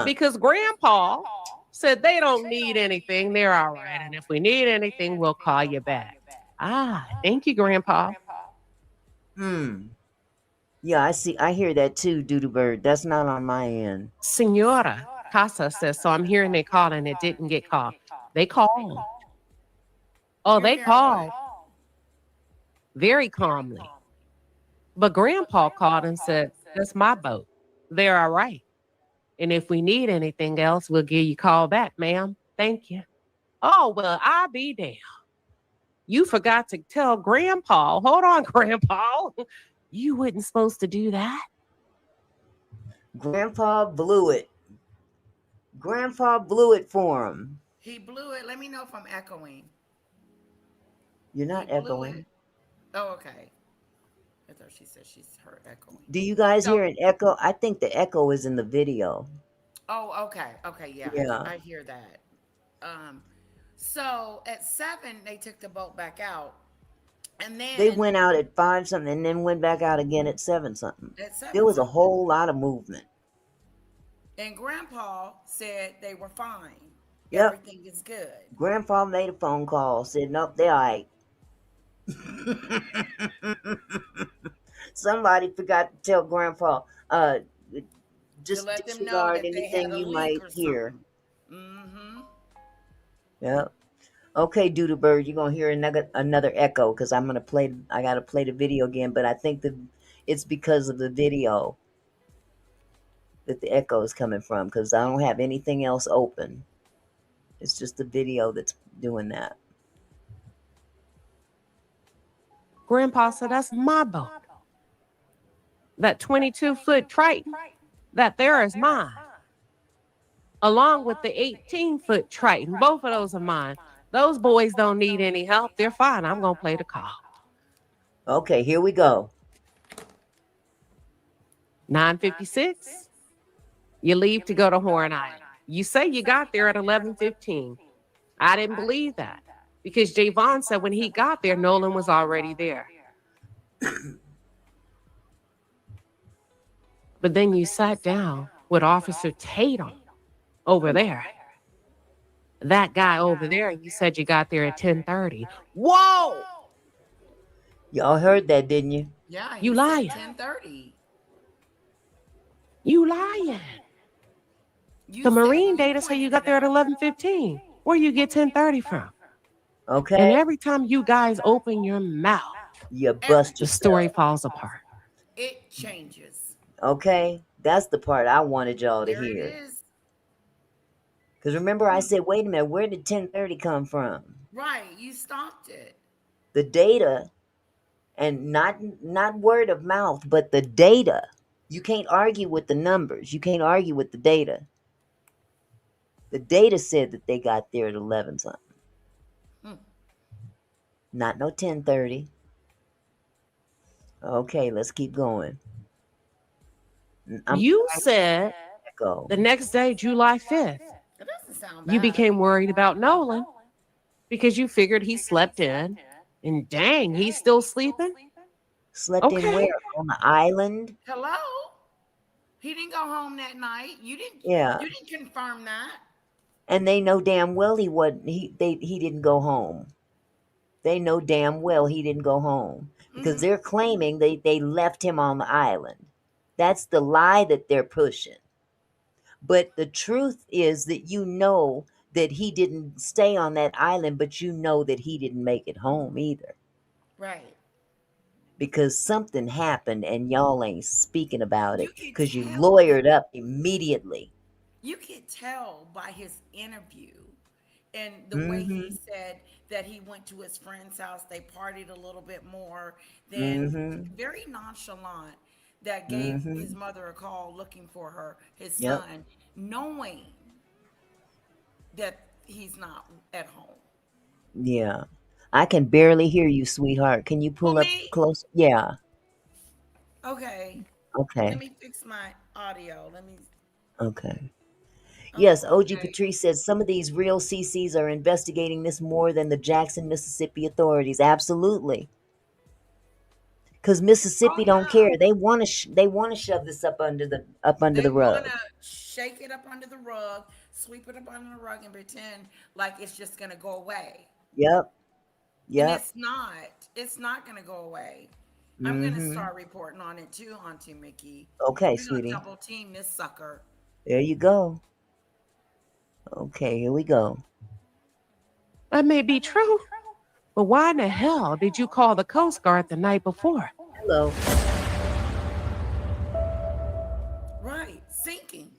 Because Grandpa said they don't need anything. They're all right. And if we need anything, we'll call you back. Thank you, Grandpa. Yeah, I see. I hear that too, Doodoo Bird. That's not on my end. Senora Casa says, so I'm hearing they called and it didn't get called. They called. Oh, You're they hearing what? called very calmly. But Grandpa called and said, that's my boat. They're all right. And if we need anything else, we'll give you a call back, ma'am. Thank you. Oh, well, I'll be damned. You forgot to tell Grandpa. Hold on, Grandpa. You wasn't supposed to do that. Grandpa blew it. Grandpa blew it for him. He blew it. Let me know if I'm echoing. You're He not blew it. echoing. Oh, okay. I thought she said she's her echoing. Do you guys So, hear an echo? I think the echo is in the video. oh, okay, okay, yeah, Yeah. I hear that. Um, so at 7 they took the boat back out, and They then went out at 5 something and then went back out again at 7 something. at There 7 was a something, whole lot of movement. and Grandpa said they were fine. Yep. Everything is good. Grandpa made a phone call, said, nope, they're all right. Somebody forgot to tell Grandpa, To just let them know disregard that they had anything a you leak might or hear. something. Mm-hmm. Yep. Okay, Doodle Bird, you're gonna hear another echo because I'm gonna play. I gotta play the video again, but I think it's because of the video that the echo is coming from because I don't have anything else open. It's just the video that's doing that. Grandpa said, that's my boat. That 22-foot Triton, that there is mine, along with the 18-foot Triton. Both of those are mine. Those boys don't need any help. They're fine. I'm going to play the call. Okay, here we go. 9:56. You leave to go to Horn Island. You say you got there at 11:15. I didn't believe that because Javon said when he got there, Nolan was already there. But then you sat down with Officer Tatum over there. That guy over there, and you said you got there at 10:30. Whoa! Y'all heard that, didn't you? Yeah, You he said lying. 10:30. You lying. You The said Marine you data say you pointed got it there at out. 11:15. Where you get 10:30 from? Okay, And every time you guys open your mouth, you bust the Everything. story yourself. falls apart. It changes. Okay, that's the part I wanted y'all to There it hear. is. Because remember, I said, wait a minute, where did 1030 come from? Right. You stopped it. The data, and not word of mouth, but the data. You can't argue with the numbers. You can't argue with the data. The data said that they got there at 11 something. Hmm. Not no 1030. Okay, let's keep going. I'm You trying said to go. the next day, July 5th, It doesn't sound you bad. became worried about Nolan because you figured he slept in. And dang, he's still sleeping? Slept in Okay. where? On the island? Hello? He didn't go home that night. You didn't. Yeah. You didn't confirm that. And they know damn well he didn't go home. They know damn well he didn't go home because Mm-hmm. they're claiming they left him on the island. That's the lie that they're pushing. But the truth is that you know that he didn't stay on that island, but you know that he didn't make it home either Right. because something happened and y'all ain't speaking about You it could because you tell. lawyered up immediately. You could tell by his interview and the way he Mm-hmm. said that he went to his friend's house, they partied a little bit more, then Mm-hmm. very nonchalant that gave his Mm-hmm. mother a call looking for her, his Yep. son, knowing that he's not at home. Yeah. I can barely hear you, sweetheart. Can you Who, pull up me? close? Yeah. Okay. Let Okay. me fix my audio. Let me. Okay. Yes, Oh, OG okay. Patrice says some of these real CCs are investigating this more than the Jackson, Mississippi authorities. Absolutely. Because Oh Mississippi don't yeah. care. They want to shove this up under the They want rug. to shake it up under the rug, sweep it up under the rug, and pretend like it's just going to go away. Yep. And Yep. it's not. It's not going to go away. I'm gonna Mm-hmm. start reporting on it too, Auntie Mickey. Okay, We're gonna sweetie. double team this sucker. There you go. Okay, here we go. That may be true, but why in the hell did you call the Coast Guard the night before? Hello. Right, sinking.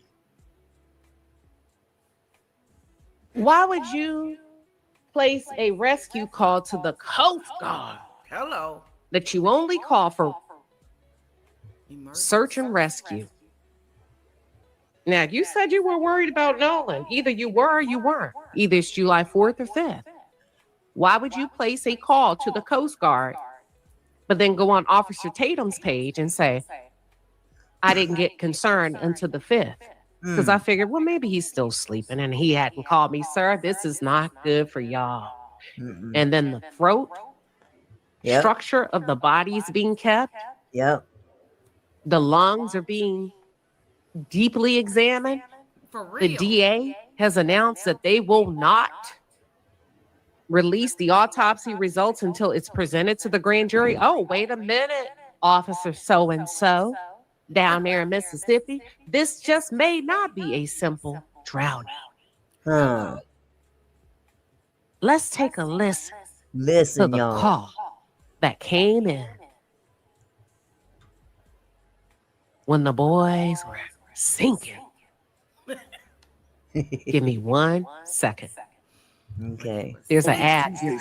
Why would you place a rescue call to the Coast Guard Hello. that you only call for Emergency. search and rescue? Now, you said you were worried about Nolan. Either you were or you weren't. Either it's July 4th or 5th. Why would you place a call to the Coast Guard, but then go on Officer Tatum's page and say, I didn't get concerned until the 5th? Because I figured, well, maybe he's still sleeping and he hadn't called me, sir. This is not good for y'all. Mm-mm. And then the throat Yep. structure of the body is being kept. Yep. The lungs are being deeply examined. For The real. DA has announced that they will not release the autopsy results until it's presented to the grand jury. Oh, wait a minute, Officer so-and-so down there in Mississippi. This just may not be a simple drowning. Huh. Let's take a listen to Listen, the y'all. call that came in when the boys were sinking. Give me 1 second. Okay. There's an ad. And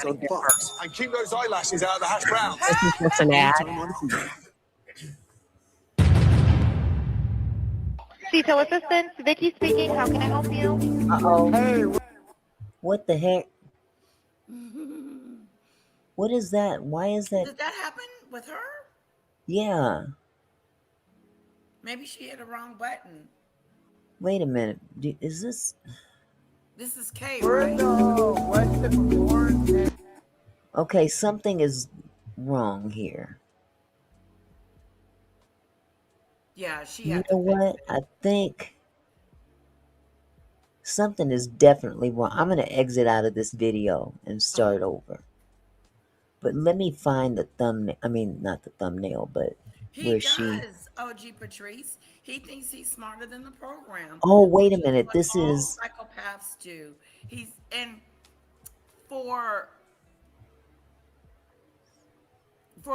keep those eyelashes out of the hash browns. This is just an ad. Detail assistance, Vicky speaking. How can I help you? Uh-oh. Hey, What the heck? What is that? Why is that? Did that happen with her? Yeah. Maybe she hit the wrong button. Wait a minute. Is this? This is Kay, we're right? at the west tip of Warren. And Okay, something is wrong here. Yeah, she You had know what? I think something is definitely wrong. I'm going to exit out of this video and start over. But let me find the thumbnail. I mean, not the thumbnail, but He where does, she. OG Patrice. He thinks he's smarter than the program. Oh, wait a which is minute. what This all is. psychopaths do. And for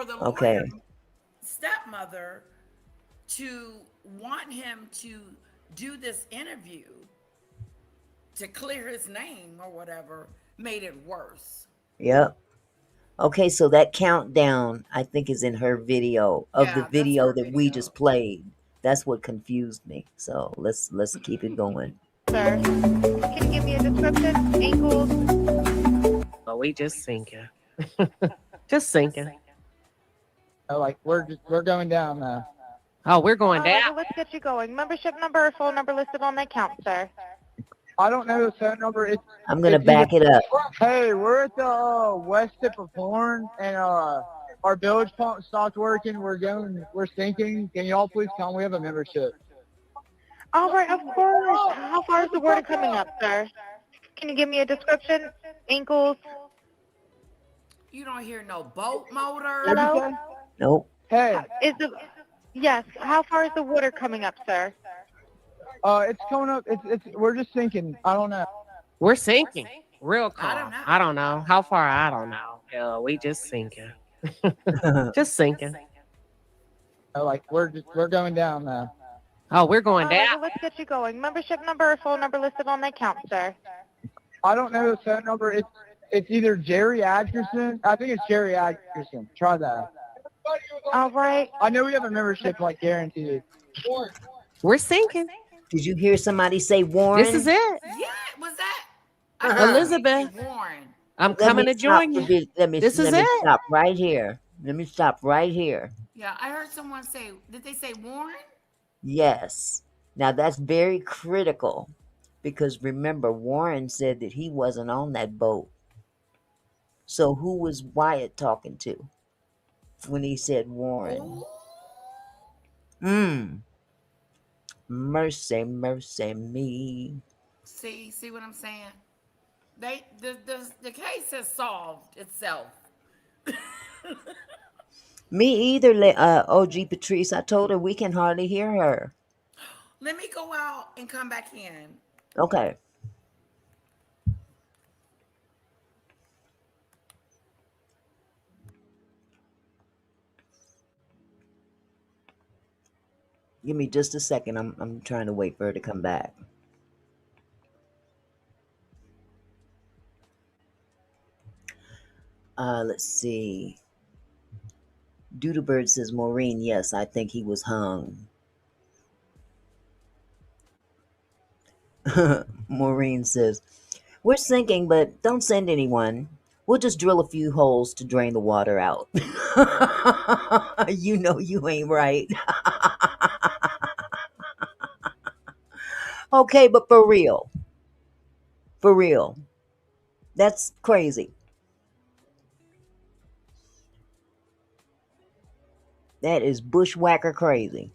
the Okay. lawyer stepmother to want him to do this interview to clear his name or whatever made it worse. Yep. Okay, so that countdown, I think, is in her video of the Yeah, that's video her that we video. just played. That's what confused me. So let's keep it going. Sir, can you give me a description? Ankles. Oh, we just sinking. Just sinking. like we're going down now. Oh, we're going All right, down. well, let's get you going. Membership number or phone number listed on the account, sir. I don't know the phone number. I'm gonna it's back it up. Hey, we're at the west tip of Horn, and our bilge pump stopped working. We're sinking. Can y'all please come? We have a membership. All right, of course. How far is the water coming up, sir? Can you give me a description? Ankles. You don't hear no boat motor. Hello? Nope. Hey, Yes, how far is the water coming up, sir? it's coming up. We're just sinking. I don't know. We're sinking. Real I don't calm. know. I don't know. How far? I don't know. Hell, we just sinking. Just sinking. Like we're going down now. Oh, we're going All right, down. well, let's get you going. Membership number or phone number listed on the account, sir. I don't know the phone number. It's either Jerry Atkerson. I think it's Jerry Atkerson. Try that. All right. I know we have a membership, like guaranteed. We're sinking. Did you hear somebody say Warren? This is it. Yeah, was that? Elizabeth, Warren. I'm Let coming me to stop join for you. this- Let me This is let me it. stop right here. Let me stop right here. Yeah, I heard someone say, did they say Warren? Yes. Now that's very critical because remember, Warren said that he wasn't on that boat. So who was Wyatt talking to when he said Warren? Ooh. Mercy, mercy me. See what I'm saying? The case has solved itself. Me either, OG Patrice. I told her we can hardly hear her. Let me go out and come back in. Okay. Give me just a second. I'm trying to wait for her to come back. Let's see. Doodlebird says, Maureen, yes, I think he was hung. Maureen says, we're sinking, but don't send anyone. We'll just drill a few holes to drain the water out. You know you ain't right. Okay, but for real. For real. That's crazy. That is bushwhacker crazy.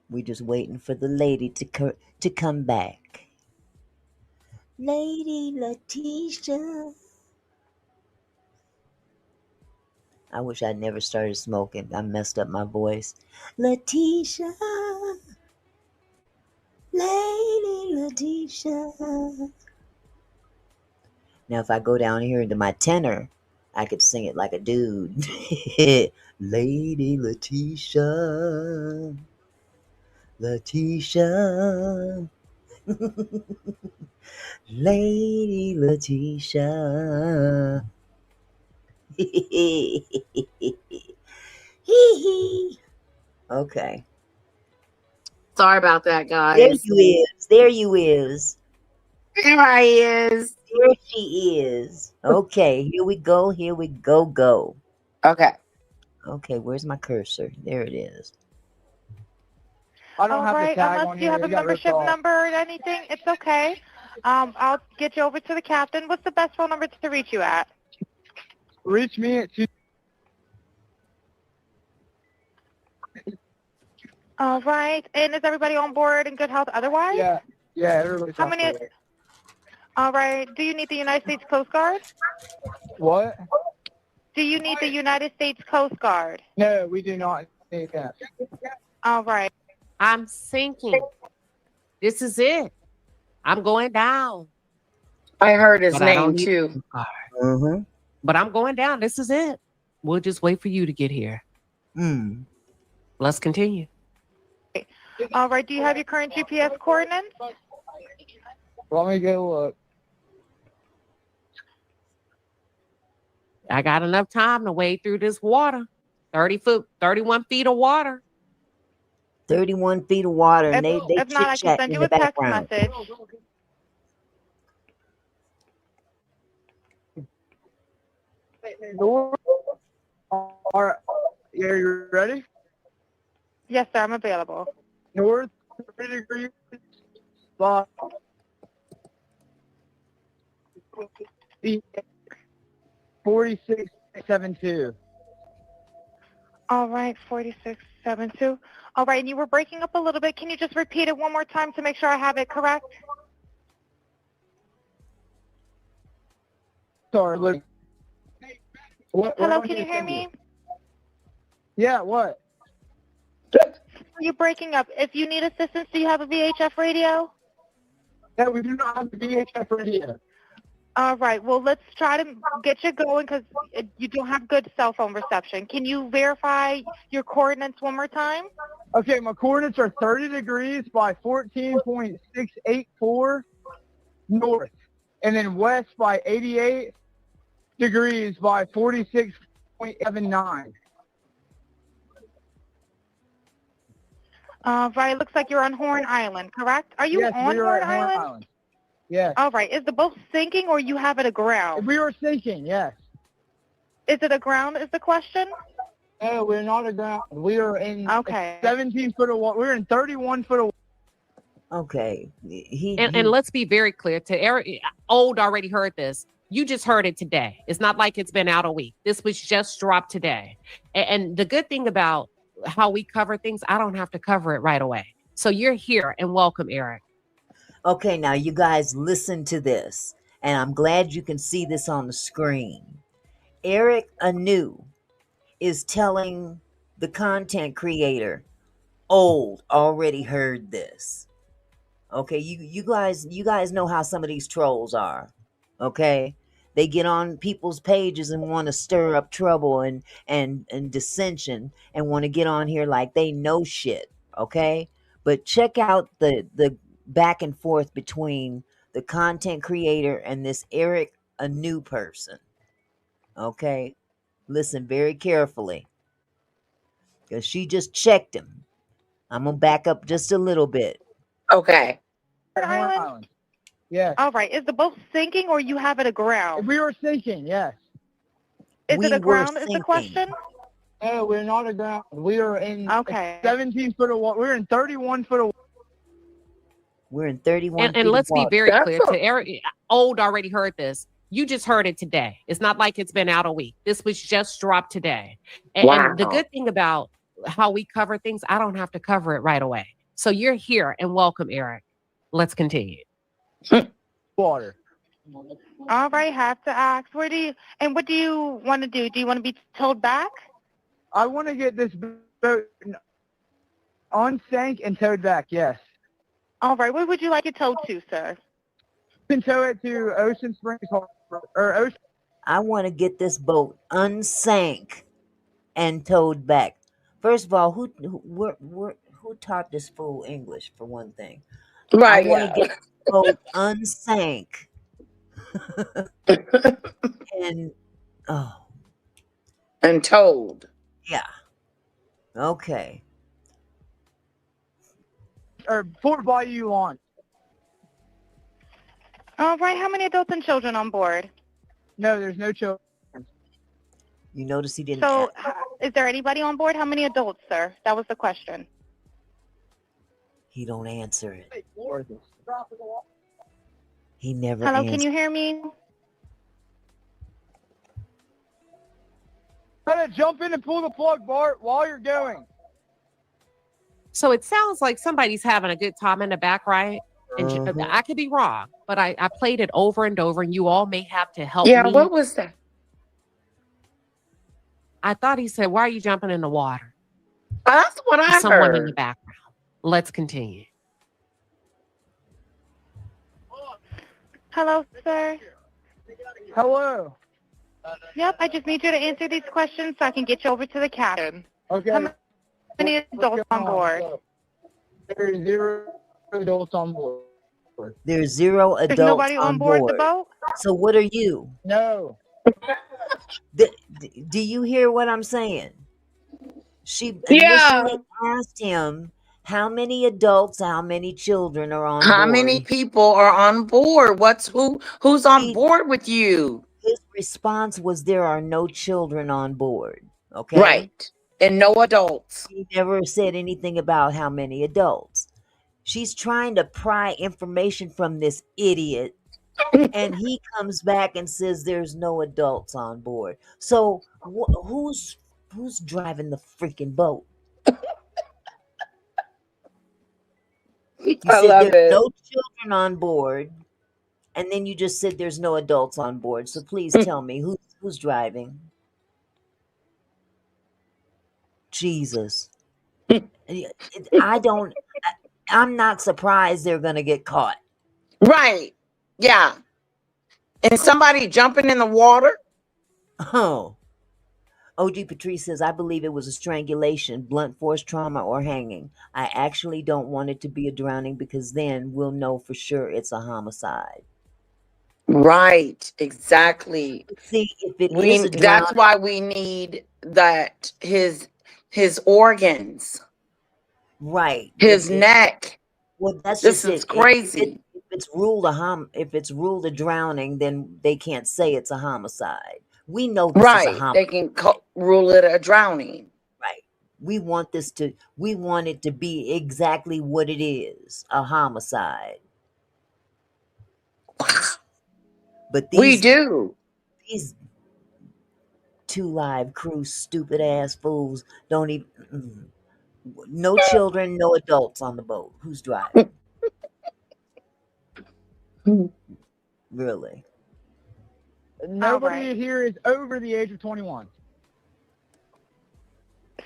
We just waiting for the lady to come back. Lady Latesha. I wish I'd never started smoking. I messed up my voice. Latesha. Lady Latesha. Now if I go down here into my tenor, I could sing it like a dude. Lady Latesha. Latesha. Lady Latesha. Okay. Sorry about that, There guys. you is. There you is. There I is. There she is. Okay, here we go. Here we go. Okay. Okay, where's my cursor? There it is. I don't All have the right. tag Unless on you have here. a It got ripped membership off. number or anything, it's okay. I'll get you over to the captain. What's the best phone number to reach you at? Reach me at All right. And is everybody on board in good health otherwise? Yeah, everybody's How on many? board. All right. Do you need the United States Coast Guard? What? Do you need the United States Coast Guard? No, we do not need that. All right. I'm sinking. This is it. I'm going down. I heard his But I don't name need too. Mm-hmm. But I'm going down. This is it. We'll just wait for you to get here. Let's continue. All right. Do you have your current GPS coordinates? Let me go look. I got enough time to wade through this water. 31 feet of water. 31 feet of water, and they If not, I can chit-chatting send in you the a text background. message. Are you ready? Yes, sir. I'm available. North 30 degrees, but 4672. All right. 4672. All right. And you were breaking up a little bit. Can you just repeat it one more time to make sure I have it correct? Sorry, look. Hello. Can you hear me? Yeah, what? You're breaking up. If you need assistance, do you have a VHF radio? Yeah, we do not have the VHF radio. All right. Well, let's try to get you going because you don't have good cell phone reception. Can you verify your coordinates one more time? Okay, my coordinates are 30 degrees by 14.684 north, and then west by 88 degrees by 46.79. Right. Looks like you're on Horn Island, correct? Are you Yes, on we are Horn at Horn Island? Island. Yes. All right. Is the boat sinking or you have it aground? We are sinking, yes. Is it aground is the question? No, we're not aground. We are in Okay. 17 foot of water. We're in 31 foot of water. Okay. And let's be very clear to Eric. Old already heard this. You just heard it today. It's not like it's been out a week. This was just dropped today. And the good thing about how we cover things, I don't have to cover it right away. So you're here and welcome, Eric. Okay, now you guys listen to this. and I'm glad you can see this on the screen. Eric Anu is telling the content creator, old, already heard this. Okay, you guys know how some of these trolls are. Okay? They get on people's pages and want to stir up trouble and dissension and want to get on here like they know shit. Okay? But check out the back and forth between the content creator and this Eric, a new person. Okay? Listen very carefully. Because she just checked him. I'm gonna back up just a little bit. Okay. Island? Yes. All right. Is the boat sinking or you have it aground? We were sinking, yes. Is We it were aground is the sinking. question? No, we're not aground. We are in Okay. 17 foot of water. We're in 31 foot of water. We're in 31 And feet let's of be water. very That's clear to Eric. Old already heard this. You just heard it today. It's not like it's been out a week. This was just dropped today. And the Wow. good thing about how we cover things, I don't have to cover it right away. So you're here and welcome, Eric. Let's continue. Water. All right. Have to ask. What do you want to do? Do you want to be towed back? I want to get this boat on sank and towed back, yes. All right. Where would you like it towed to, sir? You can tow it to Ocean Springs Harbor, or Ocean. I want to get this boat unsank and towed back. First of all, who taught this fool English, for one thing? Right. I want to Yeah. get the boat unsank and, oh, And told. yeah. Okay. Or Fort Bayou launch. All right. How many adults and children on board? No, there's no children. You notice he didn't. So, is there anybody on board? How many adults, sir? That was the question. He don't answer it. He never Hello, answers. can you hear me? Try to jump in and pull the plug, Bart, while you're going. So it sounds like somebody's having a good time in the back, right? And Mhm. I could be wrong, but I played it over and over, and you all may have to help Yeah. me. What was that? I thought he said, "Why are you jumping in the water?" That's what I Someone in the heard. background. Let's continue. Hello, sir. Hello. Yep, I just need you to answer these questions so I can get you over to the captain. Okay. How many adults on board? There's 0 adults on board. There's 0 There's adults nobody on board the boat? So what are you? No. Do you hear what I'm saying? She Yeah. initially asked him how many adults, how many children are on How board. many people are on board? Who's on board with you? His response was there are no children on board. Okay. Right. And no adults. He never said anything about how many adults. She's trying to pry information from this idiot, and he comes back and says there's no adults on board. So who's driving the freaking boat? You I said love there's it. no children on board, and then you just said there's no adults on board. So please tell me who's driving. Jesus. I'm not surprised they're going to get caught. Right. Yeah. And somebody jumping in the water? Oh. OG Patrice says, I believe it was a strangulation, blunt force trauma, or hanging. I actually don't want it to be a drowning because then we'll know for sure it's a homicide. Right. Exactly. See, if it is a drowning, that's why we need his organs. Right. His neck. Well, that's This just is it. crazy. If it's ruled a drowning, then they can't say it's a homicide. We know this is a Right. homicide. They can rule it a drowning. Right. We want it to be exactly what it is, a homicide. But we do. These 2 Live Crew stupid ass fools don't even. No children, no adults on the boat. Who's driving? Really? Nobody right. here is over the age of 21.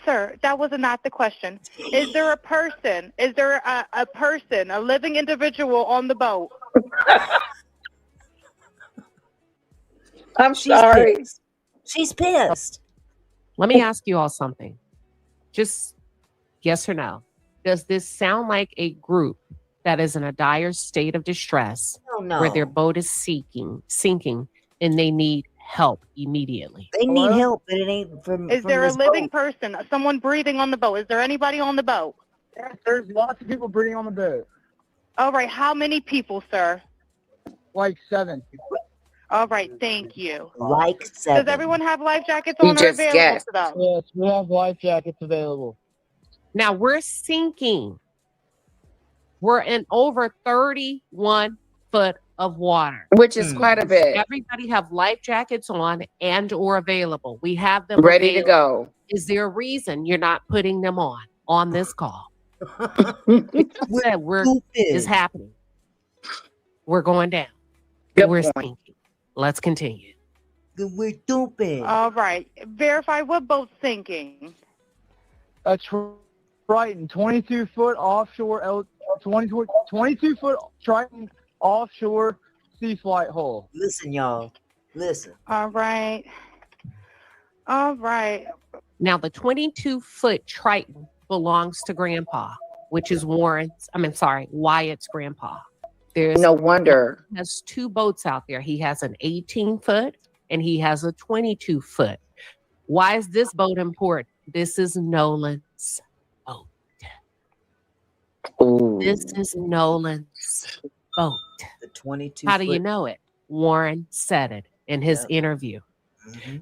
Sir, that was not the question. Is there a person? Is there a person, a living individual on the boat? I'm She's sorry. pissed. She's pissed. Let me ask you all something. Just yes or no. Does this sound like a group that is in a dire state of distress Oh no. where their boat is sinking, and they need help immediately? They need Hello? help, but it ain't from Is there a this living boat. person, someone breathing on the boat? Is there anybody on the boat? Yes, there's lots of people breathing on the boat. All right, how many people, sir? Like 7. All right, thank you. Like 7. Does everyone have life jackets You on or just available guessed. to them? Yes, we have life jackets available. Now we're sinking. We're in over 31 foot of water. Which is quite a bit. Everybody have life jackets on and or available. We have them Ready to available. go. Is there a reason you're not putting them on this call? We're Said we're stupid. is happening. We're going down. Good We're point. sinking. Let's continue. We're stupid. All right, verify what boat's sinking. A Triton, 22-foot offshore, 22-foot Triton offshore sea flight hull. Listen, y'all. Listen. All right. All right. Now the 22-foot Triton belongs to Grandpa, which is Wyatt's grandpa. There's No wonder. He has 2 boats out there. He has an 18-foot and he has a 22-foot. Why is this boat important? This is Nolan's boat. Ooh. This is Nolan's boat. The 22 How do you know it? Warren said it in his interview.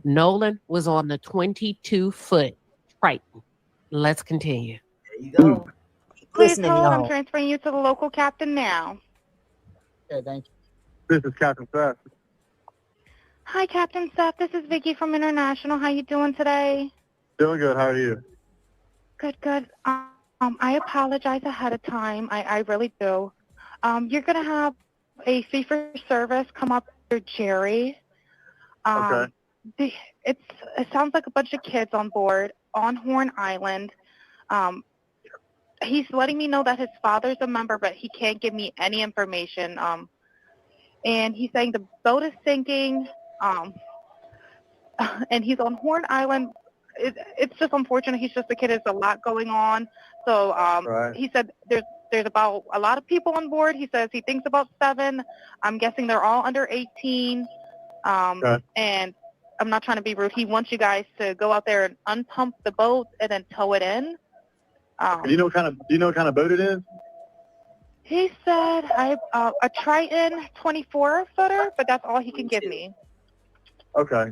Nolan was on the 22-foot Triton. Let's continue. There you go. Keep Please listening, hold. I'm y'all. transferring you to the local captain now. Okay, thank you. This is Captain Seth. Hi, Captain Seth. This is Vicky from International. How you doing today? Doing good. How are you? Good, good. I apologize ahead of time. I really do. You're going to have a fee for service come up through Jerry. Okay. It sounds like a bunch of kids on board on Horn Island. He's letting me know that his father's a member, but he can't give me any information. And he's saying the boat is sinking, and he's on Horn Island. It's just unfortunate. He's just a kid. There's a lot going on. So Right. he said there's about a lot of people on board. He says he thinks about 7. I'm guessing they're all under 18. Okay. And I'm not trying to be rude. He wants you guys to go out there and unpump the boat and then tow it in. Do you know what kind of boat it is? He said a Triton 24-footer, but that's all he can give me. Okay.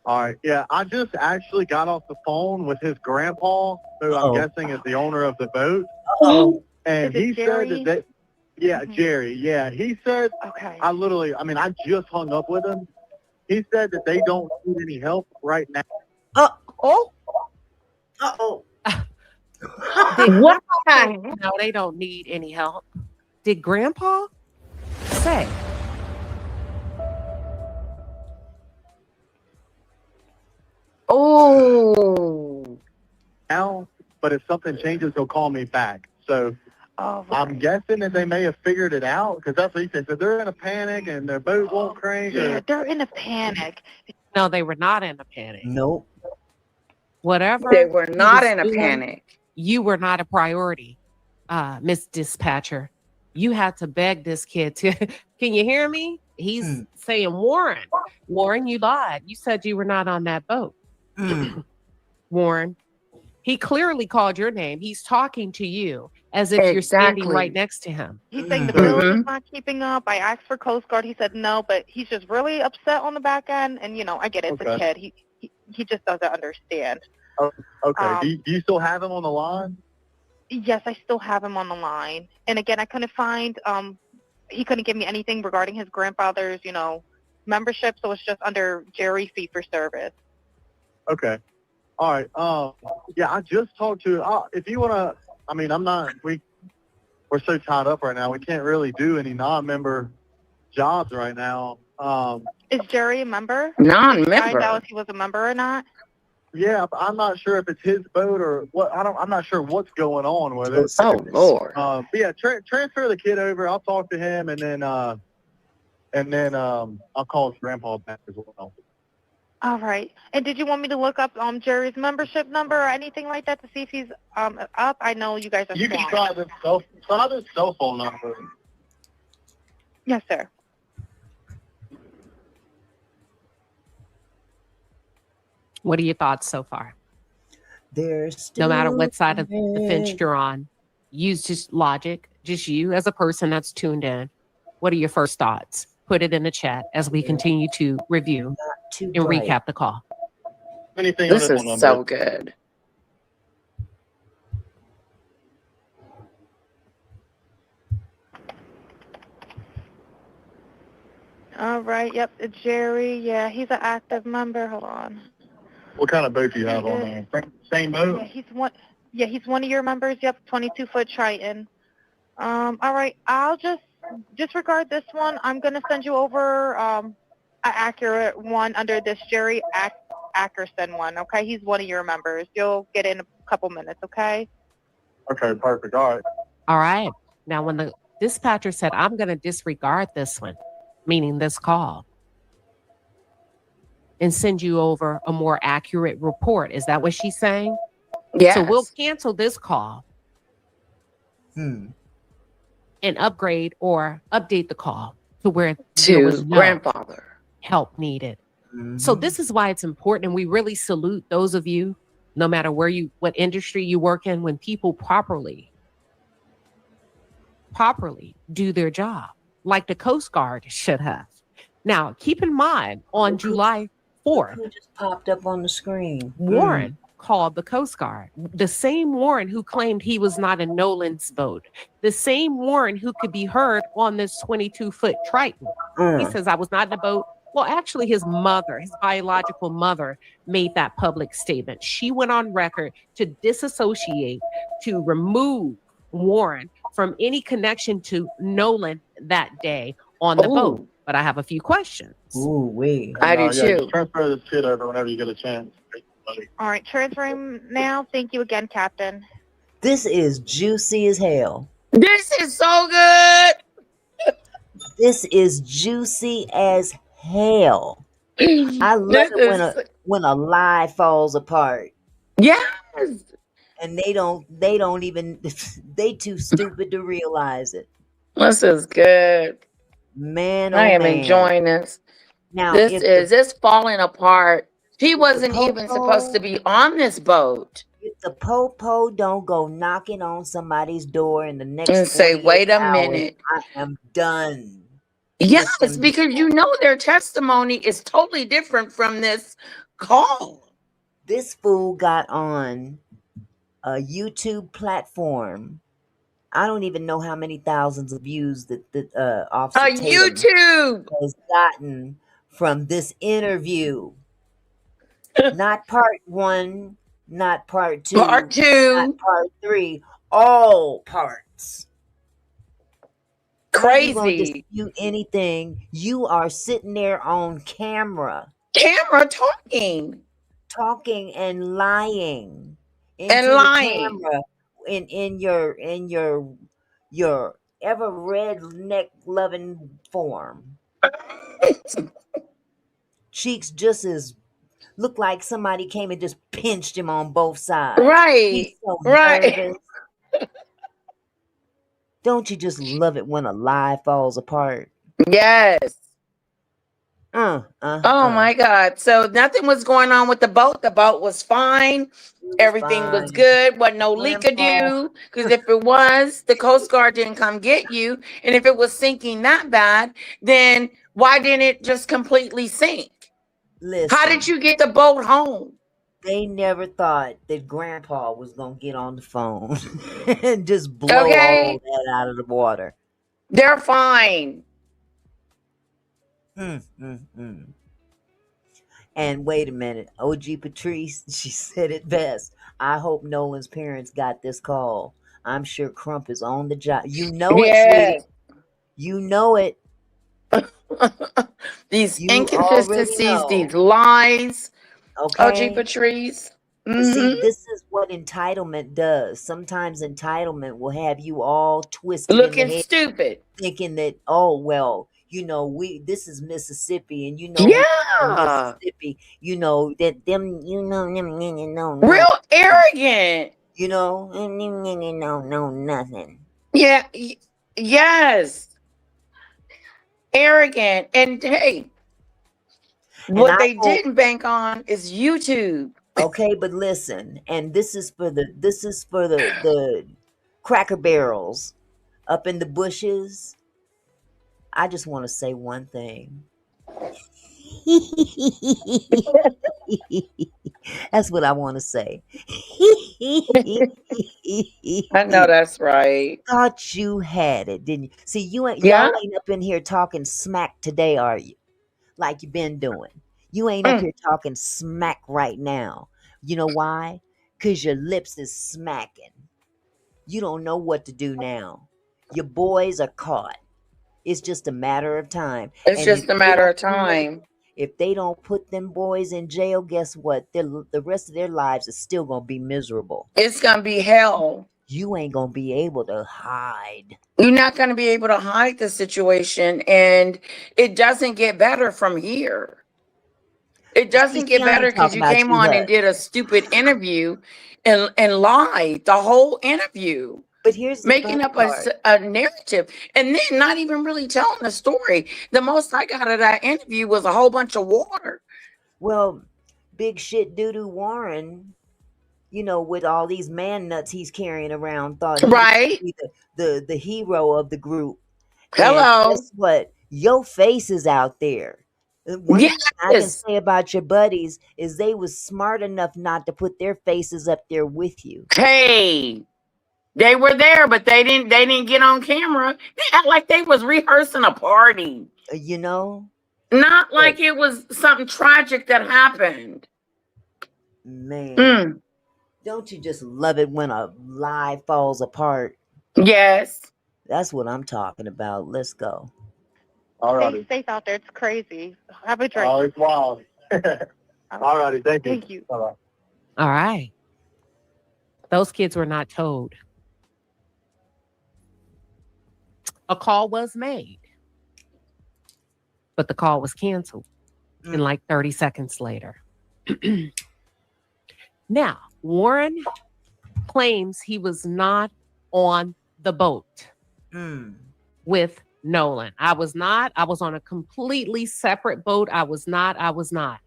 All right. Yeah, I just actually got off the phone with his grandpa, who I'm guessing is the owner of the boat. Oh. And Is it he Jerry? said that Jerry. Yeah, he said Okay. I just hung up with him. He said that they don't need any help right now. Uh-oh. What? No, they don't need any help. Did Grandpa say? Oh. Now, but if something changes, he'll call me back. So Right. I'm guessing that they may have figured it out, because that's what he said. So they're in a panic and their boat won't crank. Yeah, they're in a panic. No, they were not in a panic. Nope. Whatever. They were he not was in a doing, panic. You were not a priority, Miss Dispatcher. You had to beg this kid to. Can you hear me? He's saying, Warren, you lied. You said you were not on that boat. Warren, he clearly called your name. He's talking to you as if you're standing right next to him. He's saying the bill is not keeping up. I asked for Coast Guard. He said no, but he's just really upset on the back end. And, I get it. It's a kid. He just doesn't understand. Oh, okay. Do you still have him on the line? Yes, I still have him on the line. And again, I couldn't find, he couldn't give me anything regarding his grandfather's, membership. So it's just under Jerry fee for service. Okay. All right. Yeah, I just talked to, if you want to, we're so tied up right now. We can't really do any non-member jobs right now. Is Jerry a member? Did you find out Non-member. if he was a member or not? Yeah, but I'm not sure if it's his boat or what. I'm not sure what's going on with it. Oh Lord. But yeah, transfer the kid over. I'll talk to him, and then I'll call his grandpa back as well. All right. And did you want me to look up Jerry's membership number or anything like that to see if he's up? I know you guys are You can swamped. try this cell phone number. Yes, sir. What are your thoughts so far? There's No matter what still side of the fence time. you're on, use just logic, just you as a person that's tuned in. What are your first thoughts? Put it in the chat as we continue to review Not too and bright. recap the call. Anything on This this is one so number? good. All right. Yep. It's Jerry. Yeah, he's an active member. Hold on. What kind of boat do you have on there? Same boat? Yeah, he's one. Yeah, he's one of your members. Yep, 22-foot Triton. All right. I'll just disregard this one. I'm gonna send you over an accurate one under this Jerry Ackerson one. Okay, he's one of your members. You'll get it in a couple minutes. Okay. Okay, perfect. All right. All right. Now, when the dispatcher said, I'm going to disregard this one, meaning this call, and send you over a more accurate report, is that what she's saying? Yes. So we'll cancel this call Hmm. and upgrade or update the call to where there To was no grandfather. help needed. Mhm. So this is why it's important, and we really salute those of you, no matter what industry you work in, when people properly do their job, like the Coast Guard should have. Now, keep in mind, on July 4th, Who just popped up on the screen? Warren called the Coast Guard. The same Warren who claimed he was not in Nolan's boat. The same Warren who could be heard on this 22-foot Triton. He says, I was not in the boat. Well, actually, his mother, his biological mother, made that public statement. She went on record to disassociate, to remove Warren from any connection to Nolan that day on the boat. Ooh. But I have a few questions. Ooh, wee. I do Yeah, too. just transfer this kid over whenever you get a chance. All right, transferring now. Thank you again, Captain. This is juicy as hell. This is so good. This is juicy as hell. I love it when a lie falls apart. Yes. And they don't even they too stupid to realize it. This is good. Man, I oh am man. enjoying this. Now This falling apart. He wasn't popo, even supposed to be on this boat. If the popo don't go knocking on somebody's door in the next And say, 48 wait a hours, minute. I am done. Yes, Listen, because you know their testimony is totally different from this call. this fool got on a YouTube platform. I don't even know how many thousands of views that Officer Tatum YouTube has gotten from this interview. Not part 1, not part 2, Part 2. not part 3, all parts. How you gonna Crazy. dispute anything? You are sitting there on camera Talking and lying into and the lying. camera in your ever redneck loving form. Cheeks just as look like somebody came and just pinched him on both sides. Right. He's so Right. nervous. Don't you just love it when a lie falls apart? Yes. Oh my God. So nothing was going on with the boat. The boat was fine. Everything was good. Wasn't no leakadoo. Because if it was, the Coast Guard didn't come get you. And if it was sinking that bad, then why didn't it just completely sink? Listen, How did you get the boat home? they never thought that Grandpa was going to get on the phone and just blow all that out of the water. They're fine. And wait a minute, OG Patrice, she said it best. I hope Nolan's parents got this call. I'm sure Crump is on the job. You know it, sweetie. You know it. These You already inconsistencies, these know. lies. OG Okay. Patrice. But see, Mm-hmm. this is what entitlement does. Sometimes entitlement will have you all twisted in the Looking head, stupid. thinking that, oh well, we this is Mississippi, and in Yeah. Mississippi, that them, no nothing, Real arrogant. no nothing. Yeah. Yes. Arrogant. And hey, And what I they won't. didn't bank on is YouTube. Okay, but listen, and this is for the Cracker Barrels up in the bushes. I just want to say one thing. That's what I want to say. I know that's right. Thought you had it, didn't you? See, Yeah. y'all ain't up in here talking smack today, are you? Like you been doing. You ain't up Mm. here talking smack right now. You know why? Cause your lips is smacking. You don't know what to do now. Your boys are caught. It's just a matter of time. It's And if just a they matter don't of do nothing, time. if they don't put them boys in jail, guess what? The rest of their lives is still gonna be miserable. It's going to be hell. You ain't gonna be able to hide. You're not going to be able to hide the situation, and it doesn't get better from here. It See, doesn't get I better ain't because talking you about came you, on and Hush. did a stupid interview and lied the whole interview, But here's the making funny up part. a narrative and then not even really telling the story. The most I got out of that interview was a whole bunch of water. Well, big shit doo-doo Warren, with all these man nuts he's carrying around, thought he was gonna Right? be the hero of the group. And Hello. guess what? Your face is out there. One thing I can Yes. say about your buddies is they was smart enough not to put their faces up there with you. Hey, they were there, but they didn't get on camera. They act like they was rehearsing a party. You know? Not But like it was something tragic that happened. man, Mm, don't you just love it when a lie falls apart? yes. That's what I'm talking about. Let's go. Stay Alrighty. safe out there. It's crazy. Have a drink. Oh, it's wild. Alrighty. Thank you. Thank you. Bye-bye. All right. Those kids were not told. A call was made, but the call was canceled in like 30 seconds later. Now, Warren claims he was not on the boat with Nolan. I was not. I was on a completely separate boat. I was not.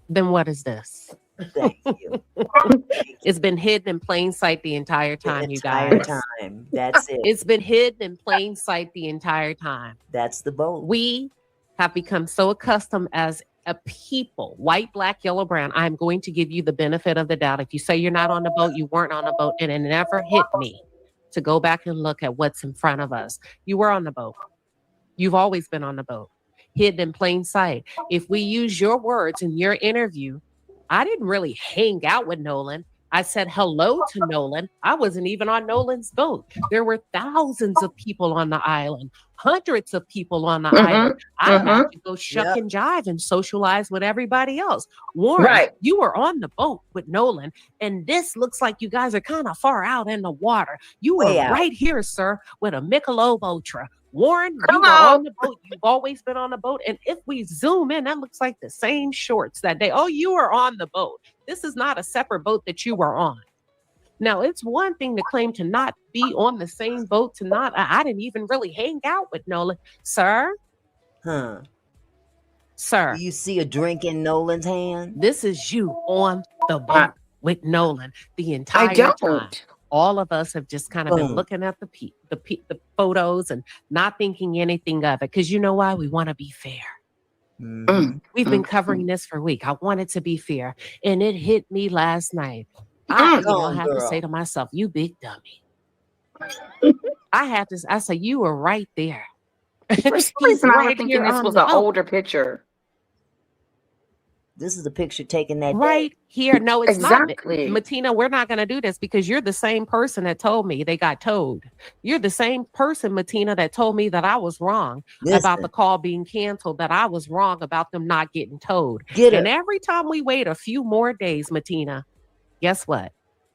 Then what is this? Thank you. It's been hidden in plain sight the entire time, you entire guys. time. That's it. It's been hidden in plain sight the entire time. That's the boat. We have become so accustomed as a people, white, black, yellow, brown. I'm going to give you the benefit of the doubt. If you say you're not on the boat, you weren't on the boat, and it never hit me to go back and look at what's in front of us. You were on the boat. You've always been on the boat, hidden in plain sight. If we use your words in your interview, I didn't really hang out with Nolan. I said hello to Nolan. I wasn't even on Nolan's boat. There were thousands of people on the island, hundreds of people on the island. I had to go shuck and jive and socialize with everybody else. Warren, Right. you were on the boat with Nolan, and this looks like you guys are kind of far out in the water. You were right here, sir, with a Michelob Ultra. Warren, you were on the boat. You've always been on the boat. And if we zoom in, that looks like the same shorts that day. Oh, you were on the boat. This is not a separate boat that you were on. Now, it's one thing to claim to not be on the same boat, I didn't even really hang out with Nolan. Sir? Sir. Do you see a drink in Nolan's hand? This is you on the boat with Nolan the entire time. All of us have just kind of been looking at the photos and not thinking anything of it. Because you know why? We want to be fair. We've been covering this for a week. I wanted to be fair. And it hit me last night. I have to say to myself, you big dummy. I said, you were right there. For some reason, I was thinking this was an older picture. This is a picture taken that day. Right here. No, it's Exactly. not. Matina, we're not going to do this because you're the same person that told me they got towed. You're the same person, Matina, that told me that I was wrong about the call being canceled, that I was wrong about them not getting towed. Get her. And every time we wait a few more days, Matina, guess what?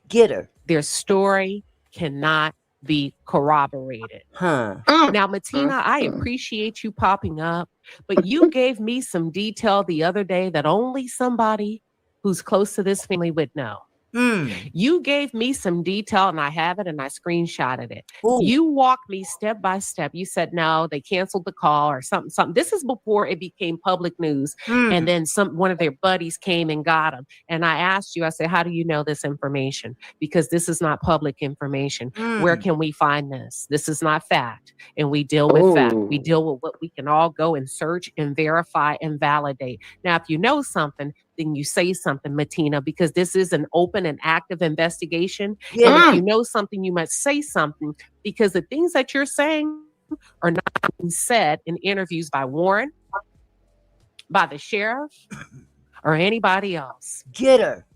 Get her. Their story cannot be corroborated. Huh. Now, Matina, I appreciate you popping up, but you gave me some detail the other day that only somebody who's close to this family would know. You gave me some detail, and I have it, and I screenshotted it. Ooh. You walked me step by step. You said, no, they canceled the call or something. This is before it became public news. And then one of their buddies came and got them. And I asked you, I said, how do you know this information? Because this is not public information. Where can we find this? This is not fact. And we deal with fact. We deal with what we can all go and search and verify and validate. Now, if you know something, then you say something, Matina, because this is an open and active investigation. And if you know something, you must say something, because the things that you're saying are not being said in interviews by Warren, by the sheriff, or anybody else. Get her.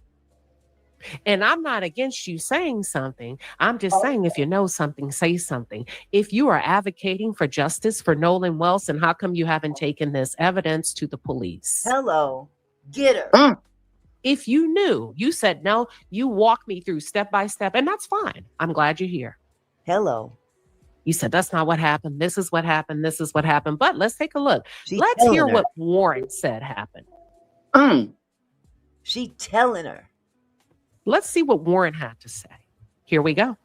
And I'm not against you saying something. I'm just saying, if you know something, say something. If you are advocating for justice for Nolan Wells, then how come you haven't taken this evidence to the police? Hello. Get her. If you knew, you said no, you walked me through step by step, and that's fine. I'm glad you're here. Hello. You said that's not what happened. This is what happened. This is what happened. But let's take a look. She Let's telling hear her. what Warren said happened. She telling her. Let's see what Warren had to say. Here we go.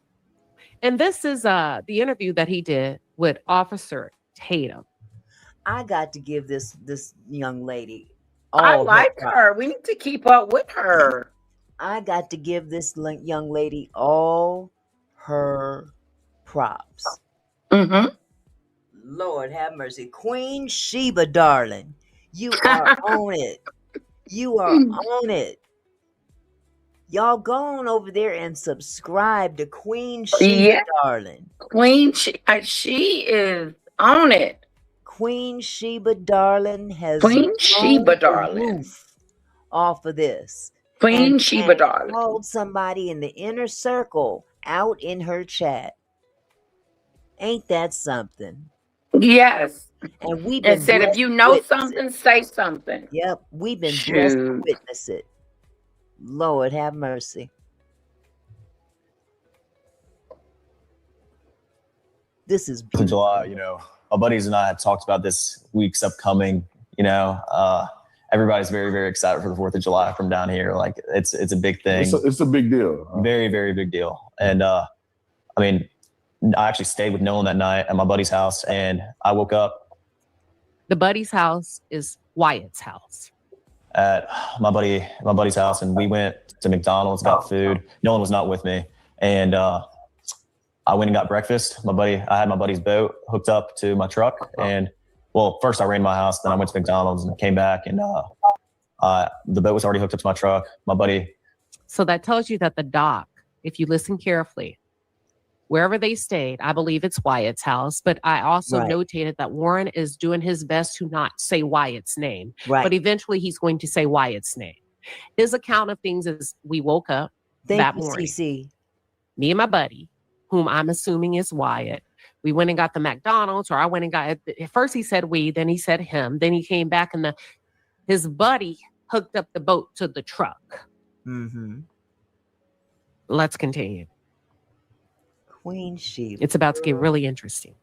And this is the interview that he did with Officer Tatum. I got to give this young lady I all like props. her. We need to keep up with her. I got to give this young lady all her props. Lord have mercy. Queen Sheba, darling. You are on it. You are on it. Y'all go on over there and subscribe to Queen Sheba, darling. Queen, she is on it. Queen Sheba, darling, has Queen Sheba, blown the darling. roof off of this. Queen Sheba, darling. Called somebody in the inner circle out in her chat. Ain't that something? Yes. And we've been And said, if you know something, say something. Yep, we've been blessed to witness it. Lord have mercy. This is beautiful. July, my buddies and I had talked about this week's upcoming, everybody's very, very excited for the 4th of July from down here. Like it's a big thing. It's a big deal. Very, very big deal. And I actually stayed with Nolan that night at my buddy's house, and I woke up. The buddy's house is Wyatt's house. At my buddy's house, and we went to McDonald's, got food. Nolan was not with me, and I went and got breakfast. I had my buddy's boat hooked up to my truck, and first I ran my house, then I went to McDonald's and came back, and the boat was already hooked up to my truck. My buddy. So that tells you that the dock, if you listen carefully, wherever they stayed, I believe it's Wyatt's house, but I also notated that Warren is doing his best to not say Wyatt's name, but eventually he's going to say Wyatt's name. His account of things is we woke up that morning. CC. Me and my buddy, whom I'm assuming is Wyatt, we went and got the McDonald's, or I went and got, at first he said we, then he said him, then he came back and his buddy hooked up the boat to the truck. Let's continue. Queen Sheba. It's about to get really interesting.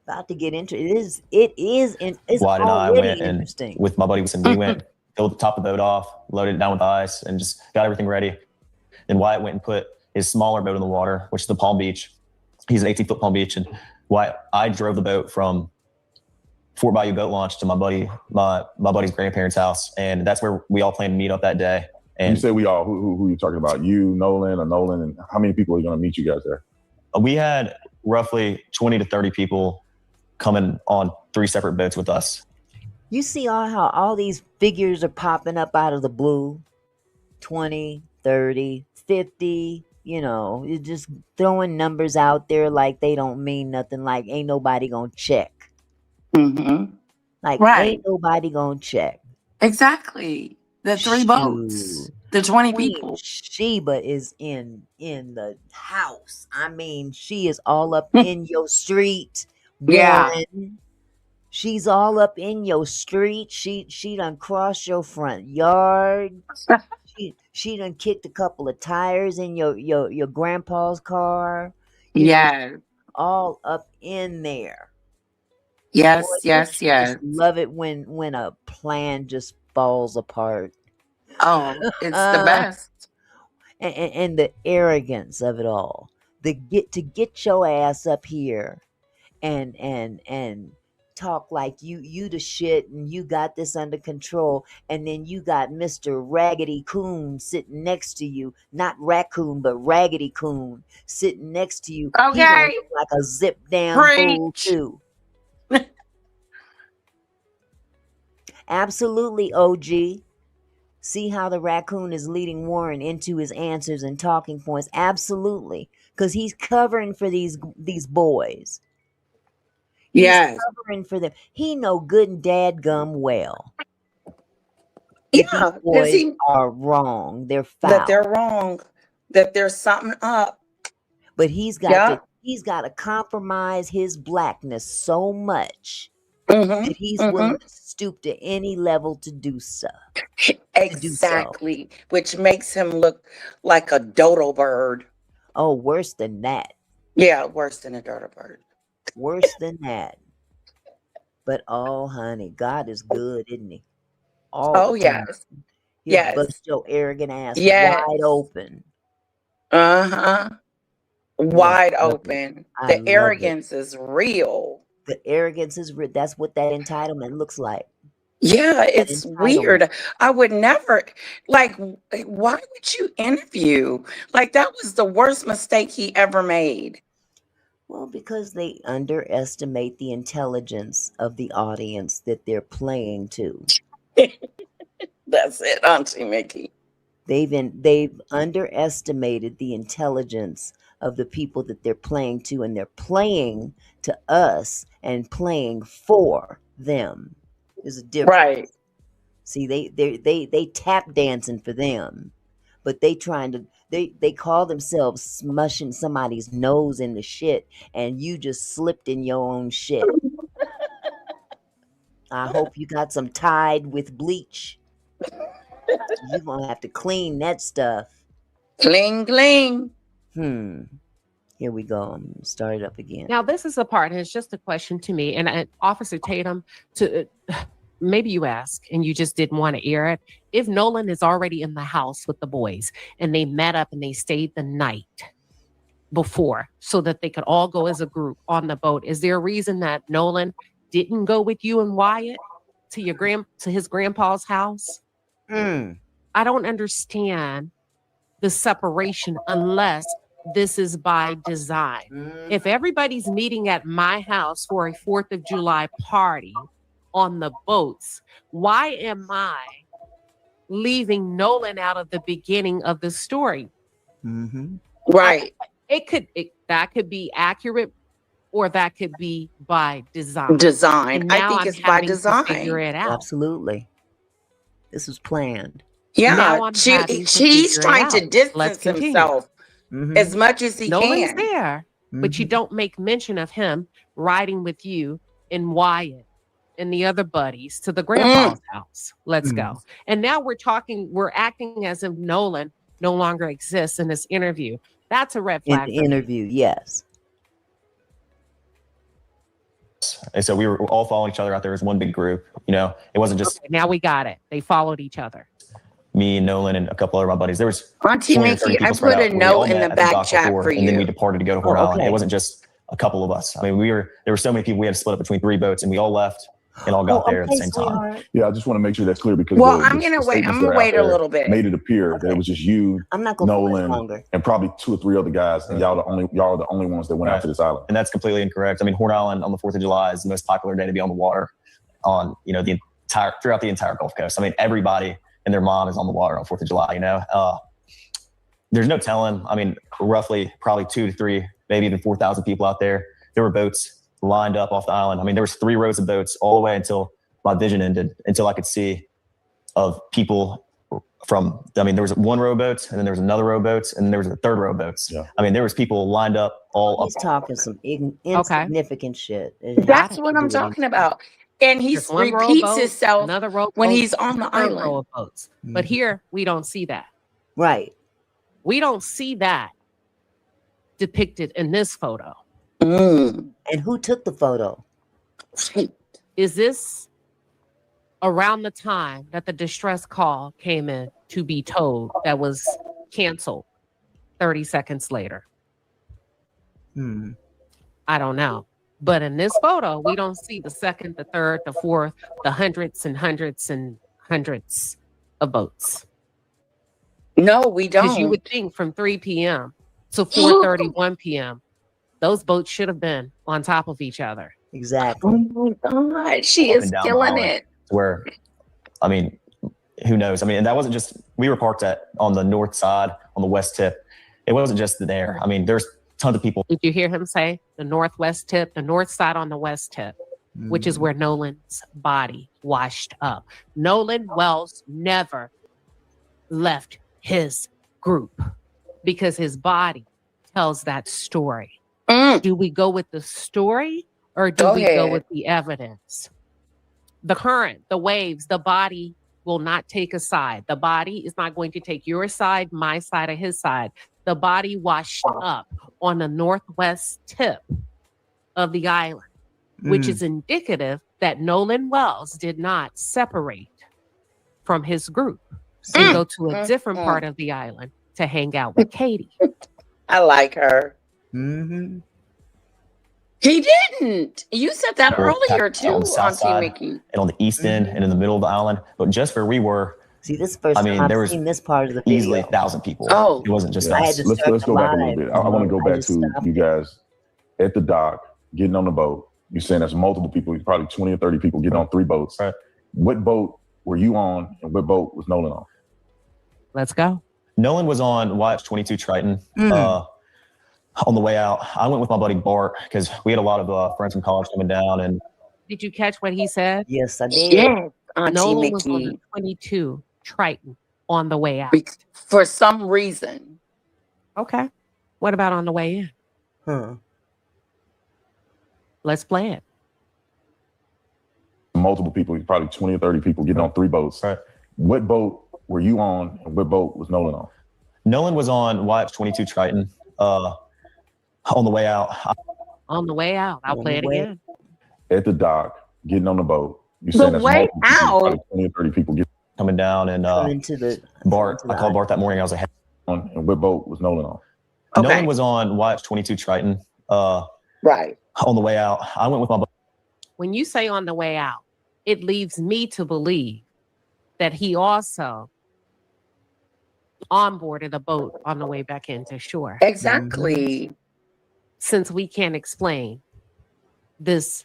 About to get into it's Wyatt and I went interesting. And with my buddy, we went, filled the top of the boat off, loaded it down with ice, and just got everything ready. Then Wyatt went and put his smaller boat in the water, which is the Palm Beach. He's an 18-foot Palm Beach, and I drove the boat from Fort Bayou Boat Launch to my buddy's grandparents' house, and that's where we all planned to meet up that day. And you say we all, who are you talking about? You, Nolan, and how many people are going to meet you guys there? We had roughly 20 to 30 people coming on 3 separate boats with us. You see how all these figures are popping up out of the blue? 20, 30, 50, you're just throwing numbers out there like they don't mean nothing, like ain't nobody gonna check. Like, Right. ain't nobody gonna check. Exactly. The 3 boats, Shoot. the 20 Queen people. Sheba is in the house. I mean, she is all up in your street, Yeah. Warren. She's all up in your street. She done crossed your front yard. She done kicked a couple of tires in your grandpa's car. You know, Yeah. all up in there. Boy, Yes, don't yes, you just yes. love it when a plan just falls apart? Oh, it's the Uh, best. and the arrogance of it all. The get your ass up here and talk like you the shit and you got this under control, and then you got Mr. Raggedy Coon sitting next to you, not raccoon but Raggedy Coon sitting next to you. He gonna Okay. look like a zip damn fool Preach. too. Absolutely, OG. See how the raccoon is leading Warren into his answers and talking points? Absolutely. Because he's covering for these boys. He's Yes. covering for them. He know good and dadgum well that these Yeah, because boys are wrong. They're that they're foul. wrong, that there's something up. But he's got Yeah. to compromise his blackness so much Mm-hmm. that he's Mm-hmm. willing to stoop to any level to do so. Exactly. Which makes him look like a dodo bird. Oh, worse than that. Yeah, worse than a dodo bird. Worse than that. But oh, honey, God is good, isn't he? All Oh, the time. yes. He'll Yes. bust your arrogant ass Yes. wide open. Uh-huh. Yeah, Wide I love it. open. I The love it. arrogance is real. The arrogance is that's what that entitlement looks like. Yeah, That it's entitlement. weird. I would never, like, why would you interview? Like, that was the worst mistake he ever made. Well, because they underestimate the intelligence of the audience that they're playing to. That's it, Auntie Mickey. They've underestimated the intelligence of the people that they're playing to, and they're playing to us and playing for them. There's a difference. Right. See, they tap dancing for them, but they call themselves smushing somebody's nose in the shit, and you just slipped in your own shit. I hope you got some Tide with bleach. You're gonna have to clean that stuff. Cling, cling. Here we go. I'm gonna start it up again. Now, this is a part, and it's just a question to me. And Officer Tatum, maybe you ask and you just didn't want to air it. If Nolan is already in the house with the boys and they met up and they stayed the night before so that they could all go as a group on the boat, is there a reason that Nolan didn't go with you and Wyatt to his grandpa's house? I don't understand the separation unless this is by design. If everybody's meeting at my house for a 4th of July party on the boats, why am I leaving Nolan out of the beginning of the story? Right. That could be accurate, or that could be by design. Design. I think I'm it's by having to design. figure it out. Absolutely. This was planned. Yeah, Now I'm having to he's figure it trying to out. distance Let's continue. himself as much as he Nolan's can. there, but you don't make mention of him riding with you and Wyatt and the other buddies to the grandpa's house. Let's go. And now we're acting as if Nolan no longer exists in this interview. That's a red flag. In the interview, yes. And so we were all following each other out there as one big group. You know, it wasn't just now we got it. They followed each other. Me and Nolan and a couple other my buddies. There was Auntie 20 or 30 Mickey, I people spread put a out. We note all in met the at back dock chat before, for and then we you. departed to go to Horn Island. okay. It wasn't just a couple of us. I mean, there were so many people. We had to split up between 3 boats, and we all left and all got there at the same time. Yeah, I just want to make sure that's clear because Well, the I'm gonna wait. statements I'm that gonna are out wait a there little bit. made it appear that it was just you, I'm not gonna wait Nolan, longer. and probably 2 or 3 other guys, and y'all are the only ones that went out to this island. And that's completely incorrect. I mean, Horn Island on the 4th of July is the most popular day to be on the water on, you know, throughout the entire Gulf Coast. I mean, everybody and their mom is on the water on 4th of July, you know. There's no telling. I mean, roughly probably 2 to 3, maybe even 4,000 people out there. There were boats lined up off the island. I mean, there was 3 rows of boats all the way until my vision ended until I could see of people from, I mean, there was one rowboat, and then there was another rowboat, and then there was a third rowboat. Yeah. I mean, there was people lined up all He's up. talking some insignificant shit. That's what I'm talking about. And he There's one repeats rowboat, himself another rowboat, when he's on the a third row island. of boats. But here we don't see that. Right. We don't see that depicted in this photo. Mm. And who took the photo? Is this around the time that the distress call came in to be told that was canceled 30 seconds later? I don't know. But in this photo, we don't see the second, the third, the fourth, the hundreds and hundreds and hundreds of boats. No, we don't. Because you would think from 3 p.m. to 4:31 p.m., those boats should have been on top of each other. Exactly. Oh my God, she is killing it. Where, I mean, who knows? I mean, and that wasn't just, we were parked on the north side, on the west tip. It wasn't just there. I mean, there's tons of people. Did you hear him say the northwest tip, the north side on the west tip, which is where Nolan's body washed up? Nolan Wells never left his group because his body tells that story. Do we go with the story or do we go with the evidence? The current, the waves, the body will not take a side. The body is not going to take your side, my side, or his side. The body washed up on the northwest tip of the island, which is indicative that Nolan Wells did not separate from his group and go to a different part of the island to hang out with Katie. I like her. Mm-hmm. He didn't. You said that earlier too, on the south Auntie side Mickey. and on the east end and in the middle of the island. But just where we were, See, this first time I've seen this part of the video. easily 1,000 people. Oh. It wasn't just I had us. to Let's start go the back a little live. bit. I want to go I back just to stopped you it. guys at the dock, getting on the boat. You're saying there's multiple people, probably 20 or 30 people getting on 3 boats. Right. What boat were you on and what boat was Nolan on? Let's go. Nolan was on YH-22 Triton. On the way out, I went with my buddy Bart because we had a lot of friends from college coming down. And did you catch what he said? Yes, I did. Yes, Auntie Nolan was on Mickey. the 22 Triton on the way out. For some reason. Okay. What about on the way in? Let's play it. Multiple people, probably 20 or 30 people getting on 3 boats. Right. What boat were you on and what boat was Nolan on? Nolan was on YH-22 Triton. On the way out. On the way out. I'll play it again. At the dock, getting on the boat. You saying there's way multiple people, out? probably 20 or 30 people getting coming down. And Bart, I called Bart that morning. I was ahead. on and what boat was Nolan on? Okay. Nolan was on YH-22 Triton. Right. On the way out, I went with my buddy. When you say on the way out, it leaves me to believe that he also onboarded a boat on the way back into shore. Exactly. Since we can't explain this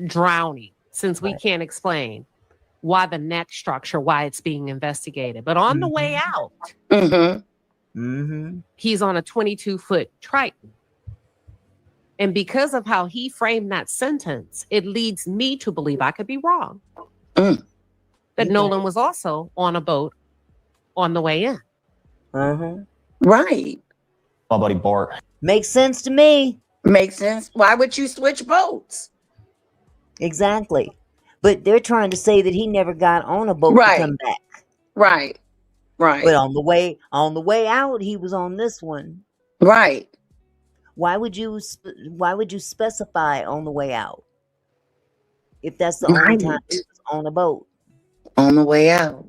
drowning, since we can't explain why the neck structure, why it's being investigated. But on the way out, he's on a 22-foot Triton. And because of how he framed that sentence, it leads me to believe, I could be wrong, that Nolan was also on a boat on the way in. Right. My buddy Bart. Makes sense to me. Makes sense. Why would you switch boats? Exactly. But they're trying to say that he never got on a boat to come back. Right. Right. But on the way out, he was on this one. Right. Why would you specify on the way out? If that's the only time he was on a boat. On the way out.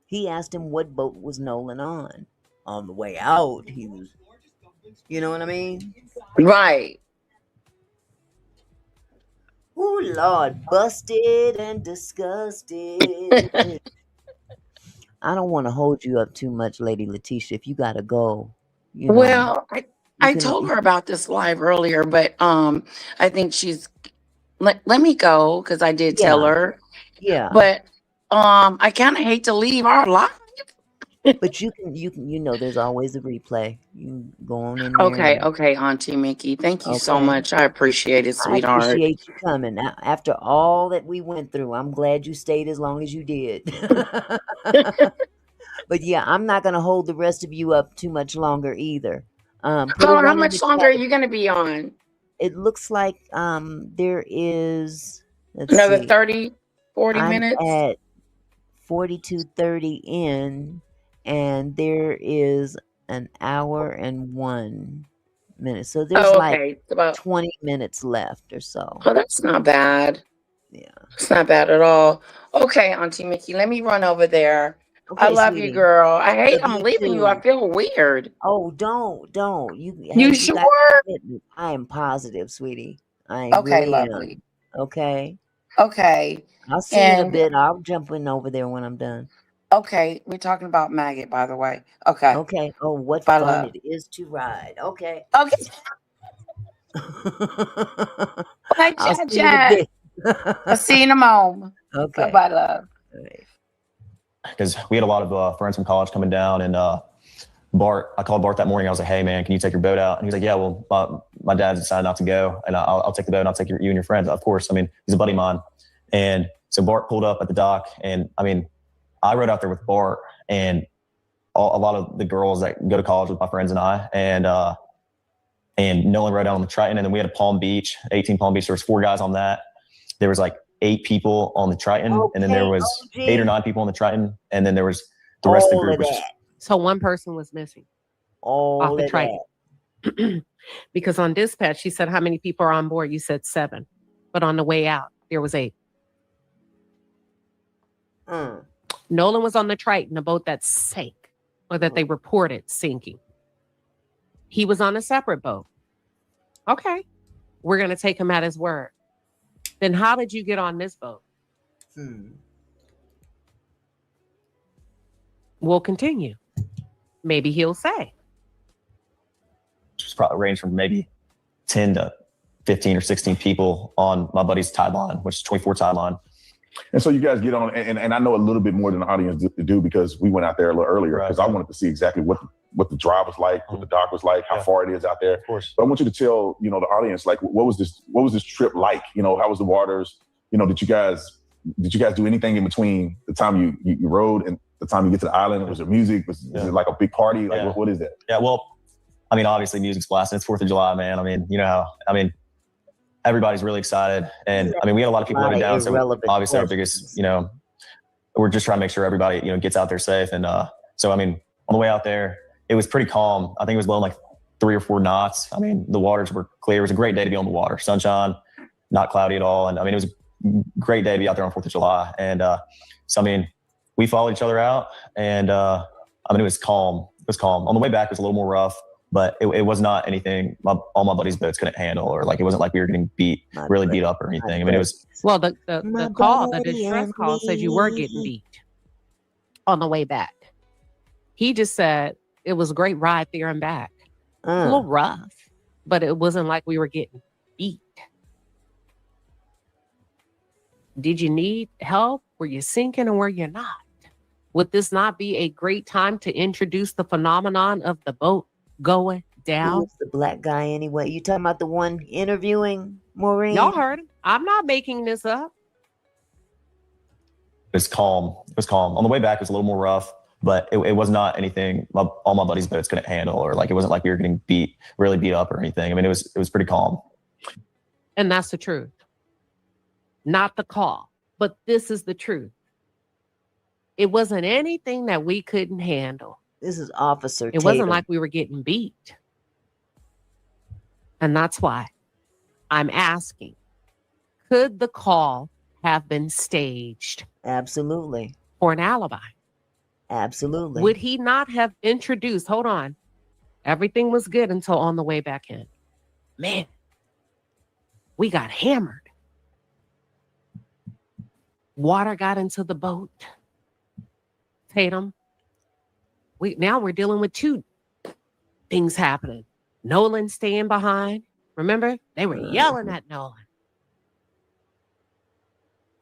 He asked him what boat was Nolan on. On the way out, he was, you know what I mean? Right. Oh, Lord, busted and disgusted. I don't want to hold you up too much, Lady Latesha, if you got to go. You know, well, I told her about this live earlier, but I think she's, let me go, because I did tell her. Yeah. But I kind of hate to leave our live. But there's always a replay. You can go on in there Okay, and okay, Auntie Mickey. Thank you so okay. much. I appreciate it, I sweetheart. appreciate you coming. After all that we went through, I'm glad you stayed as long as you did. But yeah, I'm not gonna hold the rest of you up too much longer either. Put a How one in the much longer chat. are you going to be on? It looks like there is. Let's Another see. 30, 40 I'm minutes? at 42:30 in, and there is an hour and 1 minute. So there's Oh, like okay. It's about 20 minutes left or so. Oh, that's not bad. Yeah. It's not bad at all. Okay, Auntie Mickey, let me run over there. I Okay, love you, sweetie. girl. I hate Love I'm you leaving you. I too. feel weird. Oh, don't. You You got sure? to hit me. I am positive, sweetie. I Okay, really lovely. am. Okay. Okay. I'll see you in a And bit. I'll jump in over there when I'm done. okay, we're talking about maggot, by the way. Okay. Okay. Oh, what Bye, fun love. it is to ride. Okay. Okay. Bye, I'll chat, see you in a chat. bit. I'll see you in a moment. Bye, Okay. bye, love. All right. Because we had a lot of friends from college coming down, and Bart, I called Bart that morning. I was like, "Hey, man, can you take your boat out?" And he was like, "Yeah, well, my dad decided not to go, and I'll take the boat, and I'll take you and your friends." Of course, I mean, he's a buddy of mine. And so Bart pulled up at the dock, and I mean, I rode out there with Bart and a lot of the girls that go to college with my friends and I, and Nolan rode out on the Triton, and then we had a Palm Beach, 18 Palm Beach. There was 4 guys on that. There was like 8 people on the Triton, and then there was OG. 8 or 9 people on the Triton, and then there was the rest of the All group, of which that. So one person was missing All off the of Triton. Because on dispatch, she said, how many people are on board? You said 7. But on the way out, there was 8. that. Nolan was on the Triton, a boat that sank, or that they reported sinking. He was on a separate boat. Okay. We're going to take him at his word. Then how did you get on this boat? We'll continue. Maybe he'll say. It's probably ranged from maybe 10 to 15 or 16 people on my buddy's tide line, which is 24 tide line. And so you guys get on, and I know a little bit more than the audience do because we went out there a little earlier because I wanted to see exactly what the drive was like, what the dock was like, how far it is out there. Of course. But I want you to tell, the audience, like, what was this trip like? How was the waters? Did you guys do anything in between the time you rode and the time you get to the island? Was there music? Was it like a big party? Like, what is that? Yeah, well, I mean, obviously music's blasting. It's 4th of July, man. I mean, everybody's really excited. And I mean, we had a lot of people loaded down. So obviously our biggest, we're just trying to make sure everybody, gets out there safe. And so, I mean, on the way out there, it was pretty calm. I think it was blowing like 3 or 4 knots. I mean, the waters were clear. It was a great day to be on the water. Sunshine, not cloudy at all. And I mean, it was a great day to be out there on 4th of July. And so, I mean, we followed each other out and I mean, it was calm. It was calm. On the way back, it was a little more rough. But it was not anything all my buddies' boats couldn't handle, or like it wasn't like we were getting beat up or anything. I mean, it was. Well, the distress call said you were getting beat on the way back. He just said it was a great ride there and back. A little rough, but it wasn't like we were getting beat. Did you need help? Were you sinking or were you not? Would this not be a great time to introduce the phenomenon of the boat going down? Who's the black guy anyway? You talking about the one interviewing Maureen? Y'all heard him. I'm not making this up. It was calm. It was calm. On the way back, it was a little more rough, but it was not anything all my buddies' boats couldn't handle, or like it wasn't like we were getting really beat up or anything. I mean, it was pretty calm. And that's the truth. Not the call, but this is the truth. It wasn't anything that we couldn't handle. This is Officer It wasn't like we were getting beat. And that's why I'm asking, could the call have been staged? Absolutely. For an alibi? Absolutely. Would he not have introduced, hold on, everything was good until on the way back in. Man, we got hammered. Water got into the boat. Tatum. Now we're dealing with 2 things happening. Nolan staying behind. Remember? They were yelling at Nolan.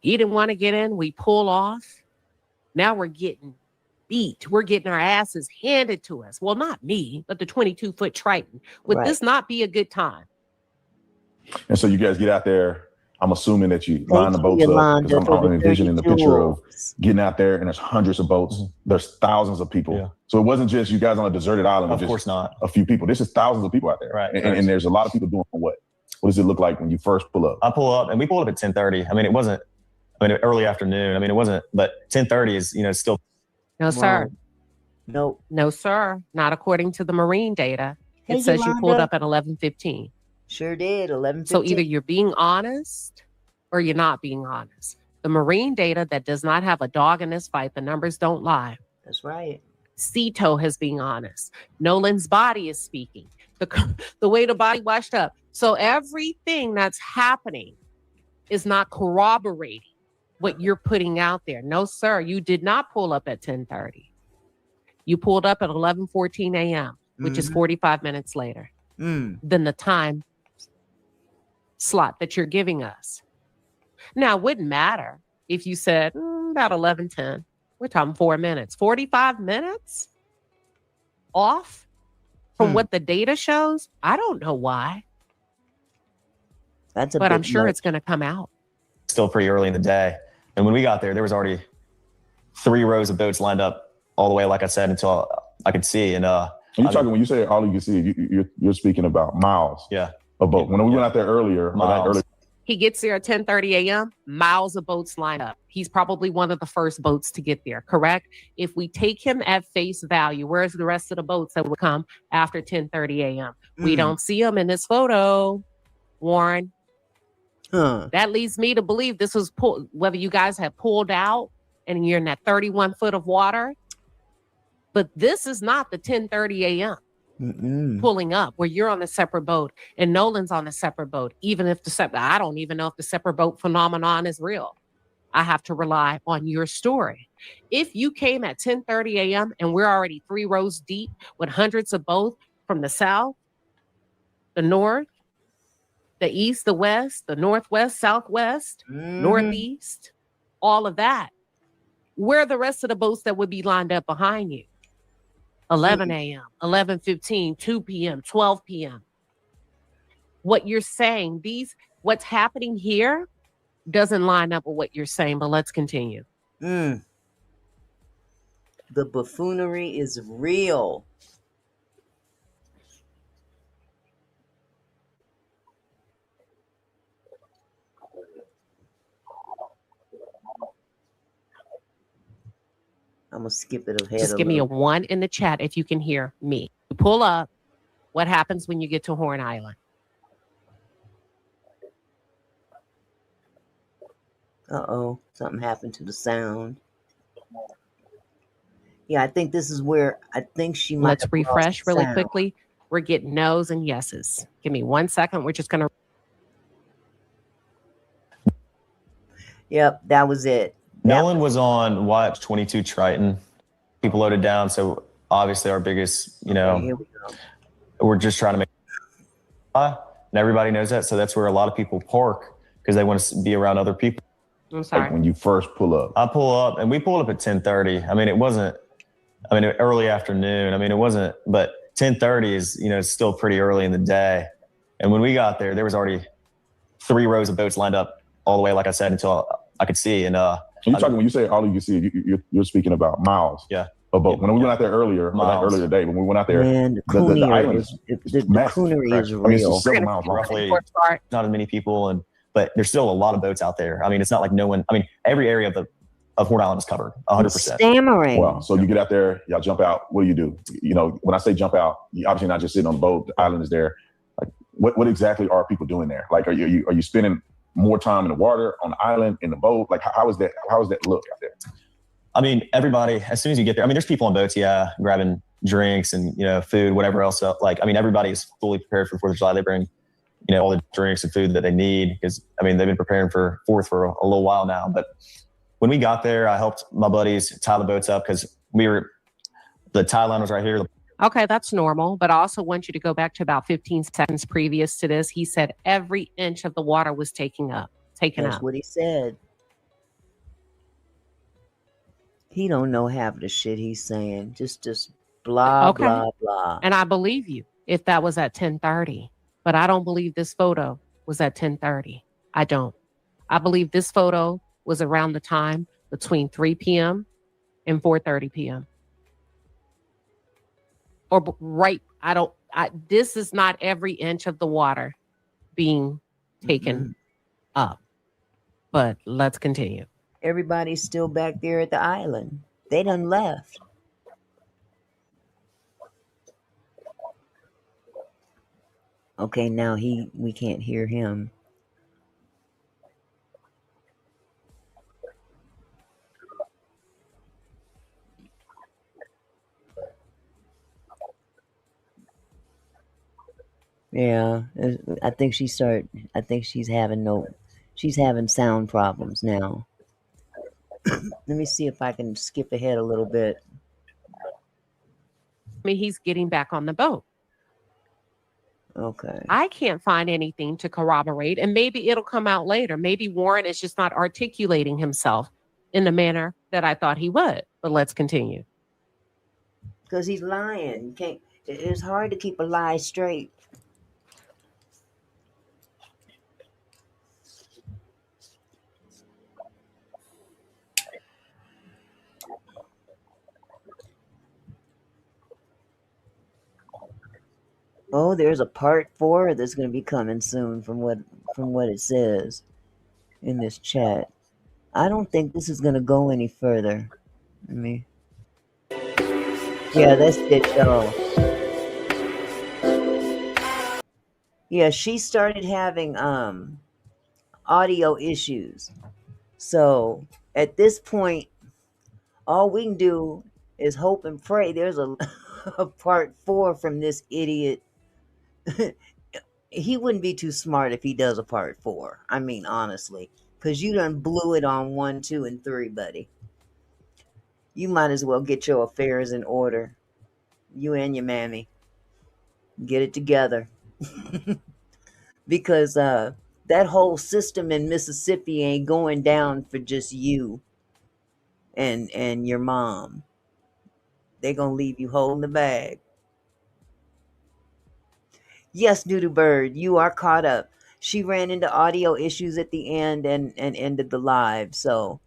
He didn't want to get in. We pull off. Now we're getting beat. We're getting our asses handed to us. Well, not me, but the 22-foot Triton. Would Right. this not be a good time? And so you guys get out there. I'm assuming that you line the Thank you, boats up because Yolanda, for I'm the envisioning the 32 picture of wolves. getting out there and there's hundreds of boats. There's thousands of people. Yeah. So it wasn't just you guys on a deserted island with Of just course not. a few people. This is thousands of people out there. Right. And there's a lot of people doing what? What does it look like when you first pull up? I pull up, and we pulled up at 10:30. I mean, it wasn't. I mean, early afternoon. I mean, it wasn't. But 10:30 is, still. No, sir. Nope. No, sir. Not according to the marine data. It Hey, says you pulled Yolanda. up at 11:15. Sure did. 11:15. So either you're being honest or you're not being honest. The marine data that does not have a dog in this fight, the numbers don't lie. That's right. Cito has been honest. Nolan's body is speaking. The way the body washed up. So everything that's happening is not corroborating what you're putting out there. No, sir, you did not pull up at 10:30. You pulled up at 11:14 a.m., which is 45 minutes later than the time slot that you're giving us. Now, it wouldn't matter if you said about 11:10. We're talking 4 minutes. 45 minutes off from what the data shows? I don't know why. But I'm sure it's going to come out. Still pretty early in the day. And when we got there was already 3 rows of boats lined up all the way, like I said, until I could see. And when you say all you can see, you're speaking about miles. Yeah. A boat. When we went out there earlier, He gets there at 10:30 a.m., miles of boats line up. He's probably one of the first boats to get there, correct? If we take him at face value, where's the rest of the boats that would come after 10:30 a.m.? We don't see them in this photo, Warren. That leads me to believe this was whether you guys have pulled out and you're in that 31 foot of water. But this is not the 10:30 a.m. pulling up where you're on a separate boat and Nolan's on a separate boat. Even if I don't even know if the separate boat phenomenon is real. I have to rely on your story. If you came at 10:30 a.m. and we're already 3 rows deep with hundreds of boats from the south, the north, the east, the west, the northwest, southwest, northeast, all of that, where are the rest of the boats that would be lined up behind you? 11 a.m., 11:15, 2 p.m., 12 p.m. What you're saying, what's happening here doesn't line up with what you're saying, but let's continue. The buffoonery is real. I'm going to skip it ahead. Just give me a 1 in the chat if you can hear me. You pull up. What happens when you get to Horn Island? Uh-oh. Something happened to the sound. Yeah, I think this is where she might. Let's refresh really quickly. We're getting no's and yeses. Give me 1 second. We're just going to. Yep, that was it. Nolan was on Watch 22 Triton. People loaded down. So obviously our biggest, Here we go. we're just trying to make, and everybody knows that. So that's where a lot of people park because they want to be around other people. I'm sorry. Like when you first pull up. I pull up and we pulled up at 10:30. I mean, it wasn't, early afternoon. It wasn't, but 10:30 is, still pretty early in the day. And when we got there was already 3 rows of boats lined up all the way, like I said, until I could see. And when you say all you can see, you're speaking about miles. Yeah. A boat. When we went out there earlier today, when we went out there, the island is massive. Coonery is real. It's several miles long. Roughly not as many people, but there's still a lot of boats out there. It's not like no one. Every area of Horn Island is covered 100%. Stammering. Wow. So you get out there, y'all jump out. What do you do? When I say jump out, you're obviously not just sitting on the boat. The island is there. Like, what exactly are people doing there? Like, are you spending more time in the water, on the island, in the boat? Like, how is that look out there? Everybody, as soon as you get there, there's people on boats, grabbing drinks and, food, whatever else. Everybody is fully prepared for 4th of July. They bring, all the drinks and food that they need because, they've been preparing for 4th for a little while now. But when we got there, I helped my buddies tie the boats up because the tie line was right here. Okay, that's normal. But I also want you to go back to about 15 seconds previous to this. He said every inch of the water was taken up. That's what he said. He don't know half of the shit he's saying. Just blah Okay. blah blah. And I believe you if that was at 10:30. But I don't believe this photo was at 10:30. I don't. I believe this photo was around the time between 3 p.m. and 4:30 p.m. Or right. This is not every inch of the water being taken up. But let's continue. Everybody's still back there at the island. They done left. Okay, now we can't hear him. Yeah, I think she's having sound problems now. Let me see if I can skip ahead a little bit. I mean, he's getting back on the boat. Okay. I can't find anything to corroborate, and maybe it'll come out later. Maybe Warren is just not articulating himself in the manner that I thought he would. But let's continue. Because he's lying. It's hard to keep a lie straight. Oh, there's a part 4 that's going to be coming soon from what it says in this chat. I don't think this is going to go any further. Yeah, that's it, y'all. Yeah, she started having audio issues. So at this point, all we can do is hope and pray there's a part 4 from this idiot. He wouldn't be too smart if he does a part 4. I mean, honestly, because you done blew it on 1, 2, and 3, buddy. You might as well get your affairs in order. You and your mammy. Get it together. Because that whole system in Mississippi ain't going down for just you and your mom. They're going to leave you holding the bag. Yes, Doodoo Bird, you are caught up. She ran into audio issues at the end and ended the live. So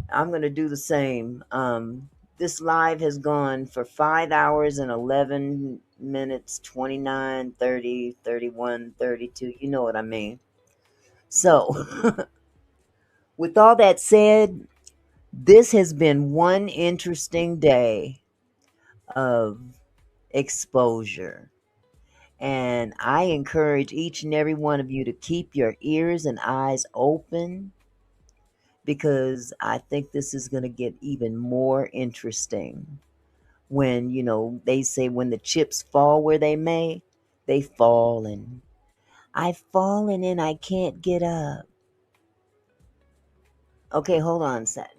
I'm going to do the same. This live has gone for 5 hours and 11 minutes, 29, 30, 31, 32. You know what I mean. So with all that said, this has been one interesting day of exposure. And I encourage each and every one of you to keep your ears and eyes open, because I think this is going to get even more interesting when, they say when the chips fall where they may, they fall, and I've fallen and I can't get up. Okay, hold on a second.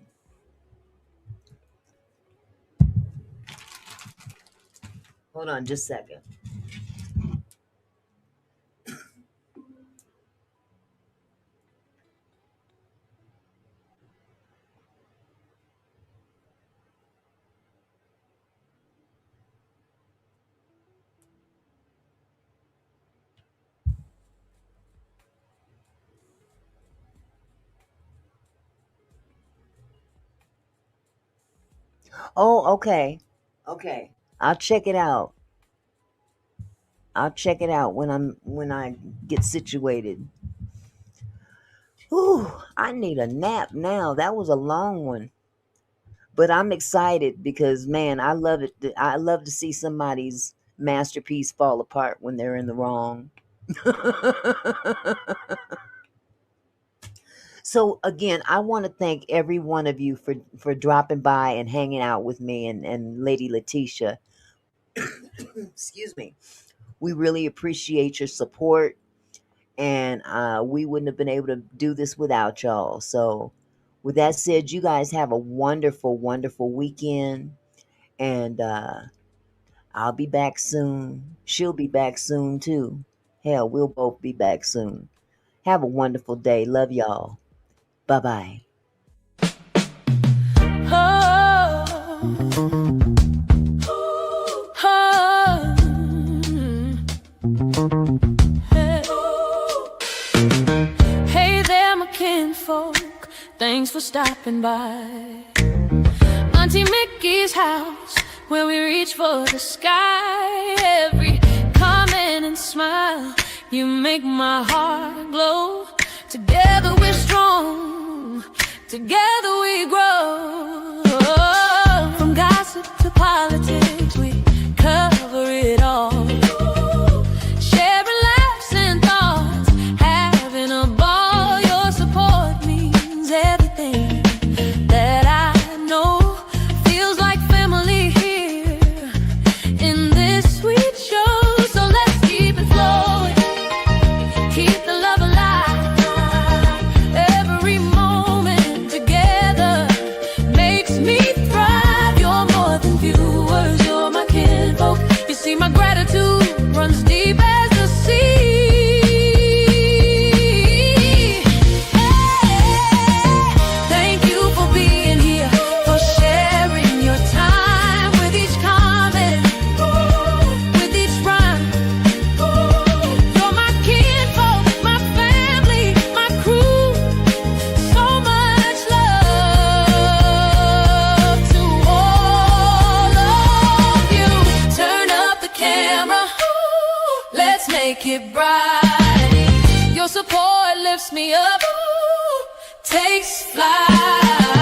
Hold on just a second. Oh, okay. Okay. I'll check it out. I'll check it out when I get situated. Whew, I need a nap now. That was a long one. But I'm excited because, man, I love it. I love to see somebody's masterpiece fall apart when they're in the wrong. So again, I want to thank every one of you for dropping by and hanging out with me and Lady Latesha. Excuse me. We really appreciate your support, and we wouldn't have been able to do this without y'all. So with that said, you guys have a wonderful, wonderful weekend, and I'll be back soon. She'll be back soon too. Hell, we'll both be back soon. Have a wonderful day. Love y'all. Bye-bye. Oh. Oh. Hey there, my kinfolk, thanks for stopping by. Auntie Mickey's house, where we reach for the sky. Every comment and smile, you make my heart glow. Together we're strong, together we grow. From gossip to politics, we cover it all. Sharing laughs and thoughts, having a ball. Your support means everything that I know. Feels like family here in this sweet show. So let's keep it flowing, keep the love alive. Every moment together makes me thrive. You're more than viewers, you're my kinfolk. You see my gratitude runs deep as the sea. Thank you for being here, for sharing your time with each comment, with each rhyme. You're my kinfolk, my family, my crew. So much love to all of you. Turn up the camera, let's make it bright. Your support lifts me up, takes flight.